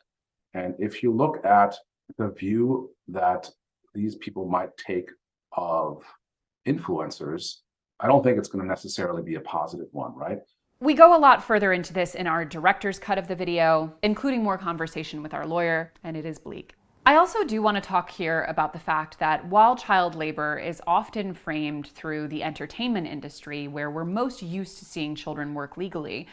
And if you look at the view that these people might take of influencers, I don't think it's going to necessarily be a positive one, right? We go a lot further into this in our director's cut of the video, including more conversation with our lawyer, and it is bleak. I also do want to talk here about the fact that while child labor is often framed through the entertainment industry, where we're most used to seeing children work legally,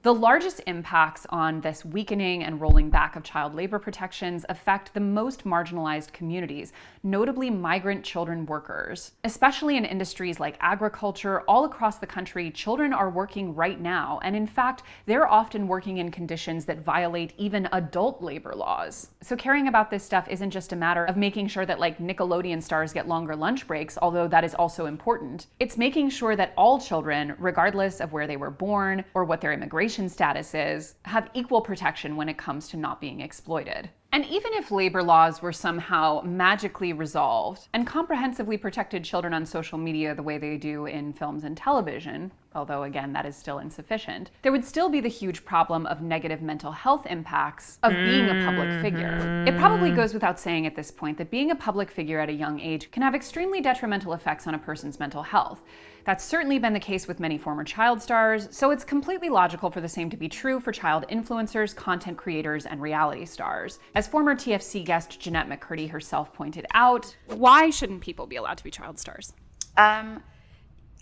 the largest impacts on this weakening and rolling back of child labor protections affect the most marginalized communities, notably migrant children workers. Especially in industries like agriculture, all across the country, children are working right now, and in fact, they're often working in conditions that violate even adult labor laws. So caring about this stuff isn't just a matter of making sure that like Nickelodeon stars get longer lunch breaks, although that is also important. It's making sure that all children, regardless of where they were born or what their immigration status is, have equal protection when it comes to not being exploited. And even if labor laws were somehow magically resolved and comprehensively protected children on social media the way they do in films and television, although again, that is still insufficient, there would still be the huge problem of negative mental health impacts of being a public figure. It probably goes without saying at this point that being a public figure at a young age can have extremely detrimental effects on a person's mental health. That's certainly been the case with many former child stars, so it's completely logical for the same to be true for child influencers, content creators, and reality stars. As former TFC guest Jeanette McCurdy herself pointed out, why shouldn't people be allowed to be child stars?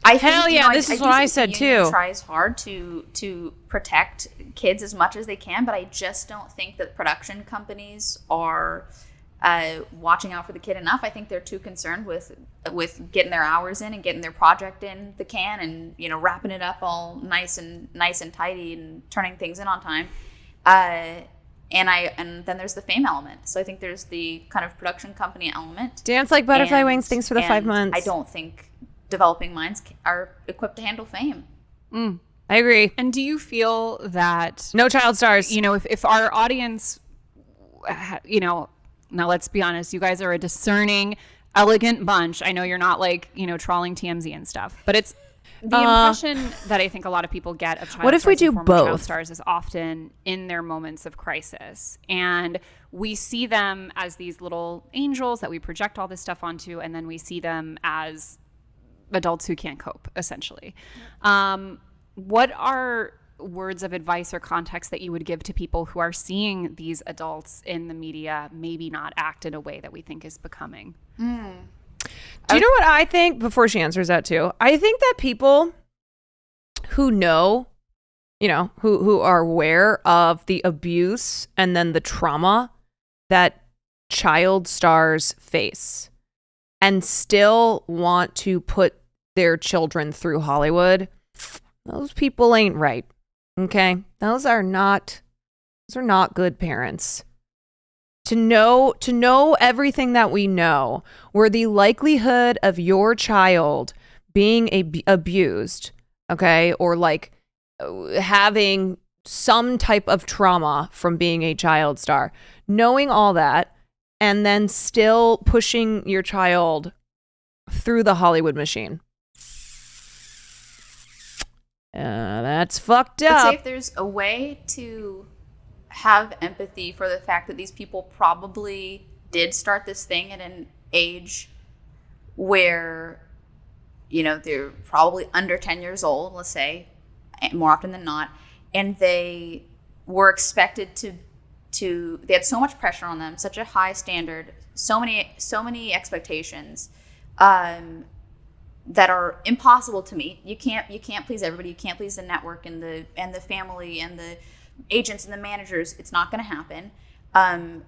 I Hell think, yeah, I this is do what I think the said union too. Tries hard to protect kids as much as they can, but I just don't think that production companies are watching out for the kid enough. I think they're too concerned with getting their hours in and getting their project in the can, and wrapping it up all nice and tidy and turning things in on time. And then there's the fame element. So I think there's the kind of production company element. Dance like butterfly wings. Thanks for the 5 and months. I don't think developing minds are equipped to handle fame. I agree. And do you feel that no child stars? If our audience, now let's be honest, you guys are a discerning, elegant bunch. I know you're not trawling TMZ and stuff, but it's the impression that I think a lot of people get of child What if we stars and do former child both? stars is often in their moments of crisis, and we see them as these little angels that we project all this stuff onto, and then we see them as adults who can't cope, essentially. What are words of advice or context that you would give to people who are seeing these adults in the media maybe not act in a way that we think is becoming? Do you know what I think? Before she answers that too, I think that people who know, who are aware of the abuse and then the trauma that child stars face and still want to put their children through Hollywood, those people ain't right. Okay? Those are not good parents. To know everything that we know, where the likelihood of your child being abused, okay, or having some type of trauma from being a child star, knowing all that, and then still pushing your child through the Hollywood machine. That's fucked I'd up. say if there's a way to have empathy for the fact that these people probably did start this thing at an age where, they're probably under 10 years old, let's say, more often than not, and they were expected they had so much pressure on them, such a high standard, so many expectations, that are impossible to meet. You can't please everybody. You can't please the network and the family and the agents and the managers. It's not going to happen. And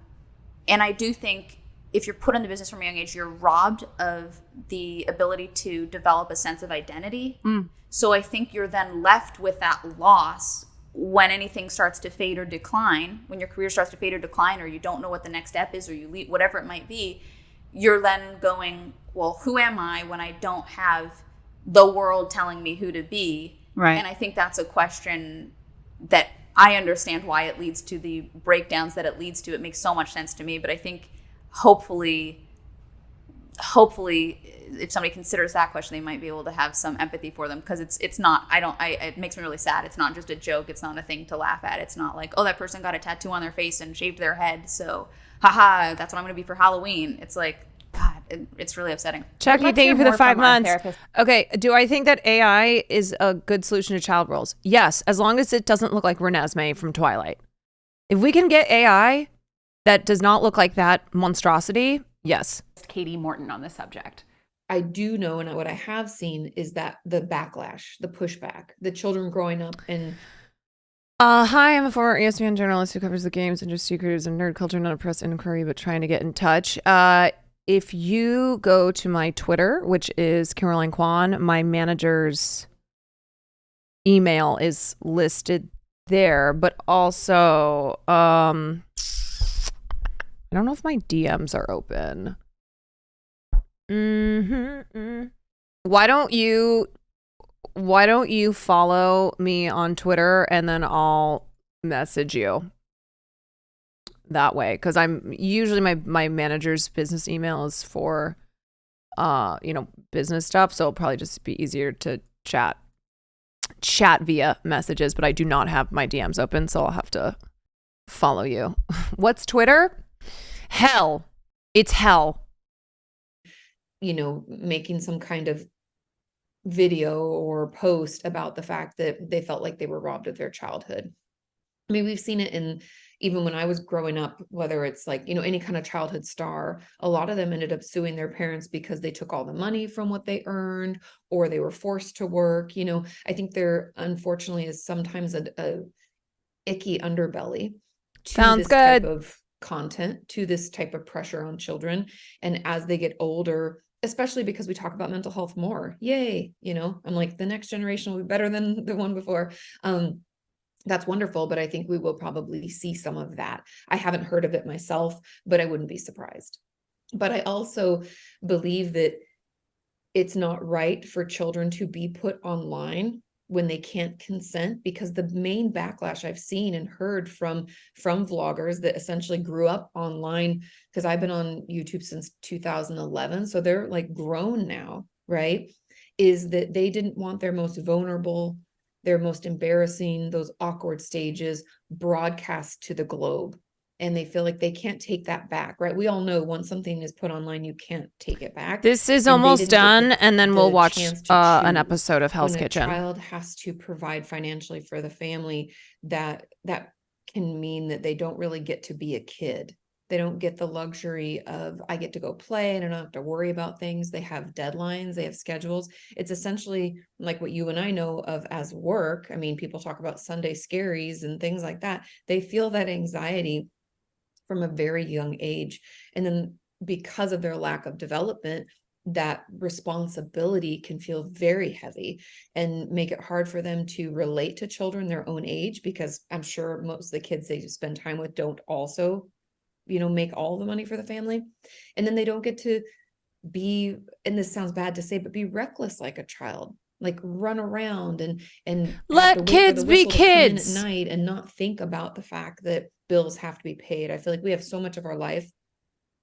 I do think if you're put in the business from a young age, you're robbed of the ability to develop a sense of identity. So I think you're then left with that loss when anything starts to fade or decline, when your career starts to fade or decline, or you don't know what the next step is, or you leave, whatever it might be. You're then going, well, who am I when I don't have the world telling me who to be? Right. And I think that's a question that I understand why it leads to the breakdowns that it leads to. It makes so much sense to me. But I think hopefully, if somebody considers that question, they might be able to have some empathy for them, because it's not, it makes me really sad. It's not just a joke. It's not a thing to laugh at. It's not like, oh, that person got a tattoo on their face and shaved their head, so haha, that's what I'm going to be for Halloween. It's like, God, it's really upsetting. Chucky, Let's thank you hear for the more 5 from our months. therapist. Okay, do I think that AI is a good solution to child roles? Yes, as long as it doesn't look like Renesmee from Twilight. If we can get AI that does not look like that monstrosity, yes. Katie Morton on the subject. I do know, and what I have seen is that the backlash, the pushback, the children growing up and Hi, I'm a former ESPN journalist who covers the games, industry creators, and nerd culture, not a press inquiry, but trying to get in touch. If you go to my Twitter, which is Caroline Kwan, my manager's email is listed there, but also, I don't know if my DMs are open. Why don't you follow me on Twitter, and then I'll message you that way, because I'm usually my manager's business email is for business stuff, so it'll probably just be easier to chat chat via messages, but I do not have my DMs open, so I'll have to follow you. What's Twitter? Hell. It's hell. You know, making some kind of video or post about the fact that they felt like they were robbed of their childhood. I mean, we've seen it in, even when I was growing up, whether it's like, you know, any kind of childhood star, a lot of them ended up suing their parents because they took all the money from what they earned, or they were forced to work. You know, I think there unfortunately is sometimes a icky underbelly to Sounds this good. type of content, to this type of pressure on children. And as they get older, especially because we talk about mental health more, yay, you know, I'm like, the next generation will be better than the one before. That's wonderful, but I think we will probably see some of that. I haven't heard of it myself, but I wouldn't be surprised. But I also believe that it's not right for children to be put online when they can't consent, because the main backlash I've seen and heard from vloggers that essentially grew up online, because I've been on YouTube since 2011, so they're like grown now, right? Is that they didn't want their most vulnerable, their most embarrassing, those awkward stages broadcast to the globe. And they feel like they can't take that back, right? We all know once something is put online, you can't take it back. This is And they almost didn't get done, and then we'll watch chance to an choose. episode of Hell's When Kitchen. a child has to provide financially for the family, that can mean that they don't really get to be a kid. They don't get the luxury of, I get to go play and I don't have to worry about things. They have deadlines, they have schedules. It's essentially like what you and I know of as work. I mean, people talk about Sunday scaries and things like that. They feel that anxiety from a very young age. And then because of their lack of development, that responsibility can feel very heavy and make it hard for them to relate to children their own age, because I'm sure most of the kids they spend time with don't also, you know, make all the money for the family. And then they don't get to be, and this sounds bad to say, but be reckless like a child, like run around and Let have to wait for kids the be whistle to come in kids. at night and not think about the fact that bills have to be paid. I feel like we have so much of our life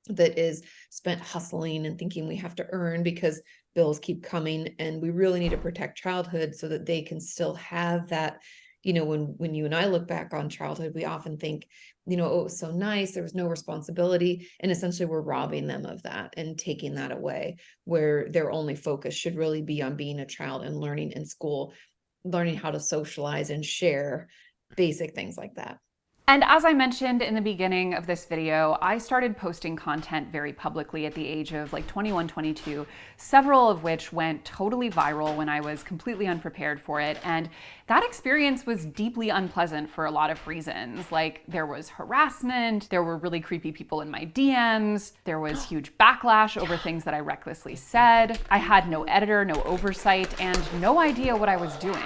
that is spent hustling and thinking we have to earn because bills keep coming, and we really need to protect childhood so that they can still have that. You know, when you and I look back on childhood, we often think, you know, oh, it was so nice, there was no responsibility, and essentially we're robbing them of that and taking that away, where their only focus should really be on being a child and learning in school, learning how to socialize and share basic things like that. And as I mentioned in the beginning of this video, I started posting content very publicly at the age of like 21, 22, several of which went totally viral when I was completely unprepared for it. And that experience was deeply unpleasant for a lot of reasons. Like, there was harassment, there were really creepy people in my DMs, there was huge backlash over things that I recklessly said. I had no editor, no oversight, and no idea what I was doing.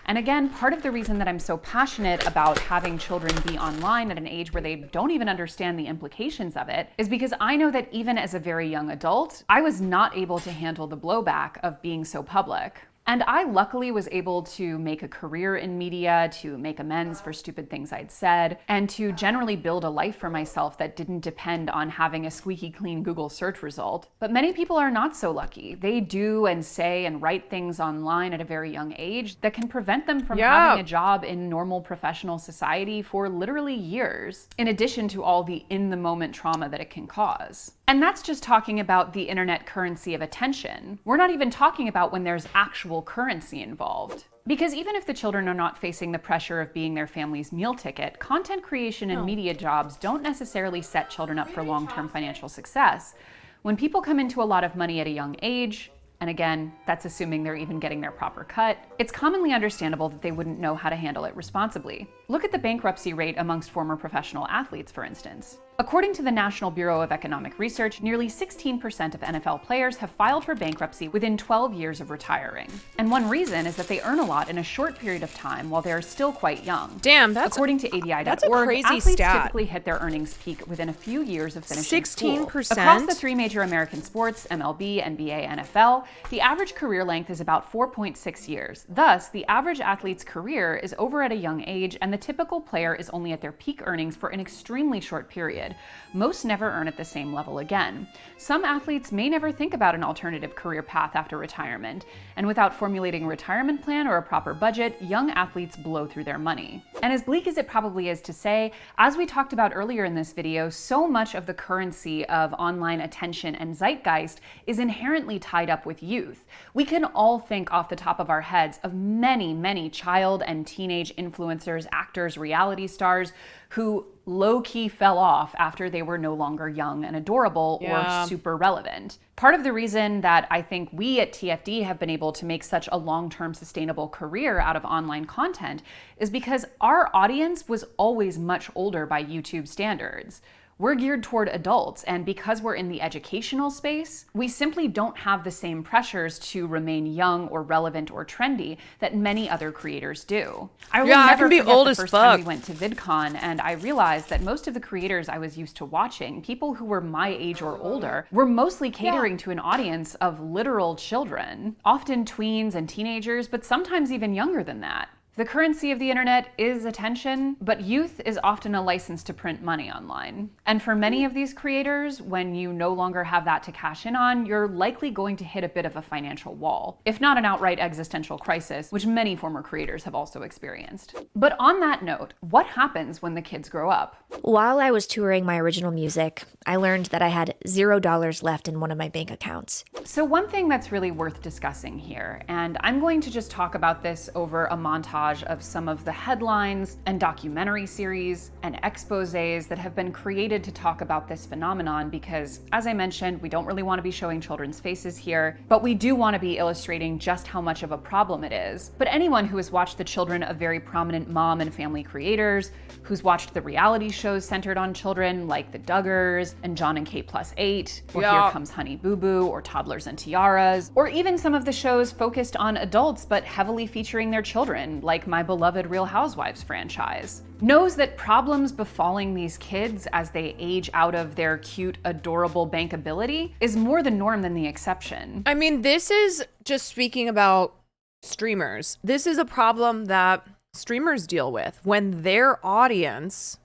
And again, part of the reason that I'm so passionate about having children be online at an age where they don't even understand the implications of it is because I know that even as a very young adult, I was not able to handle the blowback of being so public. And I luckily was able to make a career in media, to make amends for stupid things I'd said, and to generally build a life for myself that didn't depend on having a squeaky clean Google search result. But many people are not so lucky. They do and say and write things online at a very young age that can prevent them from having a job in normal professional society for literally years, in addition to all the in-the-moment trauma that it can cause. And that's just talking about the internet currency of attention. We're not even talking about when there's actual currency involved. Because even if the children are not facing the pressure of being their family's meal ticket, content creation and media jobs don't necessarily set children up for long-term financial success. When people come into a lot of money at a young age, and again, that's assuming they're even getting their proper cut, it's commonly understandable that they wouldn't know how to handle it responsibly. Look at the bankruptcy rate amongst former professional athletes, for instance. According to the National Bureau of Economic Research, nearly 16% of NFL players have filed for bankruptcy within 12 years of retiring. And one reason is that they earn a lot in a short period of time while they're still quite young. Damn, that's according to ADI.org, that's a crazy athletes stat. typically hit their earnings peak within a few years of finishing 16%? school. Across the three major American sports, MLB, NBA, NFL, the average career length is about 4.6 years. Thus, the average athlete's career is over at a young age, and the typical player is only at their peak earnings for an extremely short period. period, most never earn at the same level again. Some athletes may never think about an alternative career path after retirement, and without formulating a retirement plan or a proper budget, young athletes blow through their money. And as bleak as it probably is to say, as we talked about earlier in this video, so much of the currency of online attention and zeitgeist is inherently tied up with youth. We can all think off the top of our heads of many, many child and teenage influencers, actors, reality stars who low-key fell off after they were no longer young and adorable or super relevant. Part of the reason that I think we at TFD have been able to make such a long-term sustainable career out of online content is because our audience was always much older by YouTube standards. We're geared toward adults, and because we're in the educational space, we simply don't have the same pressures to remain young or relevant or trendy that many other creators do. I will never forget the first time we went to VidCon, and I realized that most of the creators I was used to watching, people who were my age or older, were mostly catering to an audience of literal children, often tweens and teenagers, but sometimes even younger than that. The currency of the internet is attention, but youth is often a license to print money online. And for many of these creators, when you no longer have that to cash in on, you're likely going to hit a bit of a financial wall, if not an outright existential crisis, which many former creators have also experienced. But on that note, what happens when the kids grow up? While I was touring my original music, I learned that I had $0 left in one of my bank accounts. So one thing that's really worth discussing here, and I'm going to just talk about this over a montage of some of the headlines and documentary series and exposés that have been created to talk about this phenomenon because, as I mentioned, we don't really want to be showing children's faces here, but we do want to be illustrating just how much of a problem it is. But anyone who has watched the children of very prominent mom and family creators, who's watched the reality shows centered on children like The Duggars and John and Kate Plus 8, or Here Comes Honey Boo Boo, or Toddlers and Tiaras, or even some of the shows focused on adults but heavily featuring their children, like my beloved Real Housewives franchise, knows that problems befalling these kids as they age out of their cute, adorable bankability is more the norm than the exception. I mean, this is just speaking about streamers. This is a problem that streamers deal with when their audience,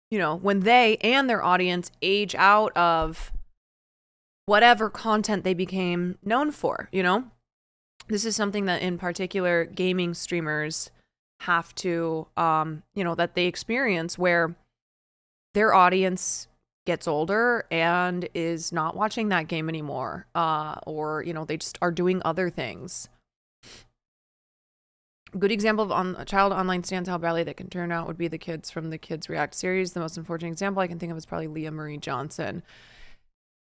you know, when they and their audience age out of whatever content they became known for, you know? This is something that in particular gaming streamers have to, you know, that they experience where their audience gets older and is not watching that game anymore, or, you know, they just are doing other things. A good example of a child online stands how badly that can turn out would be the kids from the Kids React series. The most unfortunate example I can think of is probably Leah Marie Johnson.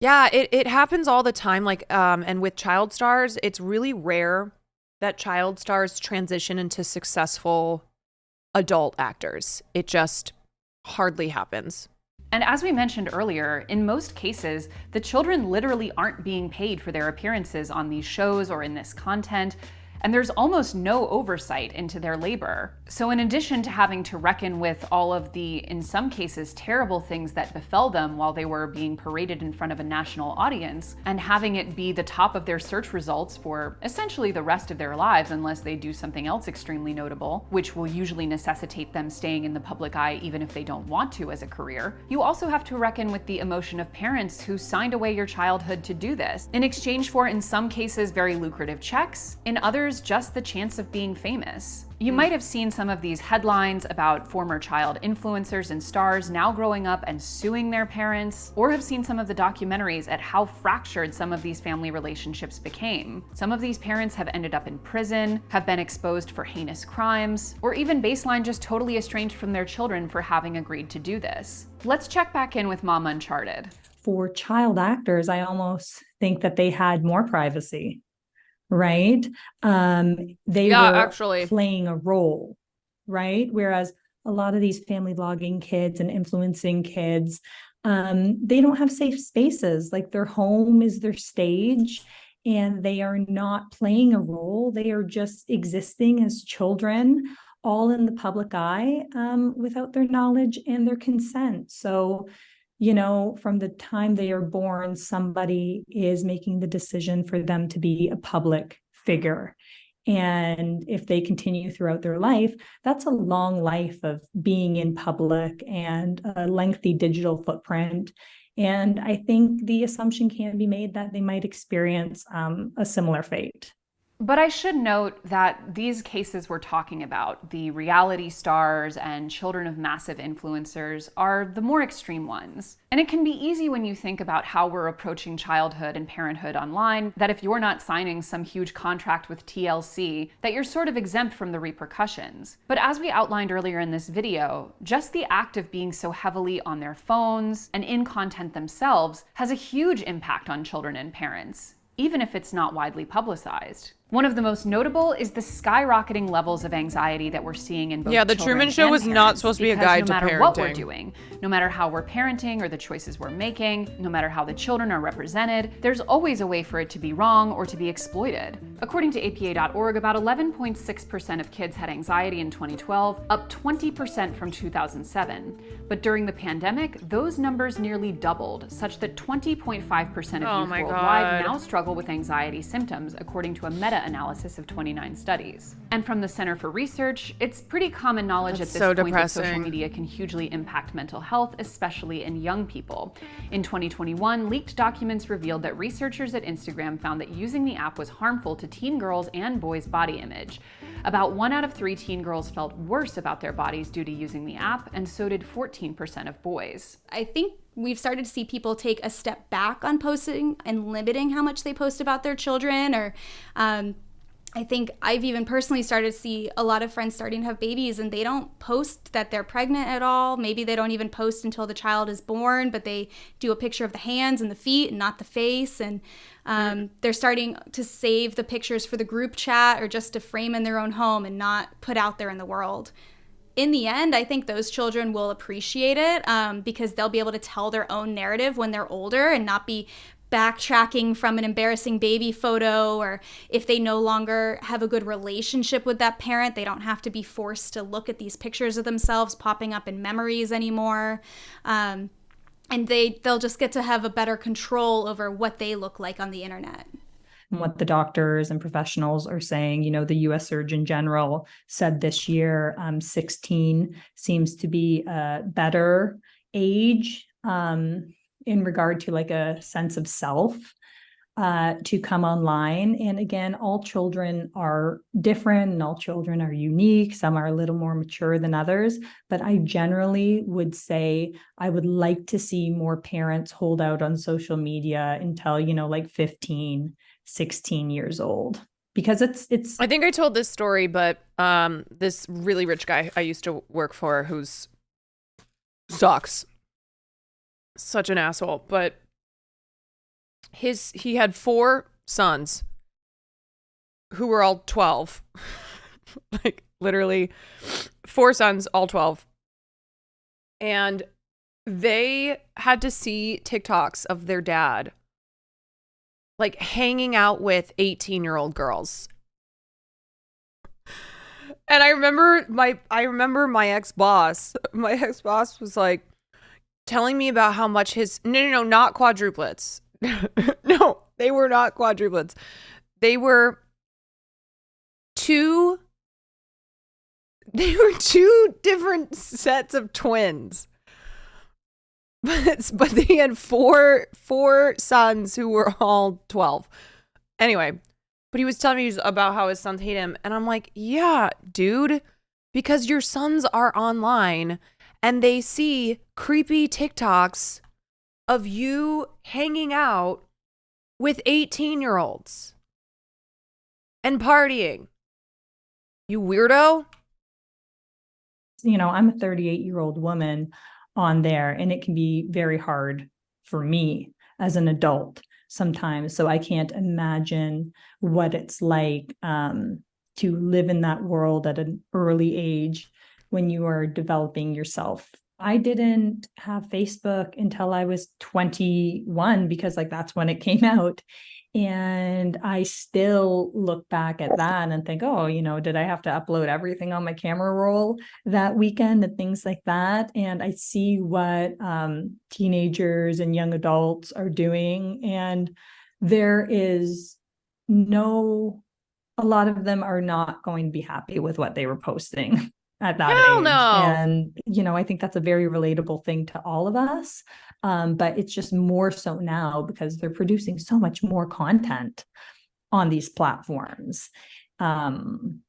Yeah, it happens all the time. Like, and with child stars, it's really rare that child stars transition into successful adult actors. It just hardly happens. And as we mentioned earlier, in most cases, the children literally aren't being paid for their appearances on these shows or in this content, and there's almost no oversight into their labor. So in addition to having to reckon with all of the, in some cases, terrible things that befell them while they were being paraded in front of a national audience, and having it be the top of their search results for essentially the rest of their lives unless they do something else extremely notable, which will usually necessitate them staying in the public eye even if they don't want to as a career, you also have to reckon with the emotion of parents who signed away your childhood to do this, in exchange for, in some cases, very lucrative checks, in others, just the chance of being famous. You might have seen some of these headlines about former child influencers and stars now growing up and suing their parents, or have seen some of the documentaries at how fractured some of these family relationships became. Some of these parents have ended up in prison, have been exposed for heinous crimes, or even baseline just totally estranged from their children for having agreed to do this. Let's check back in with Mama Uncharted. For child actors, I almost think that they had more privacy. Right? They were actually playing a role, right? Whereas a lot of these family vlogging kids and influencing kids, they don't have safe spaces. Like their home is their stage and they are not playing a role. They are just existing as children, all in the public eye, without their knowledge and their consent. So, you know, from the time they are born, somebody is making the decision for them to be a public figure. And if they continue throughout their life, that's a long life of being in public and a lengthy digital footprint. And I think the assumption can be made that they might experience a similar fate. But I should note that these cases we're talking about, the reality stars and children of massive influencers, are the more extreme ones. And it can be easy when you think about how we're approaching childhood and parenthood online, that if you're not signing some huge contract with TLC, that you're sort of exempt from the repercussions. But as we outlined earlier in this video, just the act of being so heavily on their phones and in content themselves has a huge impact on children and parents, even if it's not widely publicized. One of the most notable is the skyrocketing levels of anxiety that we're seeing in both Yeah, the children Truman Show and was not parents, supposed to be a because guide to no matter what we're parenting. doing, no matter how we're parenting or the choices we're making, no matter how the children are represented, there's always a way for it to be wrong or to be exploited. According to APA.org, about 11.6% of kids had anxiety in 2012, up 20% from 2007. But during the pandemic, those numbers nearly doubled, such that 20.5% of Oh youth my worldwide God. now struggle with anxiety symptoms, according to a meta-analysis of 29 studies. And from the Center for Research, it's pretty common knowledge That's at this so point that social depressing. media can hugely impact mental health, especially in young people. In 2021, leaked documents revealed that researchers at Instagram found that using the app was harmful to teen girls' and boys' body image. About 1 out of 3 teen girls felt worse about their bodies due to using the app, and so did 14% of boys. I think we've started to see people take a step back on posting and limiting how much they post about their children, or I think I've even personally started to see a lot of friends starting to have babies and they don't post that they're pregnant at all. Maybe they don't even post until the child is born, but they do a picture of the hands and the feet and not the face. And they're starting to save the pictures for the group chat or just to frame in their own home and not put out there in the world. In the end, I think those children will appreciate it because they'll be able to tell their own narrative when they're older and not be backtracking from an embarrassing baby photo, or if they no longer have a good relationship with that parent, they don't have to be forced to look at these pictures of themselves popping up in memories anymore. And they'll just get to have a better control over what they look like on the internet. And what the doctors and professionals are saying, you know, the US Surgeon General said this year, 16 seems to be a better age in regard to like a sense of self to come online. And again, all children are different and all children are unique. Some are a little more mature than others, but I generally would say I would like to see more parents hold out on social media until, you know, like 15, 16 years old. Because it's I think I told this story, but this really rich guy I used to work for who's sucks. Such an asshole, but he had 4 sons who were all 12. Like literally 4 sons, all 12. And they had to see TikToks of their dad like hanging out with 18-year-old girls. And I remember my ex-boss was like telling me about how much his no, not quadruplets. No, they were not quadruplets. They were two different sets of twins. But they had four sons who were all 12. Anyway, but he was telling me about how his sons hate him, and I'm like, yeah, dude, because your sons are online and they see creepy TikToks of you hanging out with 18-year-olds and partying. You weirdo. You know, I'm a 38-year-old woman on there, and it can be very hard for me as an adult sometimes. So I can't imagine what it's like to live in that world at an early age when you are developing yourself. I didn't have Facebook until I was 21 because like that's when it came out. And I still look back at that and think, oh, you know, did I have to upload everything on my camera roll that weekend and things like that? And I see what teenagers and young adults are doing. And there is no a lot of them are not going to be happy with what they were posting at that Hell age. no. And, I think that's a very relatable thing to all of us. But it's just more so now because they're producing so much more content on these platforms. And,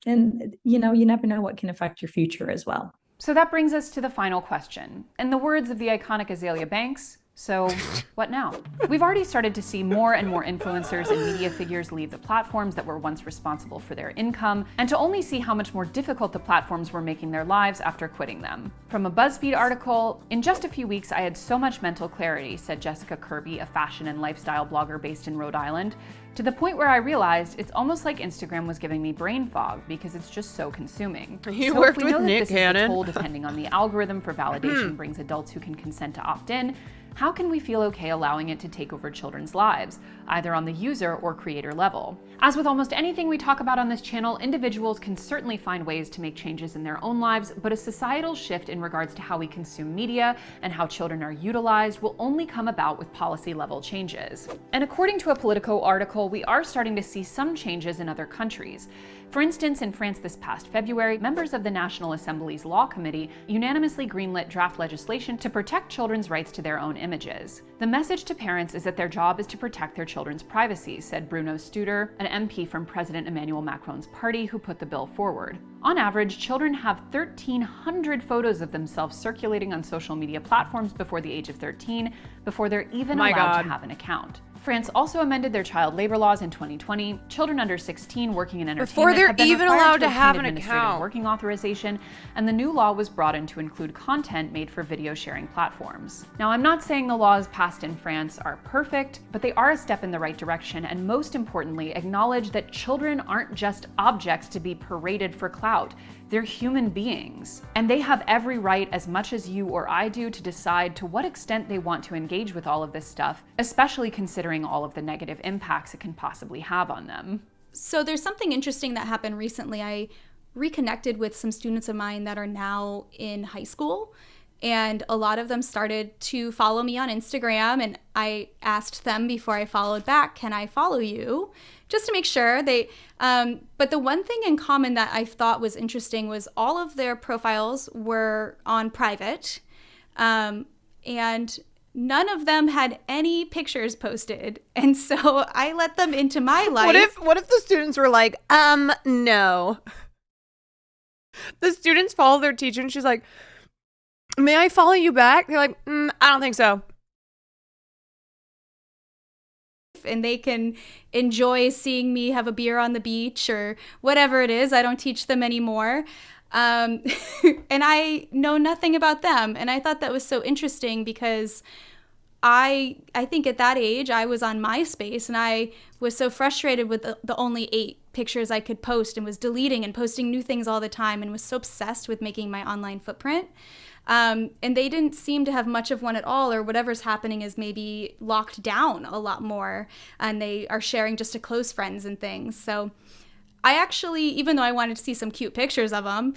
you never know what can affect your future as well. So that brings us to the final question. In the words of the iconic Azealia Banks, so what now? We've already started to see more and more influencers and media figures leave the platforms that were once responsible for their income, and to only see how much more difficult the platforms were making their lives after quitting them. From a BuzzFeed article, in just a few weeks I had so much mental clarity, said Jessica Kirby, a fashion and lifestyle blogger based in Rhode Island, to the point where I realized it's almost like Instagram was giving me brain fog because it's just so consuming. You so worked if we know with that Nick this is the Cannon. toll depending on the algorithm for validation brings adults who can consent to opt in, how can we feel okay allowing it to take over children's lives, either on the user or creator level? As with almost anything we talk about on this channel, individuals can certainly find ways to make changes in their own lives, but a societal shift in regards to how we consume media and how children are utilized will only come about with policy level changes. And according to a Politico article, we are starting to see some changes in other countries. For instance, in France this past February, members of the National Assembly's Law Committee unanimously greenlit draft legislation to protect children's rights to their own images. The message to parents is that their job is to protect their children's privacy, said Bruno Studer, an MP from President Emmanuel Macron's party who put the bill forward. On average, children have 1,300 photos of themselves circulating on social media platforms before the age of 13, before they're even allowed to have an account. France also amended their child labor laws in 2020. Children under 16 working in entertainment Before they're have been even required allowed to obtain have an administrative account. working authorization, and the new law was brought in to include content made for video sharing platforms. Now, I'm not saying the laws passed in France are perfect, but they are a step in the right direction, and most importantly, acknowledge that children aren't just objects to be paraded for clout. They're human beings, and they have every right, as much as you or I do, to decide to what extent they want to engage with all of this stuff, especially considering all of the negative impacts it can possibly have on them. So there's something interesting that happened recently. I reconnected with some students of mine that are now in high school, and a lot of them started to follow me on Instagram, and I asked them before I followed back, can I follow you? Just to make sure but the one thing in common that I thought was interesting was all of their profiles were on private, and none of them had any pictures posted. And so I let them into my life. What if the students were like, no. The students follow their teacher and she's like, may I follow you back? They're like, I don't think so. And they can enjoy seeing me have a beer on the beach or whatever it is. I don't teach them anymore. And I know nothing about them. And I thought that was so interesting because I think at that age, I was on MySpace and I was so frustrated with the only 8 pictures I could post and was deleting and posting new things all the time and was so obsessed with making my online footprint. And they didn't seem to have much of one at all, or whatever's happening is maybe locked down a lot more and they are sharing just to close friends and things. So I actually, even though I wanted to see some cute pictures of them,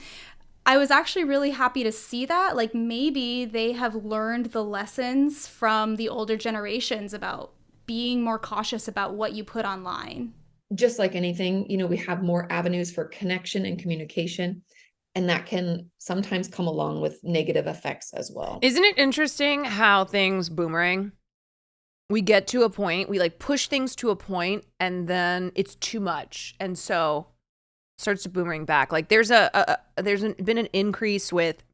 I was actually really happy to see that. Like maybe they have learned the lessons from the older generations about being more cautious about what you put online. Just like anything, we have more avenues for connection and communication. And that can sometimes come along with negative effects as well. Isn't it interesting how things boomerang? We get to a point, we push things to a point, and then it's too much. And so it starts to boomerang back. There's been an increase with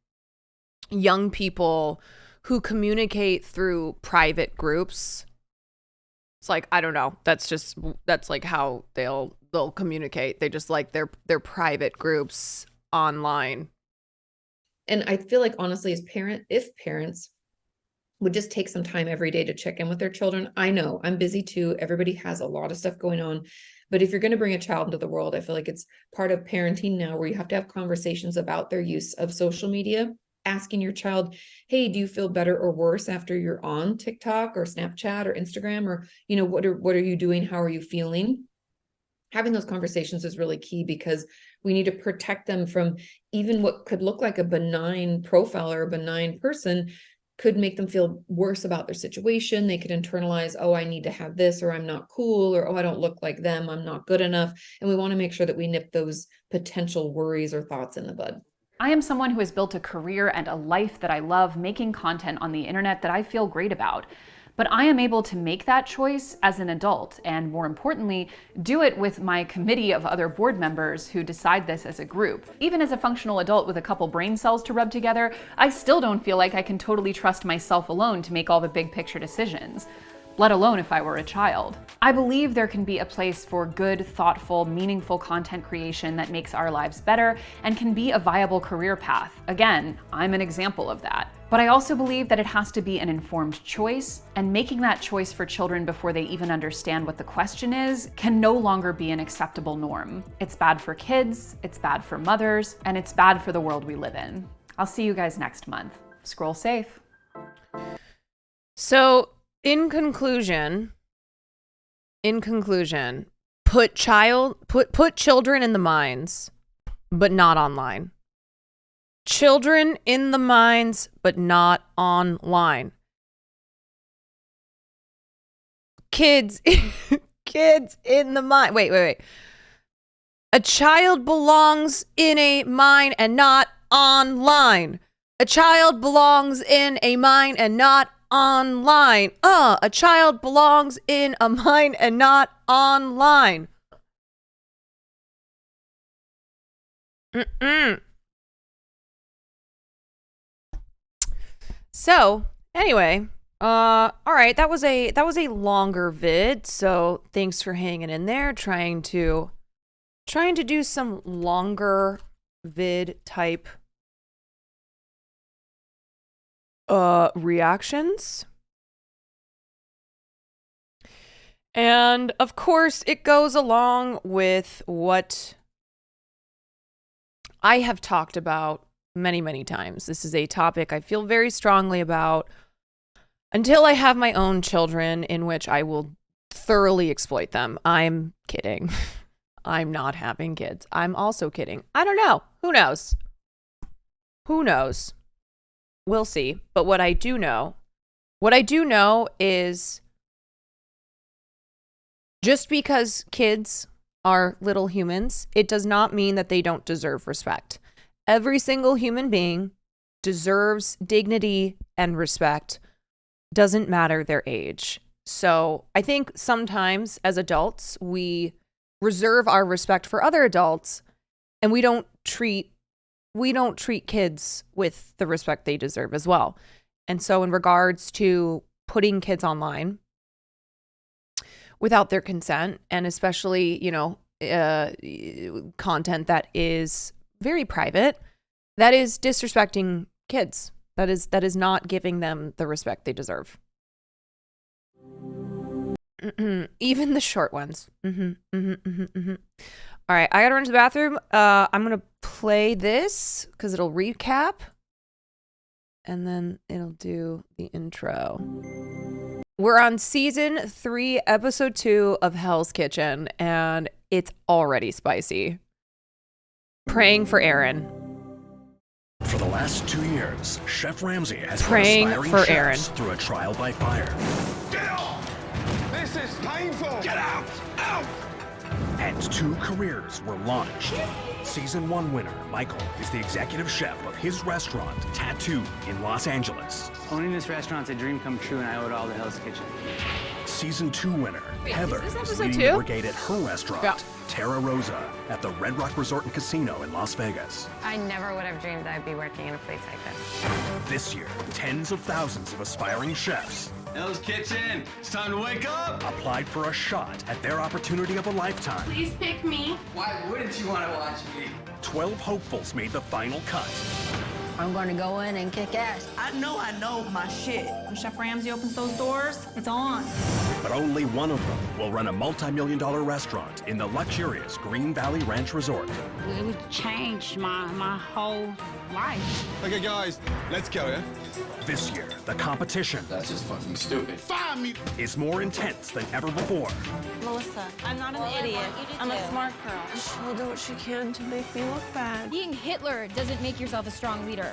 young people who communicate through private groups. It's I don't know. That's how they'll communicate. They just their private groups online. And I feel like honestly, if parents would just take some time every day to check in with their children. I know I'm busy too. Everybody has a lot of stuff going on. But if you're going to bring a child into the world, I feel like it's part of parenting now where you have to have conversations about their use of social media, asking your child, hey, do you feel better or worse after you're on TikTok or Snapchat or Instagram? Or, what are you doing? How are you feeling? Having those conversations is really key because we need to protect them from even what could look like a benign profile or a benign person could make them feel worse about their situation. They could internalize, oh, I need to have this, or I'm not cool, or oh, I don't look like them, I'm not good enough. And we want to make sure that we nip those potential worries or thoughts in the bud. I am someone who has built a career and a life that I love, making content on the internet that I feel great about. But I am able to make that choice as an adult, and more importantly, do it with my committee of other board members who decide this as a group. Even as a functional adult with a couple brain cells to rub together, I still don't feel like I can totally trust myself alone to make all the big picture decisions, let alone if I were a child. I believe there can be a place for good, thoughtful, meaningful content creation that makes our lives better and can be a viable career path. Again, I'm an example of that. But I also believe that it has to be an informed choice, and making that choice for children before they even understand what the question is can no longer be an acceptable norm. It's bad for kids, it's bad for mothers, and it's bad for the world we live in. I'll see you guys next month. Scroll safe. So, in conclusion, put children in the minds, but not online. Children in the minds, but not online. Kids in the mind. Wait. A child belongs in a mind and not online. A child belongs in a mind and not online. A child belongs in a mind and not online. So, anyway, all right, that was a longer vid, so thanks for hanging in there, trying to do some longer vid type reactions. And of course, it goes along with what I have talked about many, many times. This is a topic I feel very strongly about until I have my own children, in which I will thoroughly exploit them. I'm kidding. I'm not having kids. I'm also kidding. I don't know. Who knows? We'll see. But what I do know is just because kids are little humans, it does not mean that they don't deserve respect. Every single human being deserves dignity and respect. Doesn't matter their age. So I think sometimes as adults, we reserve our respect for other adults, and we don't treat kids with the respect they deserve as well. And so in regards to putting kids online without their consent, and especially, content that is very private, that is disrespecting kids. That is not giving them the respect they deserve. Even the short ones. All right, I gotta run to the bathroom. I'm gonna play this because it'll recap, and then it'll do the intro. We're on season 3, episode 2 of Hell's Kitchen, and it's already spicy. Praying for Aaron. For the last 2 years, Chef Ramsay has praying put for aspiring Aaron chefs through a trial by fire. Get off! This is painful! Get out! Out! And 2 careers were launched. Season 1 winner, Michael, is the executive chef of his restaurant, Tattoo, in Los Angeles. Owning this restaurant's a dream come true, and I owe it all to Hell's Kitchen. Season 2 winner, Heather, is this is episode leading 2? the brigade at her restaurant, Yeah. Terra Rosa, at the Red Rock Resort and Casino in Las Vegas. I never would have dreamed I'd be working in a place like this. This year, tens of thousands of aspiring chefs Hell's Kitchen! It's time to wake up! applied for a shot at their opportunity of a lifetime. Please pick me. Why wouldn't you want to watch me? 12 hopefuls made the final cut. I'm going to go in and kick ass. I know my shit. When Chef Ramsay opens those doors, it's on. But only one of them will run a multi-million-dollar restaurant in the luxurious Green Valley Ranch Resort. It changed my whole life. Okay, guys, let's go, yeah? This year, the competition That's just fucking stupid. Fire me! is more intense than ever before. Melissa, I'm not an idiot. I'm a smart girl. She'll do what she can to make me look bad. Being Hitler doesn't make yourself a strong leader.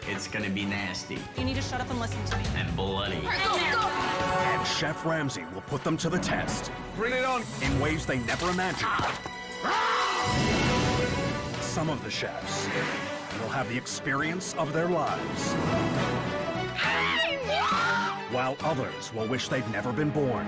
It's gonna be nasty You need to shut up and listen to me. and bloody. And Chef Ramsay will put them to the test. Bring it on. In ways they never imagined. Some of the chefs will have the experience of their lives, while others will wish they'd never been born.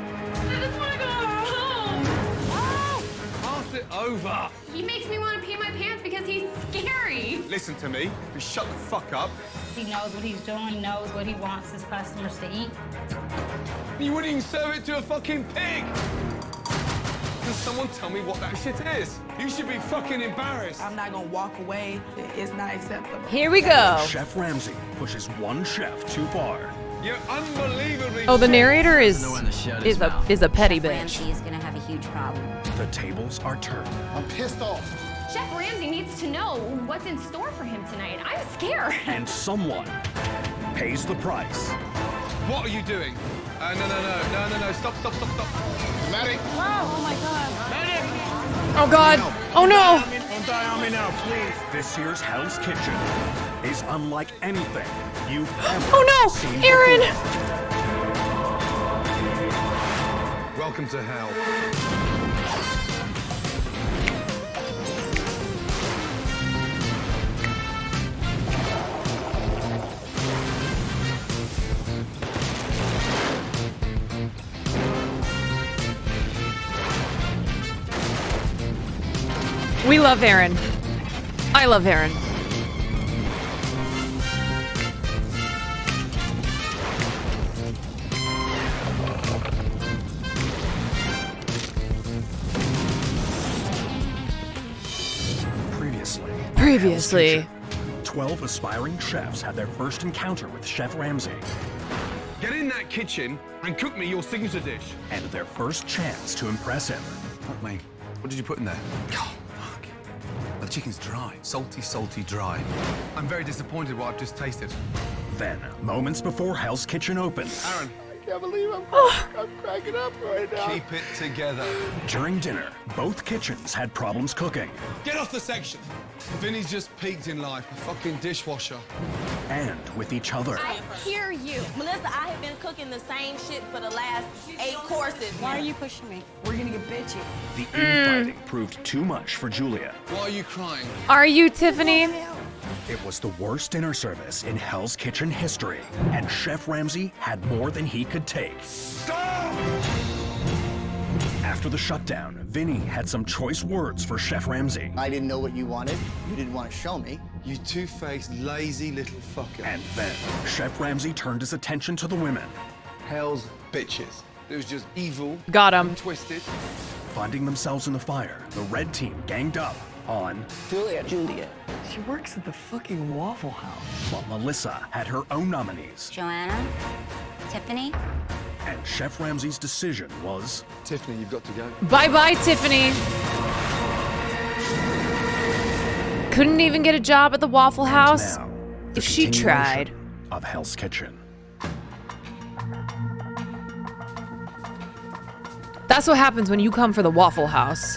Pass it over. He makes me want to pee my pants because he's scary. Listen to me. Just shut the fuck up. He knows what he's doing. He knows what he wants his customers to eat. You wouldn't even serve it to a fucking pig. Can someone tell me what that shit is? You should be fucking embarrassed. I'm not gonna walk away. It's not acceptable. Here we go. Chef Ramsay pushes one chef too far. You're unbelievably. Oh, the narrator is mouth. a petty Chef bitch. Ramsay is gonna have a huge problem. The tables are turned. I'm pissed off. Chef Ramsay needs to know what's in store for him tonight. I'm scared. And someone pays the price. What are you doing? No. Stop. Medic. Oh my God. Medic. Oh God. Oh no. Don't die on me now, please. This year's Hell's Kitchen is unlike anything you've ever Oh no, seen Aaron. before. Welcome to hell. We love Aaron. I love Aaron. Previously. 12 aspiring chefs had their first encounter with Chef Ramsay. Get in that kitchen and cook me your signature dish. And their first chance to impress him. Fuck me. What did you put in there? Oh, fuck. The chicken's dry. Salty, dry. I'm very disappointed what I've just tasted. Then, moments before Hell's Kitchen opened, Aaron. I can't believe I'm cracking up right now. Keep it together. during dinner, both kitchens had problems cooking. Get off the section. Vinny's just peaked in life. A fucking dishwasher. And with each other. I hear you. Melissa, I have been cooking the same shit for the last 8 courses. Why are you pushing me? We're gonna get bitchy. The infighting proved too much for Julia. Why are you crying? Are you, Tiffany? It was the worst dinner service in Hell's Kitchen history, and Chef Ramsay had more than he could take. Stop! After the shutdown, Vinny had some choice words for Chef Ramsay. I didn't know what you wanted. You didn't want to show me. You two-faced, lazy little fucker. And then, Chef Ramsay turned his attention to the women. Hell's bitches. It was just evil. Got him. Twisted. Finding themselves in the fire, the red team ganged up on Julia. She works at the fucking Waffle House. while Melissa had her own nominees. Joanna? Tiffany? And Chef Ramsay's decision was... Tiffany, you've got to go. Bye-bye, Tiffany. Couldn't even get a job at the Waffle House now, the if she tried. continuation of Hell's Kitchen. That's what happens when you come for the Waffle House.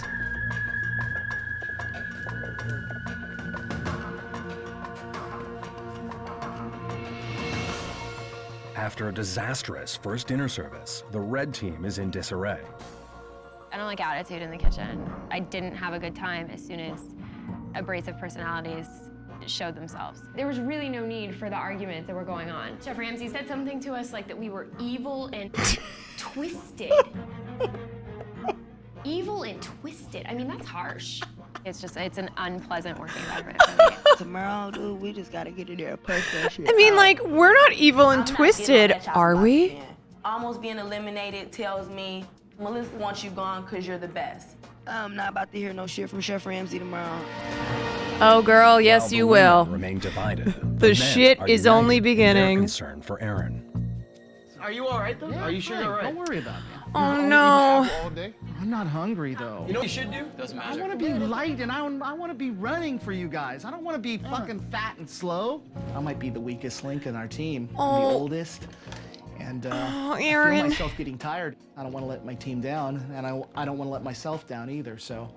After a disastrous first dinner service, the red team is in disarray. I don't like attitude in the kitchen. I didn't have a good time as soon as abrasive personalities showed themselves. There was really no need for the arguments that were going on. Chef Ramsay said something to us like that we were evil and twisted. Evil and twisted. I mean, that's harsh. It's an unpleasant working environment for me. Tomorrow, dude, we just gotta get in there and push that shit. I mean, like, we're not evil and twisted, are we? Almost being eliminated tells me Melissa wants you gone because you're the best. I'm not about to hear no shit from Chef Ramsay tomorrow. Oh, girl, yes, While the you women will. Remain divided. The men shit are is united only in their beginning. concern for Aaron. Are you all right though? Are you sure you're all right? Don't worry about me. Oh, no. I'm not hungry though. You know what you should do? Doesn't matter. I want to be light and I want to be running for you guys. I don't want to be fucking fat and slow. I might be the weakest link in our team. I'm the Oh. oldest. And I Aaron. feel myself getting tired. I don't want to let my team down, and I don't want to let myself down either. So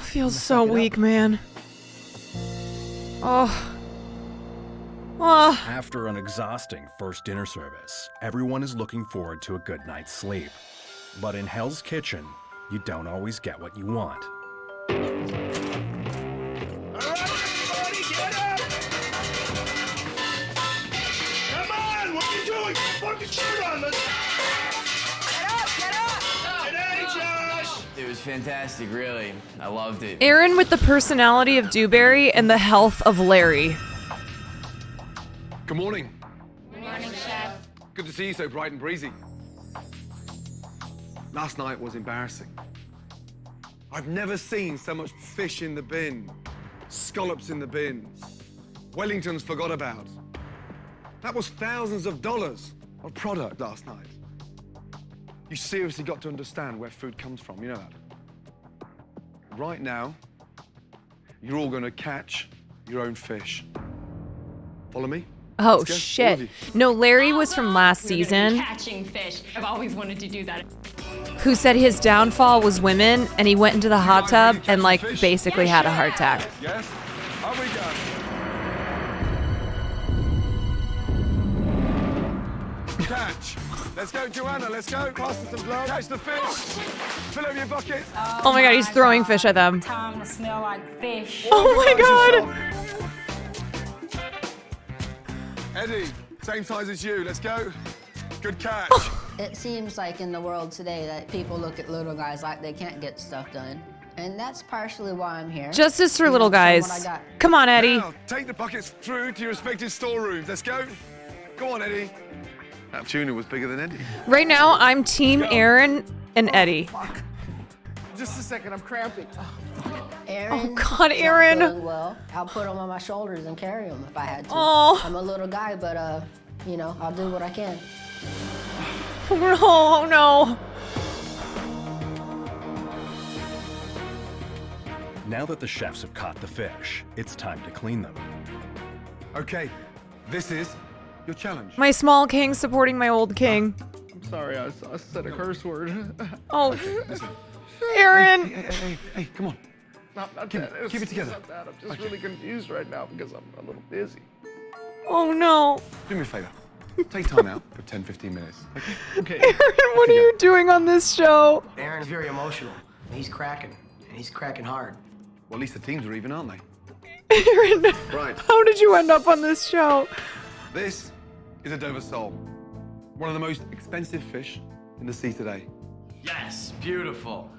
Feels so weak, man. Oh. After an exhausting first dinner service, everyone is looking forward to a good night's sleep. But in Hell's Kitchen, you don't always get what you want. Come on, what are you doing? Fucking shirt on, let's... Get up! Today, Josh! It was fantastic, really. I loved it. Aaron with the personality of Dewberry and the health of Larry. Good morning. Good morning, Chef. Good to see you so bright and breezy. Last night was embarrassing. I've never seen so much fish in the bin, scallops in the bin, Wellingtons forgot about. That was thousands of dollars of product last night. You seriously got to understand where food comes from, you know that? Right now, you're all going to catch your own fish. Follow me? Oh, Let's go, all of shit. you. No, Larry was from last season, Catching fish. I've always wanted to do that. who said his downfall was women, and he went into the hot tub and, like, basically had a heart attack. Yes? How we go? Catch. Let's go, Joanna. Let's go. Pass us some blood. Catch the fish. Fill up your bucket. Oh my god, he's throwing fish at them. Time to smell like fish. Oh my god! Eddie, same size as you. Let's go. Good catch. It seems like in the world today that people look at little guys like they can't get stuff done. And that's partially why I'm here. Justice for You know, little from what I guys. got- Come on, Eddie. Now, take the buckets through to your respective storerooms. Let's go. Go on, Eddie. That tuna was bigger than Eddie. Right now, I'm Team Aaron and Eddie. Just a second, I'm cramping. Aaron, Oh, God, not Aaron. feeling well. I'll put them on my shoulders and carry them if I had to. Oh. I'm a little guy, but you know, I'll do what I can. Oh no. Now that the chefs have caught the fish, it's time to clean them. Okay, this is your challenge. My small king supporting my old king. I'm sorry, I said a curse word. Oh, Aaron. Hey, come on. Not Keep that. it together. Not that. I'm just really confused right now because I'm a little busy. Oh no. Do me a favor. Take time out for 10, 15 minutes. Okay? Aaron, what are you doing on this show? Aaron's very emotional. And he's cracking. And he's cracking hard. Well, at least the teams are even, aren't they? Aaron, Right. how did you end up on this show? This is a Dover sole. One of the most expensive fish in the sea today. Yes, beautiful.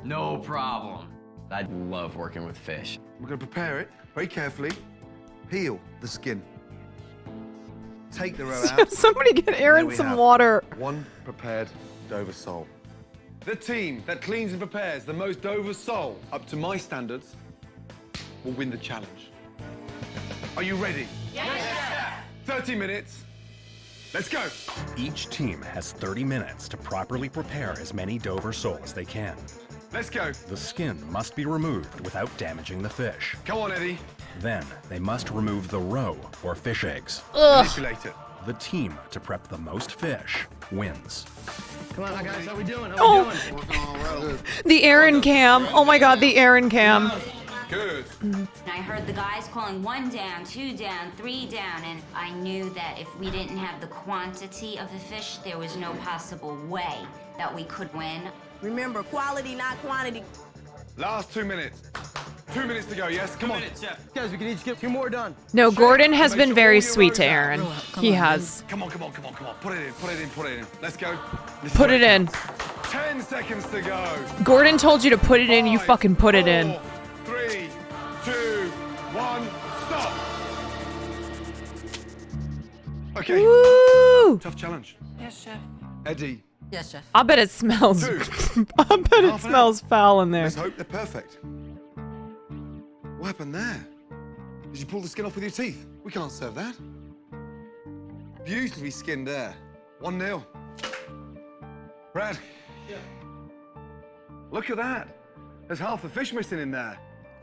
No problem. I love working with fish. We're going to prepare it very carefully. Peel the skin. Take the roe out. Somebody get And there Aaron we some have water. One prepared Dover sole. The team that cleans and prepares the most Dover sole up to my standards will win the challenge. Are you ready? Yes, 30 minutes. Let's go. Each team has 30 minutes to properly prepare as many Dover sole as they can. Let's go. The skin must be removed without damaging the fish. Come on, Eddie. Then they must remove the roe or fish eggs. Manipulate it. The team to prep the most fish wins. Come on, guys, how we doing? Oh. How we doing? The Aaron cam. Oh my god, the Aaron cam. Good. I heard the guys calling 1 down, 2 down, 3 down, and I knew that if we didn't have the quantity of the fish, there was no possible way that we could win. Remember, quality, not quantity. Last 2 minutes. 2 minutes to go, yes? Come on. Guys, we can each get 2 more done. No, Gordon has Make been sure very all your sweet rows to out. Aaron. He has. Come on. Put it in, put it in. Let's go. This is Put where it in. counts. 10 seconds to go. Gordon told you to put it in, you fucking put it in. 4, 3, 2, 1, stop. Okay. Woo! Tough challenge. Yes, chef. Eddie. Yes, chef. I bet it smells. I bet it smells foul in there. Let's hope they're perfect. What happened there? Did you pull the skin off with your teeth? We can't serve that. Beautifully skinned there. 1-0. Brad. Yeah. Look at that. There's half the fish missing in there.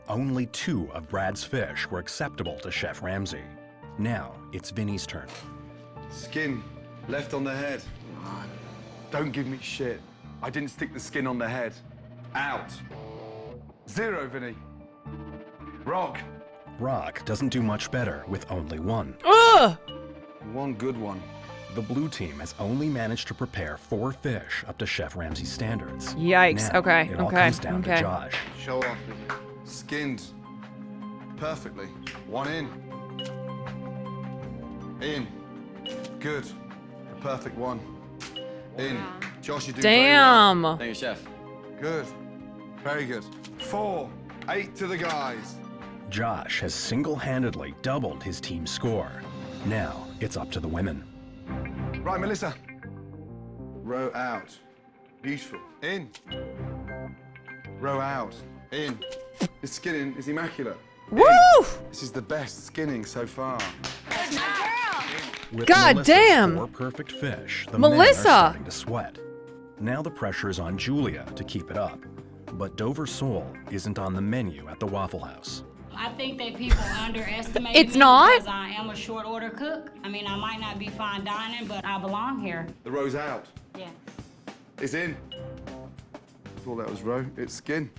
Only 2 of Brad's fish were acceptable to Chef Ramsay. Now it's Vinny's turn. Skin left on the head. Don't give me shit. I didn't stick the skin on the head. Out. 0, Vinny. Rock. Brock doesn't do much better with only 1. Ugh! One good one. The blue team has only managed to prepare 4 fish up to Chef Ramsay's standards. Yikes. Now, Okay, it all okay, comes down okay. to Josh. Show off. Skinned. Perfectly. One in. In. Good. A perfect one. In. Josh, you do Damn. very well. Thank you, Chef. Good. Very good. 4. 8 to the guys. Josh has single-handedly doubled his team's score. Now it's up to the women. Right, Melissa. Row out. Beautiful. In. Row out. In. His skinning is immaculate. Woo! This is the best skinning so far. With God Melissa's damn. 4 perfect fish, the Melissa. men are starting to sweat. Now the pressure is on Julia to keep it up. But Dover sole isn't on the menu at the Waffle House. I think that people underestimate It's me not? because I am a short order cook. I mean, I might not be fine dining, but I belong here. The row's out. Yeah. It's in. Thought that was row. It's skin.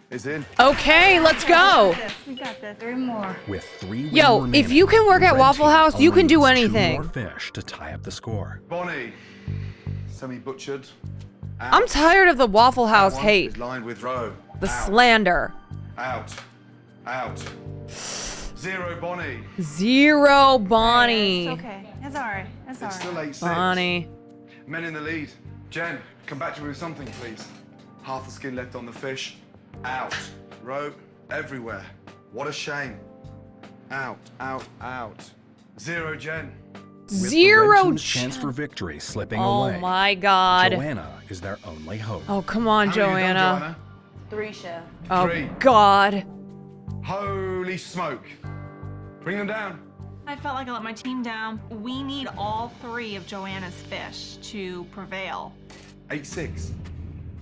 It's in. Okay, let's go. We got this. 3 more. With 3 Yo, women if remaining, you can work the at red Waffle team House, you only can do needs 2 anything. more fish to tie up the score. Bonnie. Semi-butchered. I'm tired of the Waffle House One hate. is lined with row. The Out. slander. Out. Out. 0 Bonnie. 0 Bonnie. Okay, it's all right. It's all It's right. still 8-6. Bonnie. Men in the lead. Jen, come back to me with something, please. Half the skin left on the fish. Out. Row everywhere. What a shame. Out, out, out. 0 Jen. With the 0 red team's chance for victory slipping Oh away. my God. Joanna is their only hope. Oh, come on, How many have you done, Joanna. Joanna? 3, Chef. Oh, 3. God. Holy smoke. Bring them down. I felt like I let my team down. We need all 3 of Joanna's fish to prevail. 8-6.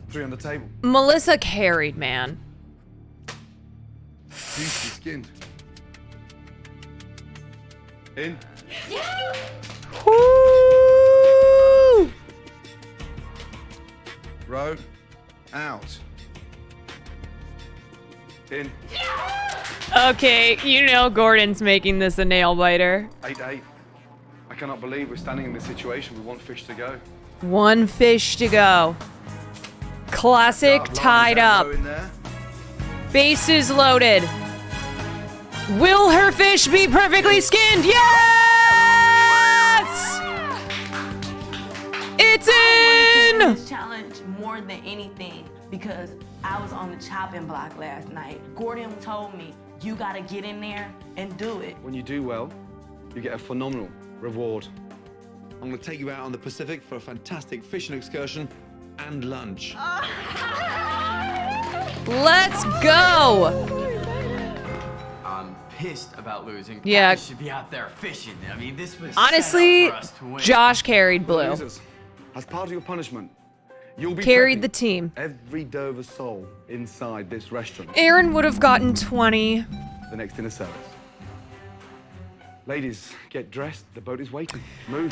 3 on the table. Melissa carried, man. Juicy skinned. In. Woo! Row. Out. In. Okay, you know Gordon's making this a nail biter. 8-8. I cannot believe we're standing in this situation with 1 fish to go. 1 fish to go. Classic Line tied that up. row in there. Bases loaded. Will her fish be perfectly skinned? Yes! It's in! This challenge more than anything because I was on the chopping block last night. Gordon told me, you gotta get in there and do it. When you do well, you get a phenomenal reward. I'm going to take you out on the Pacific for a fantastic fishing excursion and lunch. Let's go! I'm pissed about losing. Yeah. I should be out there fishing. I mean, this was Honestly, set up for us to win. Josh carried Blue. Losers, as part of your punishment, you'll be Carried prepping the team. every Dover sole inside this restaurant. Aaron would have gotten 20. The next dinner service. Ladies, get dressed. The boat is waiting. Move.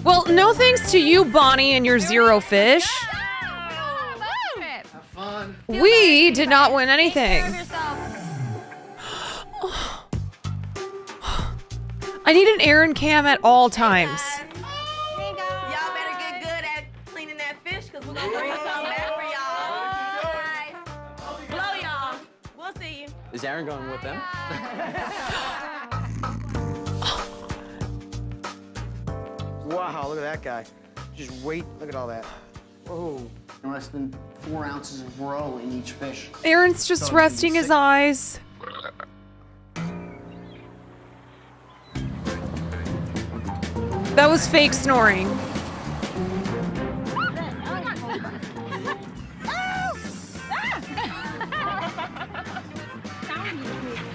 Well, no thanks to you, Bonnie, and your 0 fish. Have fun. We did not win anything. I need an Aaron cam at all times. Y'all better get good at cleaning that fish because we're gonna bring some back for y'all. Blow y'all. We'll see you. Is Aaron going with them? Wow, look at that guy. Just wait, look at all that. Whoa. Less than 4 ounces of roe in each fish. Aaron's just So resting his eyes. That was fake snoring.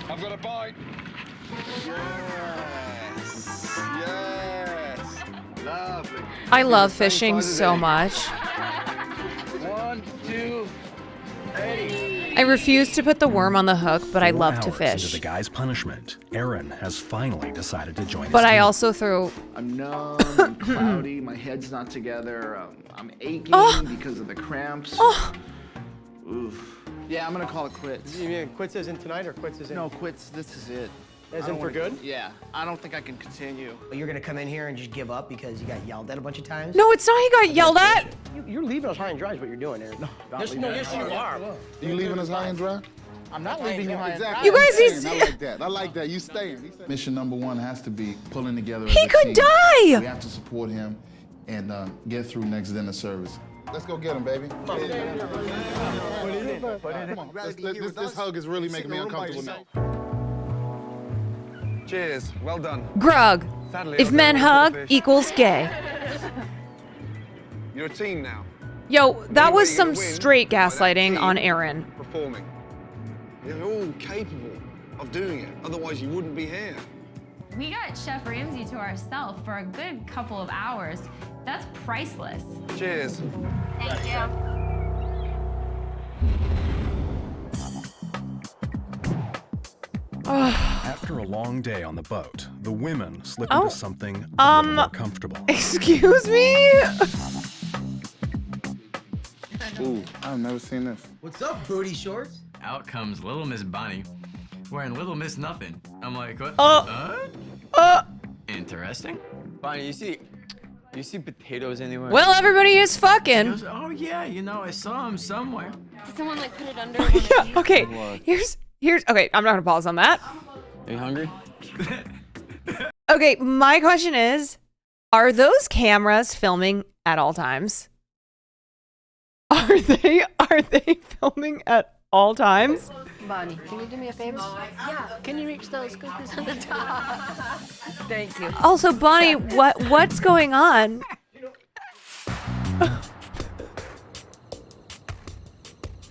I've got a bite. Yes. Yes. Lovely. I love fishing so much. 1, 2, 8. I refuse to put the worm on the hook, but I 4 love to hours into fish. the guy's punishment, Aaron has finally decided to join his But I team. also threw. I'm numb, I'm cloudy, my head's not together, I'm aching Oh. because of the cramps. Oh. Oof. Yeah, I'm gonna call it quits. You mean quits as in tonight or quits as in? No, quits. This is it. As I in don't for wanna- good? Yeah. I don't think I can continue. You're gonna come in here and just give up because you got yelled at a bunch of times? No, it's not he got yelled at. You're leaving us high and dry is what you're doing, Aaron. No, Yes, you are. You leaving us high and dry? I'm not leaving you high and dry. You guys, he's- I like that. I like that. You staying. Mission number one has to be pulling together. He as a could team. die. We have to support him and get through next dinner service. Let's go get him, baby. Put it in. Come on. This hug is really making me uncomfortable now. Cheers. Well done. Grug. Sadly, If I'll men go hug with the fish. equals gay. You're a team now. Yo, that was Anybody some gonna win straight by that gaslighting team on Aaron. Performing. You're all capable of doing it. Otherwise, you wouldn't be here. We got Chef Ramsay to ourselves for a good couple of hours. That's priceless. Cheers. Thank you. After a long day on the boat, the women slip Oh, into something a little more comfortable. Excuse me? Ooh, I've never seen this. What's up, booty shorts? Out comes Little Miss Bonnie, wearing Little Miss Nothing. I'm like, what? Interesting. Bonnie, you see potatoes anywhere? Well, everybody is He fucking. goes, oh yeah, you know, I saw him somewhere. Did someone like put it under? Yeah, okay. Here's okay, I'm not gonna pause on that. Are you hungry? Okay, my question is, are those cameras filming at all times? Are they filming at all times? Bonnie, can you do me a favor? Yeah. Can you reach those cookies on the top? Thank you. Also, Bonnie, what's going on?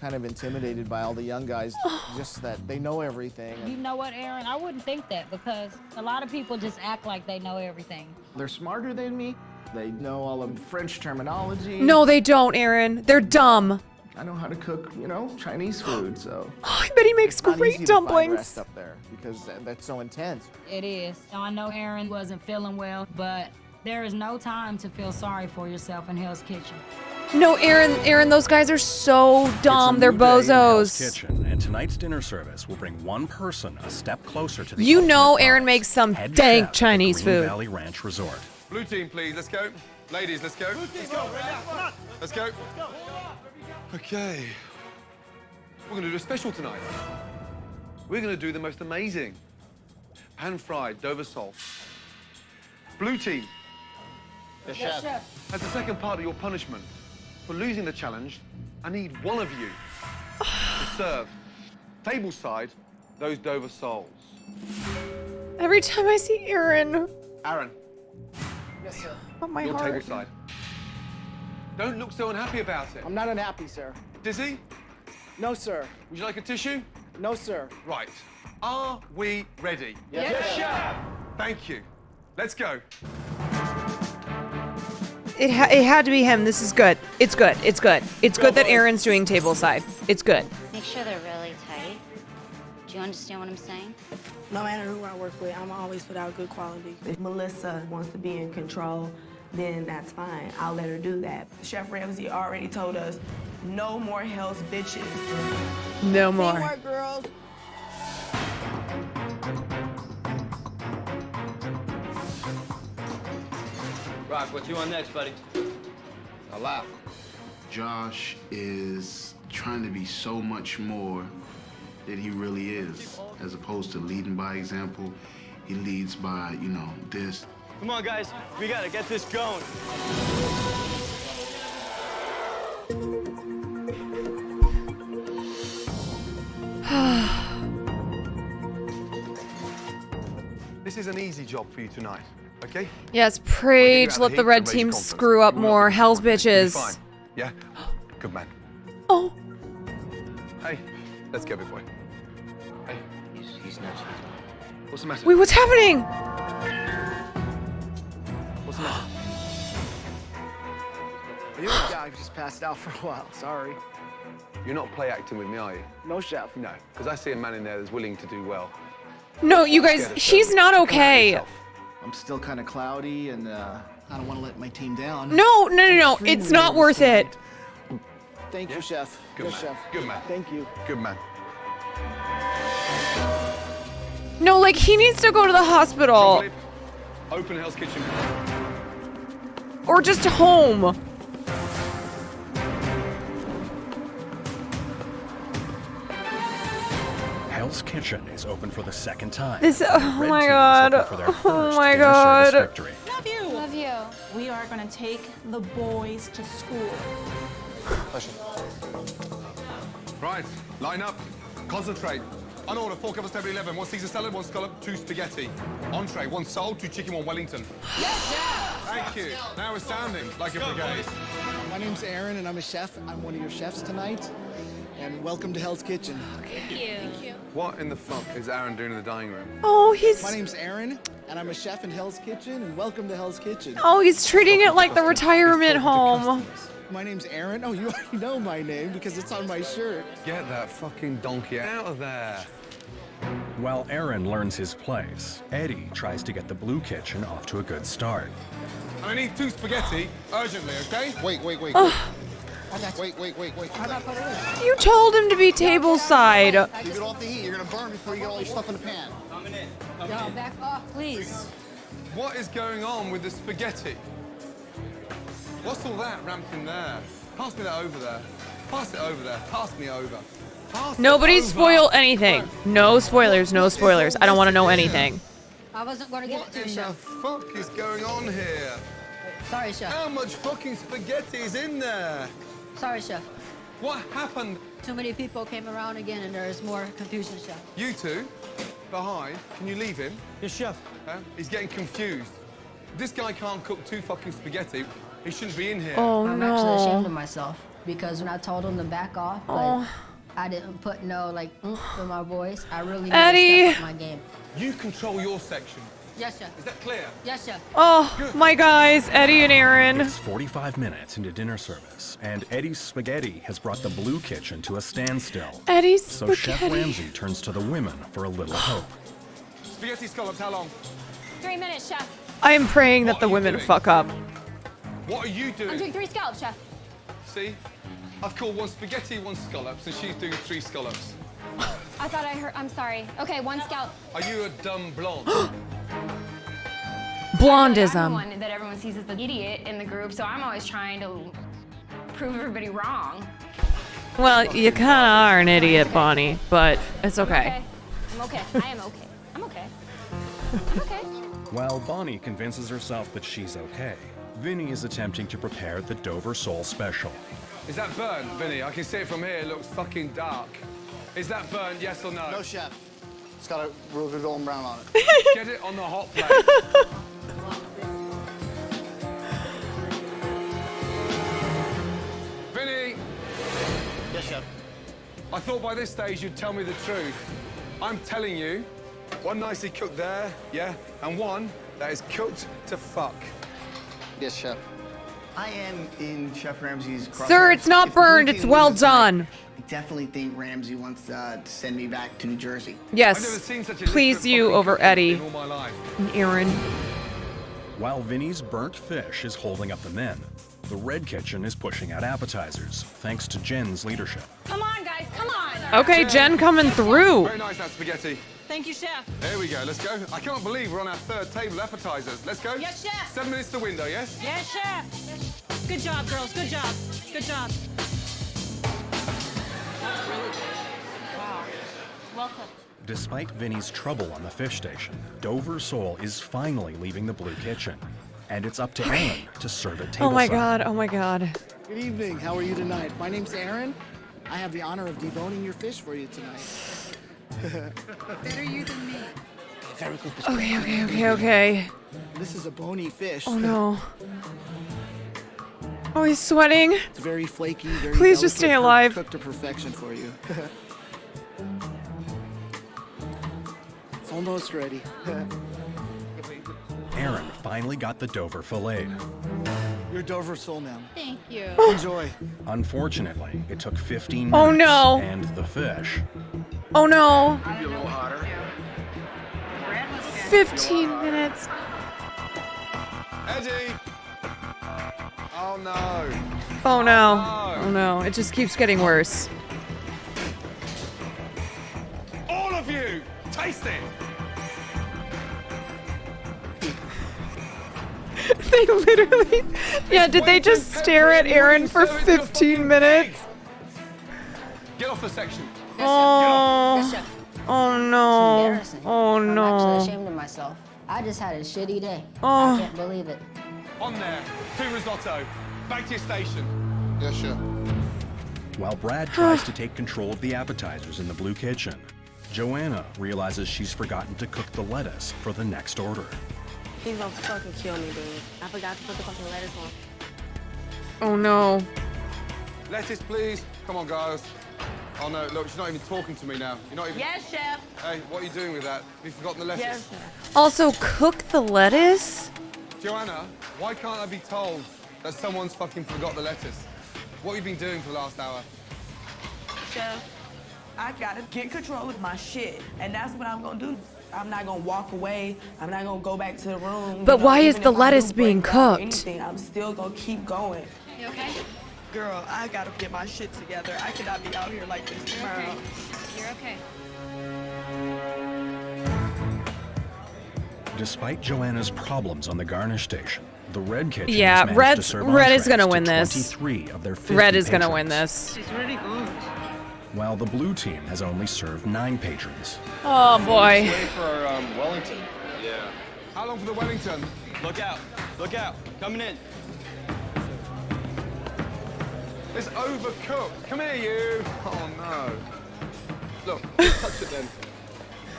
Kind of intimidated by all the young guys, just that they know everything. You know what, Aaron? I wouldn't think that because a lot of people just act like they know everything. They're smarter than me. They know all of French terminology. No, they don't, Aaron. They're dumb. I know how to cook, Chinese food, so. Oh, I bet he makes It's not great easy to find dumplings. rest up there because that's so intense. It is. I know Aaron wasn't feeling well, but there is no time to feel sorry for yourself in Hell's Kitchen. No, Aaron, those guys are so dumb. It's a They're new day in Hell's bozos. Kitchen, and tonight's dinner service will bring one person a step closer to the You ultimate know prize. Aaron makes some Head dank chef at Chinese Green food. Valley Ranch Resort. Blue team, please. Let's go. Ladies, let's go. Let's go. Let's go. Okay. We're going to do a special tonight. We're going to do the most amazing pan-fried Dover sole. Blue team. Yes, chef. As the second part of your punishment for losing the challenge, I need one of you to serve tableside those Dover soles. Every time I see Aaron, Aaron, Yes, sir. oh my your heart. tableside. Don't look so unhappy about it. I'm not unhappy, sir. Dizzy, No, sir. would you like a tissue? No, sir. Right. Are we ready? Yes, chef. Thank you. Let's go. It had to be him. This is good. It's good. It's good. It's good that Aaron's doing tableside. It's good. Make sure they're really tight. Do you understand what I'm saying? No matter who I work with, I'm always put out good quality. If Melissa wants to be in control, then that's fine. I'll let her do that. Chef Ramsay already told us, no more Hell's bitches. No more. Teamwork, girls. Rock, what you want next, buddy? A lot. Josh is trying to be so much more than he really is. As opposed to leading by example, he leads by, this. Come on, guys. We gotta get this going. This is an easy job for you tonight, okay? Yes, preach. Let the red team screw up more. Hell's You'll be bitches. fine. Yeah? Good man. Oh. Hey, let's go, big boy. Hey. He's nuts. What's the matter? Wait, what's happening? What's the matter? You're the guy who just passed out for a while. Sorry. You're not play acting with me, are you? No, chef. No, because I see a man in there that's willing to do well. No, you guys, she's not okay. I'm still kind of cloudy, and I don't want to let my team down. No. It's not worth it. Thank you, chef. Good Yes, man. chef. Good man. Thank you. Good man. No, like he needs to go to the hospital. Philippe, open Hell's Kitchen. Or just home. Hell's Kitchen is open for the second time. This, The oh red my team is God. looking for their Oh first my dinner service God. victory. Love you. Love you. We are going to take the boys to school. Right, line up. Concentrate. On order, 4 covers, table 11. 1 Caesar salad, 1 scallop, 2 spaghetti. Entree, 1 sole, 2 chicken, 1 Wellington. Thank you. Now we're sounding like a brigade. My name's Aaron, and I'm a chef. I'm one of your chefs tonight. And welcome to Hell's Kitchen. Thank you. Thank you. What in the fuck is Aaron doing in the dining room? Oh, he's. My name's Aaron, and I'm a chef in Hell's Kitchen, and welcome to Hell's Kitchen. Oh, he's treating it like the retirement home. My name's Aaron. Oh, you already know my name because it's on my shirt. Get that fucking donkey out of there. While Aaron learns his place, Eddie tries to get the Blue Kitchen off to a good start. I need 2 spaghetti urgently, okay? Wait. Oh. Wait. You told him to be table side. Keep it off the heat. You're gonna burn before you get all your stuff in the pan. Yo, back off, please. What is going on with the spaghetti? What's all that ramped in there? Pass me that over there. Pass it over there. Pass me over. Pass Nobody it over. spoil anything. No spoilers, no spoilers. I don't want to know anything. I wasn't going to give it What to you, in the chef. fuck is going on here? Sorry, chef. How much fucking spaghetti is in there? Sorry, chef. What happened? Too many people came around again, and there is more confusion, chef. You two, behind, can you leave him? Yes, chef. He's getting confused. This guy can't cook 2 fucking spaghetti. He shouldn't be in here. Oh, I'm no. actually ashamed of myself because when I told him to back off, but Oh. I didn't put no like oomph in my voice. I really need Eddie. to step up my game. You control your section. Yes, chef. Is that clear? Yes, chef. Oh, my guys, Eddie and Aaron. It's 45 minutes into dinner service, and Eddie's spaghetti has brought the Blue Kitchen to a standstill. Eddie's So spaghetti. Chef Ramsay turns to the women for a little hope. Spaghetti scallops, how long? 3 minutes, chef. I am praying that the women fuck up. What are you doing? I'm doing 3 scallops, chef. See? I've called 1 spaghetti, 1 scallops, and she's doing 3 scallops. I thought I heard. I'm sorry. Okay, 1 scallop. Are you a dumb blonde? I'm the Blondism. one that everyone sees as the idiot in the group, so I'm always trying to prove everybody wrong. Well, you kind of are an idiot, Bonnie, but it's okay. I'm okay. I am okay. I'm okay. I'm okay. While Bonnie convinces herself that she's okay, Vinny is attempting to prepare the Dover Sole Special. Is that burnt, Vinny? I can see it from here. It looks fucking dark. Is that burnt, yes or no? No, chef. It's got a real good golden brown on it. Get it on the hot plate. Vinny! Yes, chef. I thought by this stage you'd tell me the truth. I'm telling you, 1 nicely cooked there, yeah, and 1 that is cooked to fuck. Yes, chef. I am in Chef Ramsay's crosshairs. Sir, it's not If the Blue burned. Team It's well loses tonight, done. I definitely think Ramsay wants to send me back to New Jersey. I've never Yes. seen such a Please literate you fucking over cook Eddie in all my life. and Aaron. While Vinny's burnt fish is holding up the men, the Red Kitchen is pushing out appetizers, thanks to Jen's leadership. Come on, guys. Come on. Okay, Jen coming through. Very nice, that spaghetti. Thank you, chef. There we go, let's go. I can't believe we're on our 3rd table appetizers. Let's go. Yes, chef. 7 minutes to window, yes? Yes, chef. Good job, girls. Good job. Good job. Wow. Welcome. Despite Vinny's trouble on the fish station, Dover Sole is finally leaving the Blue Kitchen. And it's up to Aaron to serve it tableside. Oh my god, oh my god. Good evening. How are you tonight? My name's Aaron. I have the honor of deboning your fish for you tonight. Better you than me. Very good. Okay. This is a bony fish. Oh no. Oh, he's sweating. It's very flaky, very Please just delicate, stay alive. Cooked to perfection for you. It's almost ready. Aaron finally got the Dover filleted. Your Dover sole now. Thank you. Enjoy. Unfortunately, it took 15 minutes. Oh, no. And the fish. Oh no. Maybe a little hotter. 15 minutes. Eddie! Oh no. Oh no. Oh no. It just keeps getting worse. All of you, taste it. They literally... Yeah, did they just stare at Aaron for 15 minutes? Get off the section. Oh. Yes, chef. Oh no. Embarrassing. Oh I'm no. actually ashamed of myself. I just had a shitty day. Oh. I can't believe it. On there. 2 risotto. Back to your station. Yes, chef. While Brad tries to take control of the appetizers in the blue kitchen, Joanna realizes she's forgotten to cook the lettuce for the next order. He's gonna fucking kill me, dude. I forgot to put the fucking lettuce on. Oh no. Lettuce, please. Come on, guys. Oh no, look, she's not even talking to me now. You're not even... Yes, chef. Hey, what are you doing with that? You've forgotten the lettuce. Yes, chef. Also, cook the lettuce? Joanna, why can't I be told that someone's fucking forgot the lettuce? What have you been doing for the last hour? Chef, I gotta get control of my shit, and that's what I'm gonna do. I'm not gonna walk away. I'm not gonna go back to the room. But why is even the if I do lettuce being break down or cooked? Anything, I'm still gonna keep going. You okay? Girl, I gotta get my shit together. I cannot be out here like this tomorrow. You're okay. Despite Joanna's problems on the garnish station, the Red Kitchen Yeah, has managed to serve Red is entrees gonna to win this. 23 of their 50 Red is gonna patrons, win this. She's really good. while the blue team has only served 9 patrons. Oh boy. Wait for Wellington. Yeah. How long for the Wellington? Look out. Look out. Coming in. It's overcooked. Come here, you. Oh, no. Look, touch it then.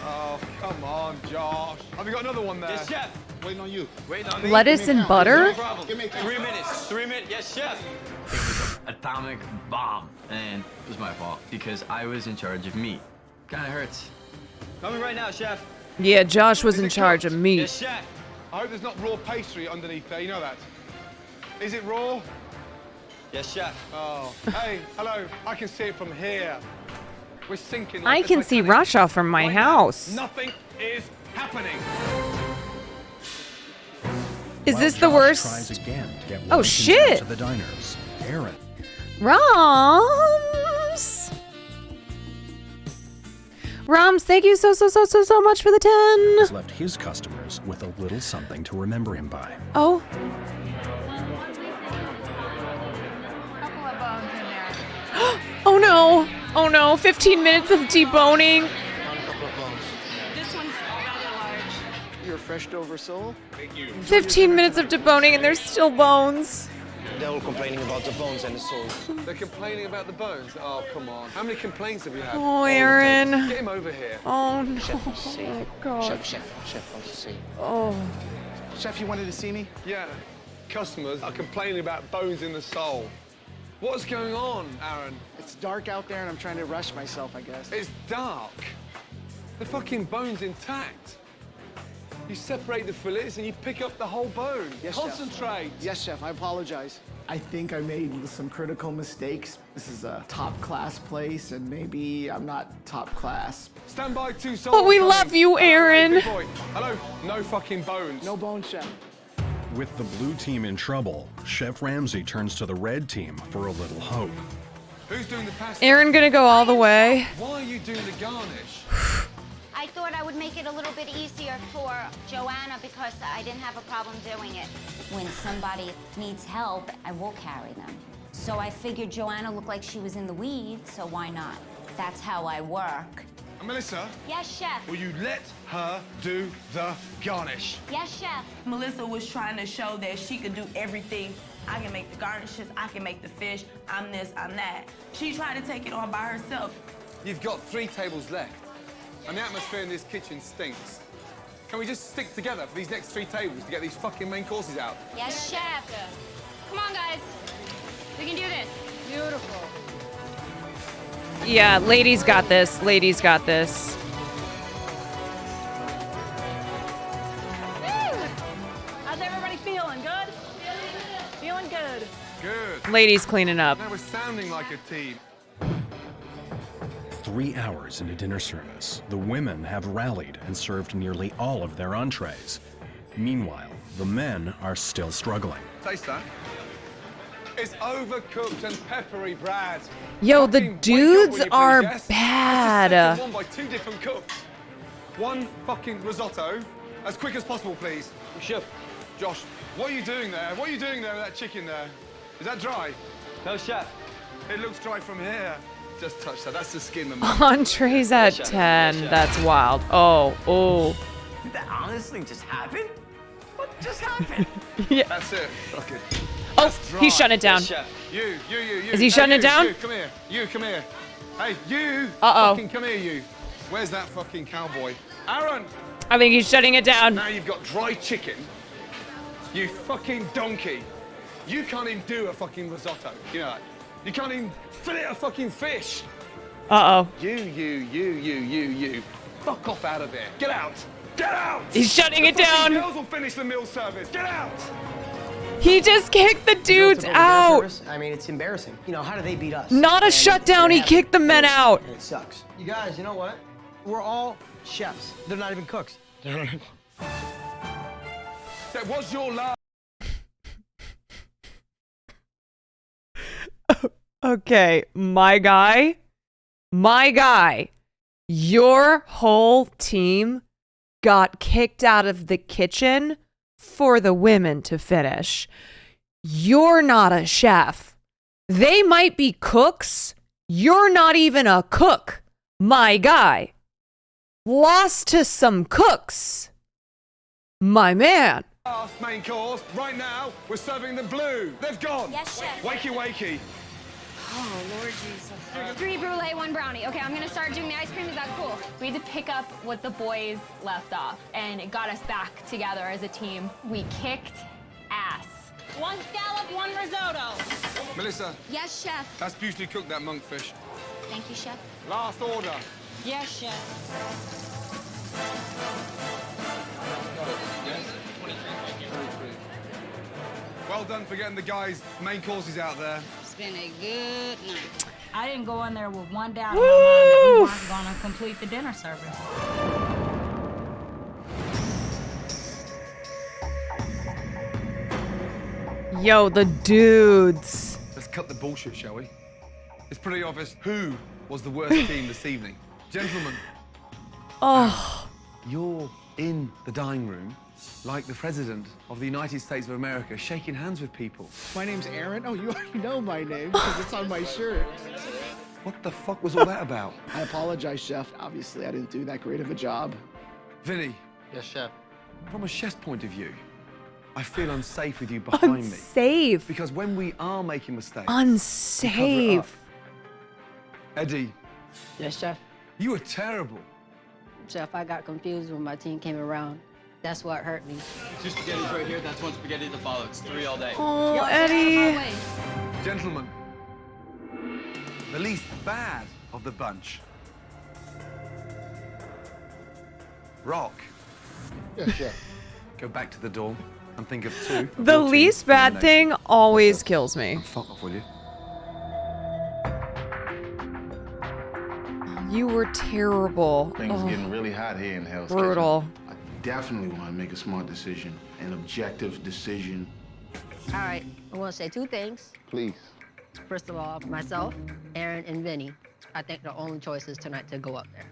Oh, come on, Josh. Have you got another one there? Yes, chef. Waiting on you. Waiting on me. Lettuce and butter? No problem. Give me 3 minutes. 3 minutes. Yes, chef. Atomic bomb. And it was my fault because I was in charge of meat. Kinda hurts. Coming right now, chef. Yeah, Josh was in charge of meat. Yes, chef. I hope there's not raw pastry underneath there. You know that? Is it raw? Yes, chef. Oh, hey, hello. I can see it from here. We're sinking. I Like can see Russia from my house. Nothing is happening. Is While this the Josh worst? tries again to get Oh, Wellingtons shit. out to the diners, Aaron Rams, thank you so much for the 10. has left his customers with a little something to remember him by. Oh. Oh no. Oh no. 15 minutes of deboning. This one's rather large. You're a fresh Dover soul? Thank you. 15 minutes of deboning and there's still bones. They're all complaining about the bones and the soul. They're complaining about the bones. Oh, come on. How many complaints have you had? Oh, Aaron. Get him over here. Oh no. Chef, wants to see you. Oh god. Chef wants to see you. Oh. Chef, you wanted to see me? Yeah. Customers are complaining about bones in the soul. What's going on, Aaron? It's dark out there and I'm trying to rush myself, I guess. It's dark. The fucking bone's intact. You separate the fillets and you pick up the whole bone. Yes, Concentrate. Chef. Yes, Chef, I apologize. I think I made some critical mistakes. This is a top-class place, and maybe I'm not top class. Stand by, 2 souls. But we coming. love you, Aaron. Hey, big boy. Hello. No fucking bones. No bones, Chef. With the blue team in trouble, Chef Ramsay turns to the red team for a little hope. Who's doing the pasta? Aaron gonna go all the way. Why are you doing the garnish? I thought I would make it a little bit easier for Joanna because I didn't have a problem doing it. When somebody needs help, I will carry them. So I figured Joanna looked like she was in the weeds, so why not? That's how I work. Melissa, Yes, chef. will you let her do the garnish? Yes, chef. Melissa was trying to show that she could do everything. I can make the garnishes, I can make the fish, I'm this, I'm that. She tried to take it on by herself. You've got 3 tables left, and the atmosphere in this kitchen stinks. Can we just stick together for these next 3 tables to get these fucking main courses out? Yes, chef. Come on, guys. We can do this. Beautiful. Yeah, ladies got this. Ladies got this. How's everybody feeling? Good? Feeling good. Good. Ladies cleaning up. Now we're sounding like a team. 3 hours into dinner service, the women have rallied and served nearly all of their entrees. Meanwhile, the men are still struggling. Taste that. It's overcooked and peppery, Brad. Yo, the Fucking wake up, dudes will you are please, yes? bad. That's the second one by 2 different cooks. One fucking risotto, as quick as possible, please. Chef. Josh, what are you doing there? What are you doing there with that chicken there? Is that dry? No, chef. It looks dry from here. Just touch that. That's the skin. Entrees at 10. That's wild. Oh. Did that honestly just happen? What just happened? Yeah. That's it. Fuck it. Oh, That's dry. he's shutting it down. You. Is he shutting it down? You, come here. You, come here. Hey, you. Uh-oh. Fucking come here, you. Where's that fucking cowboy? Aaron! I think he's shutting it down. Now you've got dry chicken. You fucking donkey. You can't even do a fucking risotto. You know that. You can't even fillet a fucking fish. Uh-oh. You. Fuck off out of there. Get out. Get out! He's shutting it down. The girls will finish the meal service. Get out! He just kicked the dudes out. I mean, it's embarrassing. You know, how do they beat us? Not a shutdown. He kicked the men out. And it sucks. You guys, you know what? We're all chefs. They're not even cooks. That was your last. Okay, my guy, your whole team got kicked out of the kitchen for the women to finish. You're not a chef. They might be cooks. You're not even a cook, my guy. Lost to some cooks, my man. Last main course. Right now, we're serving the blue. They've gone. Yes, chef. Wakey. Oh, Lord Jesus. 3 brulee, 1 brownie. Okay, I'm gonna start doing the ice cream. Is that cool? We had to pick up what the boys left off, and it got us back together as a team. We kicked ass. 1 scallop, 1 risotto. Melissa, Yes, chef. that's beautifully cooked, that monkfish. Thank you, chef. Last order. Yes, chef. Well done for getting the guys' main courses out there. It's been a good night. I didn't go in there with one doubt in my mind that we weren't gonna complete the dinner service. Yo, the dudes. Let's cut the bullshit, shall we? It's pretty obvious who was the worst team this evening. Gentlemen. Oh. You're in the dining room like the President of the United States of America, shaking hands with people. My name's Aaron. Oh, you already know my name because it's on my shirt. What the fuck was all that about? I apologize, Chef. Obviously, I didn't do that great of a job. Vinny. Yes, Chef. From a chef's point of view, I feel unsafe with you behind me. Unsafe. Because when we are making mistakes, Unsafe. Eddie. Yes, Chef. You were terrible. Chef, I got confused when my team came around. That's what hurt me. 2 spaghettis right here. That's 1 spaghetti to follow. It's 3 all day. Oh, Eddie. Gentlemen, the least bad of the bunch. Rock. Yes, Chef. Go back to the dorm and think of 2. of The your team's least bad elimination. thing always kills me. Fuck off, will you? You were terrible. Things Oh, getting really hot here in Hell's brutal. Kitchen. I definitely want to make a smart decision, an objective decision. All right, I want to say 2 things. Please. First of all, myself, Aaron, and Vinny, I think the only choices tonight to go up there.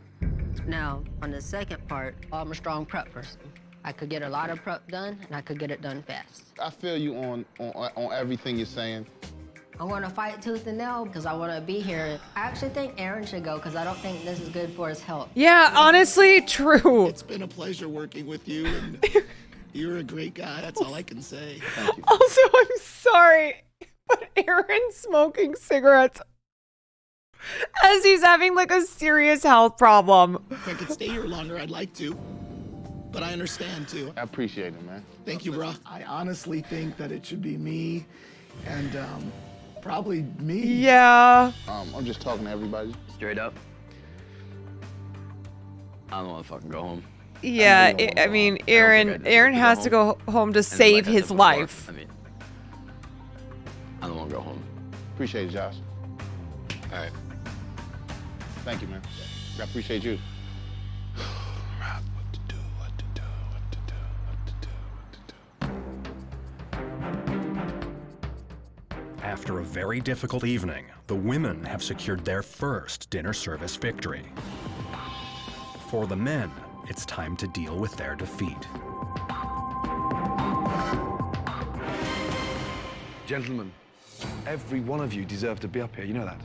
Now, on the second part, I'm a strong prep person. I could get a lot of prep done, and I could get it done fast. I feel you on everything you're saying. I want to fight tooth and nail because I want to be here. I actually think Aaron should go because I don't think this is good for his health. Yeah, honestly, true. It's been a pleasure working with you, and you're a great guy. That's all I can say. Thank you. Also, I'm sorry, but Aaron's smoking cigarettes as he's having like a serious health problem. If I could stay here longer, I'd like to. But I understand, too. I appreciate it, man. Thank you, bro. I honestly think that it should be me and, probably me. Yeah. I'm just talking to everybody. Straight up. I don't want to fucking go home. Yeah, I mean, Aaron has to go home to save his life. I mean, I don't want to go home. Appreciate it, Josh. All right. Thank you, man. I appreciate you. After a very difficult evening, the women have secured their first dinner service victory. For the men, it's time to deal with their defeat. Gentlemen, every one of you deserve to be up here. You know that.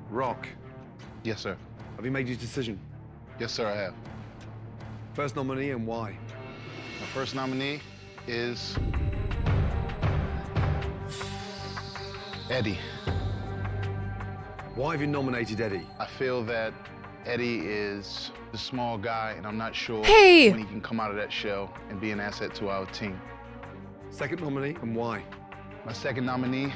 Rock. Yes, sir. Have you made your decision? Yes, sir, I have. First nominee and why? My first nominee is Eddie. Why have you nominated Eddie? I feel that Eddie is a small guy, and I'm not sure Hey! when he can come out of that shell and be an asset to our team. Second nominee and why? My second nominee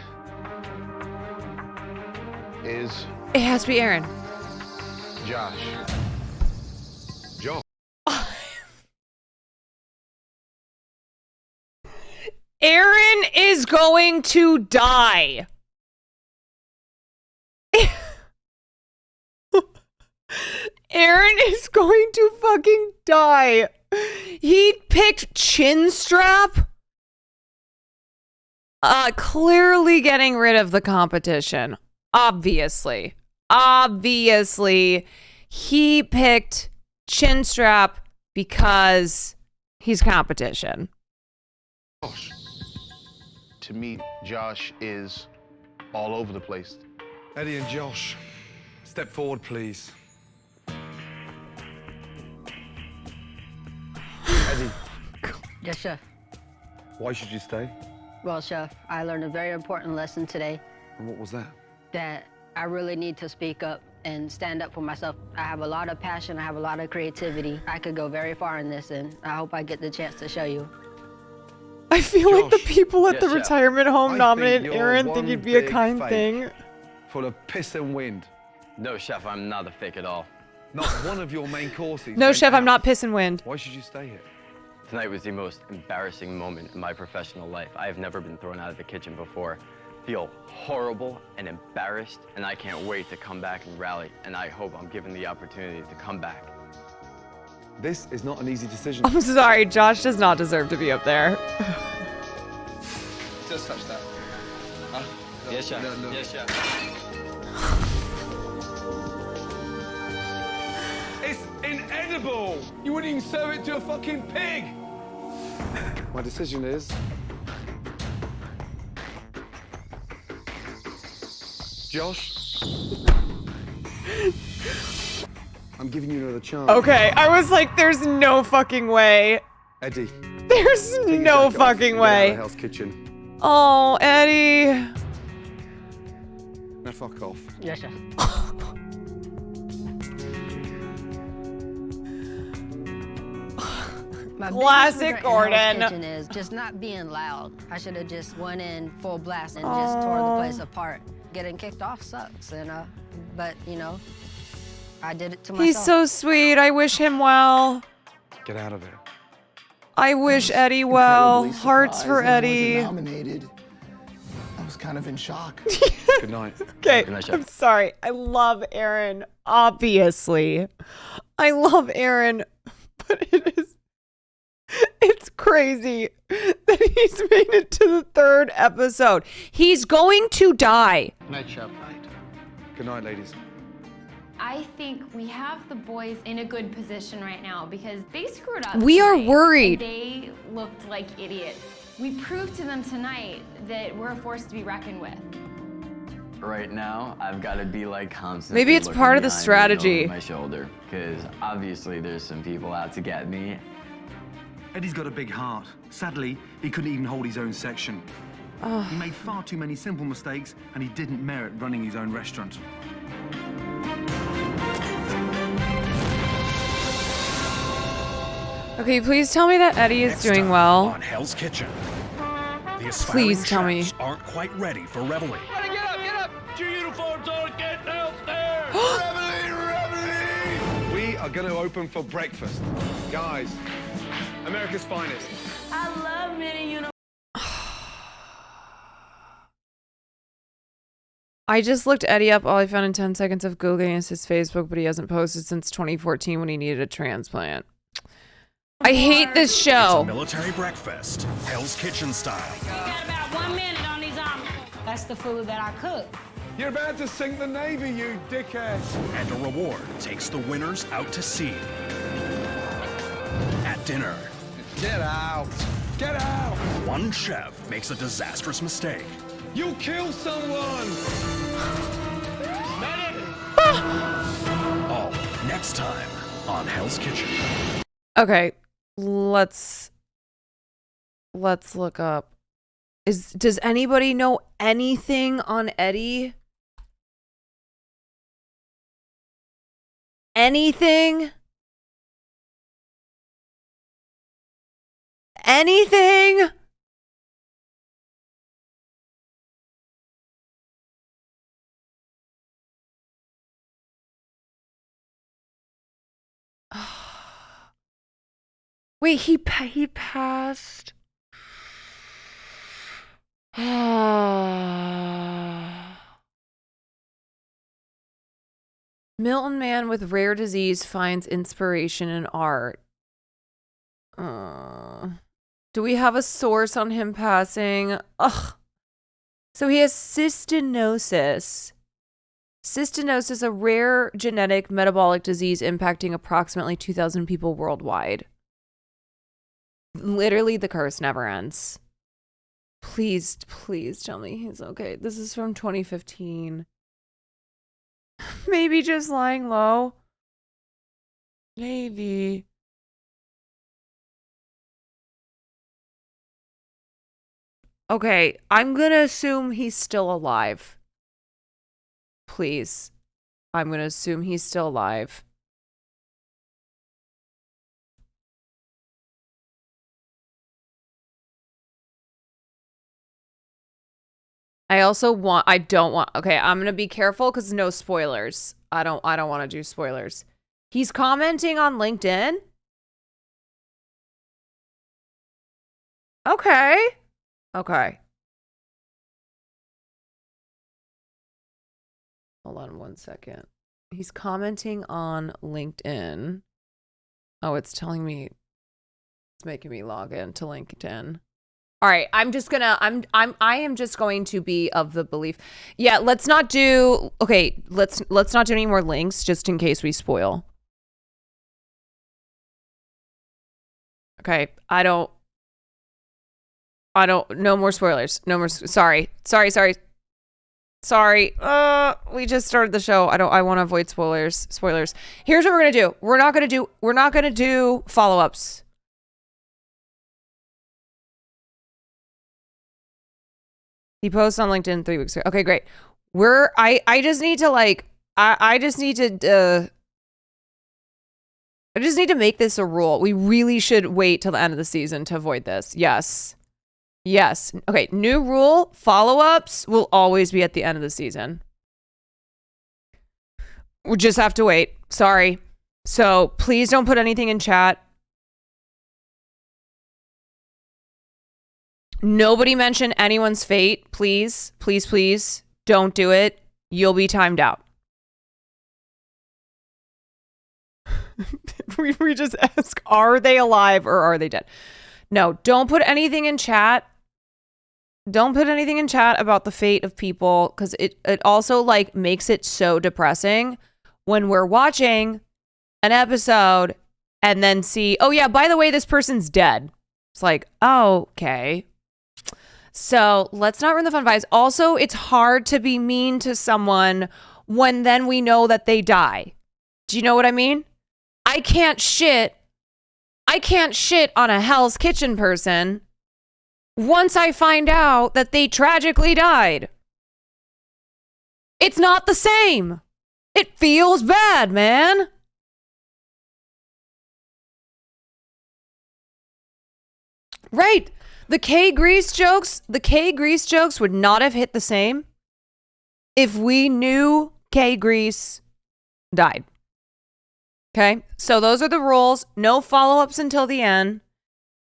is It has to be Aaron. Josh. Josh. Aaron is going to die. Aaron is going to fucking die. He picked Chinstrap. Clearly getting rid of the competition. Obviously. Obviously. He picked Chinstrap because he's competition. Josh. To me, Josh is all over the place. Eddie and Josh, step forward, please. Eddie, Yes, Chef. why should you stay? Well, Chef, I learned a very important lesson today And what was that? that I really need to speak up and stand up for myself. I have a lot of passion. I have a lot of creativity. I could go very far in this, and I hope I get the chance to show you. I feel like the people at the Yes, Chef. retirement home I nominated think you're Aaron one think it'd be a big kind fake. thing. Full of piss and wind. No, Chef, I'm not a fake at all. Not one of your main courses. No, went Chef, I'm out. not piss and wind. Why should you stay here? Tonight was the most embarrassing moment in my professional life. I have never been thrown out of the kitchen before. Feel horrible and embarrassed, and I can't wait to come back and rally, and I hope I'm given the opportunity to come back. This is not an easy decision. I'm sorry, Josh does not deserve to be up there. Just touch that. Yes, Chef. No. Yes, Chef. It's inedible! You wouldn't even serve it to a fucking pig! My decision is... Josh? I'm giving you another chance. Okay, I was like, there's no fucking way. Eddie. There's take your no jacket off fucking and get out of way. the Hell's Kitchen. Oh, Eddie. Now fuck off. Yes, Chef. My Classic biggest regret in Gordon. Hell's Kitchen is just not being loud. I should have just went in full blast and just tore the place apart. Getting kicked off sucks, and but you know, I did it to myself. He's so sweet. I wish him well. Get out of there. I wish Eddie well. Incredibly Hearts for surprised that he Eddie. wasn't nominated. I was kind of in shock. Good night. Okay, Good night, Chef. I'm sorry. I love Aaron, obviously. I love Aaron, but it's crazy that he's made it to the 3rd episode. He's going to die. Good night, Chef. Good night, ladies. I think we have the boys in a good position right now because they screwed up. We are tonight, worried. and they looked like idiots. We proved to them tonight that we're a force to be reckoned with. Right now, I've got to be like constantly Maybe it's looking part of the behind me and strategy. over my shoulder, because obviously there's some people out to get me. Eddie's got a big heart. Sadly, he couldn't even hold his own section. Oh. He made far too many simple mistakes, and he didn't merit running his own restaurant. Okay, please tell me that Eddie is Next doing time well. on Hell's Kitchen. The aspiring Please tell me. chefs aren't quite ready for reveille. Get up! Your uniforms on, get downstairs! We are going to open for breakfast. Guys, America's finest. I love mini uniforms. I just looked Eddie up. All I found in 10 seconds of Googling is his Facebook, but he hasn't posted since 2014 when he needed a transplant. I hate this It's show. a military breakfast, Hell's Kitchen style. minute on these omelets. That's the food that I cook. You're about to sink the Navy, you dickhead. And a reward takes the winners out to sea. At dinner, Get out. Get out. one chef makes a disastrous mistake. You'll kill someone. All next time on Hell's Kitchen. Okay, let's look up. Does anybody know anything on Eddie? Anything? Anything? Wait, he passed. Milton man with rare disease finds inspiration in art. Do we have a source on him passing? Ugh. So he has cystinosis. Cystinosis, a rare genetic metabolic disease impacting approximately 2,000 people worldwide. Literally, the curse never ends. Please, please tell me he's okay. This is from 2015. Maybe just lying low. Maybe. Okay, I'm gonna assume he's still alive. Please. I'm gonna assume he's still alive. I don't want, okay, I'm gonna be careful because no spoilers. I don't want to do spoilers. He's commenting on LinkedIn? Okay. Okay. Hold on one second. He's commenting on LinkedIn. Oh, it's telling me, it's making me log in to LinkedIn. All right, I am just going to be of the belief. Yeah, let's not do, okay, let's not do any more links just in case we spoil. Okay, no more spoilers. No more, sorry. We just started the show. I want to avoid spoilers. Here's what we're going to do. We're not going to do follow-ups. He posted on LinkedIn 3 weeks ago. Okay, great. I just need to make this a rule. We really should wait till the end of the season to avoid this. Yes. Okay, new rule. Follow-ups will always be at the end of the season. We just have to wait. Sorry. So please don't put anything in chat. Nobody mention anyone's fate, please. Please. Don't do it. You'll be timed out. we just ask, are they alive or are they dead? No, don't put anything in chat. Don't put anything in chat about the fate of people, because it also like makes it so depressing when we're watching an episode and then see, oh yeah, by the way, this person's dead. It's like, oh, okay. So let's not ruin the fun vibes. Also, it's hard to be mean to someone when then we know that they die. Do you know what I mean? I can't shit on a Hell's Kitchen person once I find out that they tragically died. It's not the same. It feels bad, man. Right. The K Grease jokes would not have hit the same if we knew K Grease died. Okay? So those are the rules. No follow-ups until the end.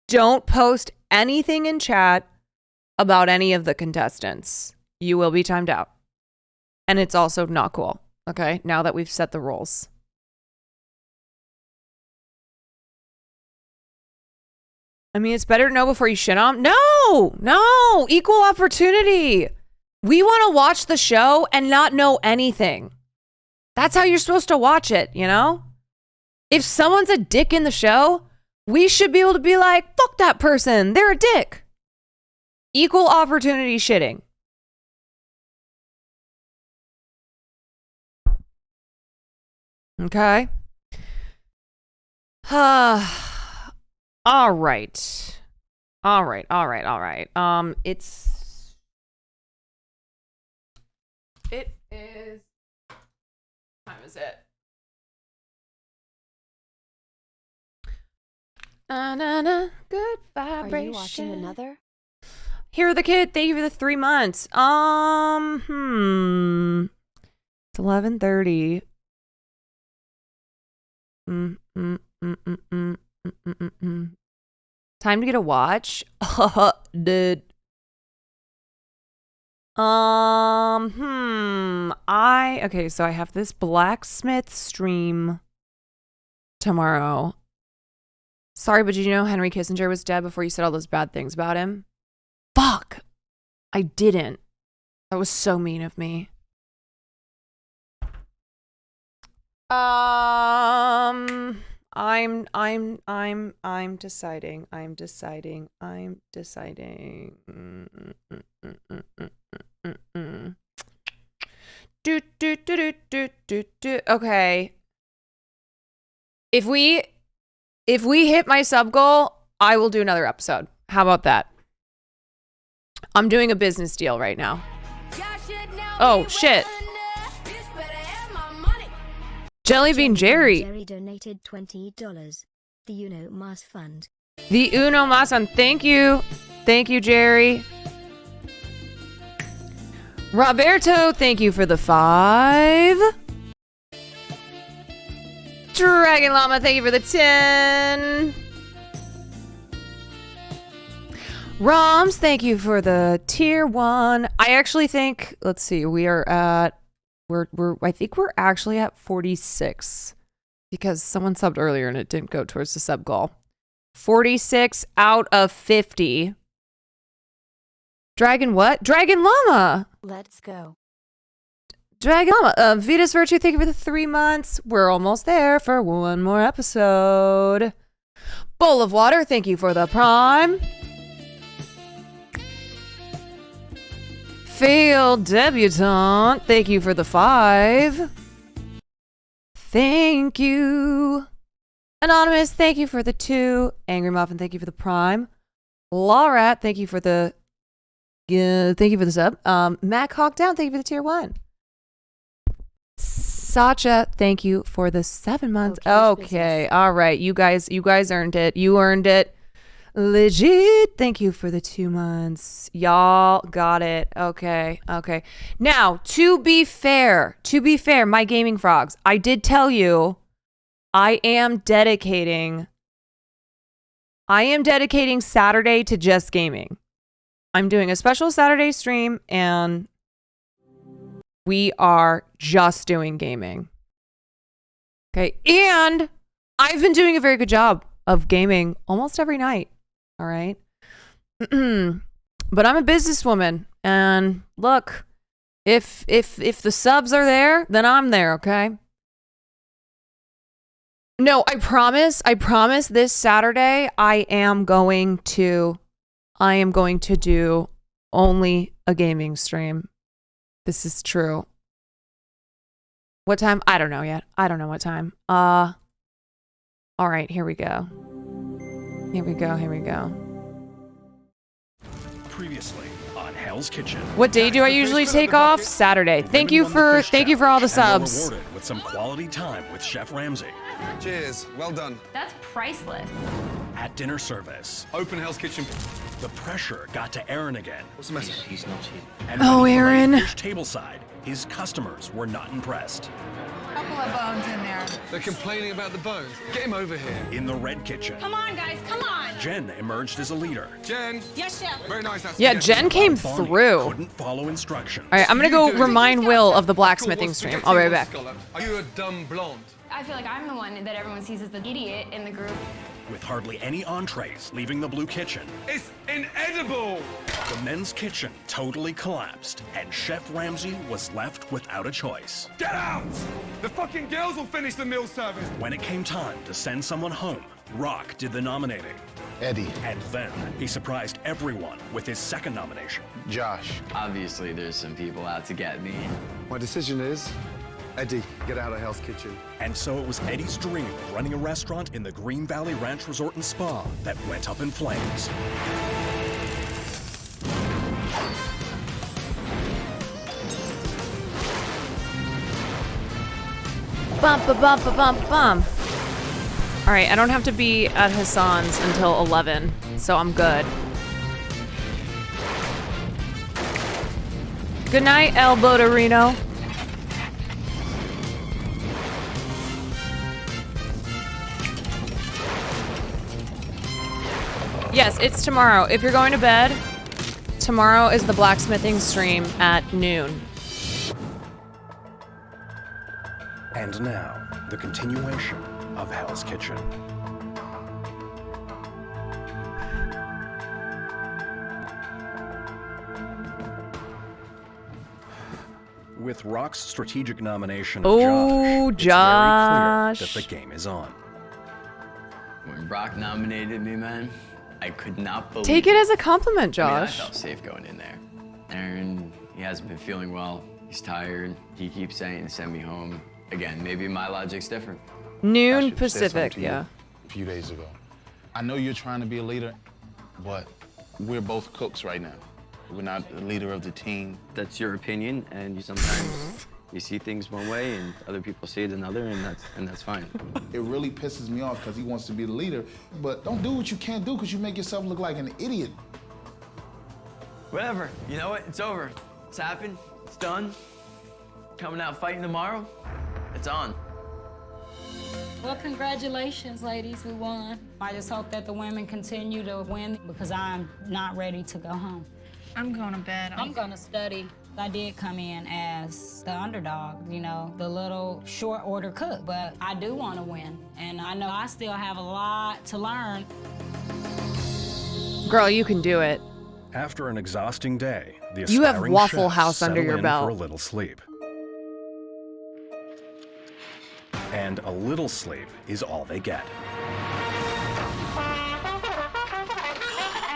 Don't post anything in chat about any of the contestants. You will be timed out. And it's also not cool. Okay? Now that we've set the rules. I mean, it's better to know before you shit on. No, equal opportunity. We want to watch the show and not know anything. That's how you're supposed to watch it, you know? If someone's a dick in the show, we should be able to be like, fuck that person. They're a dick. Equal opportunity shitting. Okay. All right. It is. What time is it? Good vibration. Are you watching another? Here, the kid. Thank you for the 3 months. It's 11:30. Time to get a watch. Dude. Okay, so I have this blacksmith stream tomorrow. Sorry, but did you know Henry Kissinger was dead before you said all those bad things about him? Fuck. I didn't. That was so mean of me. I'm deciding. Okay. If we hit my sub goal, I will do another episode. How about that? I'm doing a business deal right now. Oh shit. Jellybean Jerry. Jerry donated $20. The Uno Mas Fund. The Uno Mas Fund. Thank you. Thank you, Jerry. Roberto, thank you for the 5. Dragon Llama, thank you for the 10. Roms, thank you for the tier 1. I actually think, let's see, we are at I think we're actually at 46 because someone subbed earlier and it didn't go towards the sub goal. 46 out of 50. Dragon what? Dragon Llama. Let's go. Dragon Llama. Vitas Virtue, thank you for the 3 months. We're almost there for one more episode. Bowl of Water, thank you for the prime. Failed Debutante, thank you for the 5. Thank you. Anonymous, thank you for the 2. Angry Muffin, thank you for the prime. Lawrat, thank you for the sub. Mac Hawk Down, thank you for the tier 1. Sacha, thank you for the 7 months. Okay, all right, you guys earned it. You earned it. Legit, thank you for the 2 months. Y'all got it. Okay. Now, to be fair, my gaming frogs, I did tell you I am dedicating Saturday to just gaming. I'm doing a special Saturday stream and we are just doing gaming. Okay, and I've been doing a very good job of gaming almost every night. All right. But I'm a businesswoman and look, if the subs are there, then I'm there, okay? No, I promise this Saturday I am going to do only a gaming stream. This is true. What time? I don't know yet. I don't know what time. All right, here we go. Here we go. Previously on Hell's Kitchen. What day do I usually take off? Saturday. Thank you for all the subs. Rewarded with some quality time with Chef Ramsay. Cheers. Well done. That's priceless. At dinner service. Open Hell's Kitchen. The pressure got to Aaron again. What's the message? He's not here. Oh, Aaron. Tableside. His customers were not impressed. Couple of bones in there. They're complaining about the bones. Get him over here. In the red kitchen. Come on, guys, come on. Jen emerged as a leader. Jen. Yes, chef. Very nice. Yeah, Jen came through. Couldn't follow instructions. All right, I'm gonna go remind Will of the blacksmithing stream. I'll be right back. Are you a dumb blonde? I feel like I'm the one that everyone sees as the idiot in the group. with hardly any entrees leaving the Blue Kitchen. It's inedible! The men's kitchen totally collapsed, and Chef Ramsay was left without a choice. Get out! The fucking girls will finish the meal service. When it came time to send someone home, Rock did the nominating. Eddie. And then he surprised everyone with his second nomination. Josh. Obviously, there's some people out to get me. My decision is, Eddie, get out of Hell's Kitchen. And so it was Eddie's dream of running a restaurant in the Green Valley Ranch Resort and Spa that went up in flames. Bump, ba bump, ba bump, bump. All right, I don't have to be at Hassan's until 11, so I'm good. Good night, El Botorino. Yes, it's tomorrow. If you're going to bed, tomorrow is the blacksmithing stream at noon. And now, the continuation of Hell's Kitchen. With Rock's strategic nomination of Josh, it's very clear that the game is on. When Rock nominated me, man, I could not believe Take it as a compliment, I mean, I Josh. felt safe going in there. Aaron, he hasn't been feeling well. He's tired. He keeps saying, send me home. Again, maybe my logic's different. Noon Pacific, yeah. A few days ago. I know you're trying to be a leader, but we're both cooks right now. We're not the leader of the team. That's your opinion, and you sometimes you see things one way, and other people see it another, and that's fine. It really pisses me off because he wants to be the leader, but don't do what you can't do because you make yourself look like an idiot. Whatever. You know what? It's over. It's happened. It's done. Coming out fighting tomorrow. It's on. Well, congratulations, ladies. We won. I just hope that the women continue to win because I'm not ready to go home. I'm going to bed. I'm going to study. I did come in as the underdog, you know, the little short order cook, but I do want to win. And I know I still have a lot to learn. Girl, you can do it. After an exhausting day, the You have aspiring Waffle chefs House under settle your in belt. for a little sleep. And a little sleep is all they get.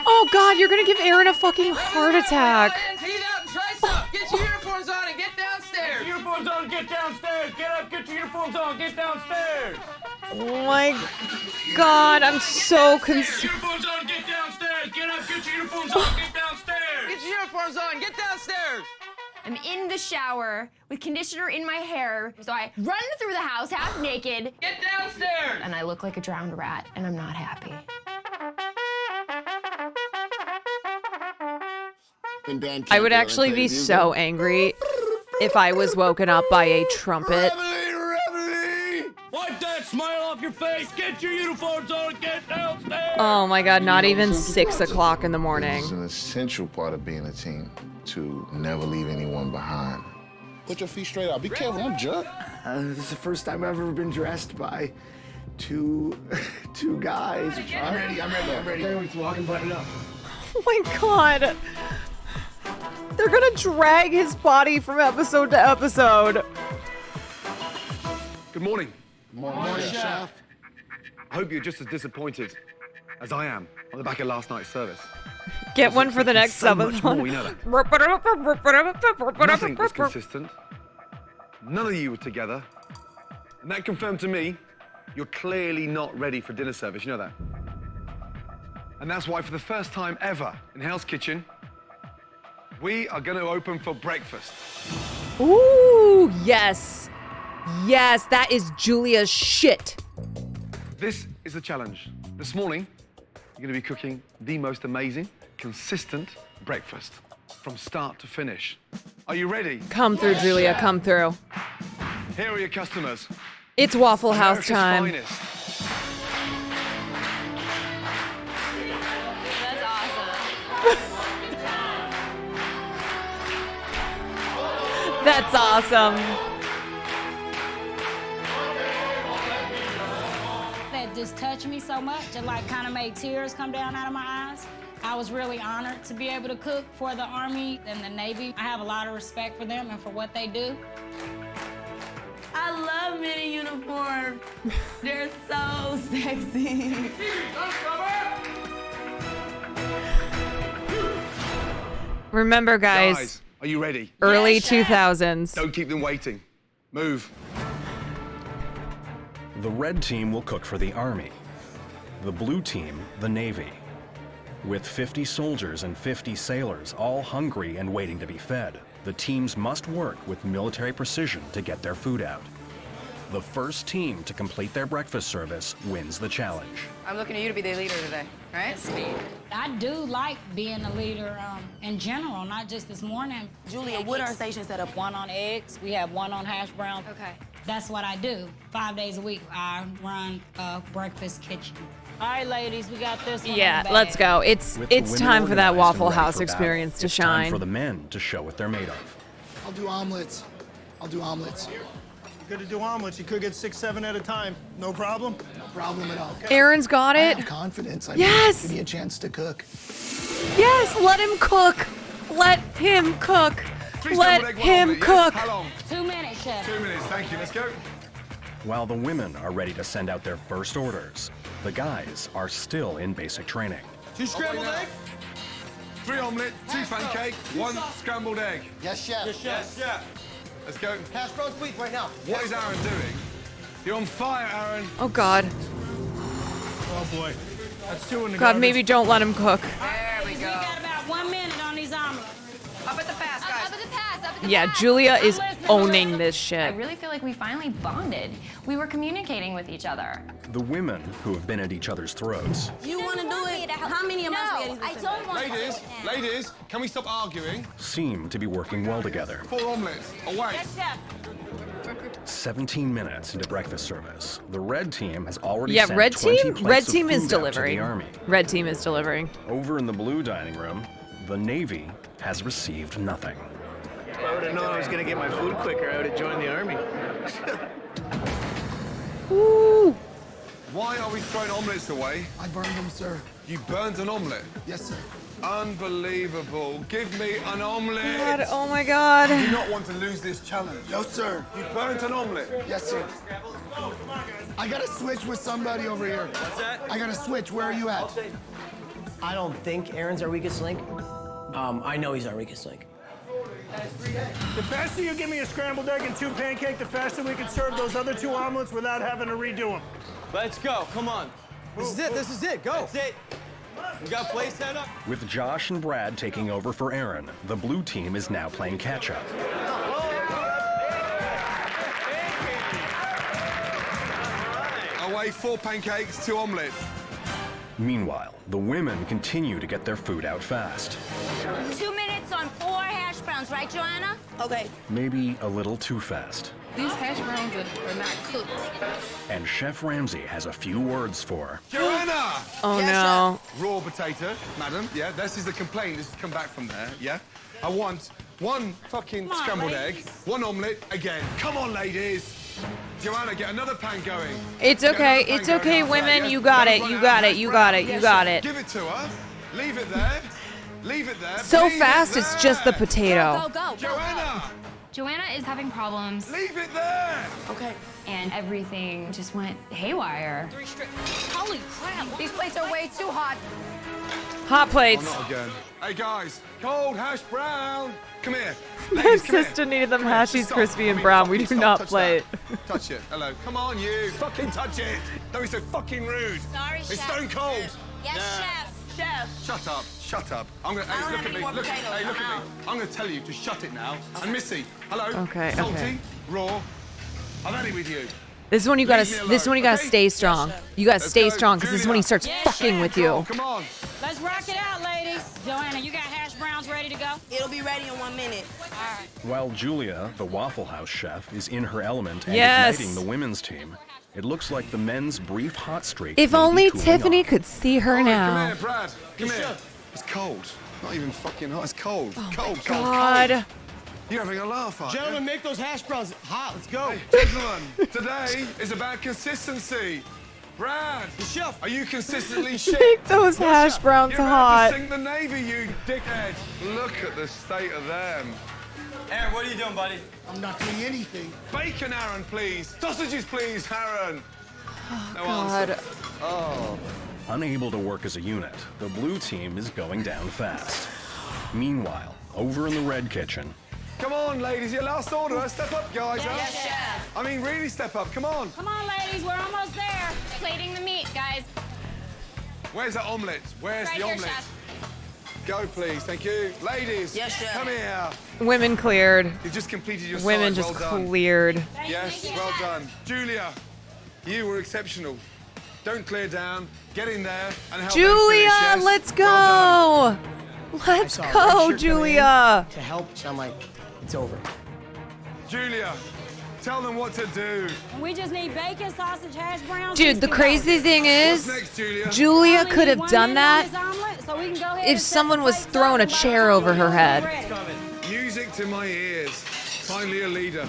Oh God, you're gonna give Aaron a fucking heart attack. Heat out and try some. Get your uniforms on and get downstairs. Get your uniforms on and get downstairs. Get up, get your uniforms on, get downstairs. Oh my God, I'm so concerned. Uniforms on, get downstairs. Get up, get your uniforms on, get downstairs. Get your uniforms on, get downstairs. I'm in the shower with conditioner in my hair, so I run through the house half naked. Get downstairs! And I look like a drowned rat, and I'm not happy. I would actually be so angry if I was woken up by a trumpet. Wipe that smile off your face. Get your uniforms on, get downstairs. Oh my God, not even 6 o'clock in the morning. It's an essential part of being a team to never leave anyone behind. Put your feet straight out. Be careful, don't jerk. This is the first time I've ever been dressed by two guys. I'm ready. Everyone's walking, button up. Oh my God. They're gonna drag his body from episode to episode. Good morning. Morning, Chef. I hope you're just as disappointed as I am on the back of last night's service. Get one for the next so much subathon. more, you know that. Nothing was consistent. None of you were together. And that confirmed to me you're clearly not ready for dinner service. You know that? And that's why for the first time ever in Hell's Kitchen, we are going to open for breakfast. Ooh, yes. Yes, that is Julia's shit. This is the challenge. This morning, you're going to be cooking the most amazing, consistent breakfast from start to finish. Are you ready? Come through, Julia, come through. Here are your customers. It's Waffle House America's time. finest. That's awesome. That's awesome. That just touched me so much. It like kind of made tears come down out of my eyes. I was really honored to be able to cook for the Army and the Navy. I have a lot of respect for them and for what they do. I love men in uniform. They're so sexy. Remember, guys, are you ready? early 2000s. Don't keep them waiting. Move. The red team will cook for the Army. The blue team, the Navy. With 50 soldiers and 50 sailors, all hungry and waiting to be fed, the teams must work with military precision to get their food out. The first team to complete their breakfast service wins the challenge. I'm looking at you to be the leader today, right? I do like being a leader in general, not just this morning. Julia, what are stations set up? One on eggs, we have one on hash brown. Okay. That's what I do. 5 days a week, I run a breakfast kitchen. All right, ladies, we got this one. Yeah, in the let's bag. go. It's With the women time for that organized Waffle and ready House for battle, experience to it's time shine. for the men to show what they're made of. I'll do omelets. I'll do omelets. Good to do omelets. You could get 6, 7 at a time. No problem? No problem at all. Aaron's got I it. have confidence. Yes. Give me a chance to cook. Yes, let him cook. Let him cook. Let him cook. How long? 2 minutes, Chef. 2 minutes, thank you. Let's go. While the women are ready to send out their first orders, the guys are still in basic training. 2 scrambled egg, 3 omelette, 2 pancake, 1 scrambled egg. Yes, chef. Yes, yeah. Let's go. Hash browns, please, right now. What is Aaron doing? You're on fire, Aaron. Oh, God. Oh, boy. That's 2 in the God, garbage. maybe don't let him cook. There we go. We got about 1 minute on these omelets. Up at the pass, guys. Up at the pass, up at the Yeah, pass. Julia is owning this I shit. really feel like we finally bonded. We were communicating with each other. The women, who have been at each other's throats, You want to do it? How many of my spaghettis? I don't want Ladies, to. ladies, can we stop arguing? seem to be working well together. 4 omelettes, away. 17 minutes into breakfast service, the red team has already Yeah, sent red 20 team. plates Red of team is food out to the delivering. Army. Red team is delivering. Over in the blue dining room, the Navy has received nothing. If I would have known I was going to get my food quicker, I would have joined the Army. Ooh. Why are we throwing omelettes away? I burned them, sir. You burned an omelette? Yes, sir. Unbelievable. Give me an omelette. God, oh my God. I do not want to lose this challenge. No, sir. You burnt an omelette? Yes, sir. I got to switch with somebody over here. What's that? I got to switch. Where are you at? I don't think Aaron's our weakest link. I know he's our weakest link. The faster you give me a scrambled egg and 2 pancake, the faster we can serve those other 2 omelets without having to redo them. Let's go. Come on. This is it. This is it. Go. That's it. We got place set up. With Josh and Brad taking over for Aaron, the blue team is now playing catch-up. Away 4 pancakes, 2 omelettes. Meanwhile, the women continue to get their food out fast. 2 minutes on 4 hash browns, right, Joanna? Okay. Maybe a little too fast. These hash browns are not cooked. And Chef Ramsay has a few words for Joanna! Oh, no. Raw potato, madam. Yeah, this is the complaint. This has come back from there, yeah? I want 1 fucking scrambled egg, 1 omelette again. Come on, ladies. Joanna, get another pan going. It's Get okay. another pan It's going okay, outside, women. yes? You got Don't it. run You out got of it. You hash got it. browns. You got it. Give it to her. Leave it there. Leave it there. So Leave it fast, it's just the there. potato. Joanna! Joanna is having problems. Leave it there! Okay. And everything just went haywire. Holy crap. These plates are way too hot. Hot Oh, plates. not again. Hey, guys. Cold hash brown. Come here. My Ladies, come here. sister needed them Come here. hashies Stop. crispy I and mean, brown. We fucking do stop. not Touch play it. that. Touch it. Hello. Come on, you. Fucking touch it. Don't be so fucking rude. Sorry, It's Chef. stone cold. Yes, Yeah. Chef. Chef. Shut up. Shut up. I'm gonna. I don't Hey, have look at any me. more Look. potatoes. Hey, look I'm at me. I'm gonna tell you to shut it now. And Missy. Hello. Okay, Salty. okay. Raw. I've had it with you. This is when you gotta. Leave me alone, This is when you gotta okay? stay strong. You gotta Let's stay go. strong because this is when he Julia. starts fucking with you. Come on. Let's rock it out, ladies. Joanna, you got hash browns ready to go? It'll be ready in 1 minute. All right. While Julia, the Waffle House chef, is in her element and Yes. igniting the women's team, it looks like the men's brief hot streak If may be only cooling Tiffany off. could see her Come now. here, Brad. Come here. It's cold. Not even fucking hot. It's cold. Cold. God. Cold. You're having a laugh, aren't you? Gentlemen, make those hash browns hot. Let's go. Gentlemen, today is about consistency. Brad, chef, are you consistently shit? Make those hash browns You're about hot. to sink the Navy, you dickhead. Look at the state of them. Aaron, what are you doing, buddy? I'm not doing anything. Bacon, Aaron, please. Sausages, please, Aaron. No God. answer. Oh. Unable to work as a unit, the blue team is going down fast. Meanwhile, over in the red kitchen, Come on, ladies, your last order. Step up, guys. Yes, chef. I mean, really step up. Come on. Come on, ladies, we're almost there. Plating the meat, guys. Where's the omelette? Where's Right the here, omelette? chef. Go, please. Thank you. Ladies, Yes, chef. come here. Women cleared. You've just completed your Women side. just Well done. cleared. Yes, well done. Julia, you were exceptional. Don't clear down. Get in there and help them Julia, finish, yes? let's go. Well done. Let's I saw a red go, shirt come Julia. in To help, so I'm like, it's over. Julia, tell them what to do. We just need bacon, sausage, hash browns. Dude, the crazy thing is, Julia could have done that if someone was throwing a chair over her head. Music to my ears. Finally a leader.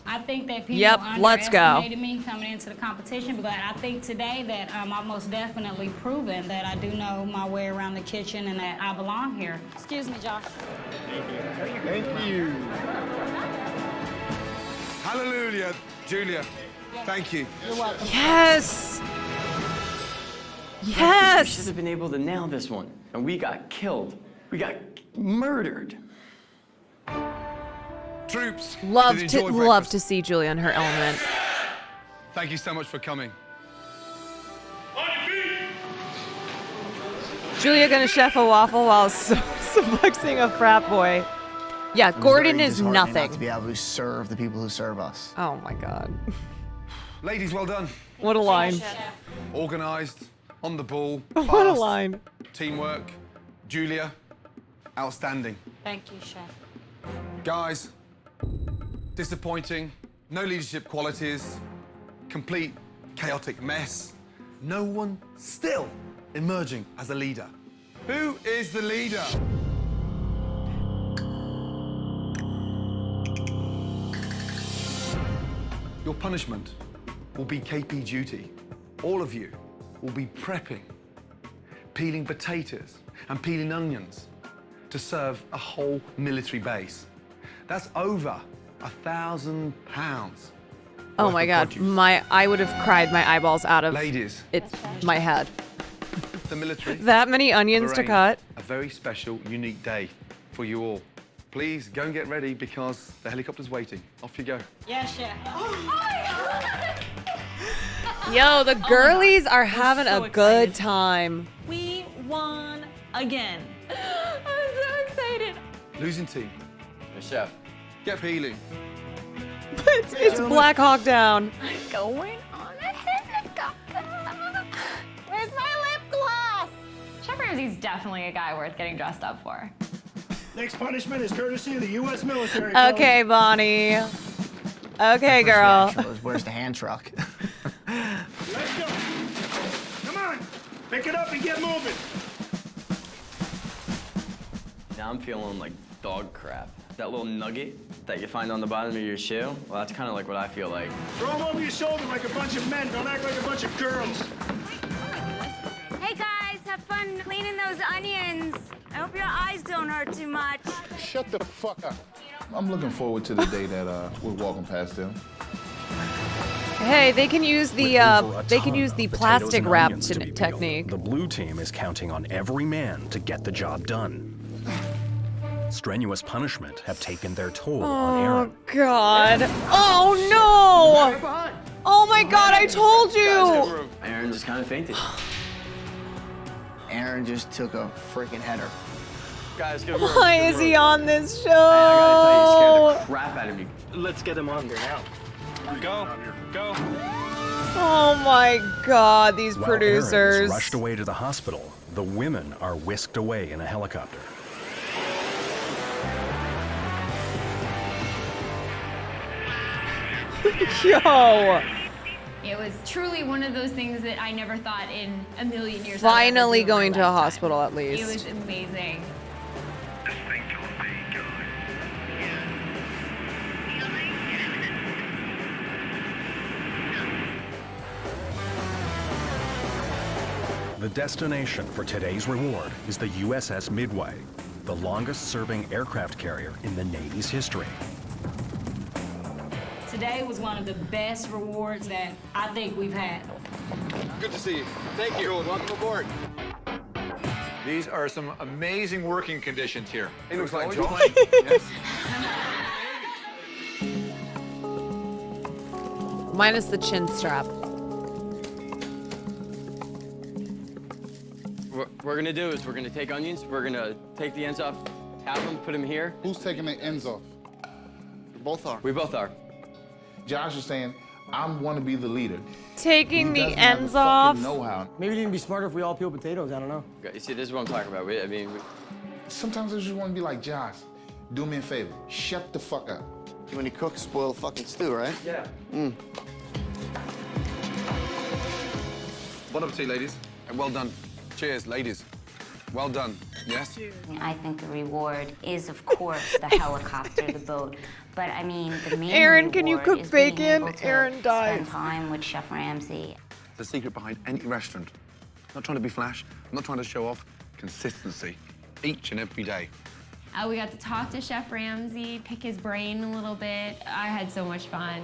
I think that people Yep, let's go. underestimated me coming into the competition, but I think today that I've most definitely proven that I do know my way around the kitchen and that I belong here. Excuse me, Josh. Thank you. Hallelujah, Julia. Thank you. You're welcome. Yes. We Yes. should have been able to nail this one. And we got killed. We got murdered. Troops, Love did to you enjoy love breakfast? to see Julia in her element. Thank you so much for coming. Julia gonna chef a waffle while flexing a frat boy. Yeah, Gordon is nothing. To be able to serve the people who serve us. Oh my God. Ladies, well done. What a line. Organised, on the ball, What a fast, line. teamwork. Julia, outstanding. Thank you, chef. Guys, disappointing, no leadership qualities, complete chaotic mess. No one still emerging as a leader. Who is the leader? Your punishment will be KP duty. All of you will be prepping, peeling potatoes and peeling onions to serve a whole military base. That's over £1,000. Oh my God, I would have cried my eyeballs out of Ladies. my head. The military. That many onions to arranged cut. A very special, unique day for you all. Please go and get ready because the helicopter's waiting. Off you go. Yes, chef. Yo, the girlies are having so a good time. We won again. I'm so excited. Losing team. The chef. Get peeling. It's Black Hawk Down. Going on a helicopter. Where's my lip gloss? Chef Ramsay's definitely a guy worth getting dressed up for. Next punishment is courtesy of the U.S. military. Okay, Bonnie. Okay, girl. Where's the hand truck? Let's go. Come on. Pick it up and get moving. Now I'm feeling like dog crap. That little nugget that you find on the bottom of your shoe, well, that's kind of like what I feel like. Throw them over your shoulder like a bunch of men. Don't act like a bunch of girls. Hey guys, have fun cleaning those onions. I hope your eyes don't hurt too much. Shut the fuck up. I'm looking forward to the day that we're walking past them. Hey, they can use the Over a they can ton use the of potatoes plastic and wrap onions to be peeled, technique. The blue team is counting on every man to get the job done. Strenuous punishment have taken their toll on Oh Aaron. God. Oh no! Oh my God, I told you! Aaron just kind of fainted. Aaron just took a freaking header. Guys, give him room. Why give is him he room. on this show? I gotta tell you, he scared the crap out of me. Let's get him on here now. Go, go. Oh my God, these While Aaron producers. is rushed away to the hospital, the women are whisked away in a helicopter. Yo! It was truly one of those things that I never thought in a million years. I'd ever Finally do in my going to a lifetime. hospital at It least. was amazing. The destination for today's reward is the USS Midway, the longest-serving aircraft carrier in the Navy's history. Today was one of the best rewards that I think we've had. Good to see you. Thank you. Welcome aboard. These are some amazing working conditions here. It looks like Josh. Josh. Yes. Minus the chin strap. What we're gonna do is we're gonna take onions, we're gonna take the ends off, have them, put them here. Who's taking the ends off? We both are. We both are. Josh is saying, I want to be the leader. Taking He the doesn't have ends fucking off. know-how. Maybe it'd even be smarter if we all peel potatoes. I don't know. You see, this is what I'm talking about. Sometimes I just want to be like Josh. Do me a favor. Shut the fuck up. When you cook, spoil fucking stew, right? Yeah. Bon appetit, ladies. And well done. Cheers, ladies. Well done. Yes? I think the reward is, of course, the helicopter, the boat. But I mean, the main Aaron, can you reward cook is being bacon? able to Aaron dies. spend time with Chef Ramsay. The secret behind any restaurant. Not trying to be flash, not trying to show off. Consistency. Each and every day. We got to talk to Chef Ramsay, pick his brain a little bit. I had so much fun.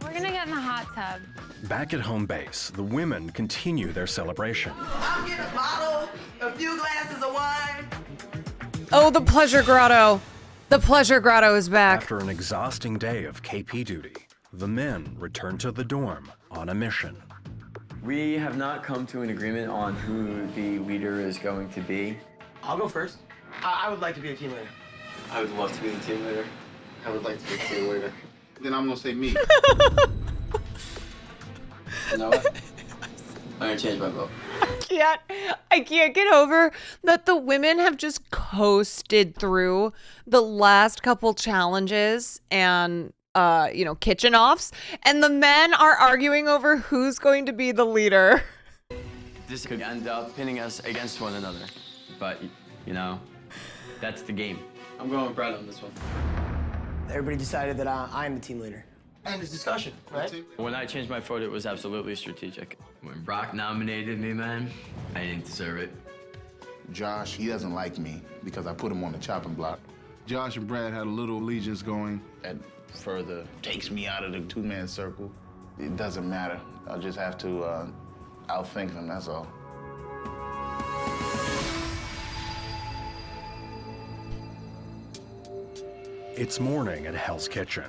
We're gonna get in the hot tub. Back at home base, the women continue their celebration. I'll get a bottle, a few glasses of wine. Oh, the pleasure grotto. The pleasure grotto is back. After an exhausting day of KP duty, the men return to the dorm on a mission. We have not come to an agreement on who the leader is going to be. I'll go first. I would like to be a team leader. I would love to be the team leader. I would like to be a team leader. Then I'm going to say me. You know what? I'm gonna change my vote. I can't get over that the women have just coasted through the last couple challenges and kitchen offs, and the men are arguing over who's going to be the leader. This could end up pinning us against one another, but that's the game. I'm going with Brett on this one. Everybody decided that I'm the team leader. End this discussion, right? When I changed my vote, it was absolutely strategic. When Brock nominated me, man, I didn't deserve it. Josh, he doesn't like me because I put him on the chopping block. Josh and Brad had a little allegiance going that further takes me out of the two-man circle. It doesn't matter. I'll just have to outthink them, that's all. It's morning at Hell's Kitchen.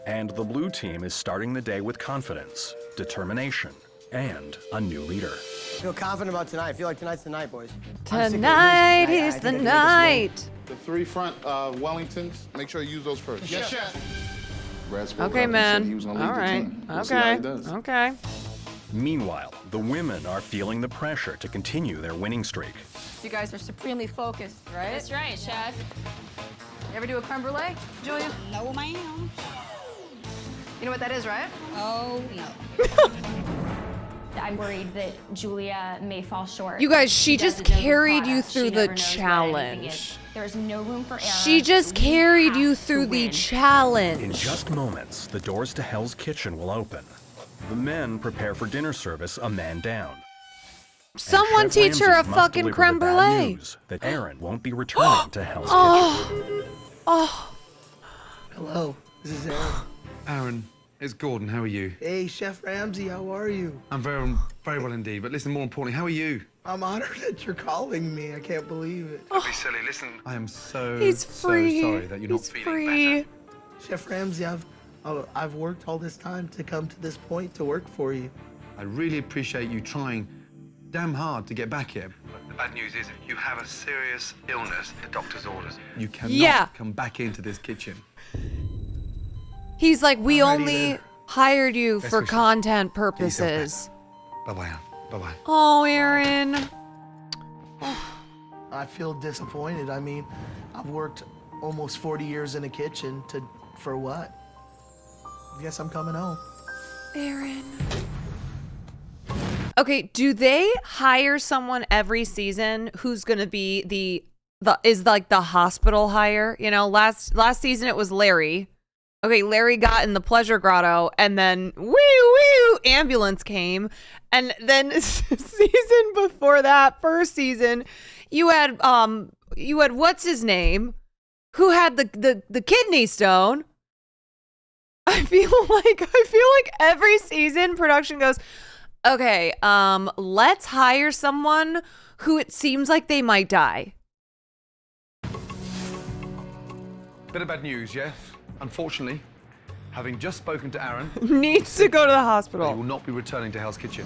And the blue team is starting the day with confidence, determination, and a new leader. I feel confident about tonight. I feel like tonight's the night, boys. Tonight is the night. The three front Wellingtons, make sure you use those first. Yes, chef. Brad spoke Okay, up and said he man. was gonna All lead the right. team. We'll see how he does. Okay. Meanwhile, the women are feeling the pressure to continue their winning streak. You guys are supremely focused, right? That's right, Chef. You ever do a creme brulee, Julia? No, ma'am. You know what that is, right? Oh, no. I'm worried that Julia may fall short. You guys, she doesn't just know the carried you product. through She the never knows what anything challenge. is. There's no room for error. She just We carried you have through to the win. challenge. In just moments, the doors to Hell's Kitchen will open. The men prepare for dinner service a man down. Someone Chef teach her a Ramsay must fucking deliver creme the bad brulee. news that Aaron won't be returning to Hell's Kitchen. Oh. Oh. Hello, this is Aaron. Aaron, it's Gordon. How are you? Hey, Chef Ramsay, how are you? I'm very well indeed. But listen, more importantly, how are you? I'm honored that you're calling me. I can't believe it. Don't be silly. Listen, I am so He's free. sorry that you're not He's feeling free. Chef Ramsay, I've worked all this time to come to this point to work for you. I really appreciate you trying damn hard to get back here. But the bad news is you have a serious illness. The doctor's orders. You cannot come back into this kitchen. He's like, we Alrighty only then. hired you Best for wishes. content Get yourself purposes. Bye-bye, Anne. Bye-bye. Oh, Aaron. I feel disappointed. I mean, I've worked almost 40 years in a kitchen for what? I guess I'm coming home. Aaron. Okay, do they hire someone every season who's gonna be the hospital hire? You know, last season it was Larry. Okay, Larry got in the pleasure grotto, and then woo, ambulance came, and then season before that, first season, you had what's his name, who had the kidney stone. I feel like every season production goes, okay, let's hire someone who it seems like they might die. Bit of bad news, yes. Unfortunately, having just spoken to Aaron, needs to go to the hospital. He will not be returning to Hell's Kitchen.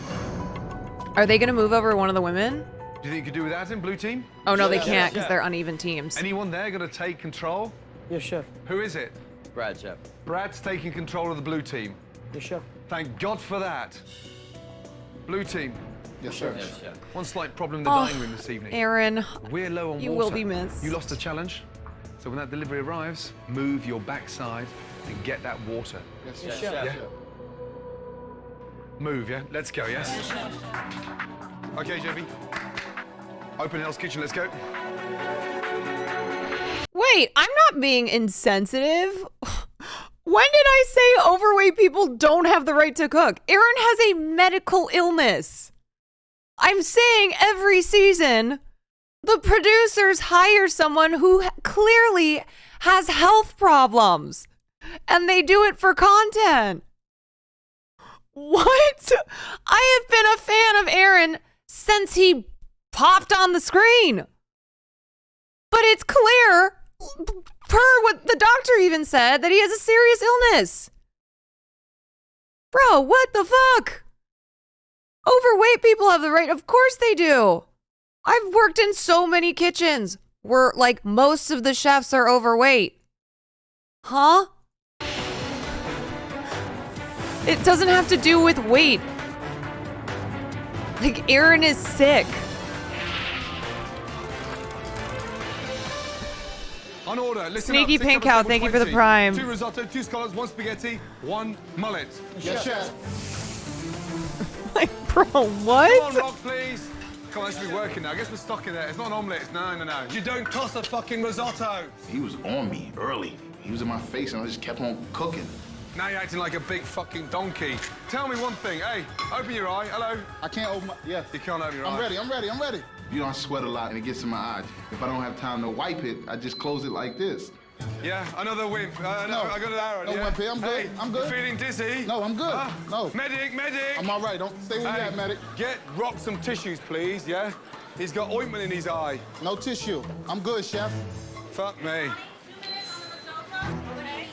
Are they going to move over one of the women? Do you think you could do without him, Blue Team? Oh, no, they can't because they're uneven teams. Anyone there going to take control? Yes, chef. Who is it? Brad, chef. Brad's taking control of the Blue Team. Yes, chef. Thank God for that. Blue Team. Yes, sir. Yes, chef. One slight problem in the dining room this evening. Aaron, we're low on water. you will be missed. You lost the challenge. So when that delivery arrives, move your backside and get that water. Yes, Yes, chef. chef. Yeah? Move, yeah? Let's go, yes? Okay, JB. Open Hell's Kitchen, let's go. Wait, I'm not being insensitive. When did I say overweight people don't have the right to cook? Aaron has a medical illness. I'm saying every season, the producers hire someone who clearly has health problems, and they do it for content. What? I have been a fan of Aaron since he popped on the screen. But it's clear, per what the doctor even said, that he has a serious illness. Bro, what the fuck? Overweight people have the right. Of course they do. I've worked in so many kitchens where, like, most of the chefs are overweight. Huh? It doesn't have to do with weight. Like, Aaron is sick. On order, listen Sneaky up. Pink Cow, thank you for the prime. 2 risotto, 2 scallops, 1 spaghetti, 1 mullet. Yes, chef. Like, bro, what? Come on, Rock, please. Come on, that should be working now. I guess we're stuck in there. It's not an omelette. It's no. You don't toss a fucking risotto. He was on me early. He was in my face, and I just kept on cooking. Now you're acting like a big fucking donkey. Tell me one thing. Hey, open your eye. Hello. I can't open my... Yes. You can't open your eye. I'm ready. You know, I sweat a lot, and it gets in my eye. If I don't have time to wipe it, I just close it like this. Yeah, another wimp. No, I got an arrow. No wimp here. I'm good. I'm good. You feeling dizzy? No, I'm good. No. Medic. I'm all right. Don't stay where you at, medic. Get Rock some tissues, please, yeah? He's got ointment in his eye. No tissue. I'm good, chef. Fuck me.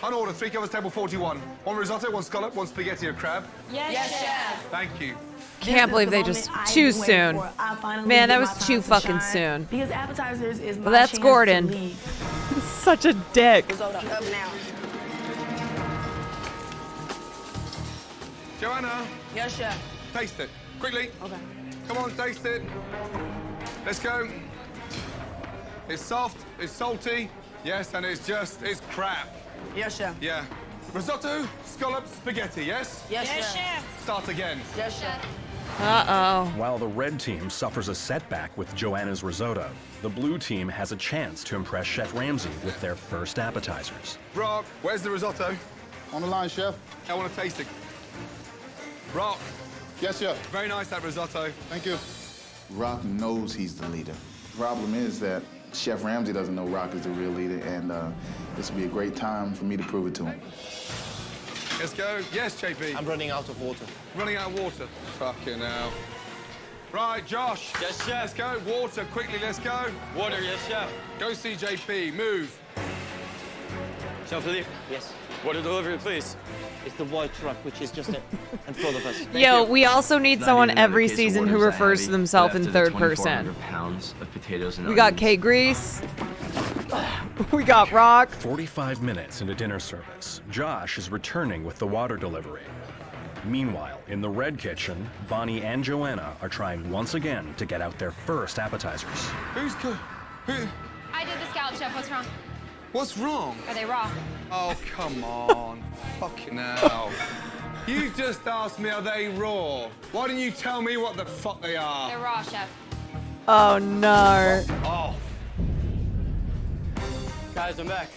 On order, 3 covers, table 41. 1 risotto, 1 scallop, 1 spaghetti or crab. Yes, chef. Thank you. Can't believe they just too soon. Man, that was too fucking soon. Because appetizers is my Well, that's chance Gordon. to lead. Such a dick. Risotto up now. Joanna. Yes, chef. Taste it. Quickly. Okay. Come on, taste it. Let's go. It's soft, it's salty, yes, and it's crap. Yes, chef. Yeah. Risotto, scallop, spaghetti, yes? Yes, chef. Start again. Yes, chef. Uh-oh. While the red team suffers a setback with Joanna's risotto, the blue team has a chance to impress Chef Ramsay with their first appetizers. Rock, where's the risotto? On the line, chef. I want to taste it. Rock. Yes, chef. Very nice, that risotto. Thank you. Rock knows he's the leader. The problem is that Chef Ramsay doesn't know Rock is the real leader, and this will be a great time for me to prove it to him. Let's go. Yes, JP. I'm running out of water. Running out of water. Fucking hell. Right, Josh. Yes, chef. Let's go. Water, quickly, let's go. Water, yes, chef. Go see JP. Move. Chef Philippe. Yes. Water delivery, please. It's the white truck, which is just in front of us. Yo, we also need someone every season who refers to themselves in third person. Pounds of potatoes and We got K-Grease. We got Rock. 45 minutes into dinner service, Josh is returning with the water delivery. Meanwhile, in the red kitchen, Bonnie and Joanna are trying once again to get out their first appetizers. Who? I did the scallop, chef. What's wrong? What's wrong? Are they raw? Oh, come on. Fucking hell. You just asked me, are they raw? Why didn't you tell me what the fuck they are? They're raw, chef. Oh, no. Oh. Guys, I'm back.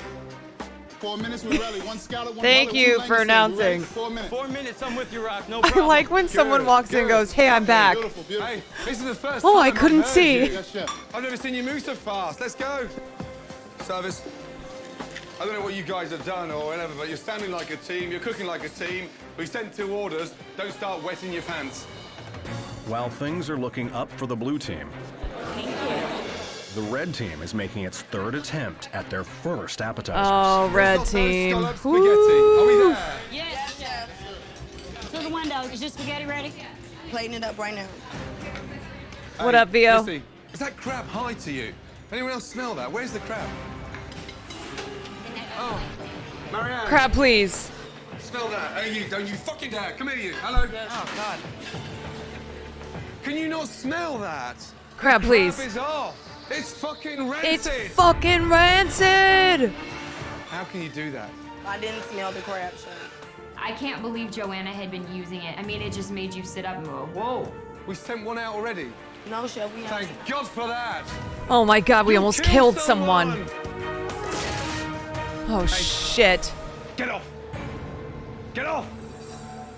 4 minutes with Relly. One scallop, one Thank mullet, you one for lane, announcing. 4 minutes. 4 minutes, I'm with you, Rock. No I problem. like when someone walks in and goes, "Hey, I'm back." Beautiful, beautiful. Hey, this is the first Oh, time I I've couldn't heard see. you. Yes, chef. I've never seen you move so fast. Let's go. Service. I don't know what you guys have done or whatever, but you're standing like a team, you're cooking like a team. We sent 2 orders. Don't start wetting your pants. While things are looking up for the blue team, the red team is making its 3rd attempt at their first appetizers. Oh, red Risotto, team. scallop, spaghetti. Are we there? Yes, chef. To the window. Is your spaghetti ready? Plating it up right now. What up, Vio? Christy, is that crab high to you? Anyone else smell that? Where's the crab? Oh, Marianne. Crab, please. Smell that. Hey, you, don't you fucking dare. Come here, you. Hello. Oh, God. Can you not smell that? Crab, please. Crab is off. It's fucking rancid. It's fucking rancid. How can you do that? I didn't smell the crab, chef. I can't believe Joanna had been using it. I mean, it just made you sit up and go, Whoa. We sent one out already. No, chef, we haven't. Thank God for that. Oh my God, we You almost killed killed someone. Oh shit. Get off. Get off.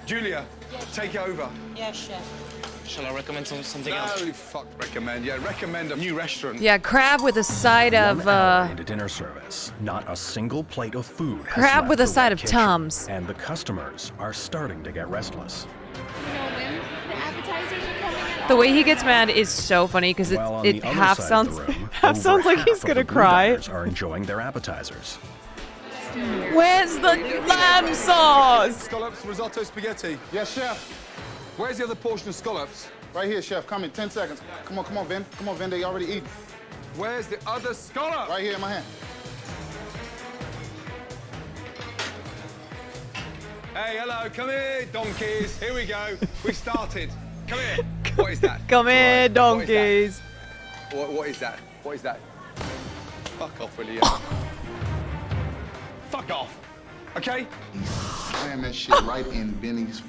Julia, take over. Yes, chef. Shall I recommend something No, else? fuck, recommend. Yeah, recommend a new restaurant. Yeah, crab with a side 1 of hour into dinner service, not a single plate of food has crab left with a the side red of kitchen, Tums. and the customers are starting to get restless. The way he gets mad is so funny because While on it the other half side sounds of the room, half over sounds like half he's of the gonna blue cry. diners are enjoying their appetizers. Where's the lamb sauce? Scallops, risotto, spaghetti. Yes, chef. Where's the other portion of scallops? Right here, chef. Come in 10 seconds. Come on, Vin. Come on, Vin. They already eating. Where's the other scallop? Right here in my hand. Hey, hello, come here, donkeys. Here we go. We started. Come here. What is that? Come here, What is donkeys. that? What is that? What is that? Fuck off, will you? Fuck off. Okay? He slammed that shit right in Vinny's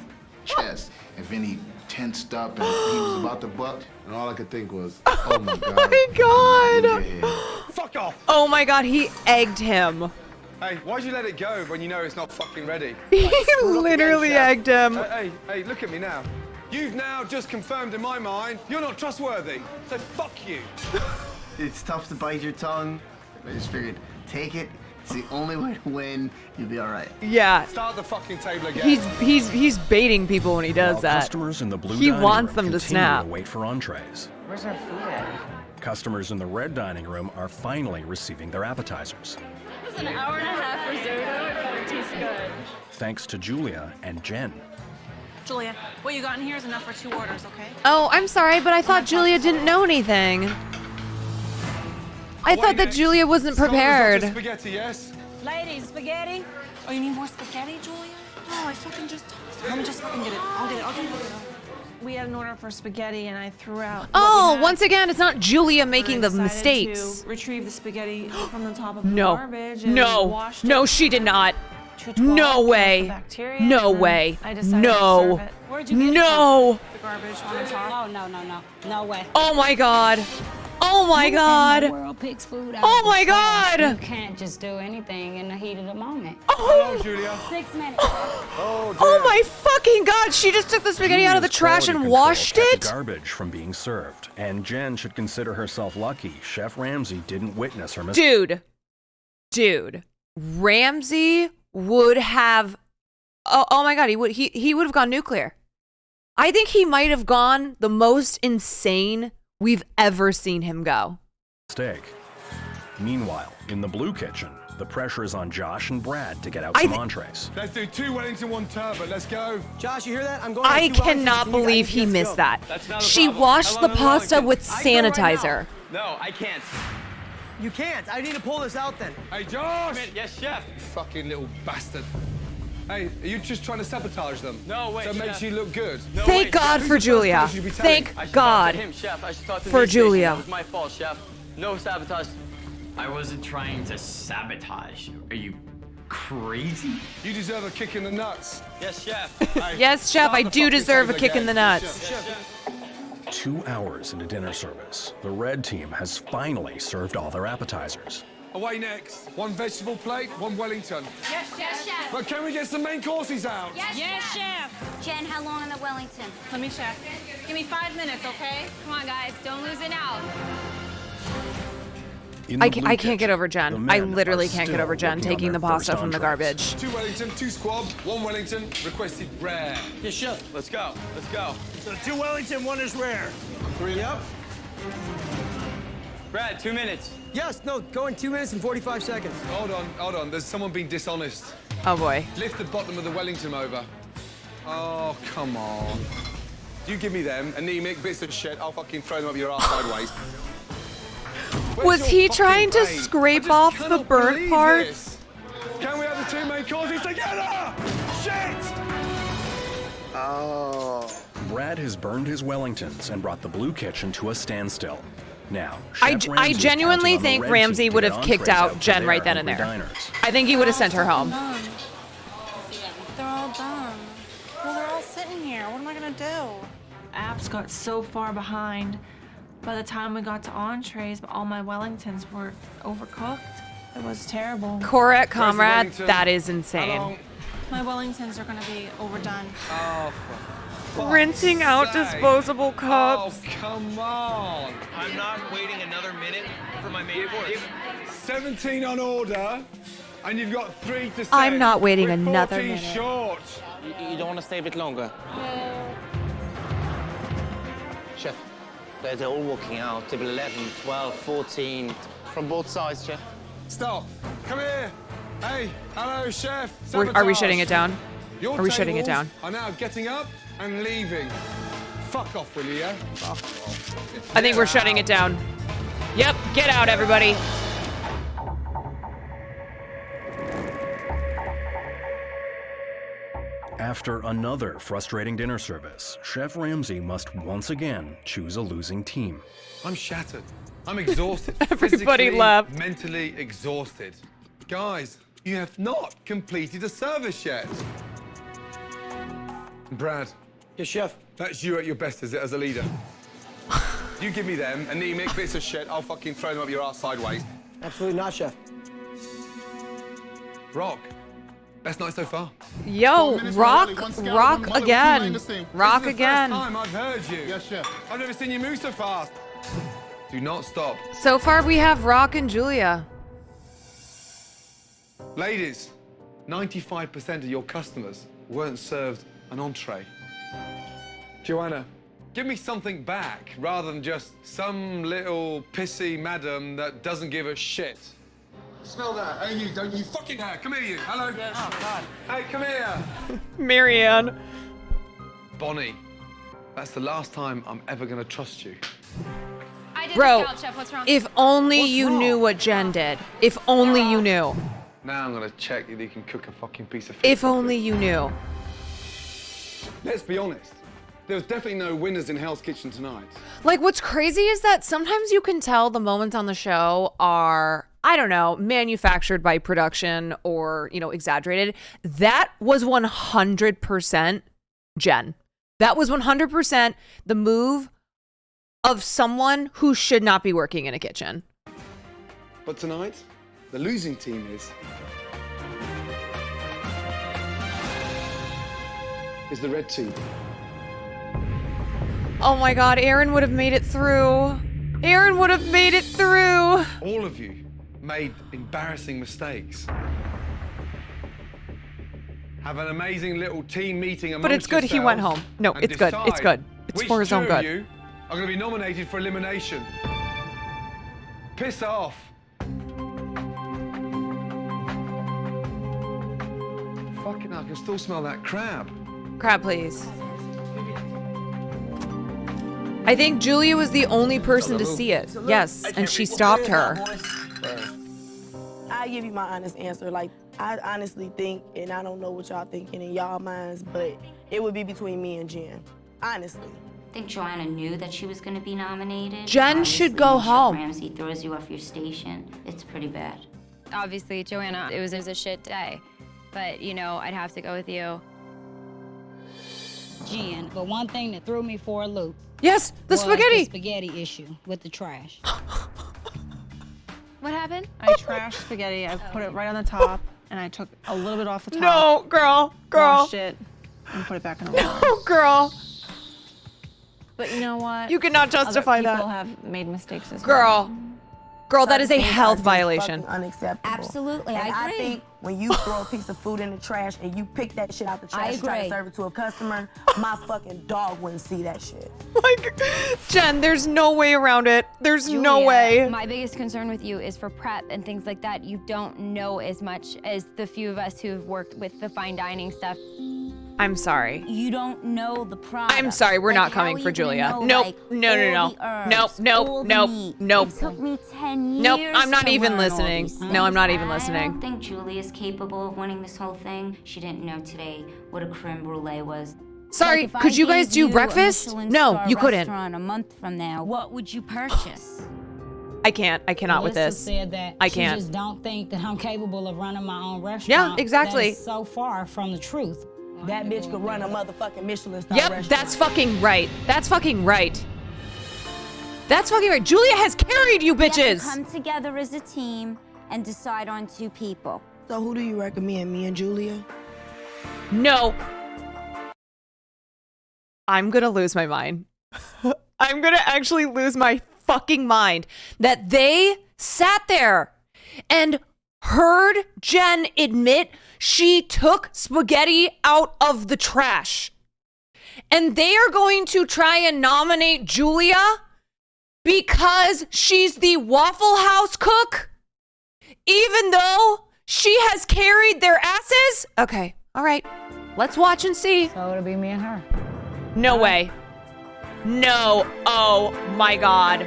chest. And Vinny tensed up and he was about to buck. And all I could think was, oh my God. Oh my God. Fuck off. Oh my God, he egged him. Hey, why'd you let it go when you know it's not fucking ready? He literally egged him. Hey, look at me now. You've now just confirmed in my mind you're not trustworthy. So fuck you. It's tough to bite your tongue. I just figured, take it. It's the only way to win. You'll be all right. Yeah. Start the fucking table again. He's baiting people when he does While that. customers in the blue He dining wants room them to continue snap. to wait for entrees. Where's our food at? Customers in the red dining room are finally receiving their appetizers, It's an hour and a half risotto. It better taste good. thanks to Julia and Jen. Julia, what you got in here is enough for 2 orders, okay? Oh, I'm sorry, but I thought Julia didn't know anything. I thought that Julia wasn't prepared. Spaghetti, yes? Ladies, spaghetti. Oh, you need more spaghetti, Julia? No, I fucking just tossed it. Let me just fucking get it. I'll get it. We had an order for spaghetti and I threw out. Oh, once again, it's not Julia making the decided mistakes. To retrieve the spaghetti from the top of the No. garbage. And No. washed it. No, she did not. 212 No kills the way. bacteria, No and then way. I decided to No. serve it. Where'd you get No. it from? The garbage on the top. Oh, no. No way. Oh my God. Oh my Who in the God. world picks food out Oh of the my trash? God. You can't just do anything in the heat of the moment. Oh. Julia. 6 minutes. Oh my fucking God. She just took the spaghetti out of the Julia's trash quality and control washed kept it? the garbage from being served, and Jen should consider herself lucky Chef Ramsay didn't witness her mistake. Dude. Ramsay would have. Oh my God. He would have gone nuclear. I think he might have gone the most insane we've ever seen him go. Meanwhile, in the blue kitchen, the pressure is on Josh and Brad to get out some entrees. Let's do 2 Wellington, 1 turbot. Let's go. Josh, you hear that? I'm going. I cannot believe he missed that. She washed the pasta with sanitizer. No, I can't. You can't. I need to pull this out then. Hey, Josh! Yes, chef. You fucking little bastard. Hey, are you just trying to sabotage them? No, wait, So it makes chef. you look good? No, Thank wait. God Who's for the first Julia. person you should be telling? Thank I should God talk to him, chef. I should talk to for the station. Julia. That was my fault, chef. No sabotage. I wasn't trying to sabotage you. Are you crazy? You deserve a kick in the nuts. Yes, chef. Yes, Chef, I do deserve a kick in the nuts. 2 hours into dinner service, the red team has finally served all their appetizers. Away next. 1 vegetable plate, 1 Wellington. Yes, chef. But can we get some main courses out? Yes, chef. Jen, how long on the Wellington? Let me check. Give me 5 minutes, okay? Come on, guys, don't lose it now. In the I blue can't kitchen, get over the Jen. men I are literally can't get still over Jen working on taking the their pasta first from the entrees. garbage. 2 Wellington, 2 squab, 1 Wellington, requested rare. Yes, chef. Let's go. Let's go. So 2 Wellington, 1 is rare. 3 yep. Brad, 2 minutes. Yes, no, go in 2 minutes and 45 seconds. Hold on. There's someone being dishonest. Oh boy. Lift the bottom of the Wellington over. Oh, come on. You give me them, anemic bits of shit, I'll fucking throw them up your ass sideways. Was he trying to scrape off the burnt parts? Can we have the 2 main courses together? Shit! Oh. Brad has burned his Wellingtons and brought the blue kitchen to a standstill. Now, I Chef Ramsay's genuinely counting on the think red Ramsay team to would get have kicked entrees out to Jen their right then and hungry there. diners. I think he would have sent her home. They're all done. Well, they're all sitting here. What am I gonna do? Apps got so far behind. By the time we got to entrees, all my Wellingtons were overcooked. It was terrible. Correct, comrade. Wellington? That is How insane. long? My Wellingtons are gonna be overdone. Oh, for Rinsing out fuck's sake. disposable cups. Oh, come on. I'm not waiting another minute for my main course. 17 on order, and you've got 3 to set. I'm not waiting We're another 14 minute. short. You don't want to stay a bit longer? Chef, they're all walking out. Table 11, 12, 14. From both sides, Chef. Stop. Come here. Hey, hello, chef. Are we Sabotage. shutting it down? Your Are we shutting it tables down? are now getting up and leaving. Fuck off, will you, yeah? Fuck off. I think we're shutting it down. Yep, get out, everybody. After another frustrating dinner service, Chef Ramsay must once again choose a losing team. I'm shattered. I'm exhausted. Everybody Physically, left. Mentally exhausted. Guys, you have not completed a service yet. Brad. Yes, chef. That's you at your best as a leader. You give me them, anemic bits of shit, I'll fucking throw them up your ass sideways. Absolutely not, chef. Rock. Best night so far. Yo, rock again. Rock This is the again. First time I've heard you. Yes, Chef. I've never seen you move so fast. Do not stop. So far, we have Rock and Julia. Ladies, 95% of your customers weren't served an entree. Joanna, give me something back rather than just some little pissy madam that doesn't give a shit. Smell that. Hey, you, don't you fucking dare. Come here, you. Hello. Yes. Oh, God. Hey, come here. Marianne. Bonnie, that's the last time I'm ever going to trust you. I did Bro, the scalp, chef. What's wrong? if only What's you wrong? knew what Jen did. If only you knew. Now I'm going to check that you can cook a fucking piece of fish. If only you knew. Let's be honest. There was definitely no winners in Hell's Kitchen tonight. Like, what's crazy is that sometimes you can tell the moments on the show are, I don't know, manufactured by production or, you know, exaggerated. That was 100% Jen. That was 100% the move of someone who should not be working in a kitchen. But tonight, the losing team is the red team. Oh my God, Aaron would have made it through. Aaron would have made it through. All of you made embarrassing mistakes. Have an amazing little team meeting amongst But it's good he went yourselves home. No, and it's good. It's decide good. It's which for his own two of good. you are going to be nominated for elimination. Piss off. Fucking hell, I can still smell that crab. Crab, please. I think Julia was the only person to see it. Yes, and she stopped her. I give you my honest answer. Like, I honestly think, and I don't know what y'all thinking in y'all minds, but it would be between me and Jen. Honestly. I think Joanna knew that she was going to be nominated. Jen should Obviously, go when Chef home. Ramsay throws you off your station. It's pretty bad. Obviously, Joanna, it was a shit day. But, you know, I'd have to go with you. Jen, but one thing that threw me for a loop. Yes, the was spaghetti. The spaghetti issue with the trash. What happened? happened? I trashed spaghetti. I put it right on the top, and I took a little bit off the top. No, girl. Washed it, and put it back in the water. No, girl. But you know what? You cannot justify Other that. people have made mistakes as Girl. well. Girl, that is a Certain things health are just violation. fucking Unacceptable. Absolutely, And I I agree. think when you throw a piece of food in the trash and you pick that shit out the trash and try to agree. serve it to a customer, my fucking dog wouldn't see that shit. Jen, there's no way around it. There's no way. My biggest concern with you is for prep and things like that. You don't know as much as the few of us who have worked with the fine dining stuff. I'm sorry. You don't know the product. I'm sorry, we're Like, not how coming are for you gonna Julia. know, Nope. like, No. all the herbs, all the meat? Nope. It took me 10 Nope, years I'm not to even learn all listening. these No, I'm not things. even I listening. don't think Julia's capable of winning this whole thing. She didn't know today what a creme brulee was. Sorry, Like, if could I you guys gave do you a breakfast? Michelin No, star you couldn't. restaurant a month from now, what would you purchase? I can't. I cannot with Melissa this. said that I she can't. just don't think that I'm capable of running my own restaurant. Yeah, exactly. That is so far from the truth. That bitch could run a motherfucking Michelin star Yep, restaurant. that's fucking right. That's fucking right. That's fucking right. Julia has carried you We have to bitches. come together as a team and decide on 2 people. So who do you recommend, me and Julia? No. I'm gonna lose my mind. I'm gonna actually lose my fucking mind that they sat there and heard Jen admit she took spaghetti out of the trash. And they are going to try and nominate Julia because she's the Waffle House cook, even though she has carried their asses? Okay, all right. Let's watch and see. So it'll be me and her. No way. No. Oh my God.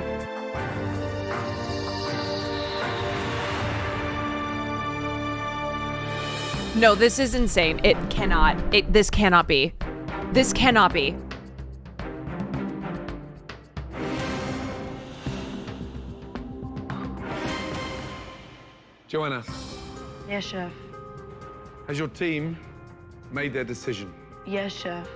No, this is insane. It cannot. This cannot be. This cannot be. Joanna, Yes, chef. has your team made their decision? Yes, chef.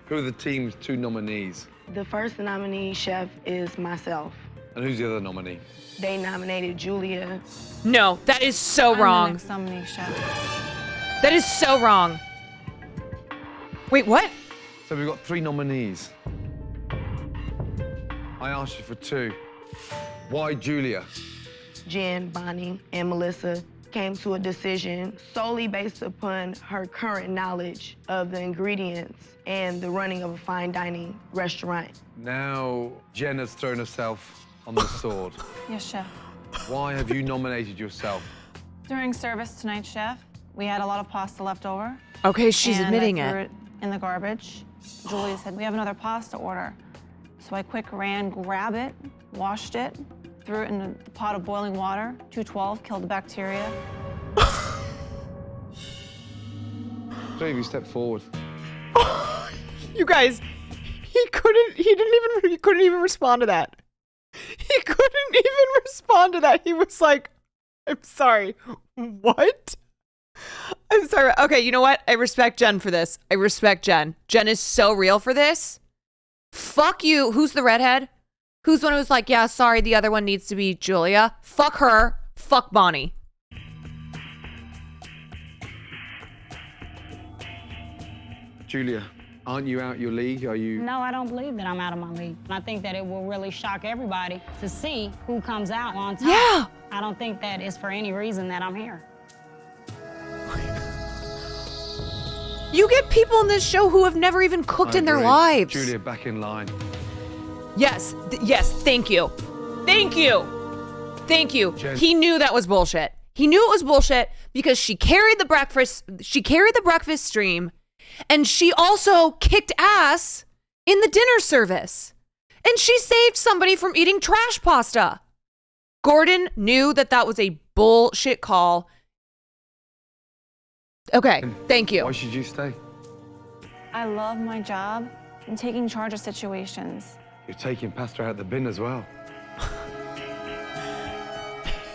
Who are the team's 2 nominees? The first nominee, chef, is myself. And who's the other nominee? They nominated Julia. No, that is so wrong. Next nominee, chef. That is so wrong. Wait, what? So we've got 3 nominees. I asked you for 2. Why Julia? Jen, Bonnie, and Melissa came to a decision solely based upon her current knowledge of the ingredients and the running of a fine dining restaurant. Now Jen has thrown herself on the sword. Yes, chef. Why have you nominated yourself? During service tonight, chef, we had a lot of pasta left over. Okay, she's and admitting I threw it. in the garbage. Julia said, we have another pasta order. So I quick ran, grabbed it, washed it, threw it in a pot of boiling water. 212 killed the bacteria. Three of you step forward. You guys, he couldn't even respond to that. He couldn't even respond to that. He was like, I'm sorry, what? I'm sorry. Okay, you know what? I respect Jen for this. I respect Jen. Jen is so real for this. Fuck you. Who's the redhead? Who's the one who's like, yeah, sorry, the other one needs to be Julia? Fuck her. Fuck Bonnie. Julia, aren't you out your league? Are you? No, I don't believe that I'm out of my league. I think that it will really shock everybody to see who comes out on top. Yeah. I don't think that it's for any reason that I'm here. You get people in this show who have never even cooked I in their agree. lives. Julia, back in line. Yes, yes, thank you. Thank you. Thank you. Jen. He knew that was bullshit. He knew it was bullshit because she carried the breakfast stream, and she also kicked ass in the dinner service. And she saved somebody from eating trash pasta. Gordon knew that that was a bullshit call. Okay, thank you. Why should you stay? I love my job and taking charge of situations. You're taking pasta out the bin as well.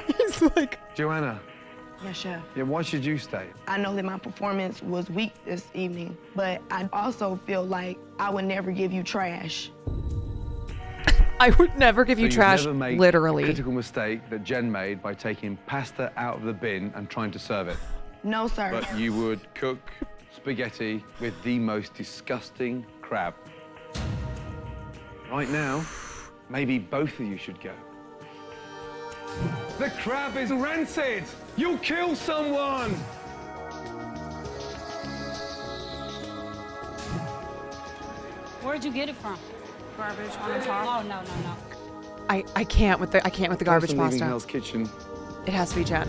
It's like... Joanna, Yes, chef. yeah, why should you stay? I know that my performance was weak this evening, but I also feel like I would never give you trash. I would never give you you'd trash, never make literally. the critical mistake that Jen made by taking pasta out of the bin and trying to serve it. No, sir. But you would cook spaghetti with the most disgusting crab. Right now, maybe both of you should go. The crab is rancid! You'll kill someone! Where'd you get it from? Garbage on the top. Oh, no. I can't with the garbage Person leaving pasta. Hell's Kitchen It has to be Jen.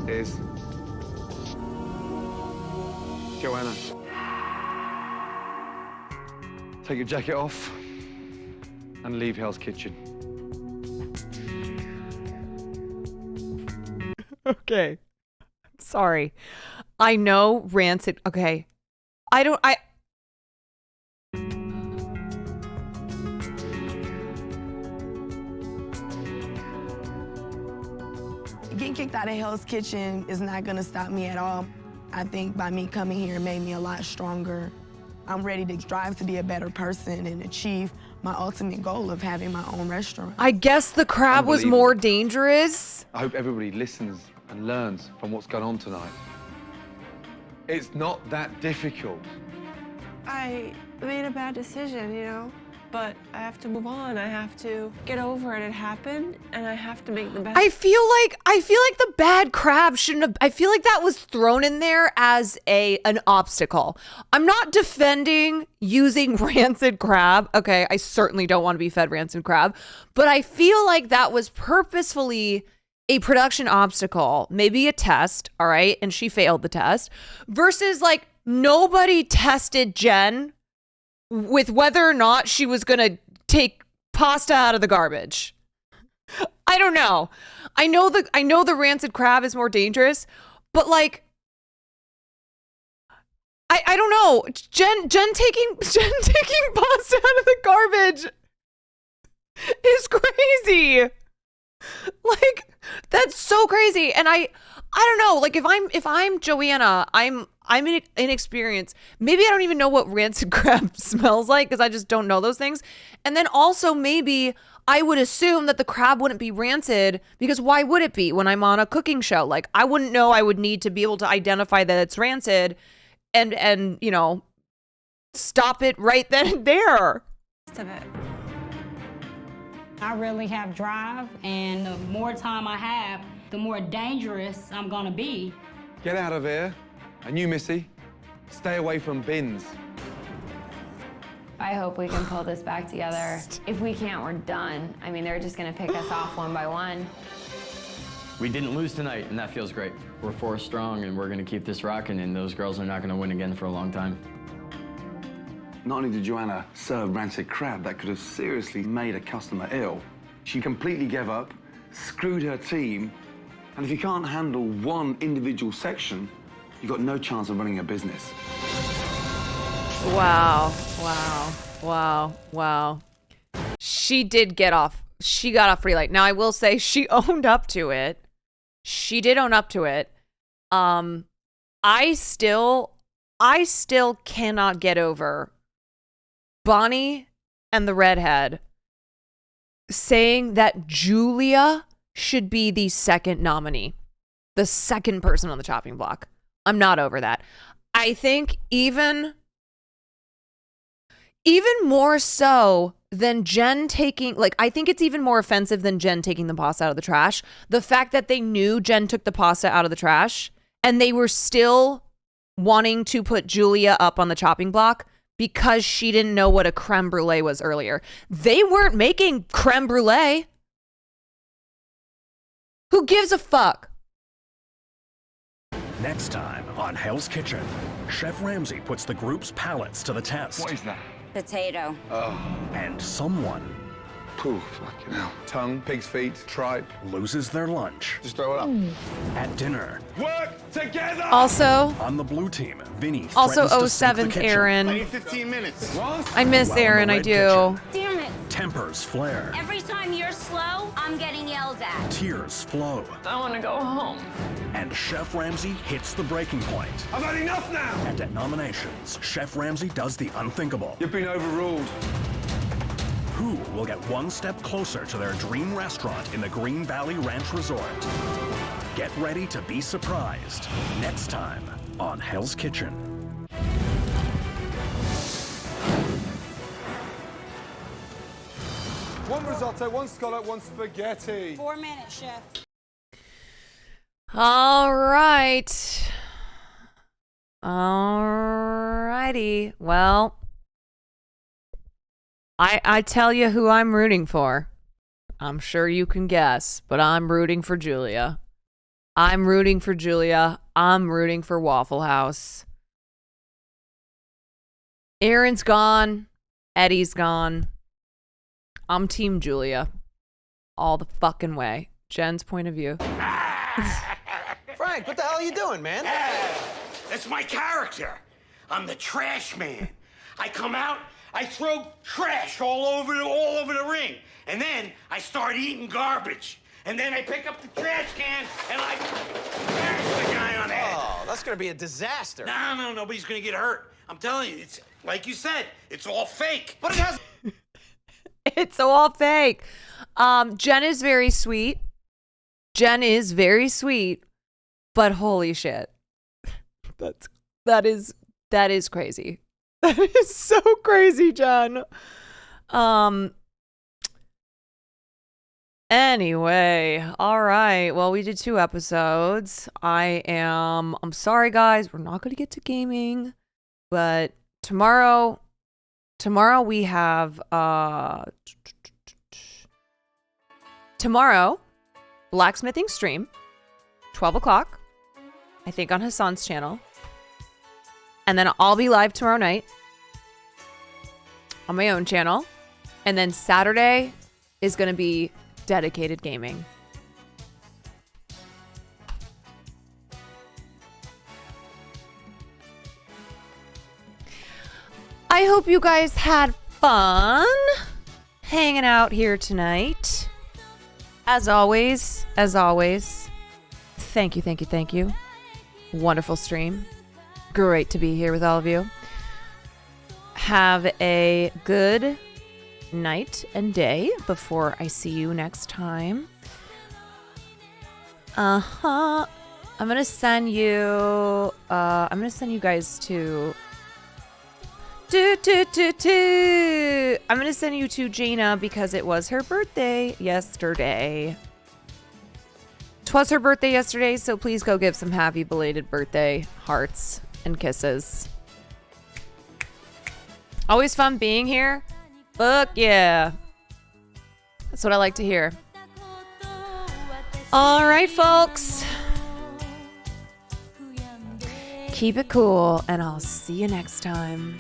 is Joanna. Take your jacket off and leave Hell's Kitchen. Okay. Sorry. I know rancid. Okay. Getting kicked out of Hell's Kitchen is not gonna stop me at all. I think by me coming here, it made me a lot stronger. I'm ready to strive to be a better person and achieve my ultimate goal of having my own restaurant. I guess the crab was more dangerous. I hope everybody listens and learns from what's gone on tonight. It's not that difficult. I made a bad decision, you know, but I have to move on. I have to get over it. It happened, and I have to make the best. I feel like the bad crab shouldn't have. I feel like that was thrown in there as an obstacle. I'm not defending using rancid crab. Okay, I certainly don't want to be fed rancid crab, but I feel like that was purposefully a production obstacle, maybe a test, all right, and she failed the test, versus like nobody tested Jen with whether or not she was gonna take pasta out of the garbage. I don't know. I know the rancid crab is more dangerous, but like I don't know. Jen taking pasta out of the garbage is crazy. Like, that's so crazy. And I don't know, like if I'm Joanna, I'm inexperienced. Maybe I don't even know what rancid crab smells like because I just don't know those things. And then also maybe I would assume that the crab wouldn't be rancid because why would it be when I'm on a cooking show? Like I wouldn't know. I would need to be able to identify that it's rancid and you know, stop it right then and there. Of it. I really have drive, and the more time I have, the more dangerous I'm gonna be. Get out of here. And you, Missy, stay away from bins. I hope we can pull this back together. If we can't, we're done. I mean, they're just gonna pick us off one by one. We didn't lose tonight, and that feels great. We're 4 strong, and we're gonna keep this rocking, and those girls are not gonna win again for a long time. Not only did Joanna serve rancid crab that could have seriously made a customer ill, she completely gave up, screwed her team, and if you can't handle one individual section, you've got no chance of running a business. Wow. She did get off. She got off pretty light. Now, I will say she owned up to it. She did own up to it. I still cannot get over Bonnie and the redhead saying that Julia should be the second nominee, the second person on the chopping block. I'm not over that. I think even more so than Jen taking, like, I think it's even more offensive than Jen taking the pasta out of the trash. The fact that they knew Jen took the pasta out of the trash and they were still wanting to put Julia up on the chopping block because she didn't know what a creme brulee was earlier. They weren't making creme brulee. Who gives a fuck? Next time on Hell's Kitchen, Chef Ramsay puts the group's palates to the test. What is that? Potato. And someone Poof, fucking hell. Tongue, pig's feet, tripe. loses their lunch. Just throw it up. At dinner. Work together! Also, On the blue team, Vinny also threatens to sink the 07th kitchen. Aaron. 15 minutes. I miss While in Aaron, the I red do. Damn it. Tempers flare. Every time you're slow, I'm getting yelled at. Tears flow. I want to go home. And Chef Ramsay hits the breaking point. I've had enough now! And at nominations, Chef Ramsay does the unthinkable. You've been overruled. who will get one step closer to their dream restaurant in the Green Valley Ranch Resort. Get ready to be surprised next time on Hell's Kitchen. One risotto, one scallop, one spaghetti. 4 minutes, chef. All right. Alrighty. Well, I tell you who I'm rooting for. I'm sure you can guess, but I'm rooting for Julia. I'm rooting for Julia. I'm rooting for Waffle House. Aaron's gone. Eddie's gone. I'm Team Julia. All the fucking way. Jen's point of view. Frank, what the hell are you doing, man? That's my character. I'm the trash man. I come out, I throw trash all over the ring, and then I start eating garbage. And then I pick up the trash can and I bash the guy on the head. Oh, that's gonna be a disaster. No, nobody's gonna get hurt. I'm telling you, it's like you said, it's all fake. But it has. It's all fake. Jen is very sweet. Jen is very sweet, but holy shit. That is crazy. That is so crazy, Jen. Anyway, all right. Well, we did 2 episodes. I'm sorry guys, we're not going to get to gaming, but tomorrow we have tomorrow blacksmithing stream 12 o'clock, I think, on Hassan's channel, and then I'll be live tomorrow night on my own channel, and then Saturday is going to be dedicated gaming. I hope you guys had fun hanging out here tonight. As always, thank you. Wonderful stream. Great to be here with all of you. Have a good night and day before I see you next time. I'm gonna send you guys to I'm gonna send you to Jaina because it was her birthday yesterday. 'Twas her birthday yesterday, so please go give some happy belated birthday hearts and kisses. Always fun being here. Fuck yeah. That's what I like to hear. All right, folks. Keep it cool, and I'll see you next time.